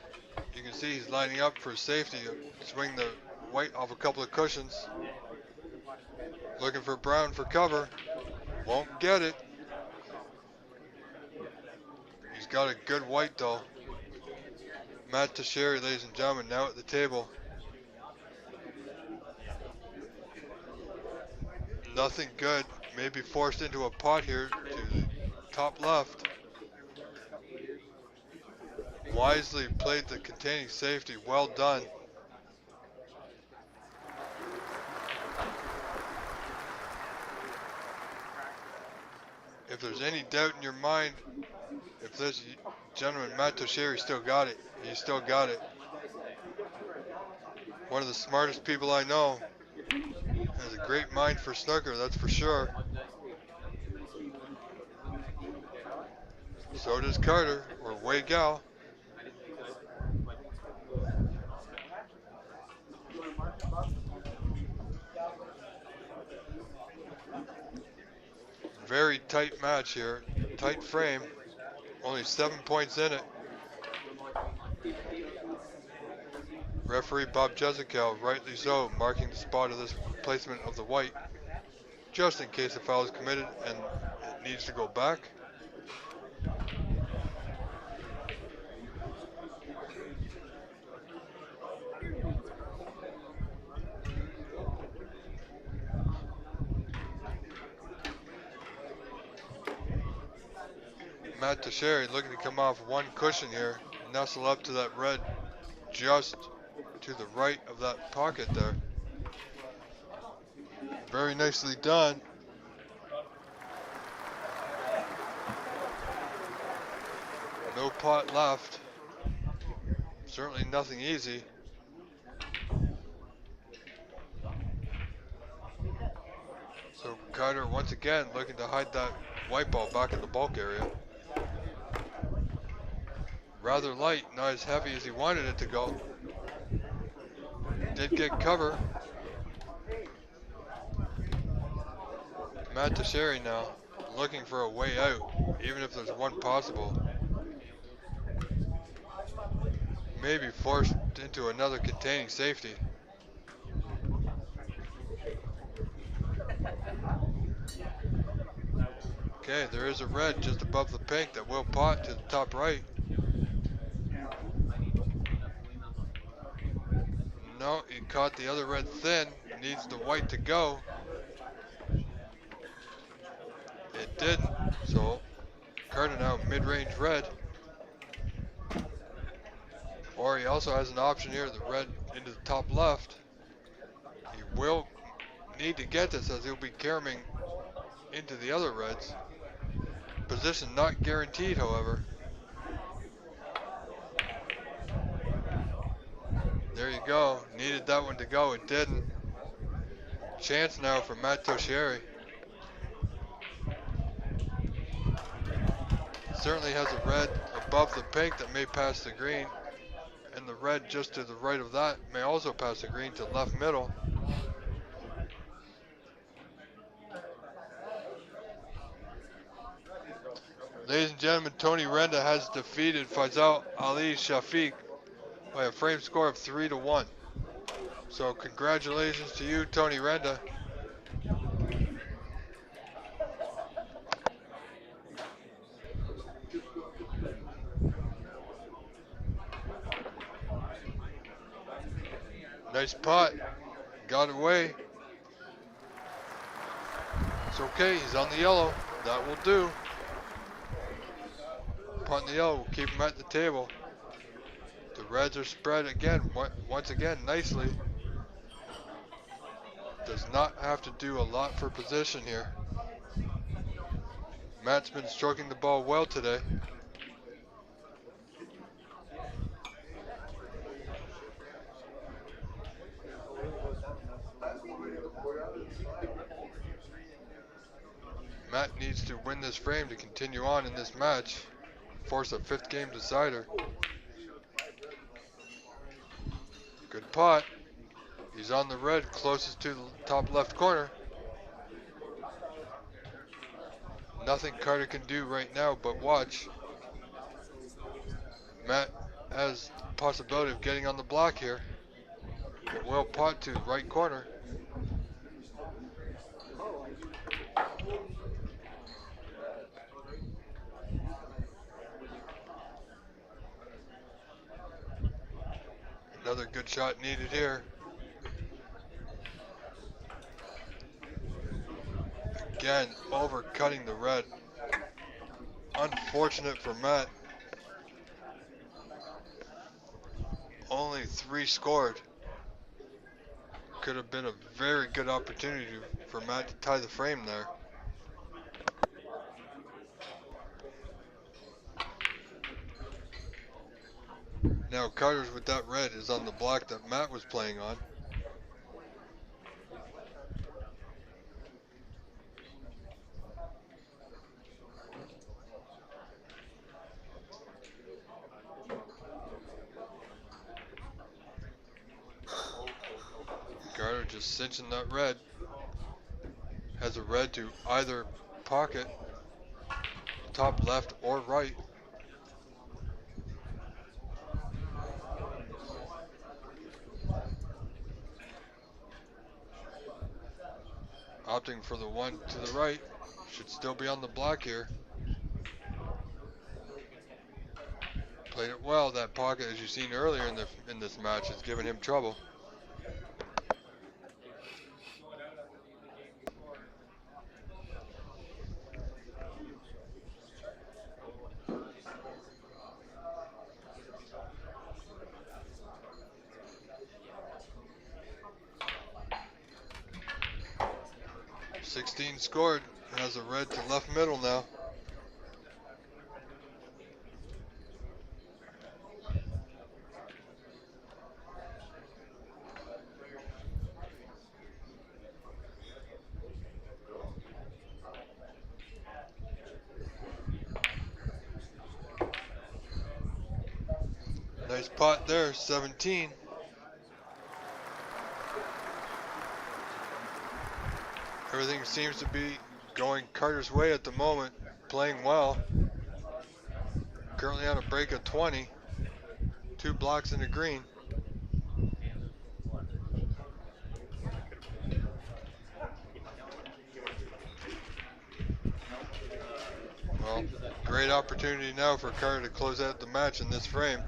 You can see he's lining up for safety. Swing the white off a couple of cushions. Looking for brown for cover. Won't get it. He's got a good white though. Matt Teixeira, ladies and gentlemen, now at the table. Nothing good. Maybe forced into a pot here to the top left. Wisely played the containing safety. Well done. If there's any doubt in your mind, if this gentleman, Matt Teixeira, still got it, he still got it. One of the smartest people I know. Has a great mind for snooker, that's for sure. So does Carter, or Weigel. Very tight match here, tight frame. Only 7 points in it. Referee Bob Jezekiel, rightly so, marking the spot of this placement of the white, just in case a foul is committed and it needs to go back. Matt Teixeira looking to come off one cushion here. Nestle up to that red just to the right of that pocket there. Very nicely done. No pot left. Certainly nothing easy. So Carter once again looking to hide that white ball back in the bulk area. Rather light, not as heavy as he wanted it to go. Did get cover. Matt Teixeira now looking for a way out, even if there's one possible. Maybe forced into another containing safety. Okay, there is a red just above the pink that will pot to the top right. No, he caught the other red thin. Needs the white to go. It didn't. So Carter now mid-range red. Or he also has an option here, the red into the top left. He will need to get this as he'll be caroming into the other reds. Position not guaranteed, however. There you go. Needed that one to go. It didn't. Chance now for Matt Teixeira. Certainly has a red above the pink that may pass the green. And the red just to the right of that may also pass the green to left middle. Ladies and gentlemen, Tony Renda has defeated Faisal Ali Shafiq by a frame score of 3-1. So congratulations to you, Tony Renda. Nice pot. Got away. It's okay. He's on the yellow. That will do. Pot in the yellow will keep him at the table. The reds are spread again, once again, nicely. Does not have to do a lot for position here. Matt's been stroking the ball well today. Matt needs to win this frame to continue on in this match. Force a fifth game decider. Good pot. He's on the red closest to the top left corner. Nothing Carter can do right now but watch. Matt has the possibility of getting on the block here. It will pot to the right corner. Another good shot needed here. Again, overcutting the red. Unfortunate for Matt. Only 3 scored. Could have been a very good opportunity for Matt to tie the frame there. Now Carter's with that red is on the block that Matt was playing on. Carter just cinching that red. Has a red to either pocket, top left or right. Opting for the one to the right. Should still be on the block here. Played it well. That pocket, as you've seen earlier in this match, has given him trouble. 16 scored. Has a red to left middle now. Nice pot there, 17. Everything seems to be going Carter's way at the moment, playing well. Currently on a break of 20. 2 blocks in the green. Well, great opportunity now for Carter to close out the match in this frame.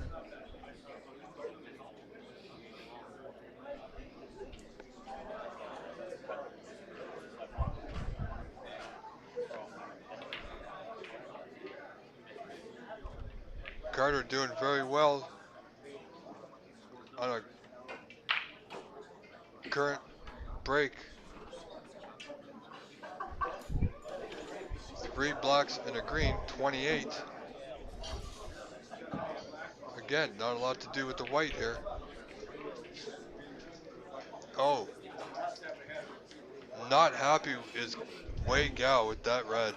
Carter doing very well on a current break. 3 blocks and a green, 28. Again, not a lot to do with the white here. Oh, not happy is Wei Gao with that red.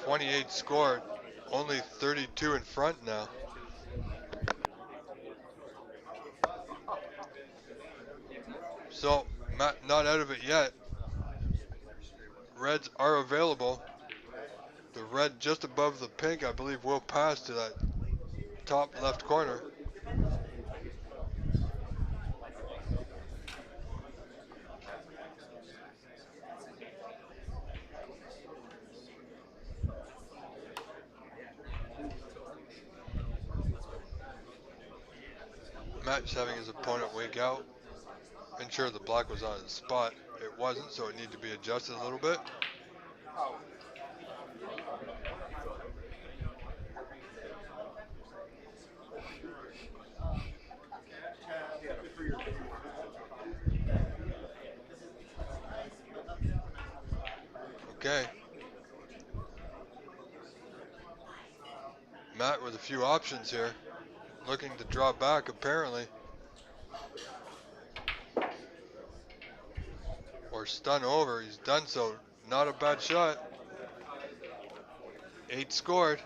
28 scored, only 32 in front now. So, not out of it yet. Reds are available. The red just above the pink, I believe, will pass to that top left corner. Matt's having his opponent wake out. Ensure the block was on the spot. It wasn't, so it needed to be adjusted a little bit. Okay. Matt with a few options here. Looking to draw back, apparently. Or stun over. He's done so. Not a bad shot. 8 scored.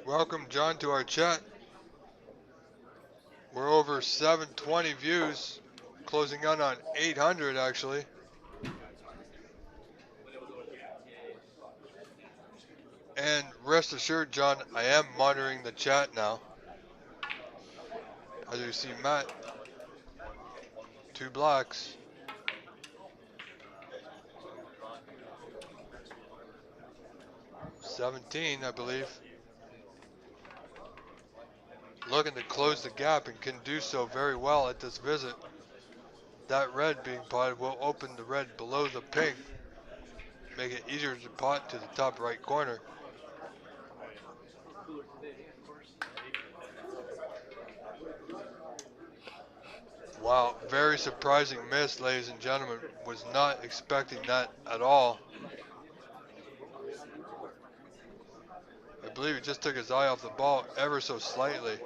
Welcome, John, to our chat. We're over 720 views, closing in on 800 actually. And rest assured, John, I am monitoring the chat now. As you see, Matt, 2 blocks. $17, I believe. Looking to close the gap and can do so very well at this visit. That red being potted will open the red below the pink, make it easier to pot to the top right corner. Wow, very surprising miss, ladies and gentlemen. Was not expecting that at all. I believe he just took his eye off the ball ever so slightly.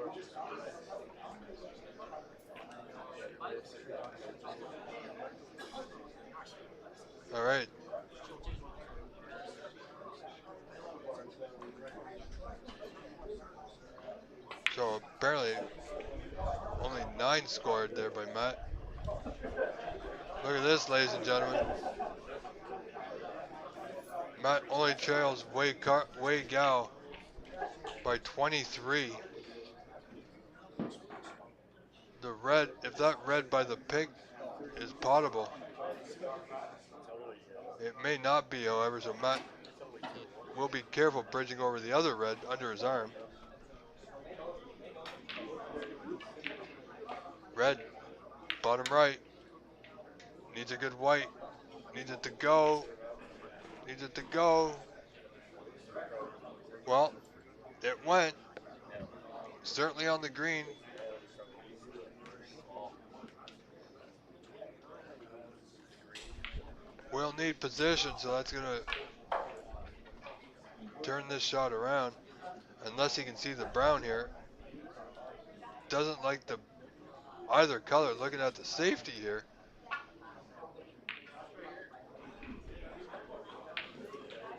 All right. So apparently only 9 scored there by Matt. Look at this, ladies and gentlemen. Matt only trails Wei Gao by 23. The red, if that red by the pink is potable. It may not be, however, so Matt will be careful bridging over the other red under his arm. Red, bottom right. Needs a good white. Needs it to go. Needs it to go. Well, it went. Certainly on the green. We'll need position, so that's going to turn this shot around. Unless he can see the brown here. Doesn't like the either color. Looking at the safety here.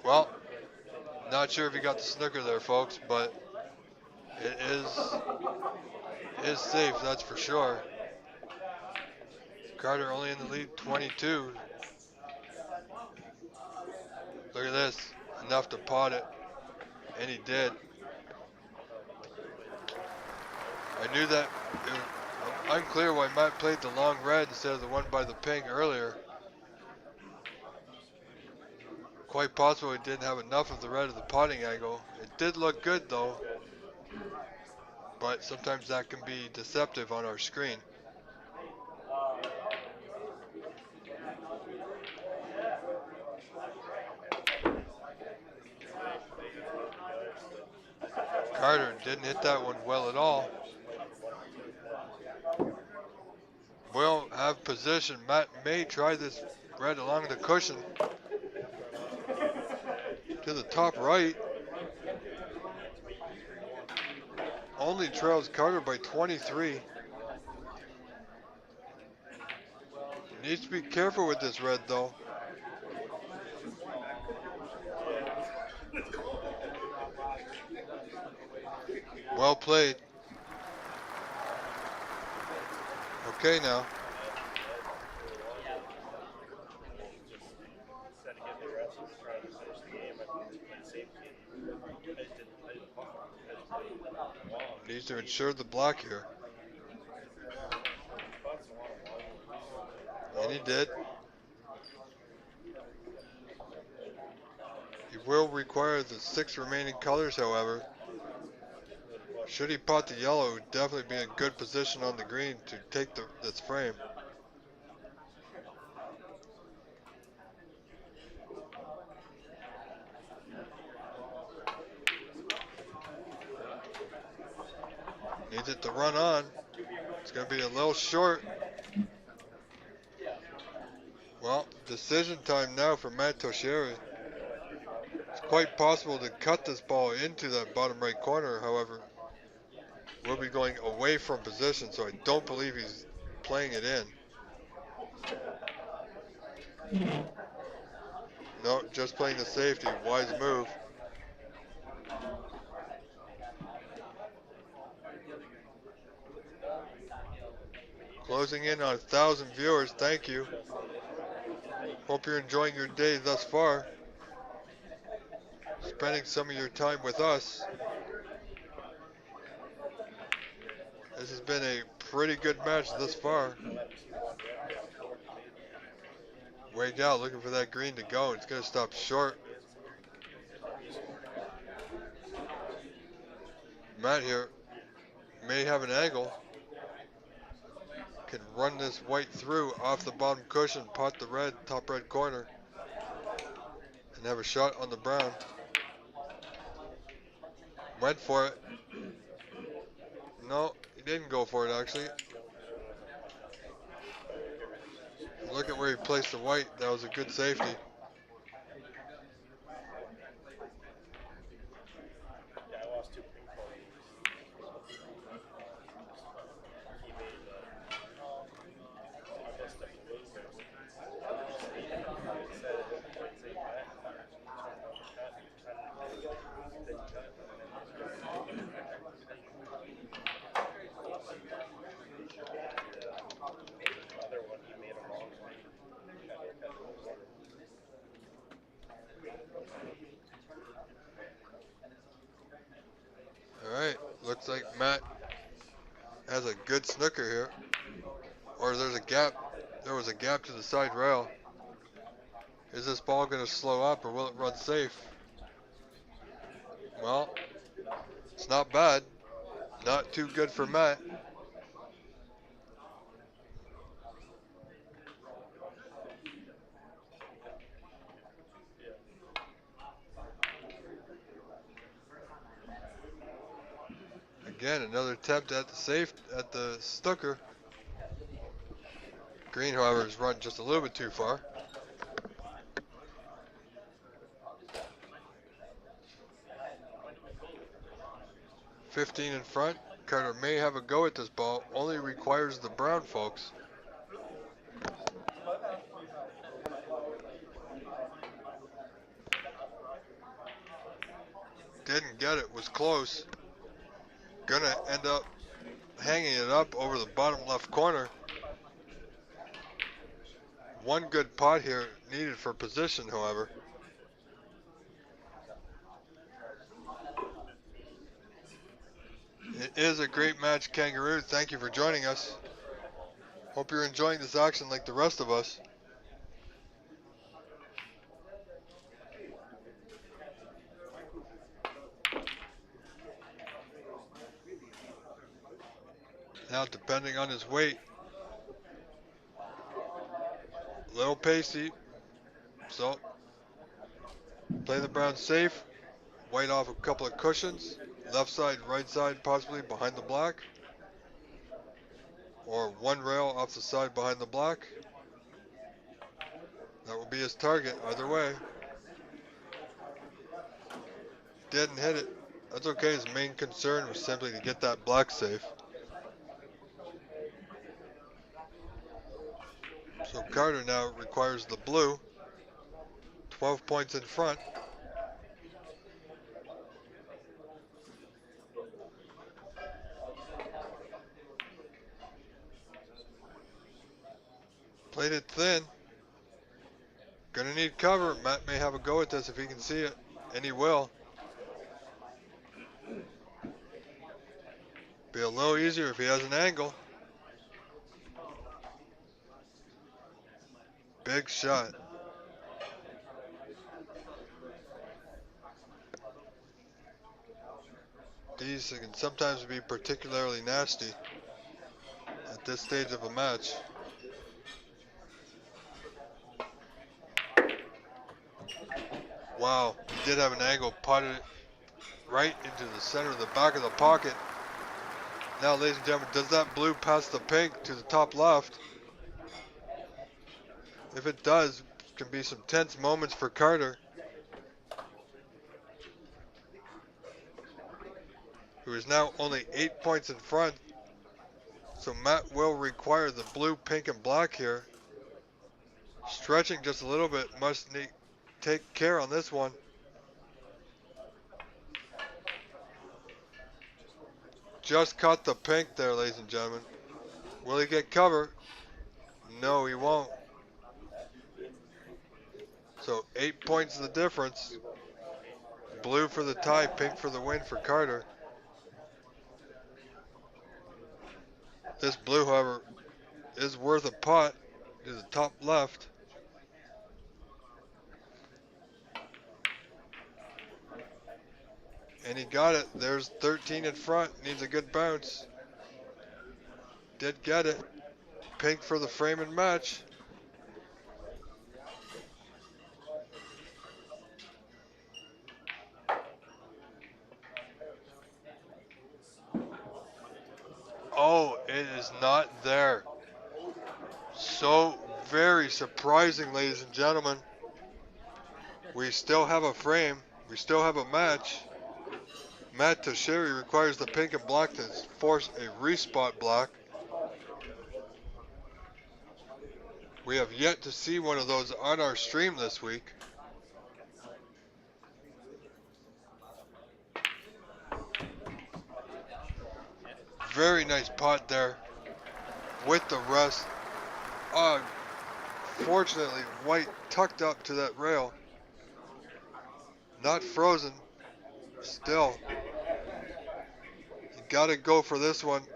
Well, not sure if he got the snooker there, folks, but it is safe, that's for sure. Carter only in the lead, 22. Look at this, enough to pot it, and he did. I knew that. I'm unclear why Matt played the long red instead of the one by the pink earlier. Quite possible he didn't have enough of the red of the potting angle. It did look good though, but sometimes that can be deceptive on our screen. Carter didn't hit that one well at all. We'll have position. Matt may try this red along the cushion to the top right. Only trails Carter by 23. Needs to be careful with this red though. Well played. Okay now. Needs to ensure the block here. And he did. He will require the 6 remaining colors, however. Should he pot the yellow, it would definitely be in good position on the green to take this frame. Needs it to run on. It's going to be a little short. Well, decision time now for Matt Toshieri. It's quite possible to cut this ball into that bottom right corner, however. We'll be going away from position, so I don't believe he's playing it in. No, just playing the safety. Wise move. Closing in on 1,000 viewers. Thank you. Hope you're enjoying your day thus far. Spending some of your time with us. This has been a pretty good match thus far. Wade out looking for that green to go. It's going to stop short. Matt here may have an angle. Can run this white through off the bottom cushion, pot the red, top red corner, and have a shot on the brown. Went for it. No, he didn't go for it actually. Look at where he placed the white. That was a good safety. Alright, looks like Matt has a good snooker here. Or there's a gap. There was a gap to the side rail. Is this ball going to slow up or will it run safe? Well, it's not bad. Not too good for Matt. attempt at the safe at the Stucker. Green, however, has run just a little bit too far. "15 in front. Carter may have a go at this ball. Only requires the brown folks. Didn't get it. Was close. Gonna end up hanging it up over the bottom left corner. One good pot here needed for position, however. It is a great match, Kangaroo. Thank you for joining us. Hope you're enjoying this action like the rest of us. Now, depending on his weight, a little pacey. So, play the brown safe. White off a couple of cushions. Left side, right side, possibly behind the black. Or one rail off the side behind the black. That will be his target, either way. Didn't hit it. That's okay. His main concern was simply to get that black safe. So Carter now requires the blue. 12 points in front. Played it thin. Gonna need cover. Matt may have a go at this if he can see it. And he will. Be a little easier if he has an angle. Big shot. These can sometimes be particularly nasty at this stage of a match. Wow, he did have an angle, potted it right into the center of the back of the pocket. Now, ladies and gentlemen, does that blue pass the pink to the top left? If it does, it can be some tense moments for Carter, who is now only 8 points in front. So Matt will require the blue, pink, and black here. Stretching just a little bit, must take care on this one. Just caught the pink there, ladies and gentlemen. Will he get cover? No, he won't. So 8 points is the difference. Blue for the tie, pink for the win for Carter. This blue, however, is worth a pot to the top left. And he got it. There's 13 in front. Needs a good bounce. Did get it. Pink for the frame and match. Oh, it is not there. So very surprising, ladies and gentlemen. We still have a frame. We still have a match. Matt Tashiri requires the pink and black to force a respot block. We have yet to see one of those on our stream this week. Very nice pot there with the rest. Fortunately, white tucked up to that rail. Not frozen. Still. You gotta go for this one.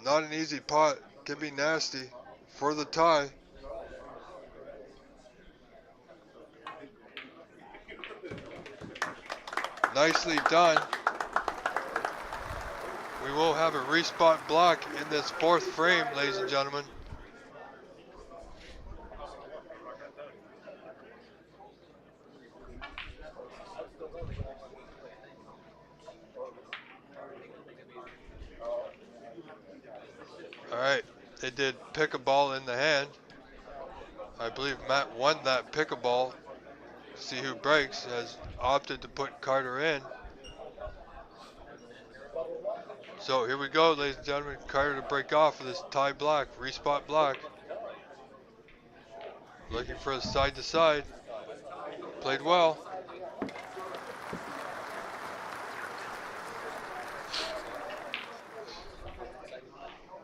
Not an easy pot. Can be nasty for the tie. Nicely done. We will have a respot block in this fourth frame, ladies and gentlemen. They did pick a ball in the hand. I believe Matt won that pick a ball. See who breaks. Has opted to put Carter in. So here we go, ladies and gentlemen. Carter to break off with this tie block, respot block. Looking for a side to side. Played well.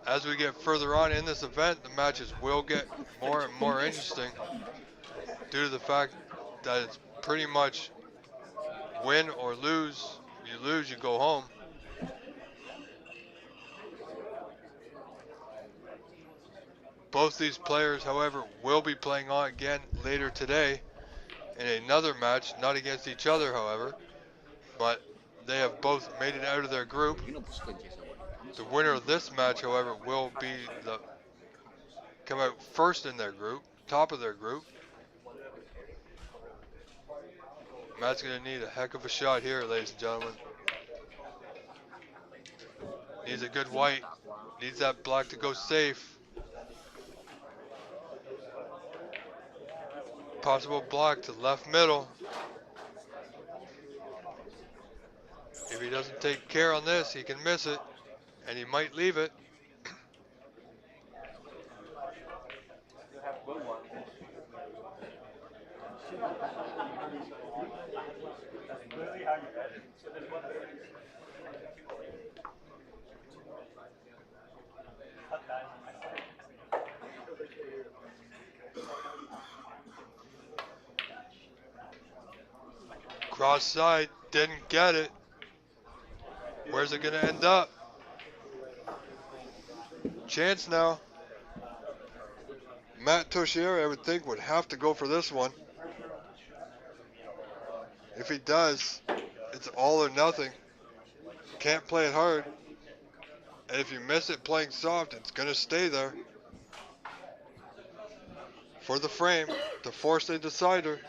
As we get further on in this event, the matches will get more and more interesting due to the fact that it's pretty much win or lose. You lose, you go home. Both these players, however, will be playing on again later today in another match, not against each other, however, but they have both made it out of their group. The winner of this match, however, will be the come out first in their group, top of their group. Matt's going to need a heck of a shot here, ladies and gentlemen. Needs a good white. Needs that black to go safe. Possible block to left middle. If he doesn't take care on this, he can miss it, and he might leave it. Cross side, didn't get it. Where's it going to end up? Chance now. Matt Toshieri, I would think, would have to go for this one. If he does, it's all or nothing. Can't play it hard. And if you miss it playing soft, it's going to stay there. For the frame, to force a decider.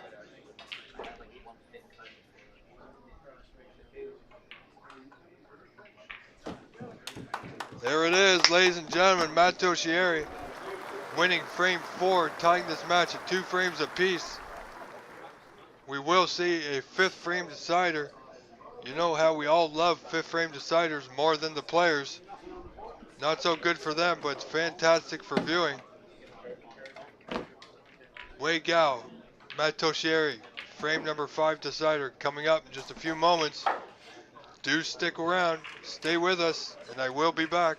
There it is, ladies and gentlemen. Matt Toshieri winning frame 4, tying this match at 2 frames apiece. We will see a 5th frame decider. You know how we all love 5th frame deciders more than the players. Not so good for them, but it's fantastic for viewing. Wei Gao, Matt Toshieri, frame number 5 decider coming up in just a few moments. Do stick around, stay with us, and I will be back.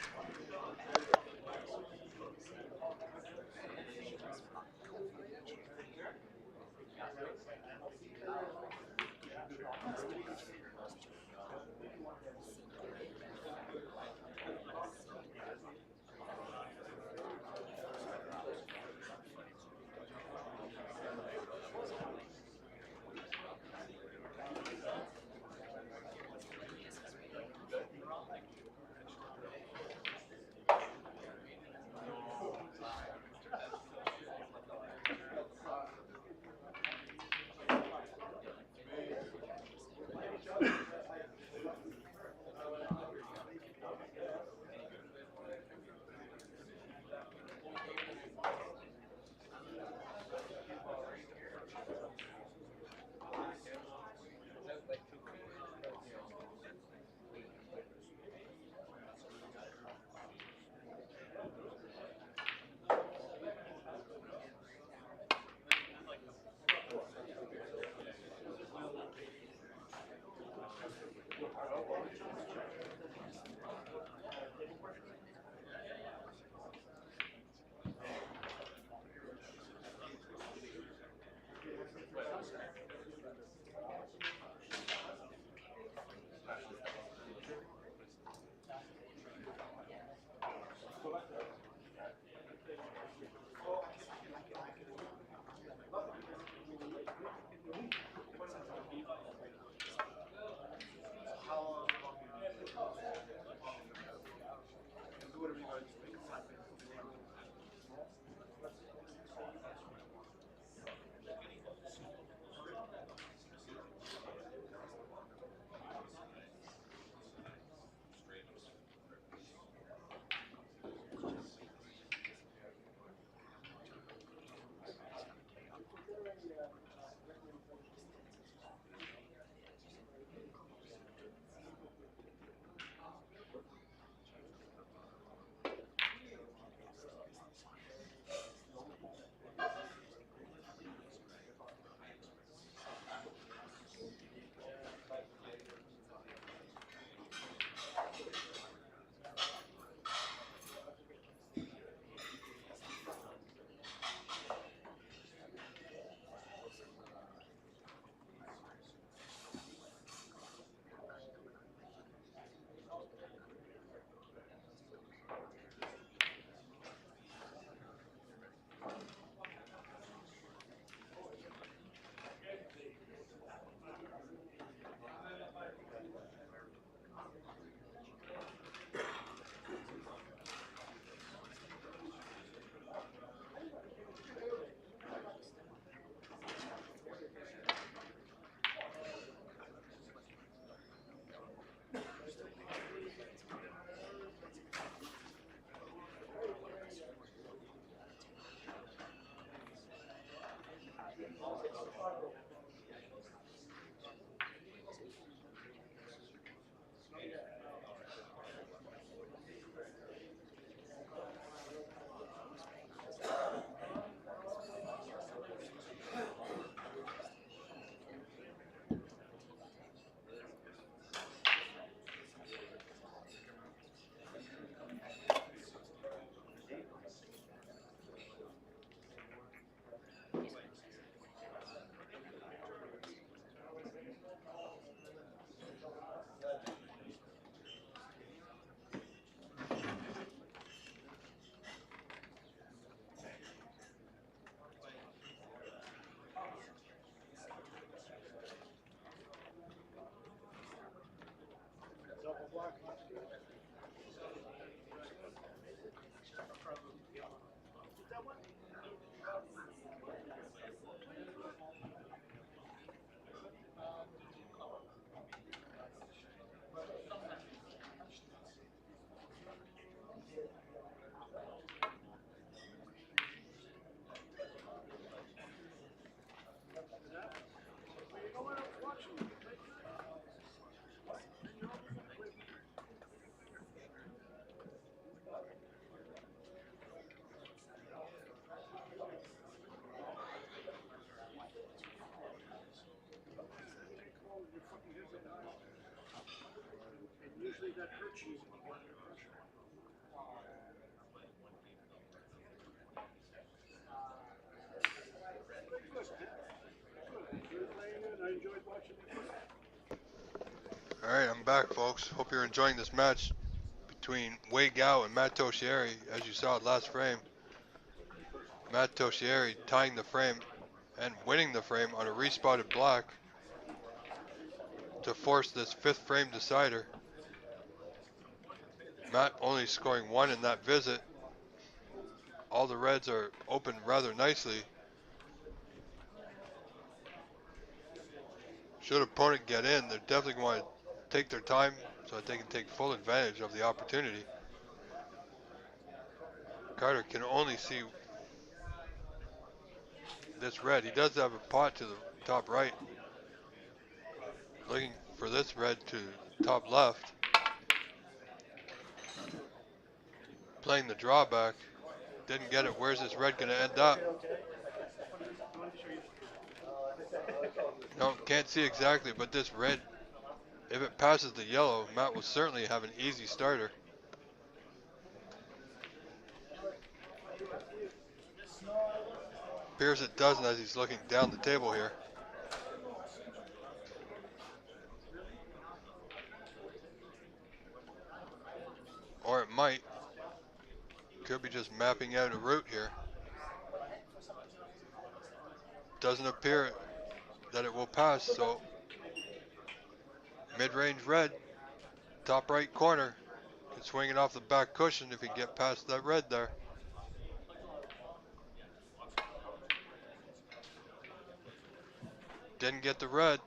cheese and you get interruption. Pretty good, man. Good. I enjoyed playing it, and I enjoyed watching you play. All right, I'm back, folks. Hope you're enjoying this match between Wei Gao and Matt Toshieri. As you saw last frame, Matt Toshieri tying the frame and winning the frame on a respotted black to force this fifth frame decider. Matt only scoring one in that visit. All the reds are open rather nicely. Should opponent get in, they're definitely going to take their time so that they can take full advantage of the opportunity. Carter can only see this red. He does have a pot to the top right. Looking for this red to top left. Playing the drawback. Didn't get it. Where's this red going to end up? No, can't see exactly, but this red, if it passes the yellow, Matt will certainly have an easy starter. Appears it doesn't as he's looking down the table here. Or it might. Could be just mapping out a route here. Doesn't appear that it will pass, so mid-range red, top right corner. Can swing it off the back cushion if he can get past that red there. Didn't get the red.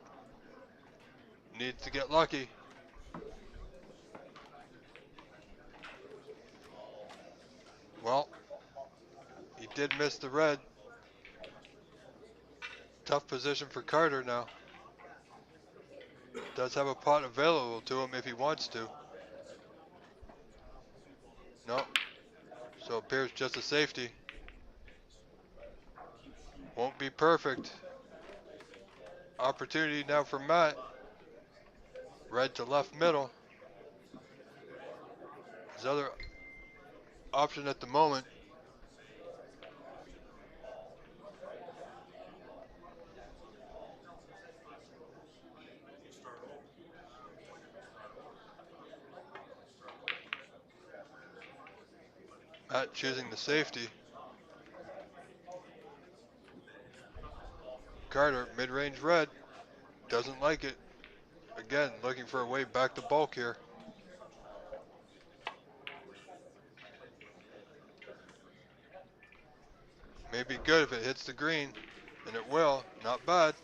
Needs to get lucky. Well, he did miss the red. Tough position for Carter now. Does have a pot available to him if he wants to. No. So it appears just a safety. Won't be perfect. Opportunity now for Matt. Red to left middle. His other option at the moment. Matt choosing the safety. Carter, mid-range red. Doesn't like it. Again, looking for a way back to bulk here. May be good if it hits the green, and it will. Not bad.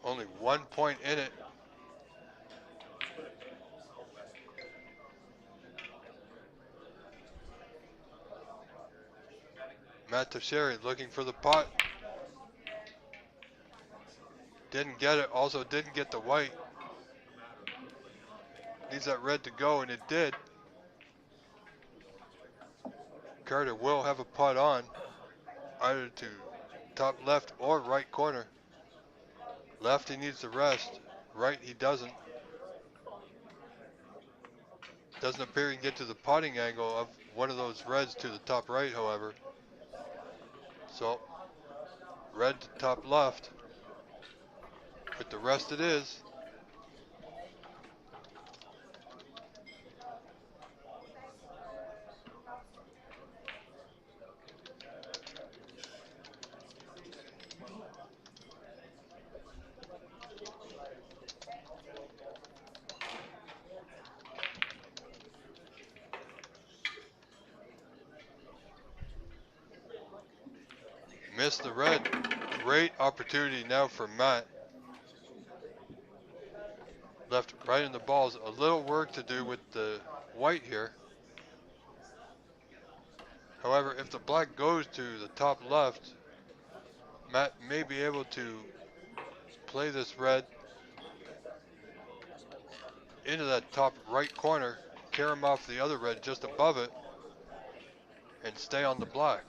Only 1 point in it. Matt Teixeira looking for the pot. Didn't get it. Also didn't get the white. Needs that red to go, and it did. Carter will have a pot on, either to top left or right corner. Left, he needs the rest. Right, he doesn't. Doesn't appear he can get to the potting angle of one of those reds to the top right, however. So, red to top left. With the rest it is. Missed the red. Great opportunity now for Matt. left right in the balls. A little work to do with the white here. However, if the black goes to the top left, Matt may be able to play this red into that top right corner, carry him off the other red just above it, and stay on the black.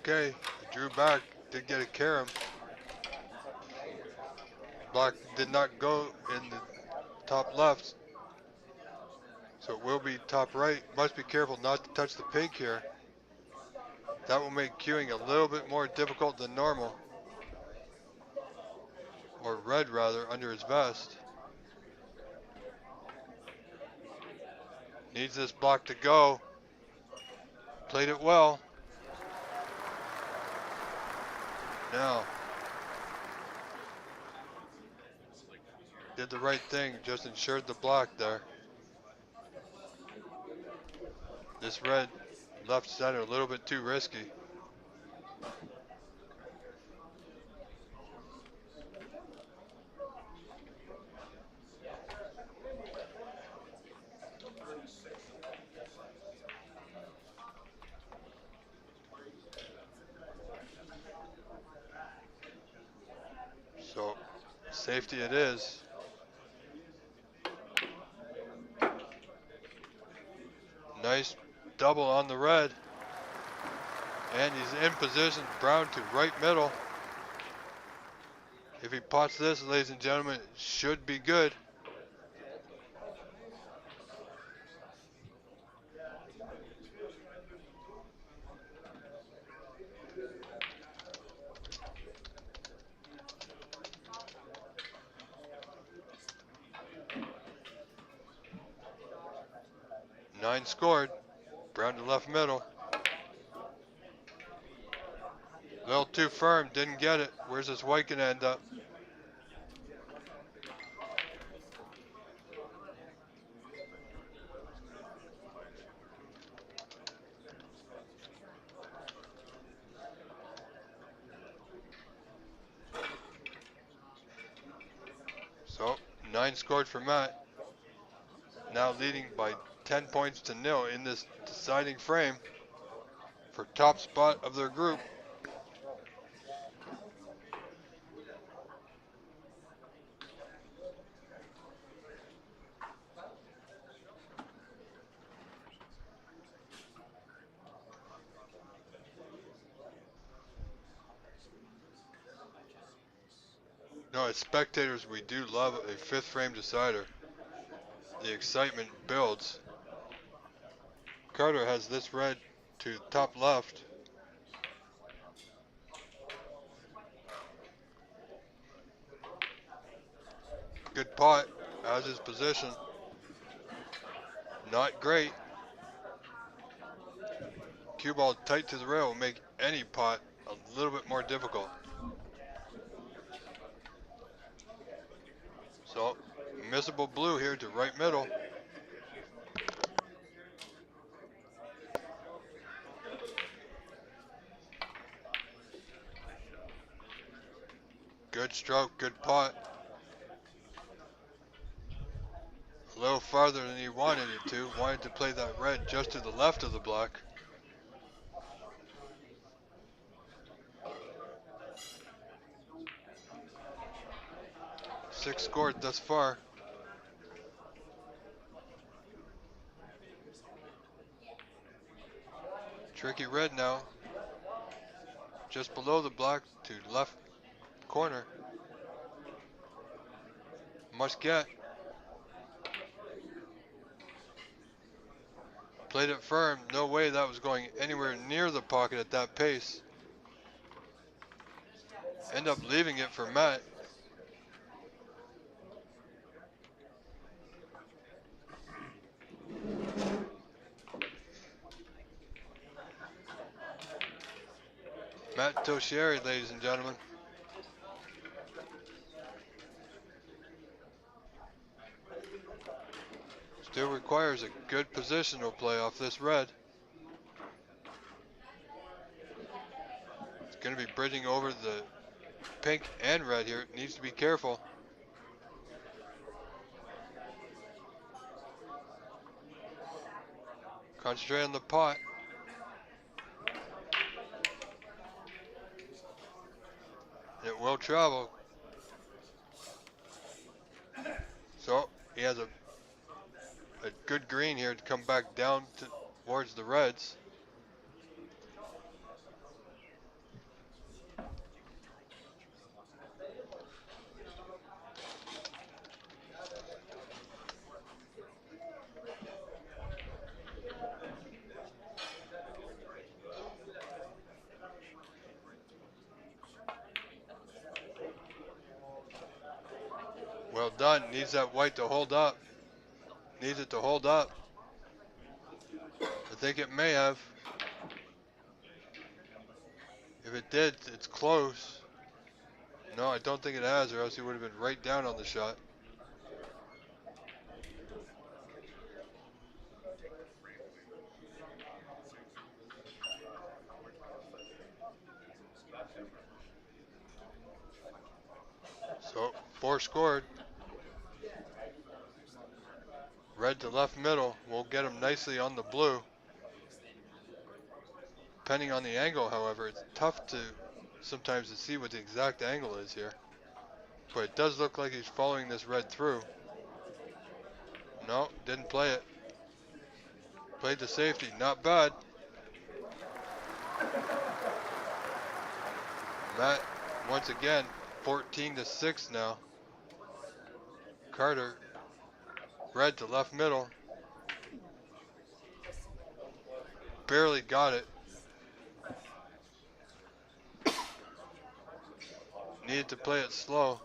Okay, he drew back, did get a carom. Black did not go in the top left, so it will be top right. Must be careful not to touch the pink here. That will make queuing a little bit more difficult than normal. Or red rather, under his vest. Needs this block to go. Played it well. Now, did the right thing, just ensured the block there. This red left center a little bit too risky. So, safety it is. Nice double on the red. And he's in position, brown to right middle. If he pots this, ladies and gentlemen, it should be good. Nine scored. Brown to left middle. A little too firm, didn't get it. Where's this white gonna end up? So, 9 scored for Matt. Now leading by 10 points to 0 in this deciding frame for top spot of their group. No, as spectators, we do love a 5th frame decider. The excitement builds. Carter has this red to top left. Good pot, as his position. Not great. Cue ball tight to the rail will make any pot a little bit more difficult. So, missable blue here to right middle. Good stroke, good pot. A little farther than he wanted it to. Wanted to play that red just to the left of the block. Six scored thus far. Tricky red now. Just below the block to left corner. Must get. Played it firm. No way that was going anywhere near the pocket at that pace. End up leaving it for Matt. Matt Toshieri, ladies and gentlemen. Still requires a good positional play off this red. It's going to be bridging over the pink and red here. Needs to be careful. Concentrate on the pot. It will travel. So he has a good green here to come back down towards the reds. Well done. Needs that white to hold up. Needs it to hold up. I think it may have. If it did, it's close. No, I don't think it has, or else he would have been right down on the shot. So, 4 scored. Red to left middle. We'll get him nicely on the blue. Depending on the angle, however, it's tough to sometimes to see what the exact angle is here. But it does look like he's following this red through. No, didn't play it. Played the safety. Not bad. Matt, once again, 14-6 now. Carter, red to left middle. Barely got it. Needed to play it slow.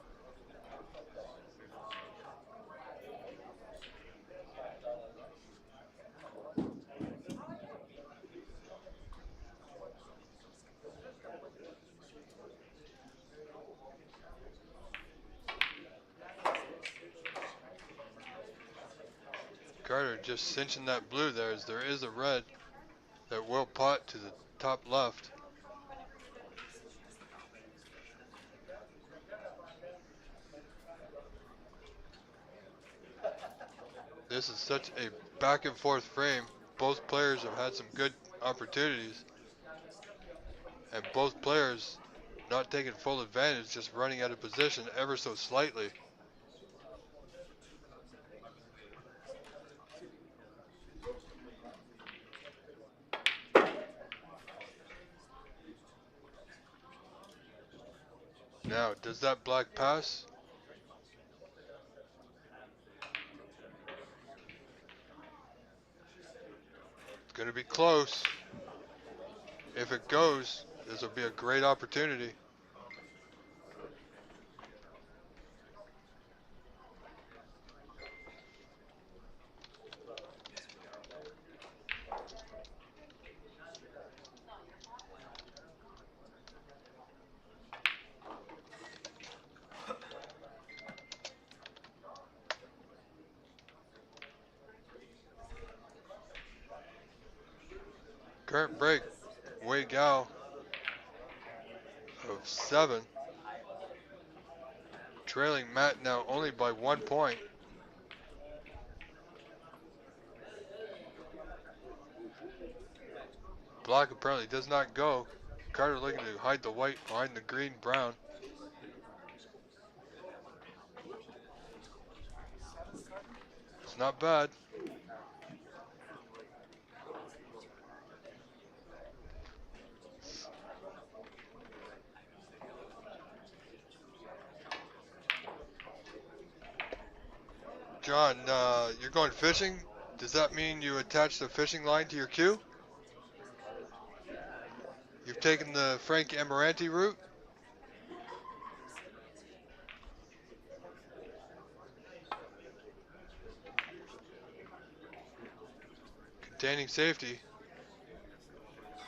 Carter just cinching that blue there, as there is a red that will pot to the top left. This is such a back and forth frame. Both players have had some good opportunities, and both players not taking full advantage, just running out of position ever so slightly. Now, does that black pass? It's going to be close. If it goes, this will be a great opportunity. Current break, Wei Gao of 7. Trailing Matt now only by 1 point. Black apparently does not go. Carter looking to hide the white behind the green brown. It's not bad. John, you're going fishing Does that mean you attach the fishing line to your cue? You've taken the Frank Amaranti route? Containing safety.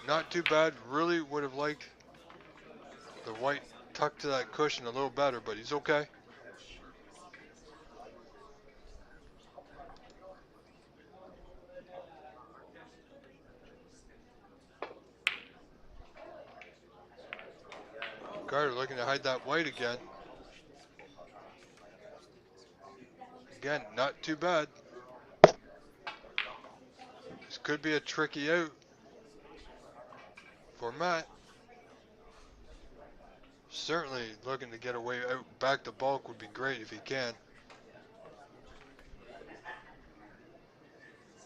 Not too bad. Really would have liked the white tucked to that cushion a little better, but he's okay. Carter looking to hide that white again. Again, not too bad. This could be a tricky out for Matt. Certainly looking to get away out back to bulk would be great if he can.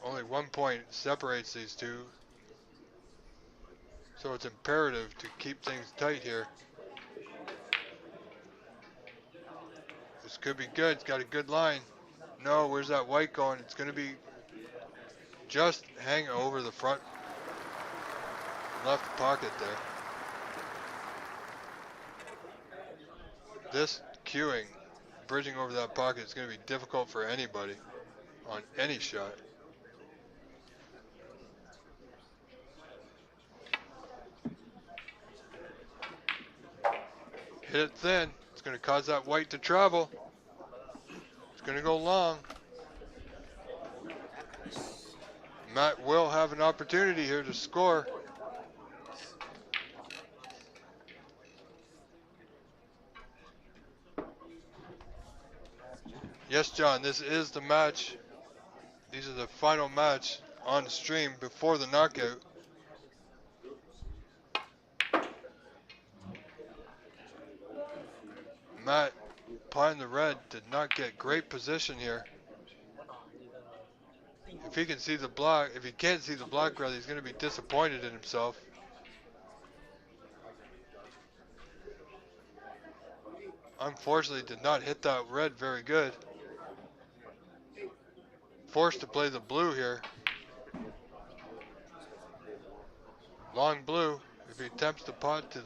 Only 1 point separates these two. So it's imperative to keep things tight here. This could be good. It's got a good line. No, where's that white going? It's going to be just hang over the front left pocket there. This cueing, bridging over that pocket is going to be difficult for anybody on any shot. Hit it thin. It's going to cause that white to travel. It's going to go long. Matt will have an opportunity here to score. Yes, John, this is the match. These are the final match on stream before the knockout. Matt, playing the red, did not get great position here. If he can see the block, if he can't see the block rather, he's going to be disappointed in himself. Unfortunately, did not hit that red very good. Forced to play the blue here. Long blue, if he attempts to pot to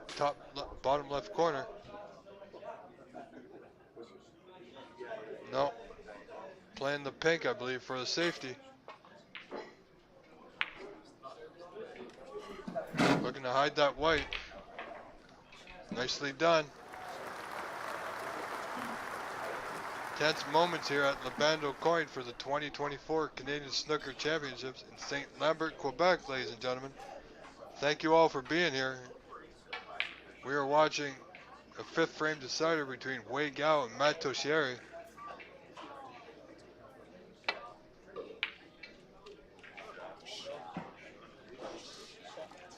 top bottom left corner. No. Playing the pink, I believe, for the safety. Looking to hide that white. Nicely done. Tense moments here at Labando Coin for the 2024 Canadian Snooker Championships in St. Lambert, Quebec, ladies and gentlemen. Thank you all for being here. We are watching a fifth frame decider between Wei Gao and Matt Toshieri.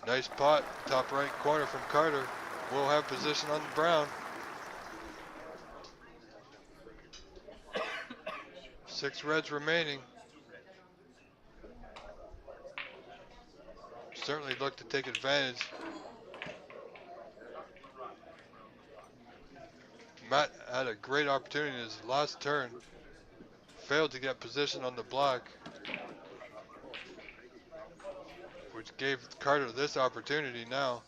Nice pot, top right corner from Carter. Will have position on the brown. 6 reds remaining. Certainly look to take advantage. Matt had a great opportunity in his last turn. Failed to get position on the block, which gave Carter this opportunity now.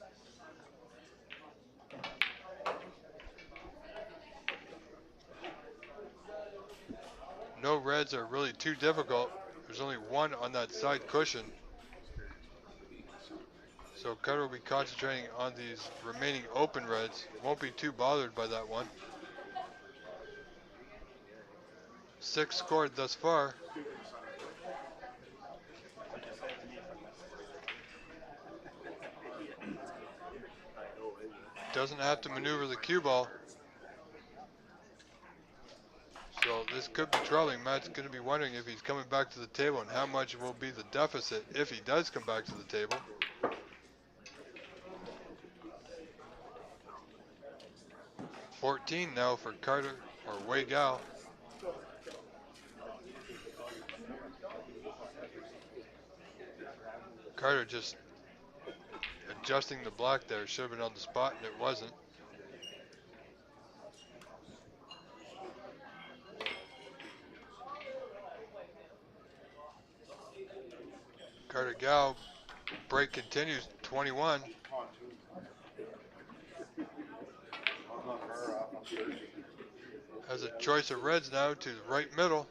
No reds are really too difficult. There's only one on that side cushion. So Carter will be concentrating on these remaining open reds. Won't be too bothered by that one. 6 scored thus far. Doesn't have to maneuver the cue ball. So this could be troubling. Matt's going to be wondering if he's coming back to the table and how much will be the deficit if he does come back to the table. $14 now for Carter or Wei Gao. Carter just adjusting the block there. Should have been on the spot and it wasn't. Carter Gal, break continues, 21. Has a choice of reds now to the right middle.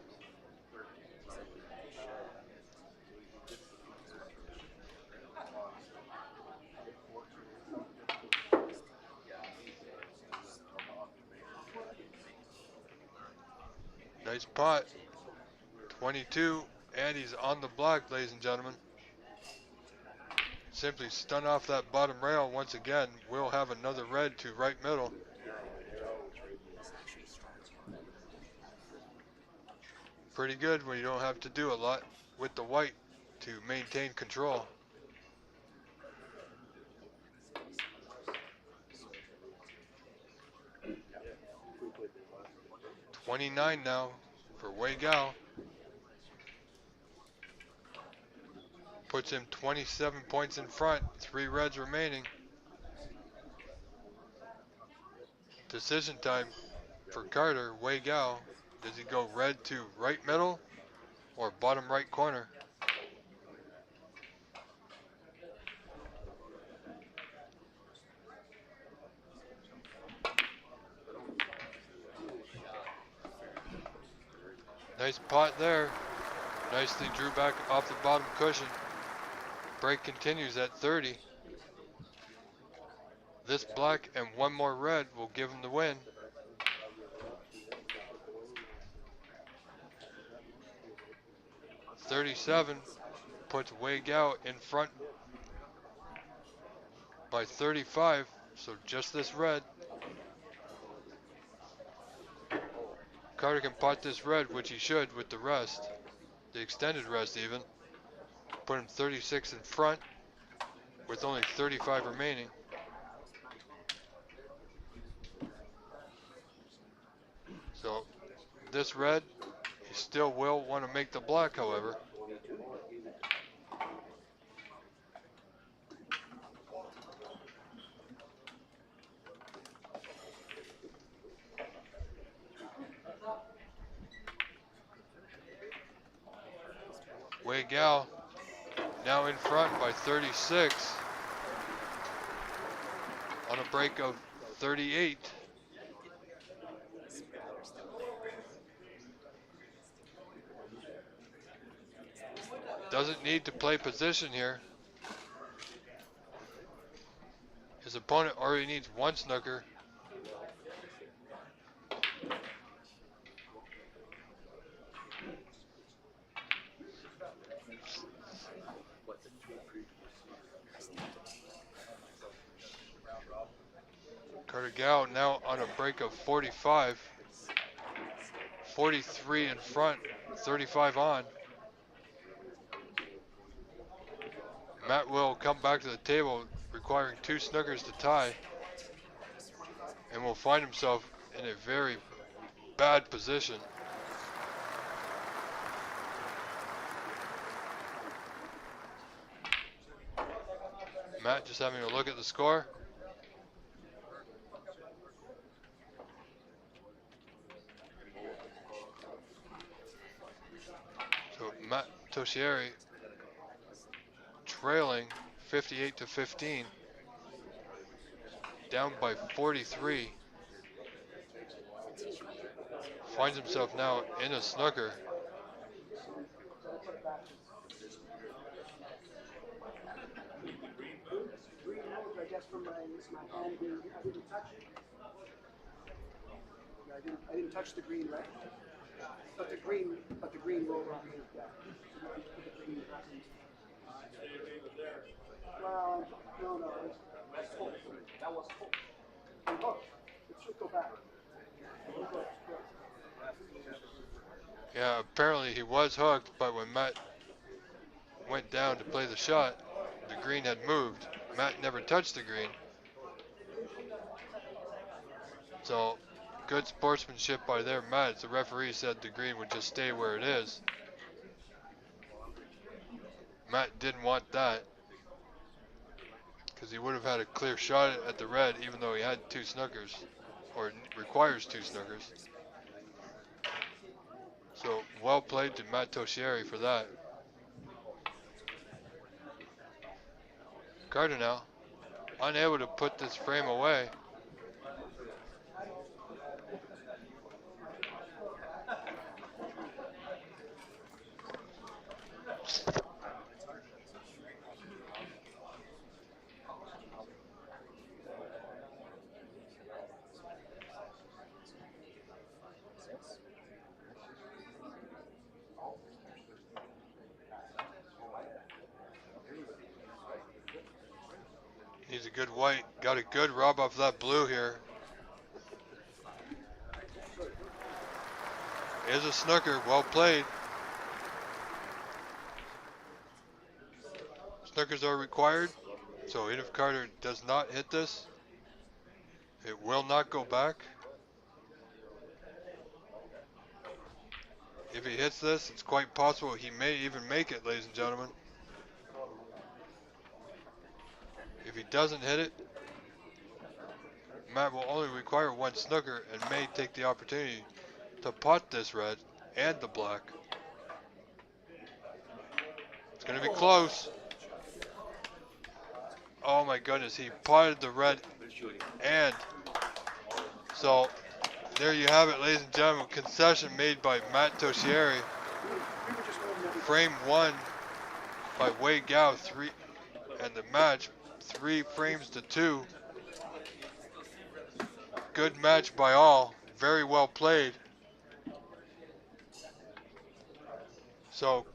Nice pot. 22, and he's on the block, ladies and gentlemen. Simply stun off that bottom rail once again. We'll have another red to right middle. Pretty good when you don't have to do a lot with the white to maintain control. 29 now for Wei Gao. Puts him 27 points in front, 3 reds remaining. Decision time for Carter, Wei Gao. Does he go red to right middle or bottom right corner? Nice pot there. Nicely drew back off the bottom cushion. Break continues at 30. This black and one more red will give him the win. .37 puts Wei Gao in front by 35, so just this red. Carter can pot this red, which he should with the rest, the extended rest even. Put him 36 in front with only 35 remaining. So this red, he still will want to make the black, however. Wei Gao now in front by 36 on a break of 38. Doesn't need to play position here. His opponent already needs one snooker. Carter Gao now on a break of 45. 43 in front, 35 on. Matt will come back to the table requiring 2 snookers to tie and will find himself in a very bad position. Matt just having a look at the score. So Matt Toshieri trailing 58 to 15, down by 43. Finds himself now in a snooker. I guess from my hand, I didn't touch it. I didn't touch the green, right? But the green rolled on me. Yeah. Well, no, that's full. That was full. And look, it should go back. Yeah, apparently he was hooked, but when Matt went down to play the shot, the green had moved. Matt never touched the green. So, good sportsmanship by their Matt. The referee said the green would just stay where it is. Matt didn't want that because he would have had a clear shot at the red even though he had 2 snookers, or requires 2 snookers. So, well played to Matt Toshieri for that. Carter now, unable to put this frame away. He's a good white. Got a good rub off that blue here. Here's a snooker. Well played. Snookers are required. So even if Carter does not hit this, it will not go back. If he hits this, it's quite possible he may even make it, ladies and gentlemen. If he doesn't hit it, Matt will only require one snooker and may take the opportunity to pot this red and the black. It's going to be close. Oh my goodness, he potted the red, and so there you have it, ladies and gentlemen. Concession made by Matt Toshieri. Frame 1 by Wei Gao, and the match 3 frames to 2. Good match by all, very well played. So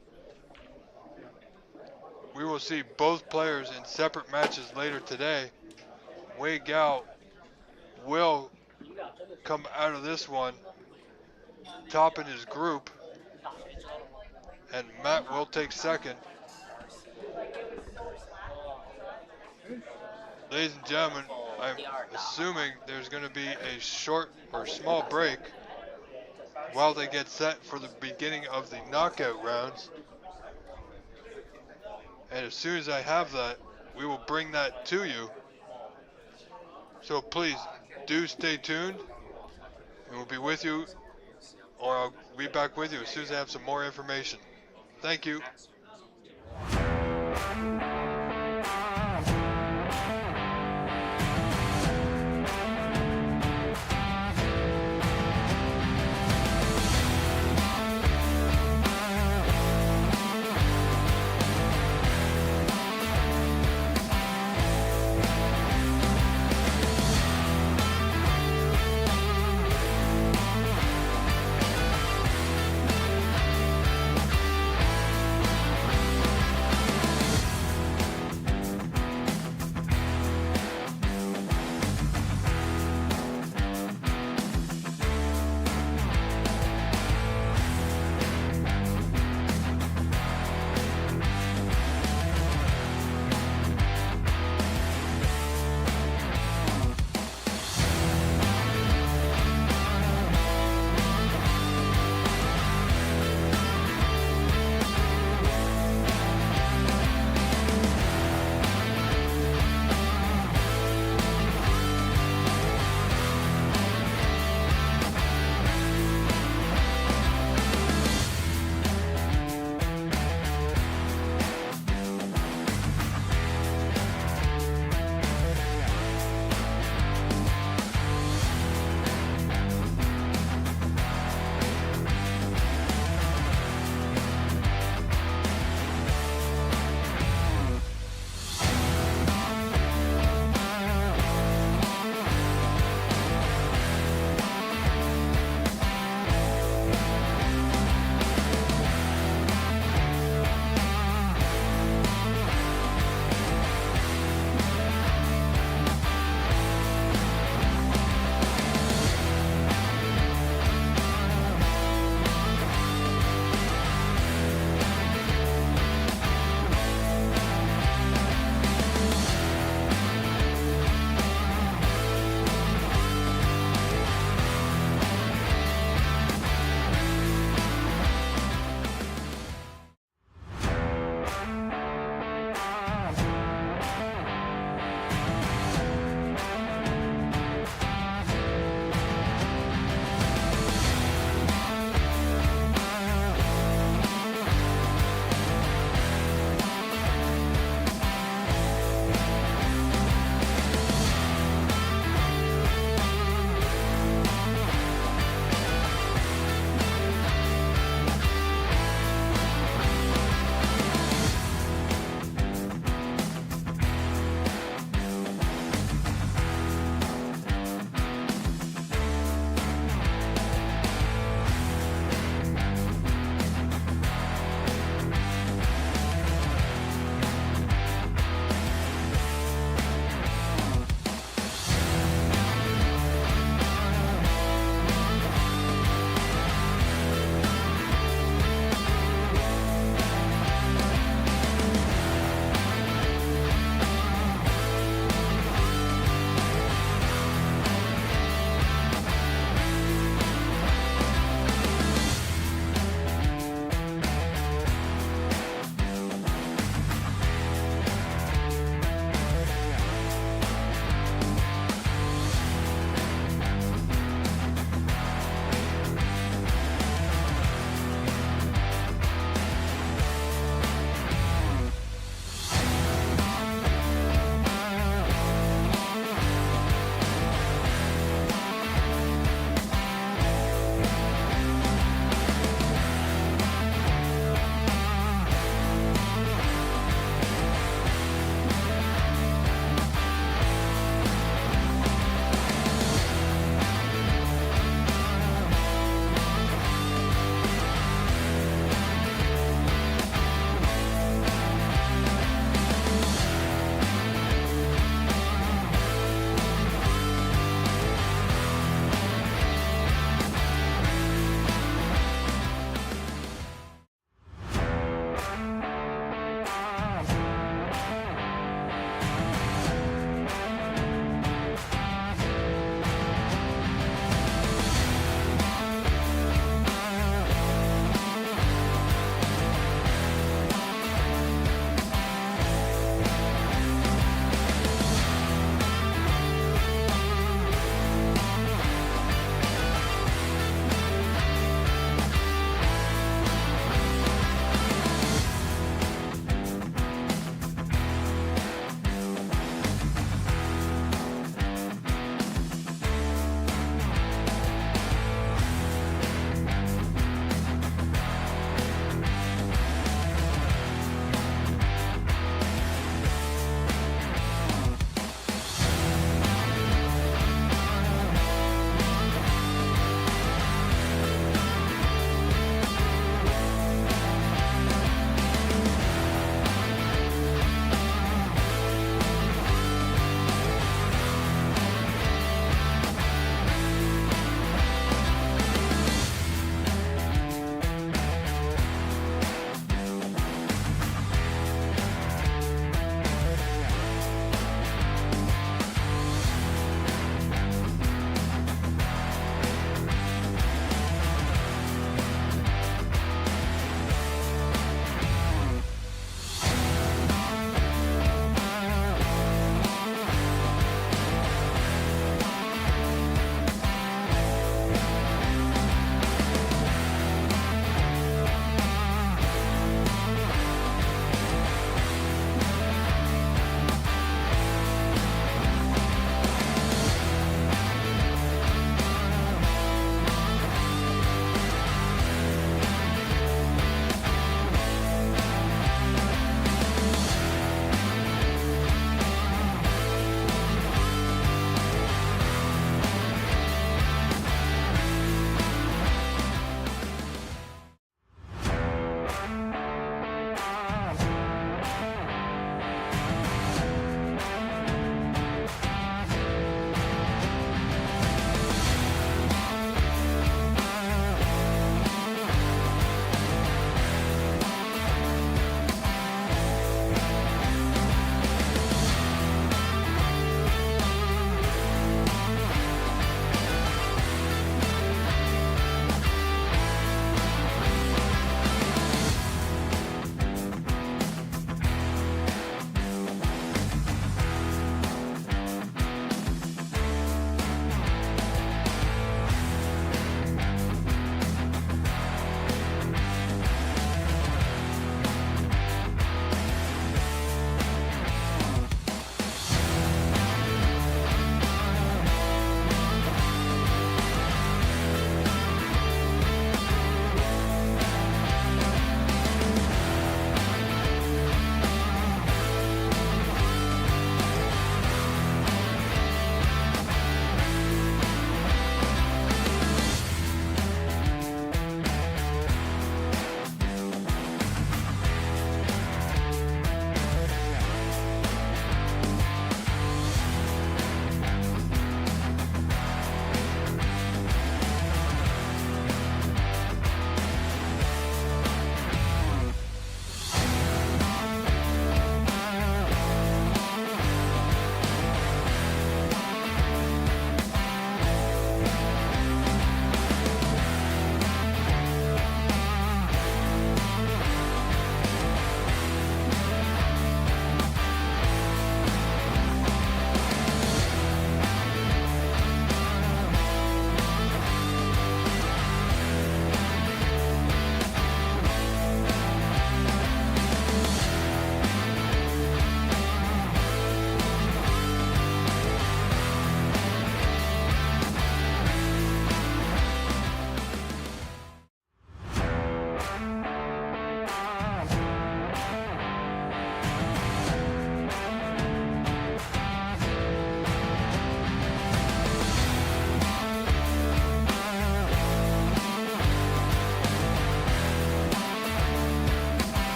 we will see both players in separate matches later today. Wei Gao will come out of this one top in his group, and Matt will take second. Ladies and gentlemen, I'm assuming there's going to be a short or small break while they get set for the beginning of the knockout rounds. And as soon as I have that, we will bring that to you. So please do stay tuned, and we'll be with you, or I'll be back with you as soon as I have some more information. Thank you.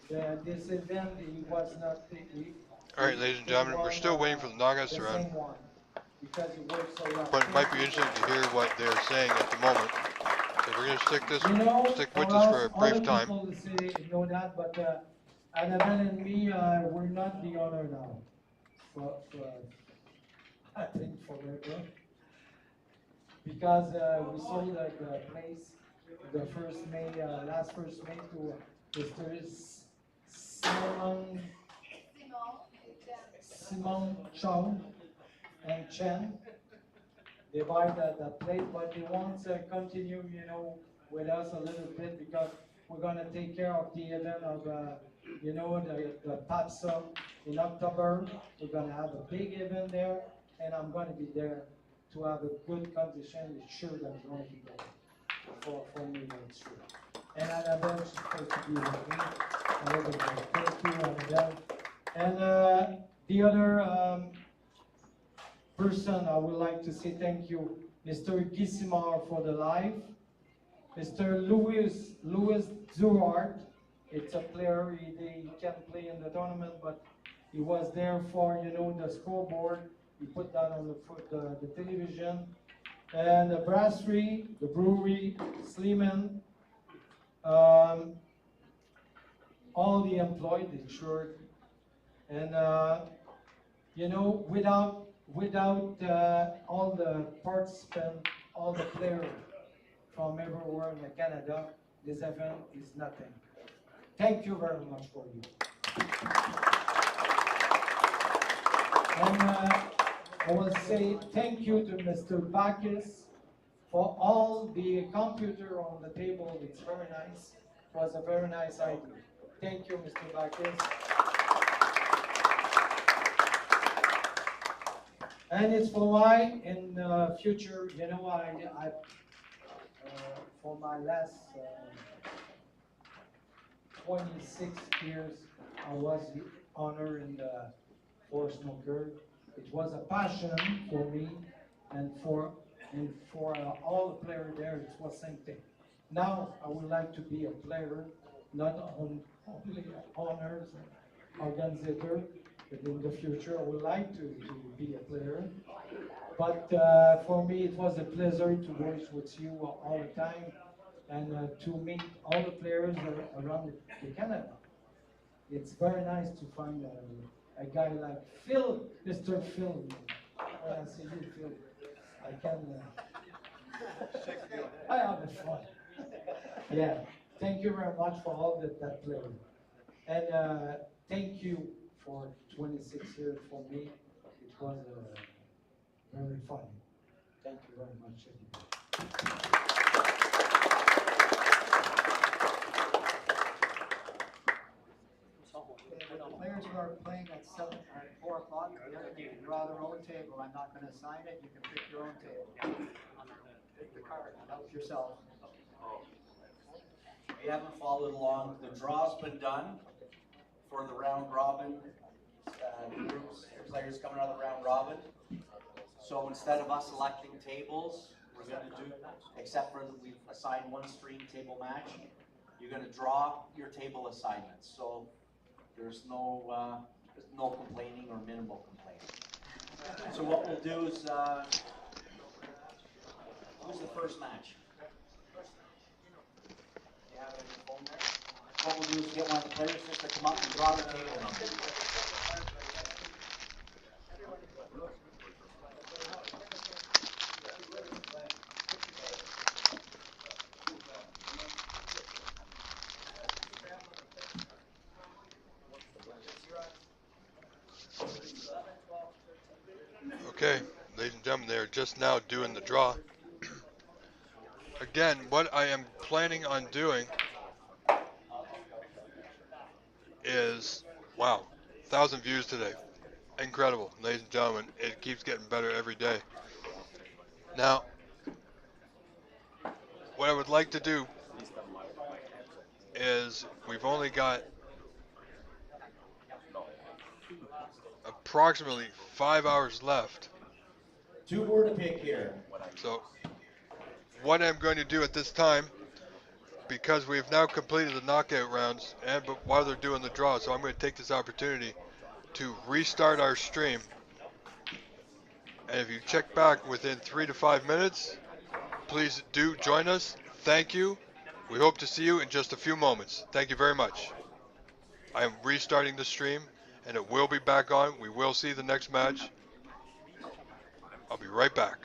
this event, he was not, All right, ladies and he gentlemen, we're won still waiting for the knockouts the to run, same one because he worked so long. but it might be interesting to hear what they're saying at the moment. So we're gonna You know, stick with for this for us, a other brief time. people say know that, but Annabelle and me, we're not the owner now. For I think forever. Because we sold the place the first May, last first May to Mr. Simon Chong and Chen. They buy the place, but they want to continue, with us a little bit because we're gonna take care of the event of, the PAPSA in October. We're gonna have a big event there, and I'm gonna be there to have a good condition. It's sure that I'm going to be there for me. That's true. And Annabelle is supposed to be with me. Thank you, Annabelle. And the other person, I would like to say thank you, Mr. Gissimar for the live, Mr. Louis Duhart. It's a player. He can't play in the tournament, but he was there for the scoreboard. He put that on the television, and the brasserie, the brewery, Sleeman, all the employed, insured, and without all the participants, all the players from everywhere in Canada, this event is nothing. Thank you very much for you. And I will say thank you to Mr. Bacchus for all the computer on the table. It's very nice. It was a very nice idea. Thank you, Mr. Bacchus. And it's for why in the future, I for my last 26 years, I was the honor in the for snooker. It was a passion for me and for all the players there. It was same thing. Now I would like to be a player, not only honors organizer, but in the future I would like to be a player. But for me it was a pleasure to work with you all the time and to meet all the players around the Canada. It's very nice to find a guy like Phil, Mr. Phil. When I see you, Phil, I can. I have fun. Yeah. Thank you very much for all that player, and thank you for 26 years for me. It was very fun. Thank you very much, everybody. When the players are playing at 4 o'clock, you can draw their own table. I'm not going to sign it. You can pick your own table. Pick the card. Help yourself. We haven't followed along. The draw's been done for the round robin groups, players coming out of the round robin. So instead of us selecting tables, we're going to do, except for we've assigned one stream table match, you're going to draw your table assignments. So there's no complaining or minimal complaining. So what we'll do is, who's the first match? You have it on your phone there? What we'll do is get one of the players just to come up and draw the table number. Okay, ladies and gentlemen, they're just now doing the draw. Again, what I am planning on doing is, wow, 1,000 views today. Incredible, ladies and gentlemen. It keeps getting better every day. Now, what I would like to do is we've only got approximately 5 hours left. 2 more to pick here. So what I'm going to do at this time because we've now completed the knockout rounds, and but while they're doing the draw, so I'm going to take this opportunity to restart our stream. And if you check back within 3 to 5 minutes, please do join us. Thank you. We hope to see you in just a few moments. Thank you very much. I am restarting the stream, and it will be back on. We will see the next match. I'll be right back.